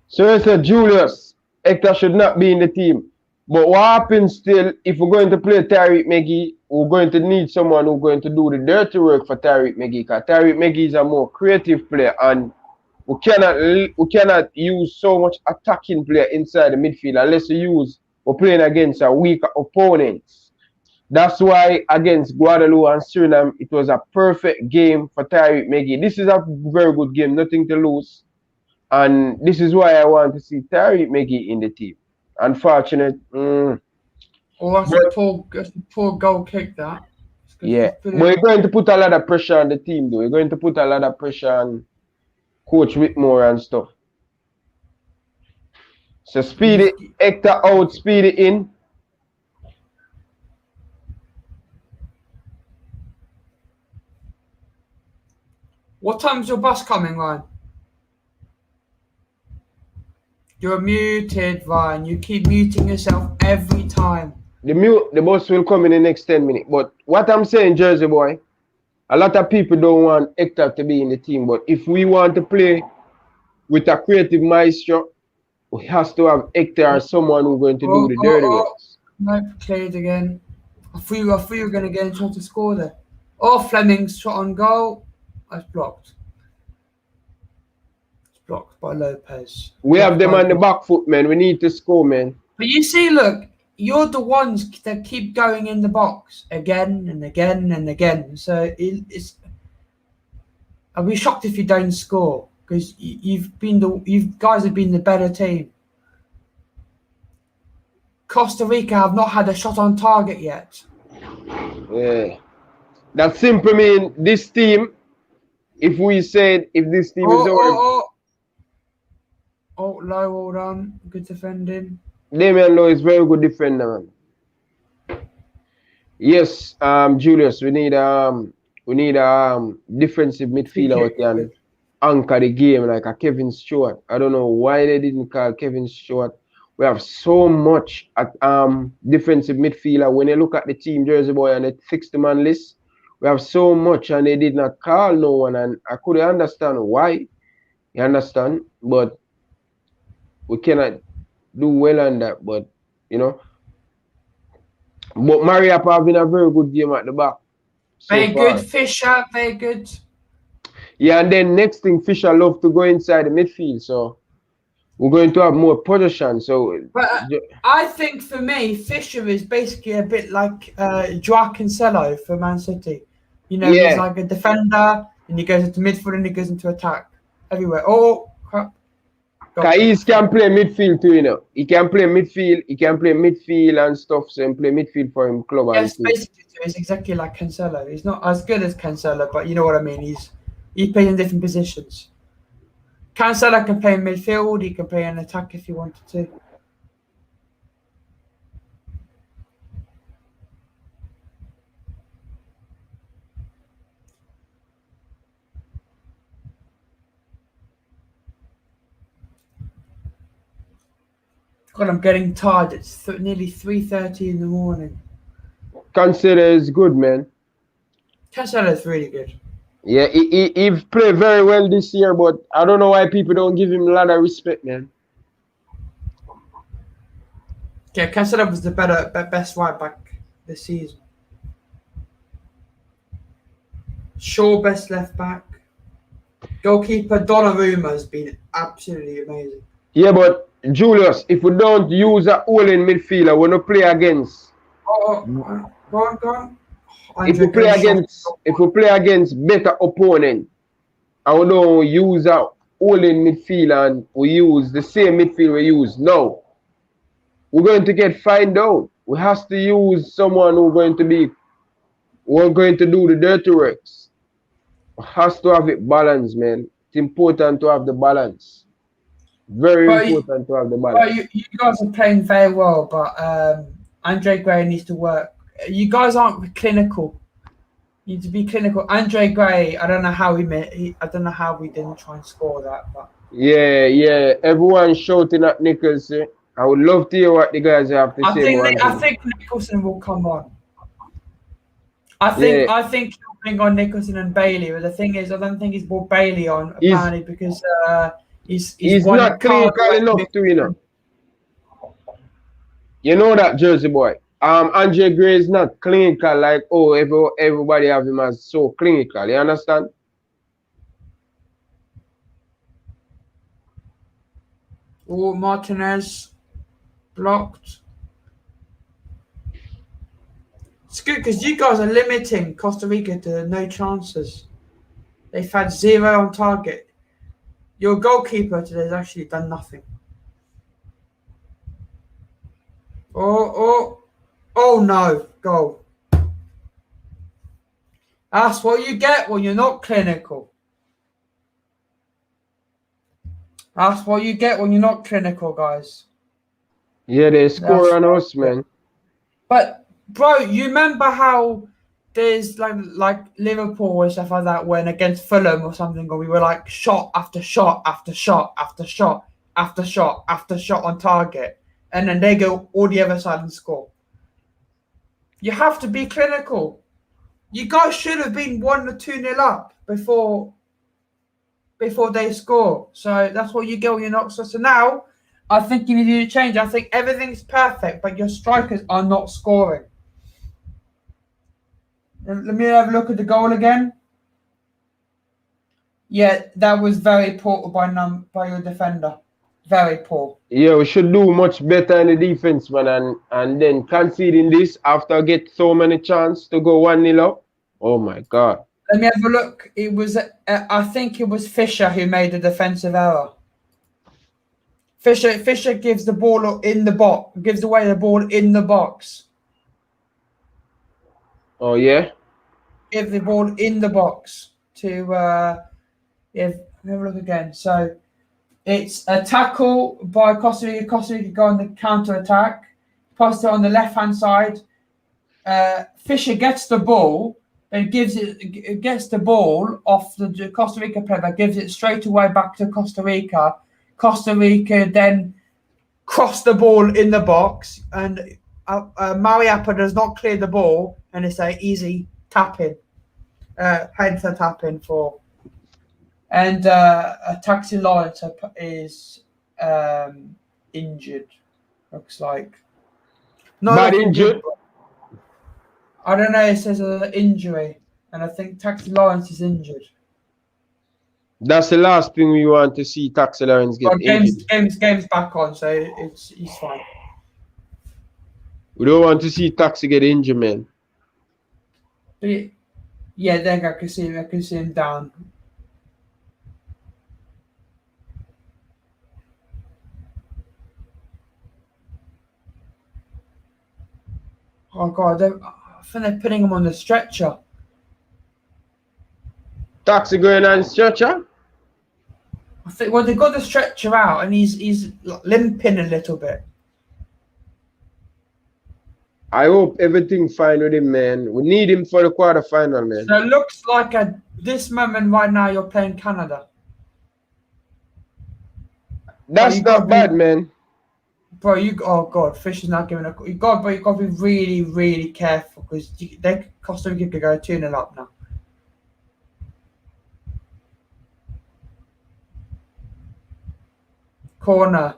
So it's Julius Hector should not be in the team. But what happens still, if we're going to play Tyreek McGee, we're going to need someone who's going to do the dirty work for Tyreek McGee. Because Tyreek McGee is a more creative player, and we cannot use so much attacking player inside the midfield unless we're playing against a weaker opponents. That's why against Guadeloupe and Suriname, it was a perfect game for Tyreek McGee. This is a very good game, nothing to lose. And this is why I want to see Tyreek McGee in the team. Unfortunate. Oh, that's a poor goal kick, that. Yeah, but we're going to put a lot of pressure on the team, though. We're going to put a lot of pressure on Coach Whitmore and stuff. So Speedy, Hector out, Speedy in. What time's your bus coming, Ryan? You're muted, Ryan. You keep muting yourself every time. The bus will come in the next 10 minutes. But what I'm saying, Jersey boy, a lot of people don't want Hector to be in the team. But if we want to play with a creative maestro, we have to have Hector or someone who's going to do the dirty work. No, cleared again. I thought you were going to get a shot to score there. Oh, Fleming's shot on goal. That's blocked. It's blocked by Lopez. We have them on the Blocked. back foot, man. We need to score, man. But you see, look, you're the ones that keep going in the box again and again and again. So it's. I'll be shocked if you don't score because you guys have been the better team. Costa Rica have not had a shot on target yet. Yeah. That simply means this team, if this team is over. Oh, low, well done. Good defending. Damian Lowe is very good defender, man. Yes, Julius, we need defensive midfielder who can anchor the game like a Kevin Stewart. I don't know why they didn't call Kevin Stewart. We have so much at defensive midfielder. When you look at the team Jersey Boy and the 60-man list, we have so much and they did not call no one, and I couldn't understand why. You understand? But we cannot do well on that, but you know. But Mariappa having a very good game at the back. Very good, Fisher, very good. Yeah, and then next thing, Fisher love to go inside the midfield, so we're going to have more possession. So, but I think for me, Fisher is basically a bit like Joao Cancelo for Man City. You know, he's like a defender, and he goes into midfield and he goes into attack everywhere. Oh, crap. He can play midfield too, you know. He can play midfield. He can play midfield and stuff. So he play midfield for him club. Yes, basically, he's exactly like Cancelo. He's not as good as Cancelo, but you know what I mean. He plays in different positions. Cancelo can play in midfield. He can play in attack if he wanted to. God, I'm getting tired. It's nearly 3:30 in the morning. Cancelo is good, man. Cancelo is really good. Yeah, he played very well this year, but I don't know why people don't give him a lot of respect, man. Yeah, Cancelo was the best right back this season. Shaw, best left back. Goalkeeper Donnarumma has been absolutely amazing. Yeah, but Julius, if we don't use a all-in midfielder, we're not play against. Go on. If we play against better opponent, and we don't use a all-in midfielder and we use the same midfield we use now, we're going to get fined out. We have to use someone who's going to do the dirty works. We have to have it balanced, man. It's important to have the balance. Very important to have the balance. You guys are playing very well, but Andre Gray needs to work. You guys aren't clinical. You need to be clinical. Andre Gray, I don't know how I don't know how we didn't try and score that, but yeah. Everyone shouting at Nicholson. I would love to hear what the guys have to say. I think Nicholson will come on. I think he'll bring on Nicholson and Bailey, but the thing is, I don't think he's brought Bailey on apparently because he's not clinical enough to, you know. You know that, Jersey Boy. Andre Gray is not clinical like everybody have him as so clinical. You understand? Oh, Martinez blocked. It's good because you guys are limiting Costa Rica to no chances. They've had 0 on target. Your goalkeeper today has actually done nothing. Oh no, goal. That's what you get when you're not clinical. That's what you get when you're not clinical, guys. Yeah, they score on us, man. But, bro, you remember how there's like Liverpool and stuff like that when against Fulham or something, or we were like shot after shot after shot after shot after shot after shot on target, and then they go all the other side and score. You have to be clinical. You guys should have been 1 or 2-0 up before they score. So that's what you get when you're not. So now, I think you need to change. I think everything's perfect, but your strikers are not scoring. Let me have a look at the goal again. Yeah, that was very poor by your defender. Very poor. Yeah, we should do much better in the defense, man, and then conceding this after get so many chances to go 1-0 up. Oh my God. Let me have a look. It was, I think it was Fisher who made the defensive error. Fisher gives the ball in the box, gives away the ball in the box. Oh yeah. Give the ball in the box to. Let me have a look again. So it's a tackle by Costa Rica. Costa Rica go on the counter attack. Post it on the left hand side. Fisher gets the ball and gets the ball off the Costa Rica player, gives it straight away back to Costa Rica. Costa Rica then cross the ball in the box, and Mariappa does not clear the ball, and it's an easy tap-in, header tap-in for. And Taxi Lawrence is injured, looks like. Not Bad injured? I don't know, it says an injury, and I think Taxi Lawrence is injured. That's the last thing we want to see. Taxi Lawrence get injured. Game's back on, so he's fine. We don't want to see Taxi get injured, man. But yeah, there I can see him down. Oh God, I think they're putting him on the stretcher. Taxi going on stretcher? I think, well, they got the stretcher out, and he's limping a little bit. I hope everything fine with him, man. We need him for the quarterfinal, man. So it looks like at this moment right now you're playing Canada. That's not bad, man. Bro, oh God, Fish is not giving but you got to be really, really careful, because Costa Rica could go 2-0 up now. Corner.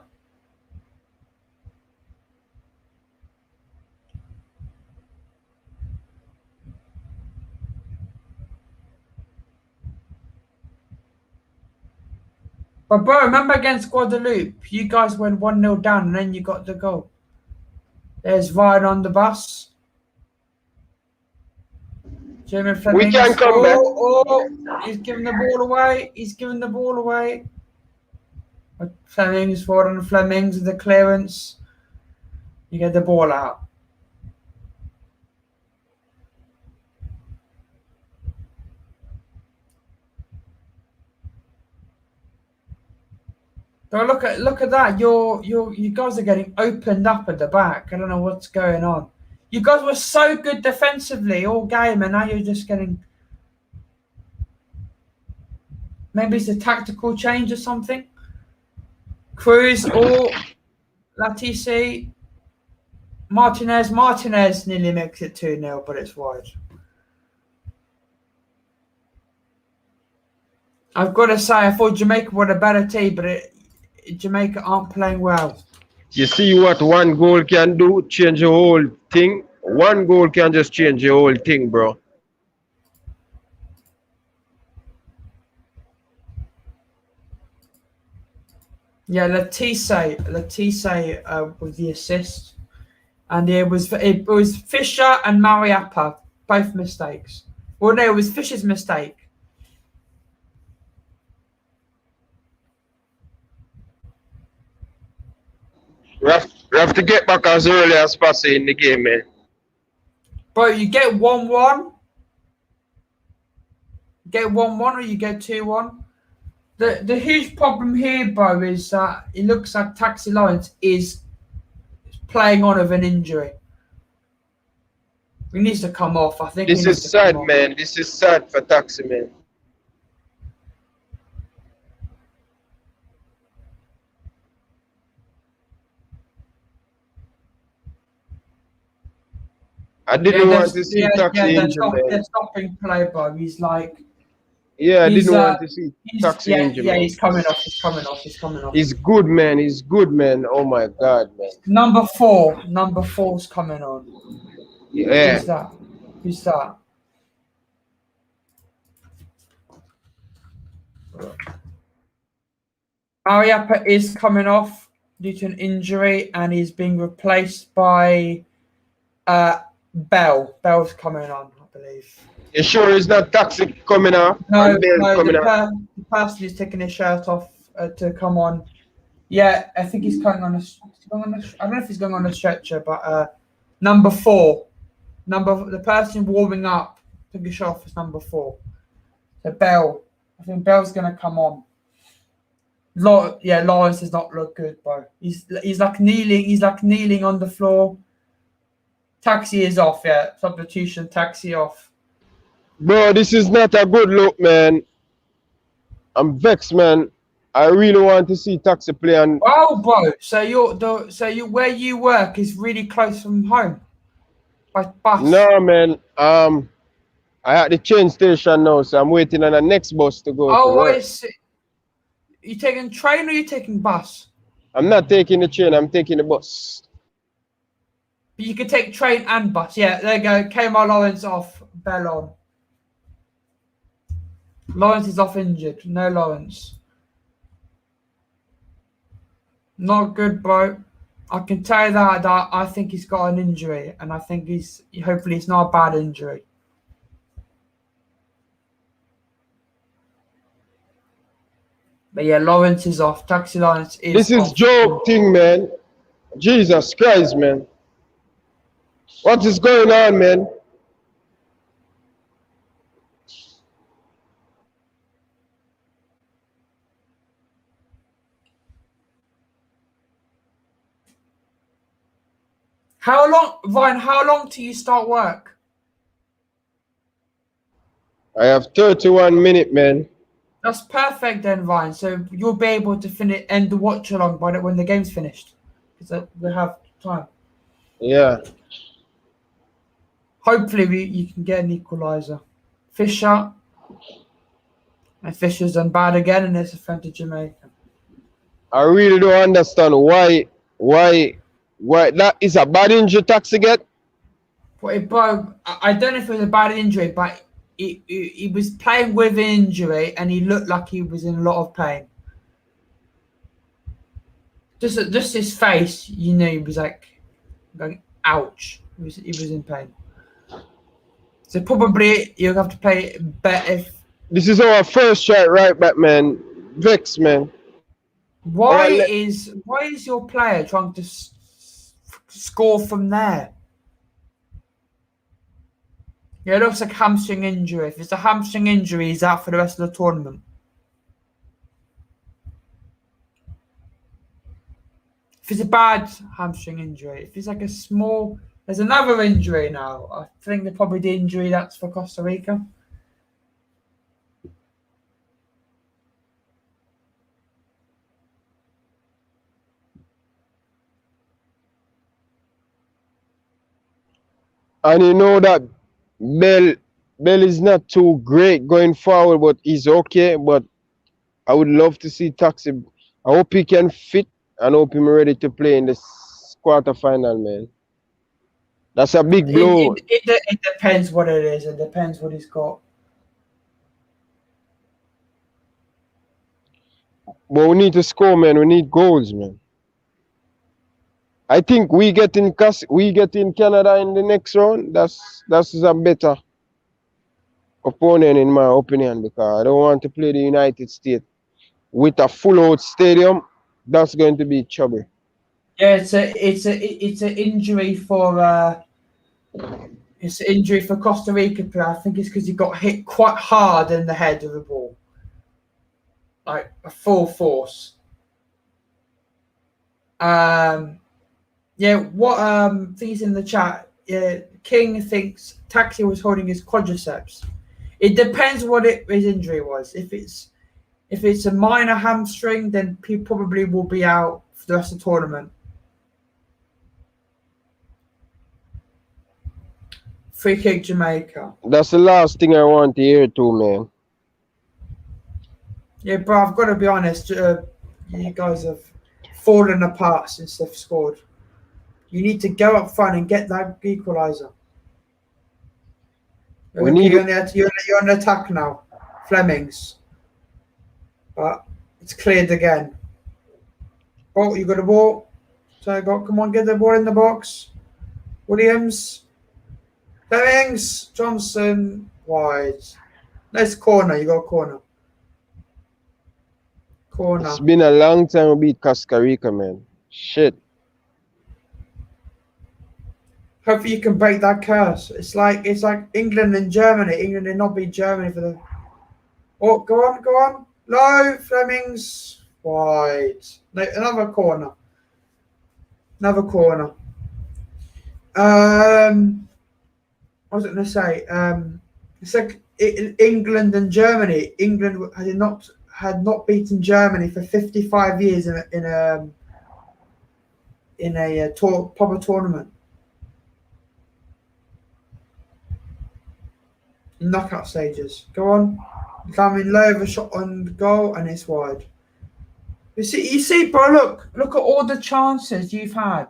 But bro, remember against Guadeloupe, you guys went 1-0 down and then you got the goal. There's Ryan on the bus. Jeremy Fleming. We can come back. Oh, he's giving the ball away. He's giving the ball away. Flemings forward on the Flemings with the clearance. You get the ball out. So look at that. You guys are getting opened up at the back. I don't know what's going on. You guys were so good defensively all game, and now you're just getting. Maybe it's a tactical change or something. Cruz or Latisi. Martinez nearly makes it 2-0, but it's wide. I've got to say, I thought Jamaica were a better team, but Jamaica aren't playing well. You see what one goal can do? Change the whole thing. One goal can just change the whole thing, bro. Yeah, Latisse with the assist, and it was Fisher and Mariappa, both mistakes. Well, no, it was Fisher's mistake. We have to get back as early as possible in the game, man. Bro, you get 1-1. Get 1-1 or you get 2-1. The huge problem here, bro, is that it looks like Taxi Lawrence is playing on of an injury. He needs to come off. I think this is sad, man. This is sad for Taxi, man. I didn't want to see Taxi injured, man. They're stopping play, bro. He's like. Yeah, I didn't want to see Taxi injured. Yeah, he's coming off. He's coming off. He's good, man. He's good, man. Oh my God, man. Number 4's coming on. Yeah. Who's that? Mariappa is coming off due to an injury and he's being replaced by Bell. Bell's coming on, I believe. You sure it's not Toxic coming off? No, And Bell's no, coming the off? person who's taking his shirt off to come on. Yeah, I think he's going on a. I don't know if he's going on a stretcher, but number 4, the person warming up took his shirt off is number 4. So Bell, I think Bell's going to come on. Lawrence does not look good, bro. He's like kneeling. He's like kneeling on the floor. Taxi is off. Yeah, substitution. Taxi off. Bro, this is not a good look, man. I'm vexed, man. I really want to see Taxi play. And Oh, bro. So where you work is really close from home. By bus. no, man. I at the train station now, so I'm waiting on the next bus to go to Oh, work. you taking train or you taking bus? I'm not taking the train. I'm taking the bus. But you could take train and bus. Yeah, there you go. Kmart Lawrence off. Bell on. Lawrence is off injured. No Lawrence. Not good, bro. I can tell you that I think he's got an injury, and I think hopefully it's not a bad injury. But yeah, Lawrence is off. Taxi Lawrence is This is off. joke thing, man. Jesus Christ, man. What is going on, man? How long, Ryan, how long till you start work? I have 31 minutes, man. That's perfect then, Ryan. So you'll be able to end the watch along when the game's finished. Because we have time. Yeah. Hopefully you can get an equaliser. Fisher. And Fisher's done bad again, and it's a friend to Jamaica. I really don't understand why that is a bad injury. Taxi get. Bro, I don't know if it was a bad injury, but he was playing with injury, and he looked like he was in a lot of pain. Just his face, you know, he was like going, ouch. He was in pain. So probably you'll have to play better. This is our first shot right back, man. Vex, man. Why is your player trying to score from there? Yeah, it looks like hamstring injury. If it's a hamstring injury, he's out for the rest of the tournament. If it's a bad hamstring injury, if it's like a small, there's another injury now. I think they're probably the injury that's for Costa Rica. And you know that Bell is not too great going forward, but he's okay. But I would love to see Taxi. I hope he can fit and hope he's ready to play in the quarterfinal, man. That's a big blow. It depends what it is. It depends what he's got. But we need to score, man. We need goals, man. I think we get in Canada in the next round. That's a better opponent in my opinion, because I don't want to play the United States with a full out stadium. That's going to be trouble. Yeah, it's an injury for it's an injury for Costa Rica player. I think it's because he got hit quite hard in the head of the ball, like a full force. Yeah, what things in the chat? Yeah, King thinks Taxi was holding his quadriceps. It depends what his injury was. If it's a minor hamstring, then he probably will be out for the rest of the tournament. Free kick Jamaica. That's the last thing I want to hear too, man. Yeah, bro, I've got to be honest. You guys have fallen apart since they've scored. You need to go up front and get that equaliser. You're on the attack now. Flemings. But it's cleared again. Oh, you got a ball. So come on, get the ball in the box. Williams. Flemings. Johnson. Wide. Nice corner. You got a corner. Corner. It's been a long time we beat Costa Rica, man. Shit. Hopefully you can break that curse. It's like England and Germany. England did not beat Germany for the. Oh, go on. Low, Flemings. Wide. No, another corner. I was going to say, it's like England and Germany. England had not beaten Germany for 55 years in a proper tournament. Knockout stages. Go on. Coming low of a shot on goal and it's wide. You see, bro, look at all the chances you've had.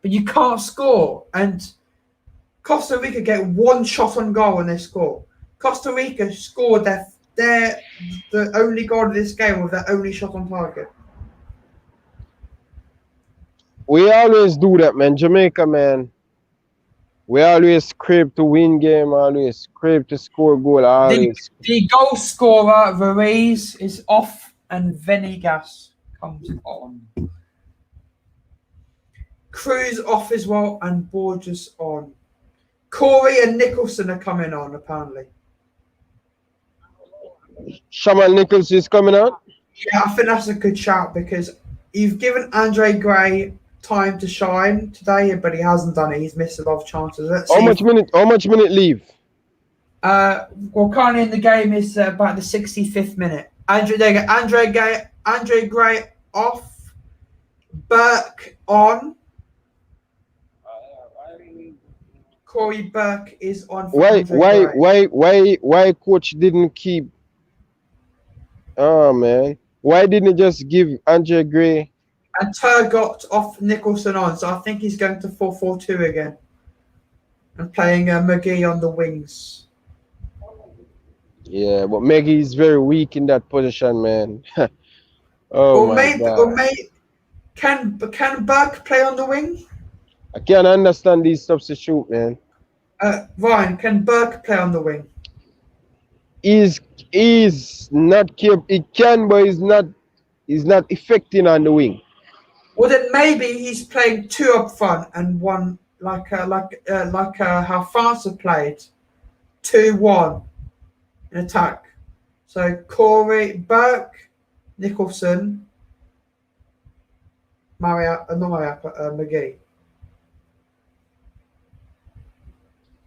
But you can't score. And Costa Rica get one shot on goal and they score. Costa Rica scored the only goal of this game with their only shot on target. We always do that, man. Jamaica, man. We always scrape to win game, always scrape to score goal. The goal scorer, Ruiz, is off and Venegas comes on. Cruz off as well and Borges on. Corey and Nicholson are coming on, apparently. Shaman Nichols is coming out? Yeah, I think that's a good shout because you've given Andre Gray time to shine today, but he hasn't done it. He's missed a lot of chances. How much minute leave? Well, currently in the game is about the 65th minute. Andre Gray off, Burke on. Corey Burke is on. Why coach didn't keep? Oh man, why didn't he just give Andre Gray? And Turgot off, Nicholson on, so I think he's going to 4-4-2 again. And playing McGee on the wings. Yeah, but Maggie is very weak in that position, man. Can Burke play on the wing? I can't understand these substitute, man. Ryan, can Burke play on the wing? He's not capable. He can, but he's not effective on the wing. Well, then maybe he's playing two up front and one like how France have played, 2-1 in attack. So Corey, Burke, Nicholson, McGee.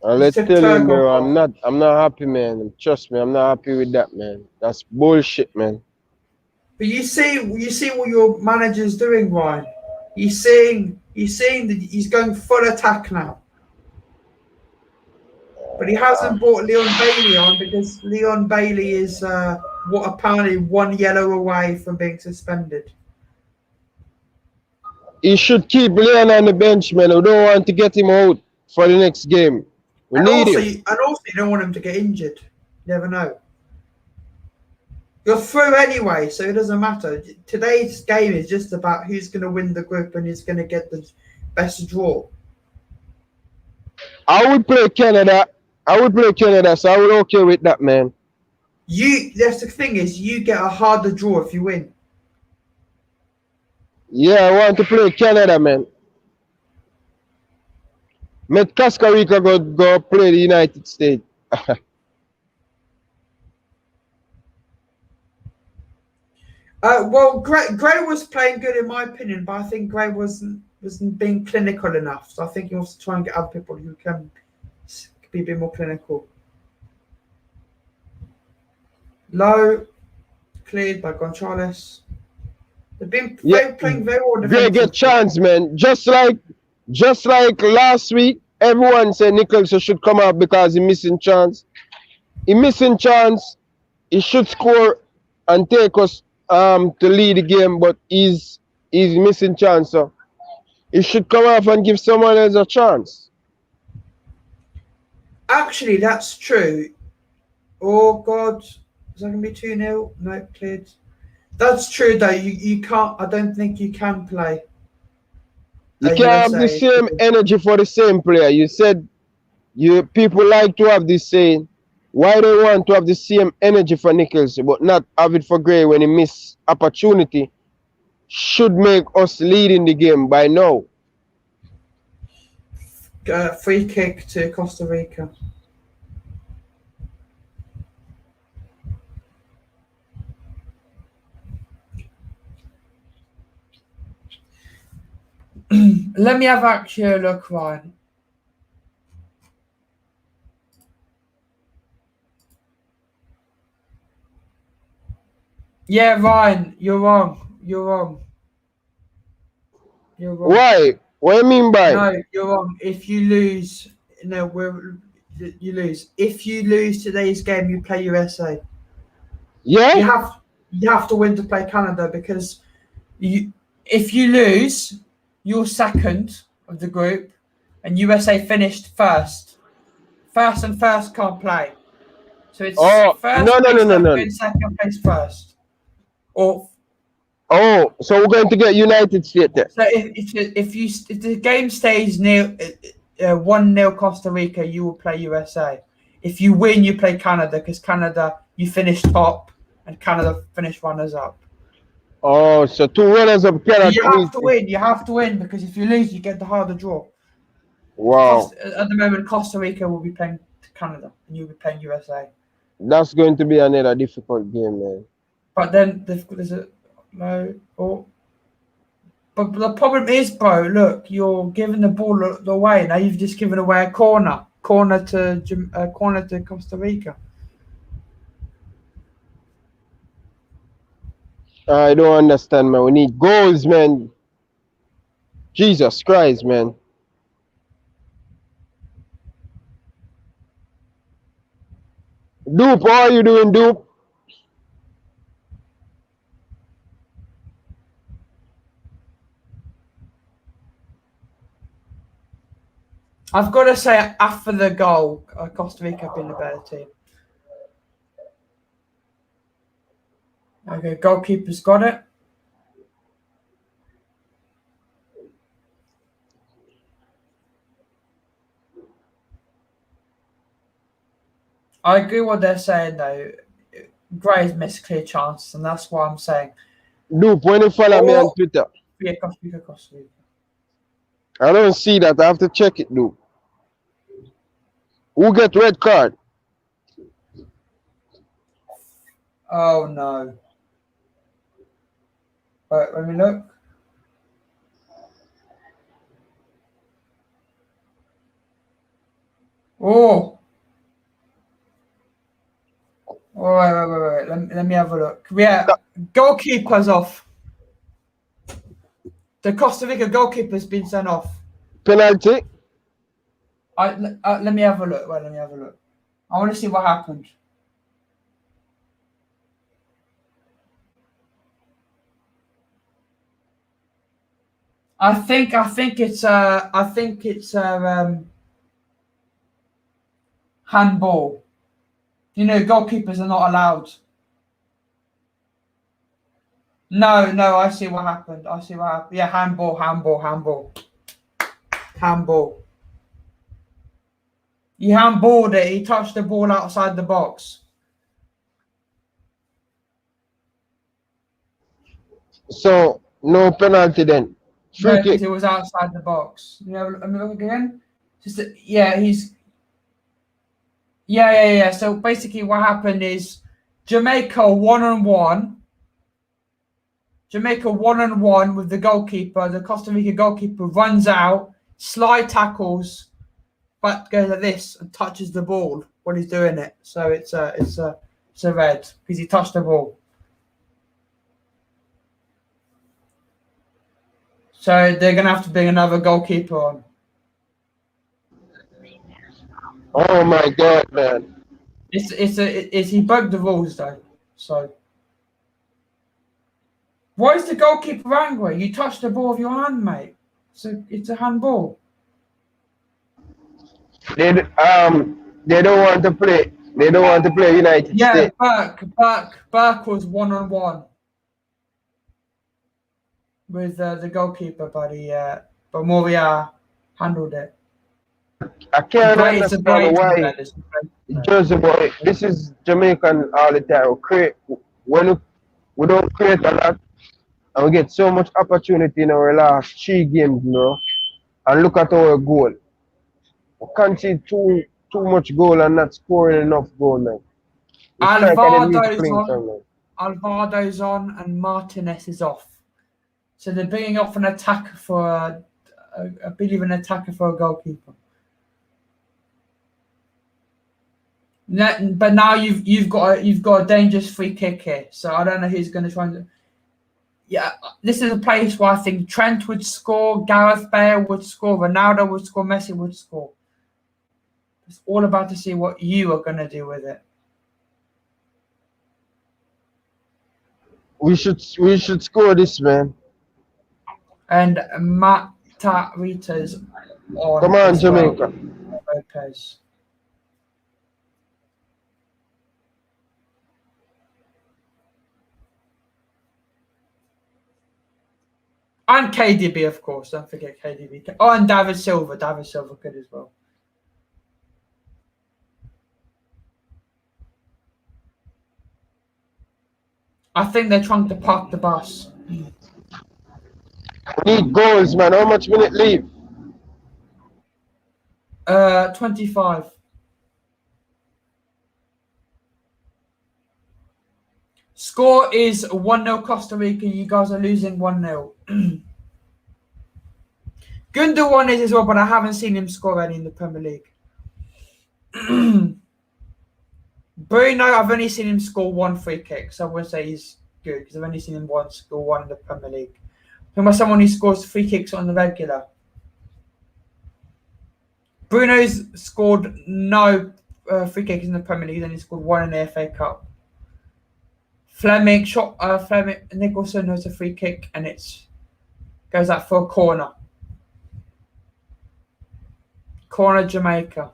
Let's tell him, bro, I'm not happy, man. Trust me, I'm not happy with that, man. That's bullshit, man. But you see what your manager's doing, Ryan. You're seeing that he's going full attack now. But he hasn't brought Leon Bailey on because Leon Bailey is apparently 1 yellow away from being suspended. He should keep Leon on the bench, man. We don't want to get him out for the next game. And also you don't want him to get injured. You never know. You're through anyway, so it doesn't matter. Today's game is just about who's going to win the group and who's going to get the best draw. I would play Canada, so I would okay with that, man. That's the thing is, you get a harder draw if you win. Yeah, I want to play Canada, man. Let Costa Rica go play the United States. Well, Gray was playing good in my opinion, but I think Gray wasn't being clinical enough. So I think he wants to try and get other people who can be a bit more clinical. Low, cleared by Gonzalez. They've been playing very well. They get chance, man. Just like last week, everyone said Nichols should come out because he missing chance. He should score and take us to lead the game, but he's missing chance. So he should come off and give someone else a chance. Actually, that's true. Oh God, Is that going to be 2-0? No, cleared. That's true, though. You can't. I don't think you can play. You can't have the USA. same energy for the same player. You said people like to have this saying. Why they want to have the same energy for Nichols, but not have it for Gray when he miss opportunity? Should make us lead in the game by now. Free kick to Costa Rica. Let me have actually a look, Ryan. Yeah, Ryan, you're wrong. You're wrong. You're wrong. Why? What do you mean by? No, you're wrong. If you lose, you lose. If you lose today's game, you play USA. Yeah? You have to win to play Canada because if you lose, you're second of the group, and USA finished first. First and first can't play. So it's first place second place first. Or so we're going to get United States there. so if the game stays 1-0 Costa Rica, you will play USA. If you win, you play Canada because Canada you finish top and Canada finish runners up. Oh, so 2 runners up Canada. You have to win. You have to win because if you lose, you get the harder draw. Wow. At the moment, Costa Rica will be playing Canada and you'll be playing USA. That's going to be another difficult game, man. But then there's a no. But the problem is, bro. Look, you're giving the ball away. Now you've just given away a corner to Costa Rica. I don't understand, man. We need goals, man. Jesus Christ, man. Dupe, how are you doing, Dupe? I've got to say, after the goal, Costa Rica have been the better team. Okay, goalkeeper's got it. I agree what they're saying, though. Gray's missed clear chances, and that's why I'm saying. Dupe, when you follow me on Twitter. Yeah, Costa Rica. I don't see that. I have to check it, Dupe. Who get red card? Oh, no. Right, let me look. Oh. Wait. Let me have a look. Yeah, goalkeeper's off. The Costa Rica goalkeeper's been sent off. Penalty? Let me have a look. Wait, let me have a look. I want to see what happened. I think it's handball. You know, goalkeepers are not allowed. No, I see what happened. Yeah, handball. He handballed it. He touched the ball outside the box. So, no penalty then. No, because it was outside the box. You know, let me look again. Yeah. So basically what happened is Jamaica 1-on-1. Jamaica 1-on-1 with the goalkeeper. The Costa Rica goalkeeper runs out, slide tackles, but goes like this and touches the ball when he's doing it. So it's a red because he touched the ball. So they're gonna have to bring another goalkeeper on. Oh my God, man! He broke the rules though. So why is the goalkeeper angry? You touched the ball with your hand, mate. So it's a handball. They don't want to play They don't want to play United Yeah, States. Burke was 1-on-1 with the goalkeeper, but Moria handled it. I can't It's a understand great why defender. Jersey boy. This is Jamaican all the time. We don't create a lot, and we get so much opportunity in our last 3 games, you know. And look at our goal. We can't see too much goal and not scoring enough goal, man. The striker them need to cling on, man. Alvado's on and Martinez is off. So they're bringing off an attacker for I believe an attacker for a goalkeeper. But now you've got a dangerous free kick here. So I don't know who's going to try and. Yeah, this is a place where I think Trent would score, Gareth Bale would score, Ronaldo would score, Messi would score. It's all about to see what you are going to do with it. We should score this, man. And Matt Rita's on. Come on, Jamaica. Lopez. And KDB, of course. Don't forget KDB. Oh, and David Silva. David Silva good as well. I think they're trying to park the bus. We need goals, man. How much minute leave? 25. Score is 1-0 Costa Rica. You guys are losing 1-0. Gundogan is as well, but I haven't seen him score any in the Premier League. Bruno, I've only seen him score 1 free kick, so I would say he's good because I've only seen him score 1 in the Premier League. Who am someone who scores free kicks on the regular? Bruno's scored no free kicks in the Premier League, then he scored 1 in the FA Cup. Fleming Nicholson has a free kick and goes out for a corner. Corner Jamaica.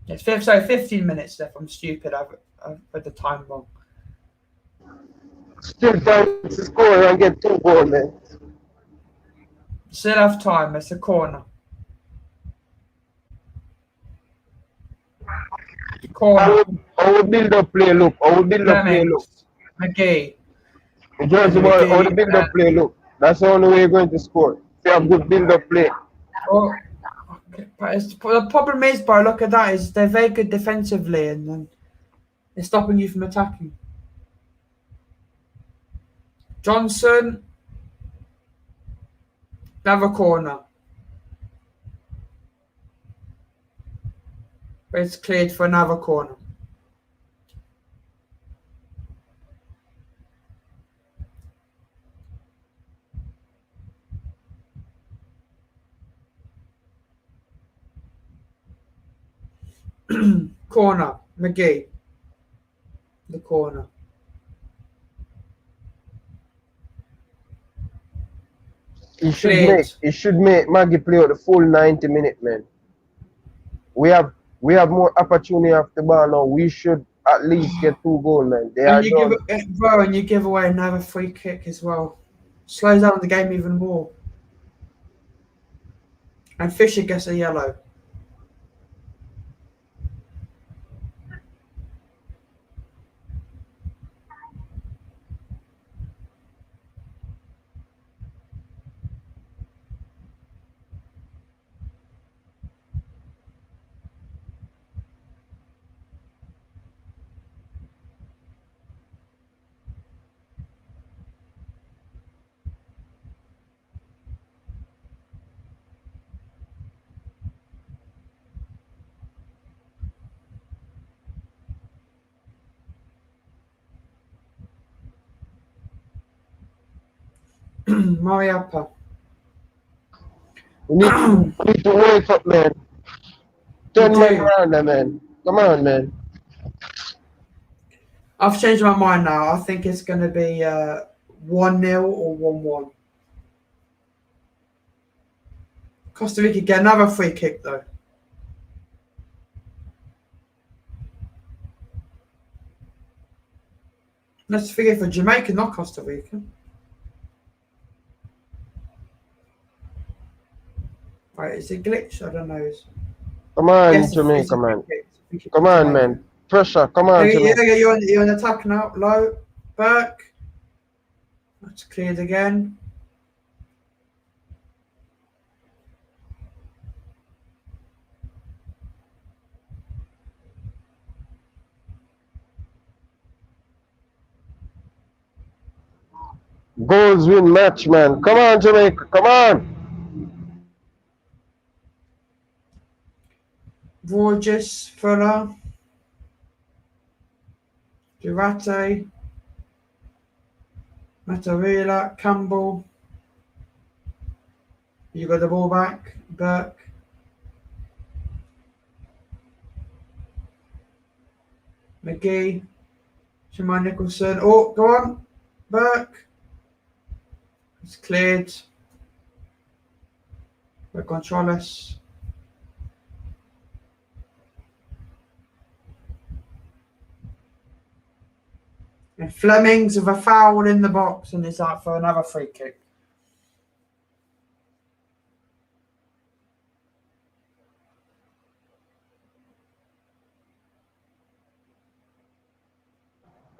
It's 15 minutes left. I'm stupid. I've read the time wrong. Still time to score and get 2 goals, man. Still have time. It's a corner. Corner. Our build-up play look. McGee. Jersey boy, how the build-up play look. That's the only way you're going to score. If you have good build-up play. Oh, okay. But the problem is, bro, look at that, is they're very good defensively and then they're stopping you from attacking. Johnson. Another corner. But it's cleared for another corner. Corner, McGee. The corner. He should make Maggie play out the full 90 minutes, man. We have more opportunity off the ball now. We should at least get 2 goals, man. And you give away another free kick as well. Slows down the game even more. And Fisher gets a yellow. Mariappa. We need to wake up, man. 10 men around there, man. Come on, man. I've changed my mind now. I think it's going to be 1-0 or 1-1. Costa Rica get another free kick, though. Let's forget for Jamaica, not Costa Rica. Right, is it glitch? I don't know. Come on, Yes, Jamaica, man. it's Come on, Jamaica. man. Pressure. Come on, Jamaica. Yeah, you're on attack now. Low. Back. That's cleared again. Goals win match, man. Come on, Jamaica. Come on. Borges, Fuller. Durate. Matarela, Campbell. You got the ball back. Burke. McGee. Shimon Nicholson. Oh, go on. Burke. It's cleared. We're Gonzalez. And Flemings with a foul in the box and is out for another free kick.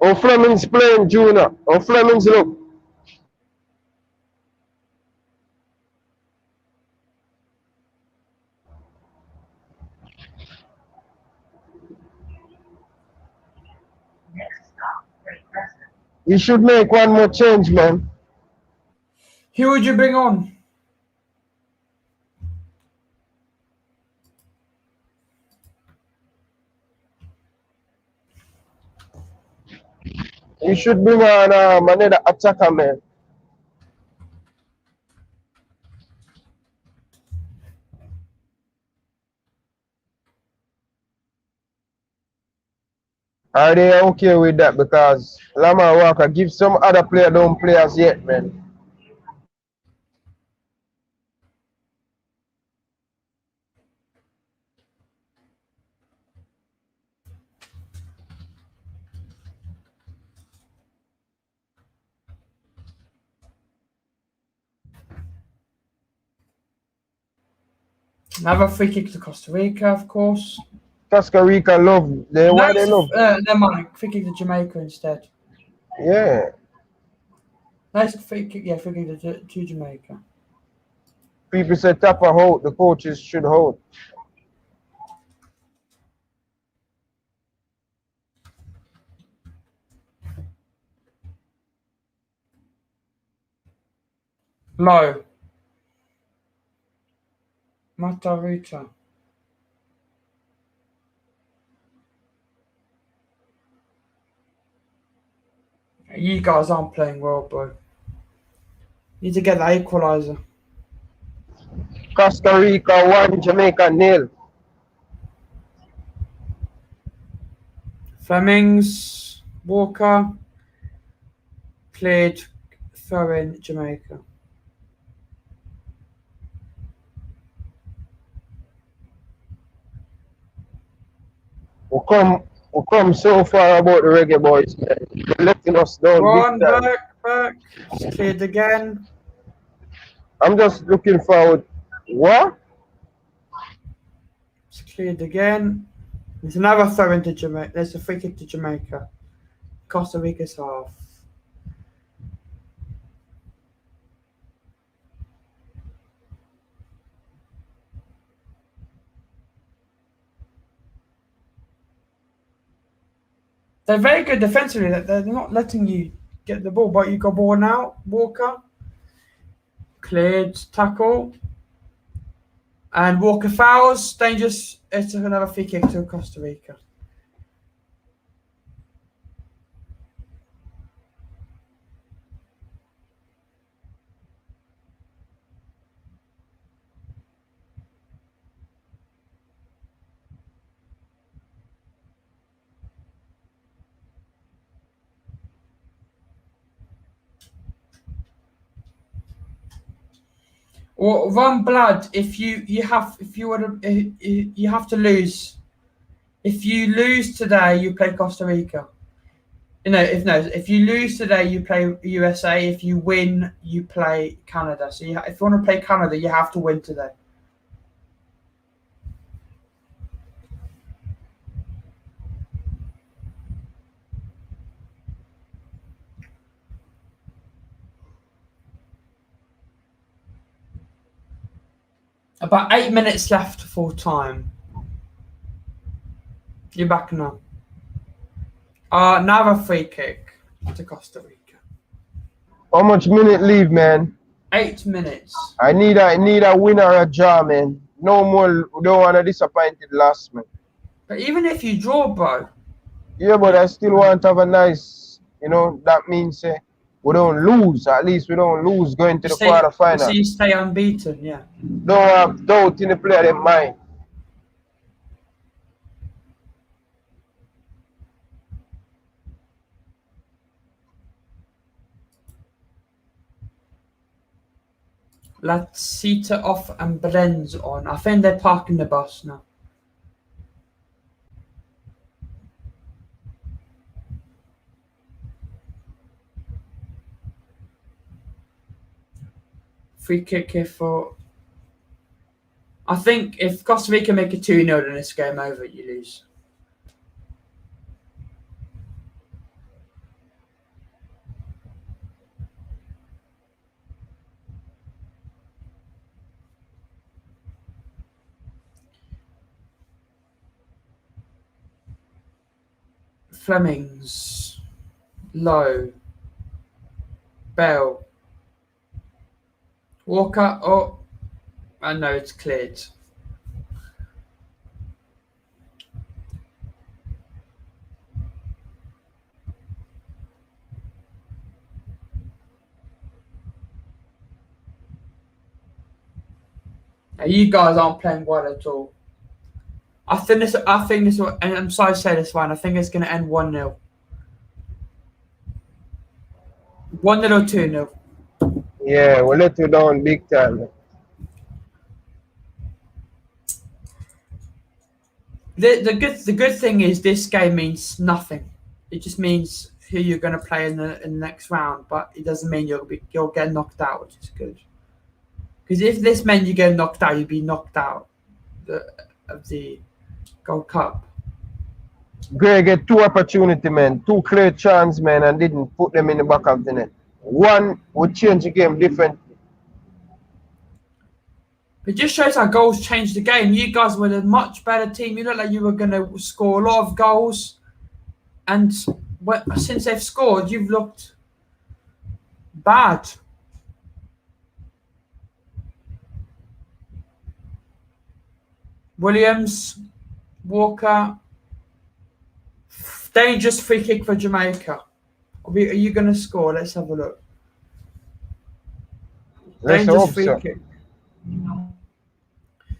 Oh, Fleming's playing, Junior. Oh, Fleming's look. You should make one more change, man. Who would you bring on? You should bring on another attacker, man. Are they okay with that? Because Lamar Walker give some other player don't play as yet, man. Another free kick to Costa Rica, of course. Costa Rica love. Why they love? Never mind. Free kick to Jamaica instead. Yeah. Nice free kick. Yeah, free kick to Jamaica. People say Tapper hold. The coaches should hold. Low. Matarita. You guys aren't playing well, bro. Need to get that equalizer. Costa Rica 1, Jamaica 0. Flemings, Walker, played throw in Jamaica. We come so far about the Reggae Boyz, man. They're letting us down. One big time. back. It's cleared again. I'm just looking forward. What? It's cleared again. There's another throw into Jamaica. There's a free kick to Jamaica. Costa Rica's half. They're very good defensively. They're not letting you get the ball, but you got ball now. Walker. Cleared tackle. And Walker fouls. Dangerous. It's another free kick to Costa Rica. Or run blood if you have to lose. If you lose today, you play Costa Rica. If you lose today, you play USA. If you win, you play Canada. So if you want to play Canada, you have to win today. About 8 minutes left full time. You're back now. Now a free kick to Costa Rica. How much minute leave, man? 8 minutes. I need a win or a draw, man. No more. Don't want a disappointed loss, man. But even if you draw, bro. Yeah, but I still want to have a nice. That means we don't lose. At least we don't lose going to the quarterfinal. So you stay unbeaten, yeah. Don't have doubt in the player mind. Latita off and Bren's on. I think they're parking the bus now. Free kick here for... I think if Costa Rica make a 2-0, then it's game over. You lose. Flemings. Low. Bell. Walker. Oh. I know it's cleared. Now, you guys aren't playing well at all. I think this will, and I'm sorry to say this one, I think it's going to end 1-0. 1-0 or 2-0. Yeah, we'll let you down big time. The good thing is this game means nothing. It just means who you're going to play in the next round, but it doesn't mean you'll get knocked out, which is good. Because if this meant you get knocked out, you'd be knocked out of the Gold Cup. Greg get 2 opportunity, man. 2 clear chance, man, and didn't put them in the back of the net. One would change the game different. It just shows how goals change the game. You guys were a much better team. You looked like you were going to score a lot of goals. And since they've scored, you've looked bad. Williams, Walker. Dangerous free kick for Jamaica. Are you going to score? Let's have a look. Dangerous free kick.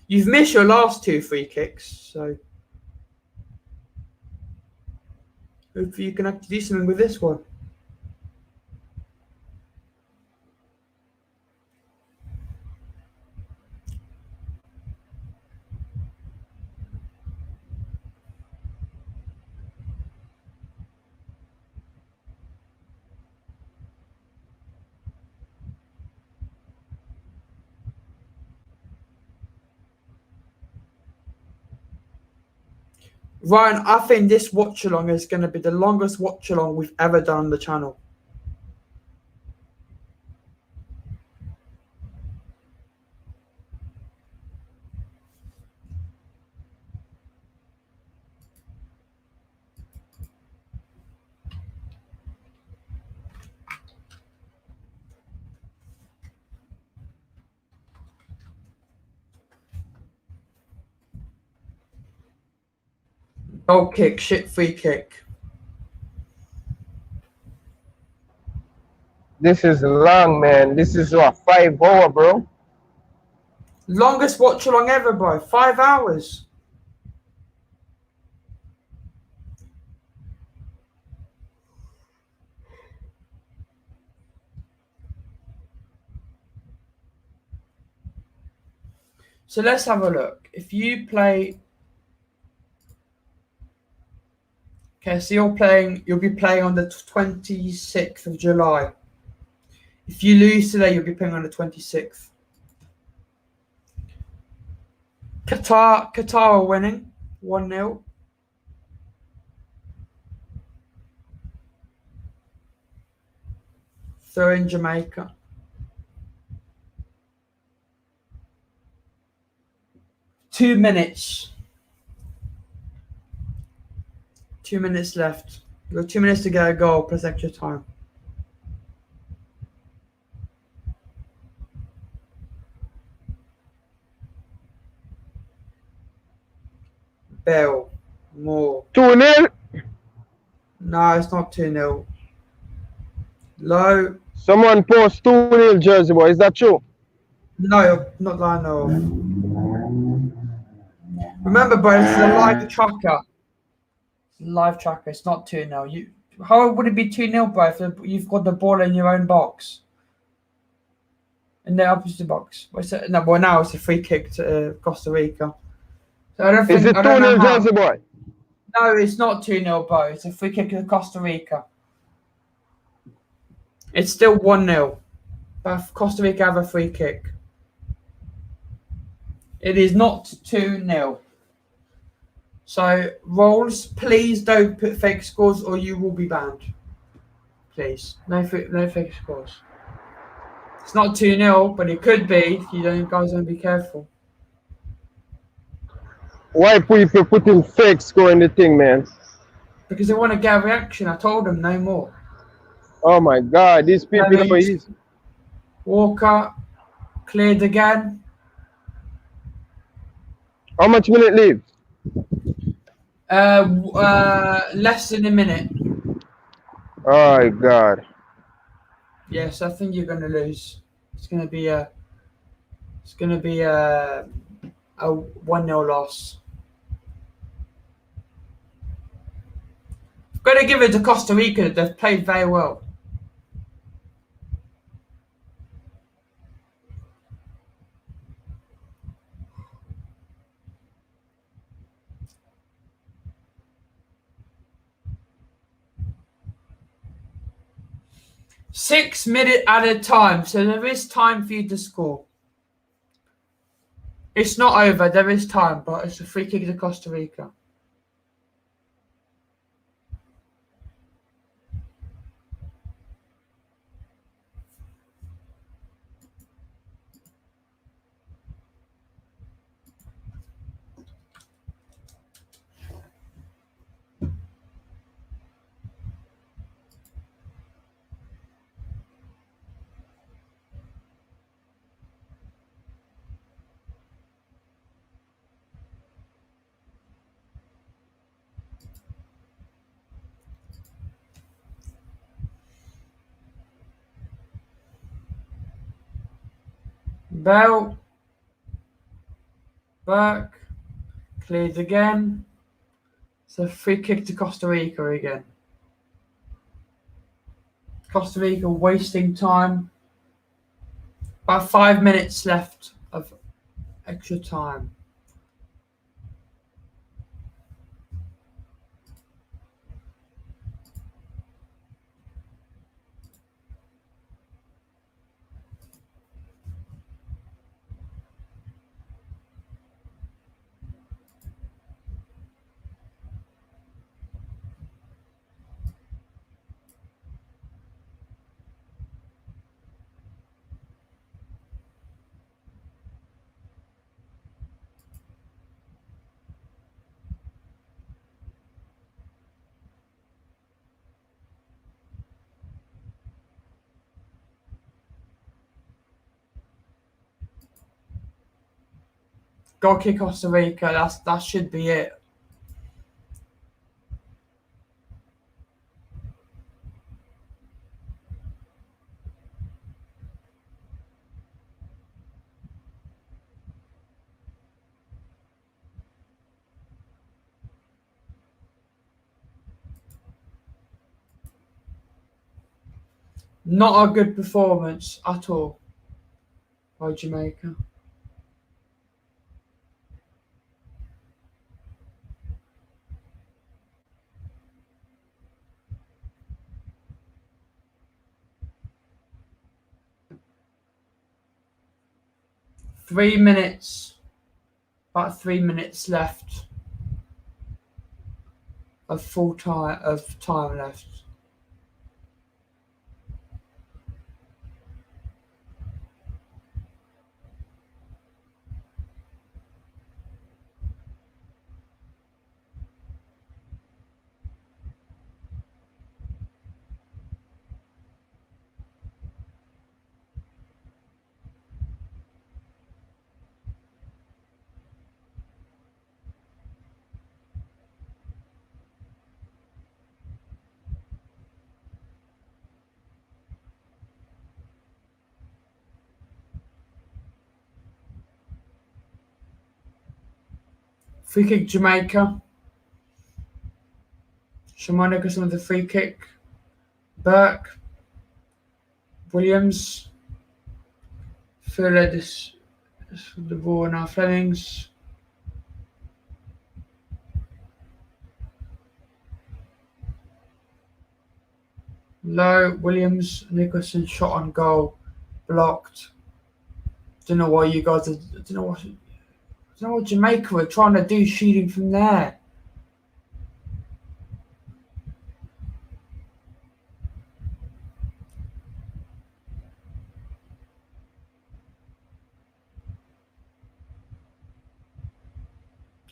You've missed your last 2 free kicks, so hopefully you can actually do something with this one. Ryan, I think this watch along is going to be the longest watch along we've ever done on the channel. Goal kick, shit free kick. This is long, man. This is what, 5 hours, bro? Longest watch along ever, bro. 5 hours. So let's have a look. If you play Okay, so you'll be playing on the 26th of July. If you lose today, you'll be playing on the 26th. Qatar are winning 1-0. Throw in Jamaica. Two minutes. 2 minutes left. You've got 2 minutes to get a goal plus extra time. Bell. More. 2-0. No, it's not 2-0. Low. Someone post 2-0 Jersey boy. Is that true? No, not that I know of. Remember, bro, this is a live tracker. Live tracker. It's not 2-0. How would it be 2-0, bro, if you've got the ball in your own box? In the opposite box. No, well, now it's a free kick to Costa Rica. So I don't think. Is it 2-0 Jersey boy? No, it's not 2-0, bro. It's a free kick to Costa Rica. It's still 1-0. But Costa Rica have a free kick. It is not 2-0. So, Rolls, please don't put fake scores or you will be banned. Please. No fake scores. It's not 2-0, but it could be if you guys don't be careful. Why people putting fake score in the thing, man? Because they want to get a reaction. I told them no more. Oh my God, these people are easy. Walker cleared again. How much minute leave? Less than a minute. Oh my God. Yes, I think you're going to lose. It's going to be a 1-0 loss. I've got to give it to Costa Rica. They've played very well. Six minutes at a time, so there is time for you to score. It's not over, there is time, but it's a free kick to Costa Rica. Bell. Back. Cleared again. It's a free kick to Costa Rica again. Costa Rica wasting time. About 5 minutes left of extra time. Goal kick Costa Rica. That should be it. Not a good performance at all by Jamaica. 3 minutes. About 3 minutes left of time left. Free kick Jamaica. Shamanika with the free kick. Burke. Williams. Fuller this the ball now. Flemings. Low. Williams. Nicholson shot on goal. Blocked. Don't know why you guys. I don't know what Jamaica were trying to do shooting from there.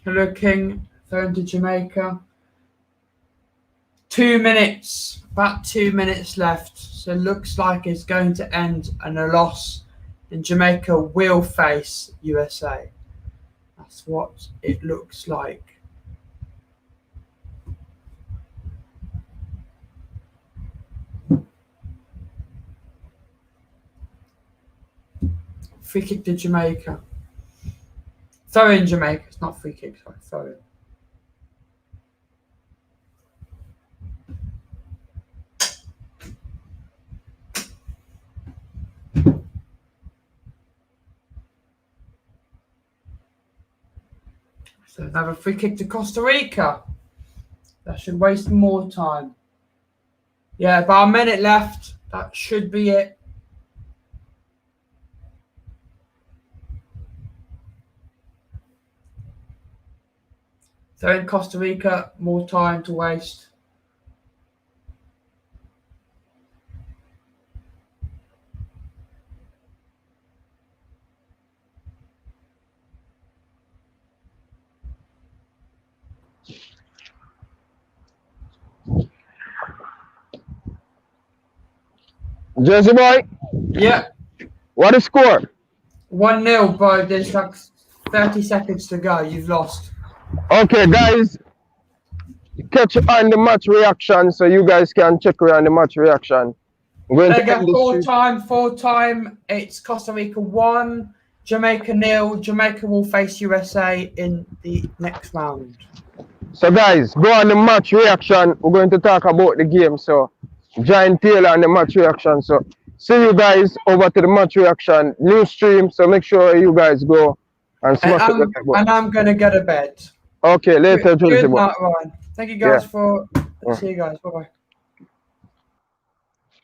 Hello King, thrown to Jamaica. 2 minutes, about 2 minutes left. So it looks like it's going to end in a loss. And Jamaica will face USA. That's what it looks like. Free kick to Jamaica. Throw in Jamaica. It's not free kick, sorry. Throw in. So another free kick to Costa Rica. That should waste more time. Yeah, about a minute left. That should be it. So in Costa Rica, more time to waste. Jersey boy, Yeah, what is score? 1-0, but there's like 30 seconds to go. You've lost. Okay, guys, catch on the match reaction so you guys can check around the match reaction. We're going to Again, end this full time. It's Costa Rica 1, Jamaica 0. Jamaica will face USA in the next round. So guys, go on the match reaction. We're going to talk about the game. So join Taylor on the match reaction. So see you guys over to the match reaction new stream. So make sure you guys go and smash it. And I'm gonna get a bed. Okay, later, Good Jersey boy. night, Ryan. Thank you guys for. See you guys. Bye bye.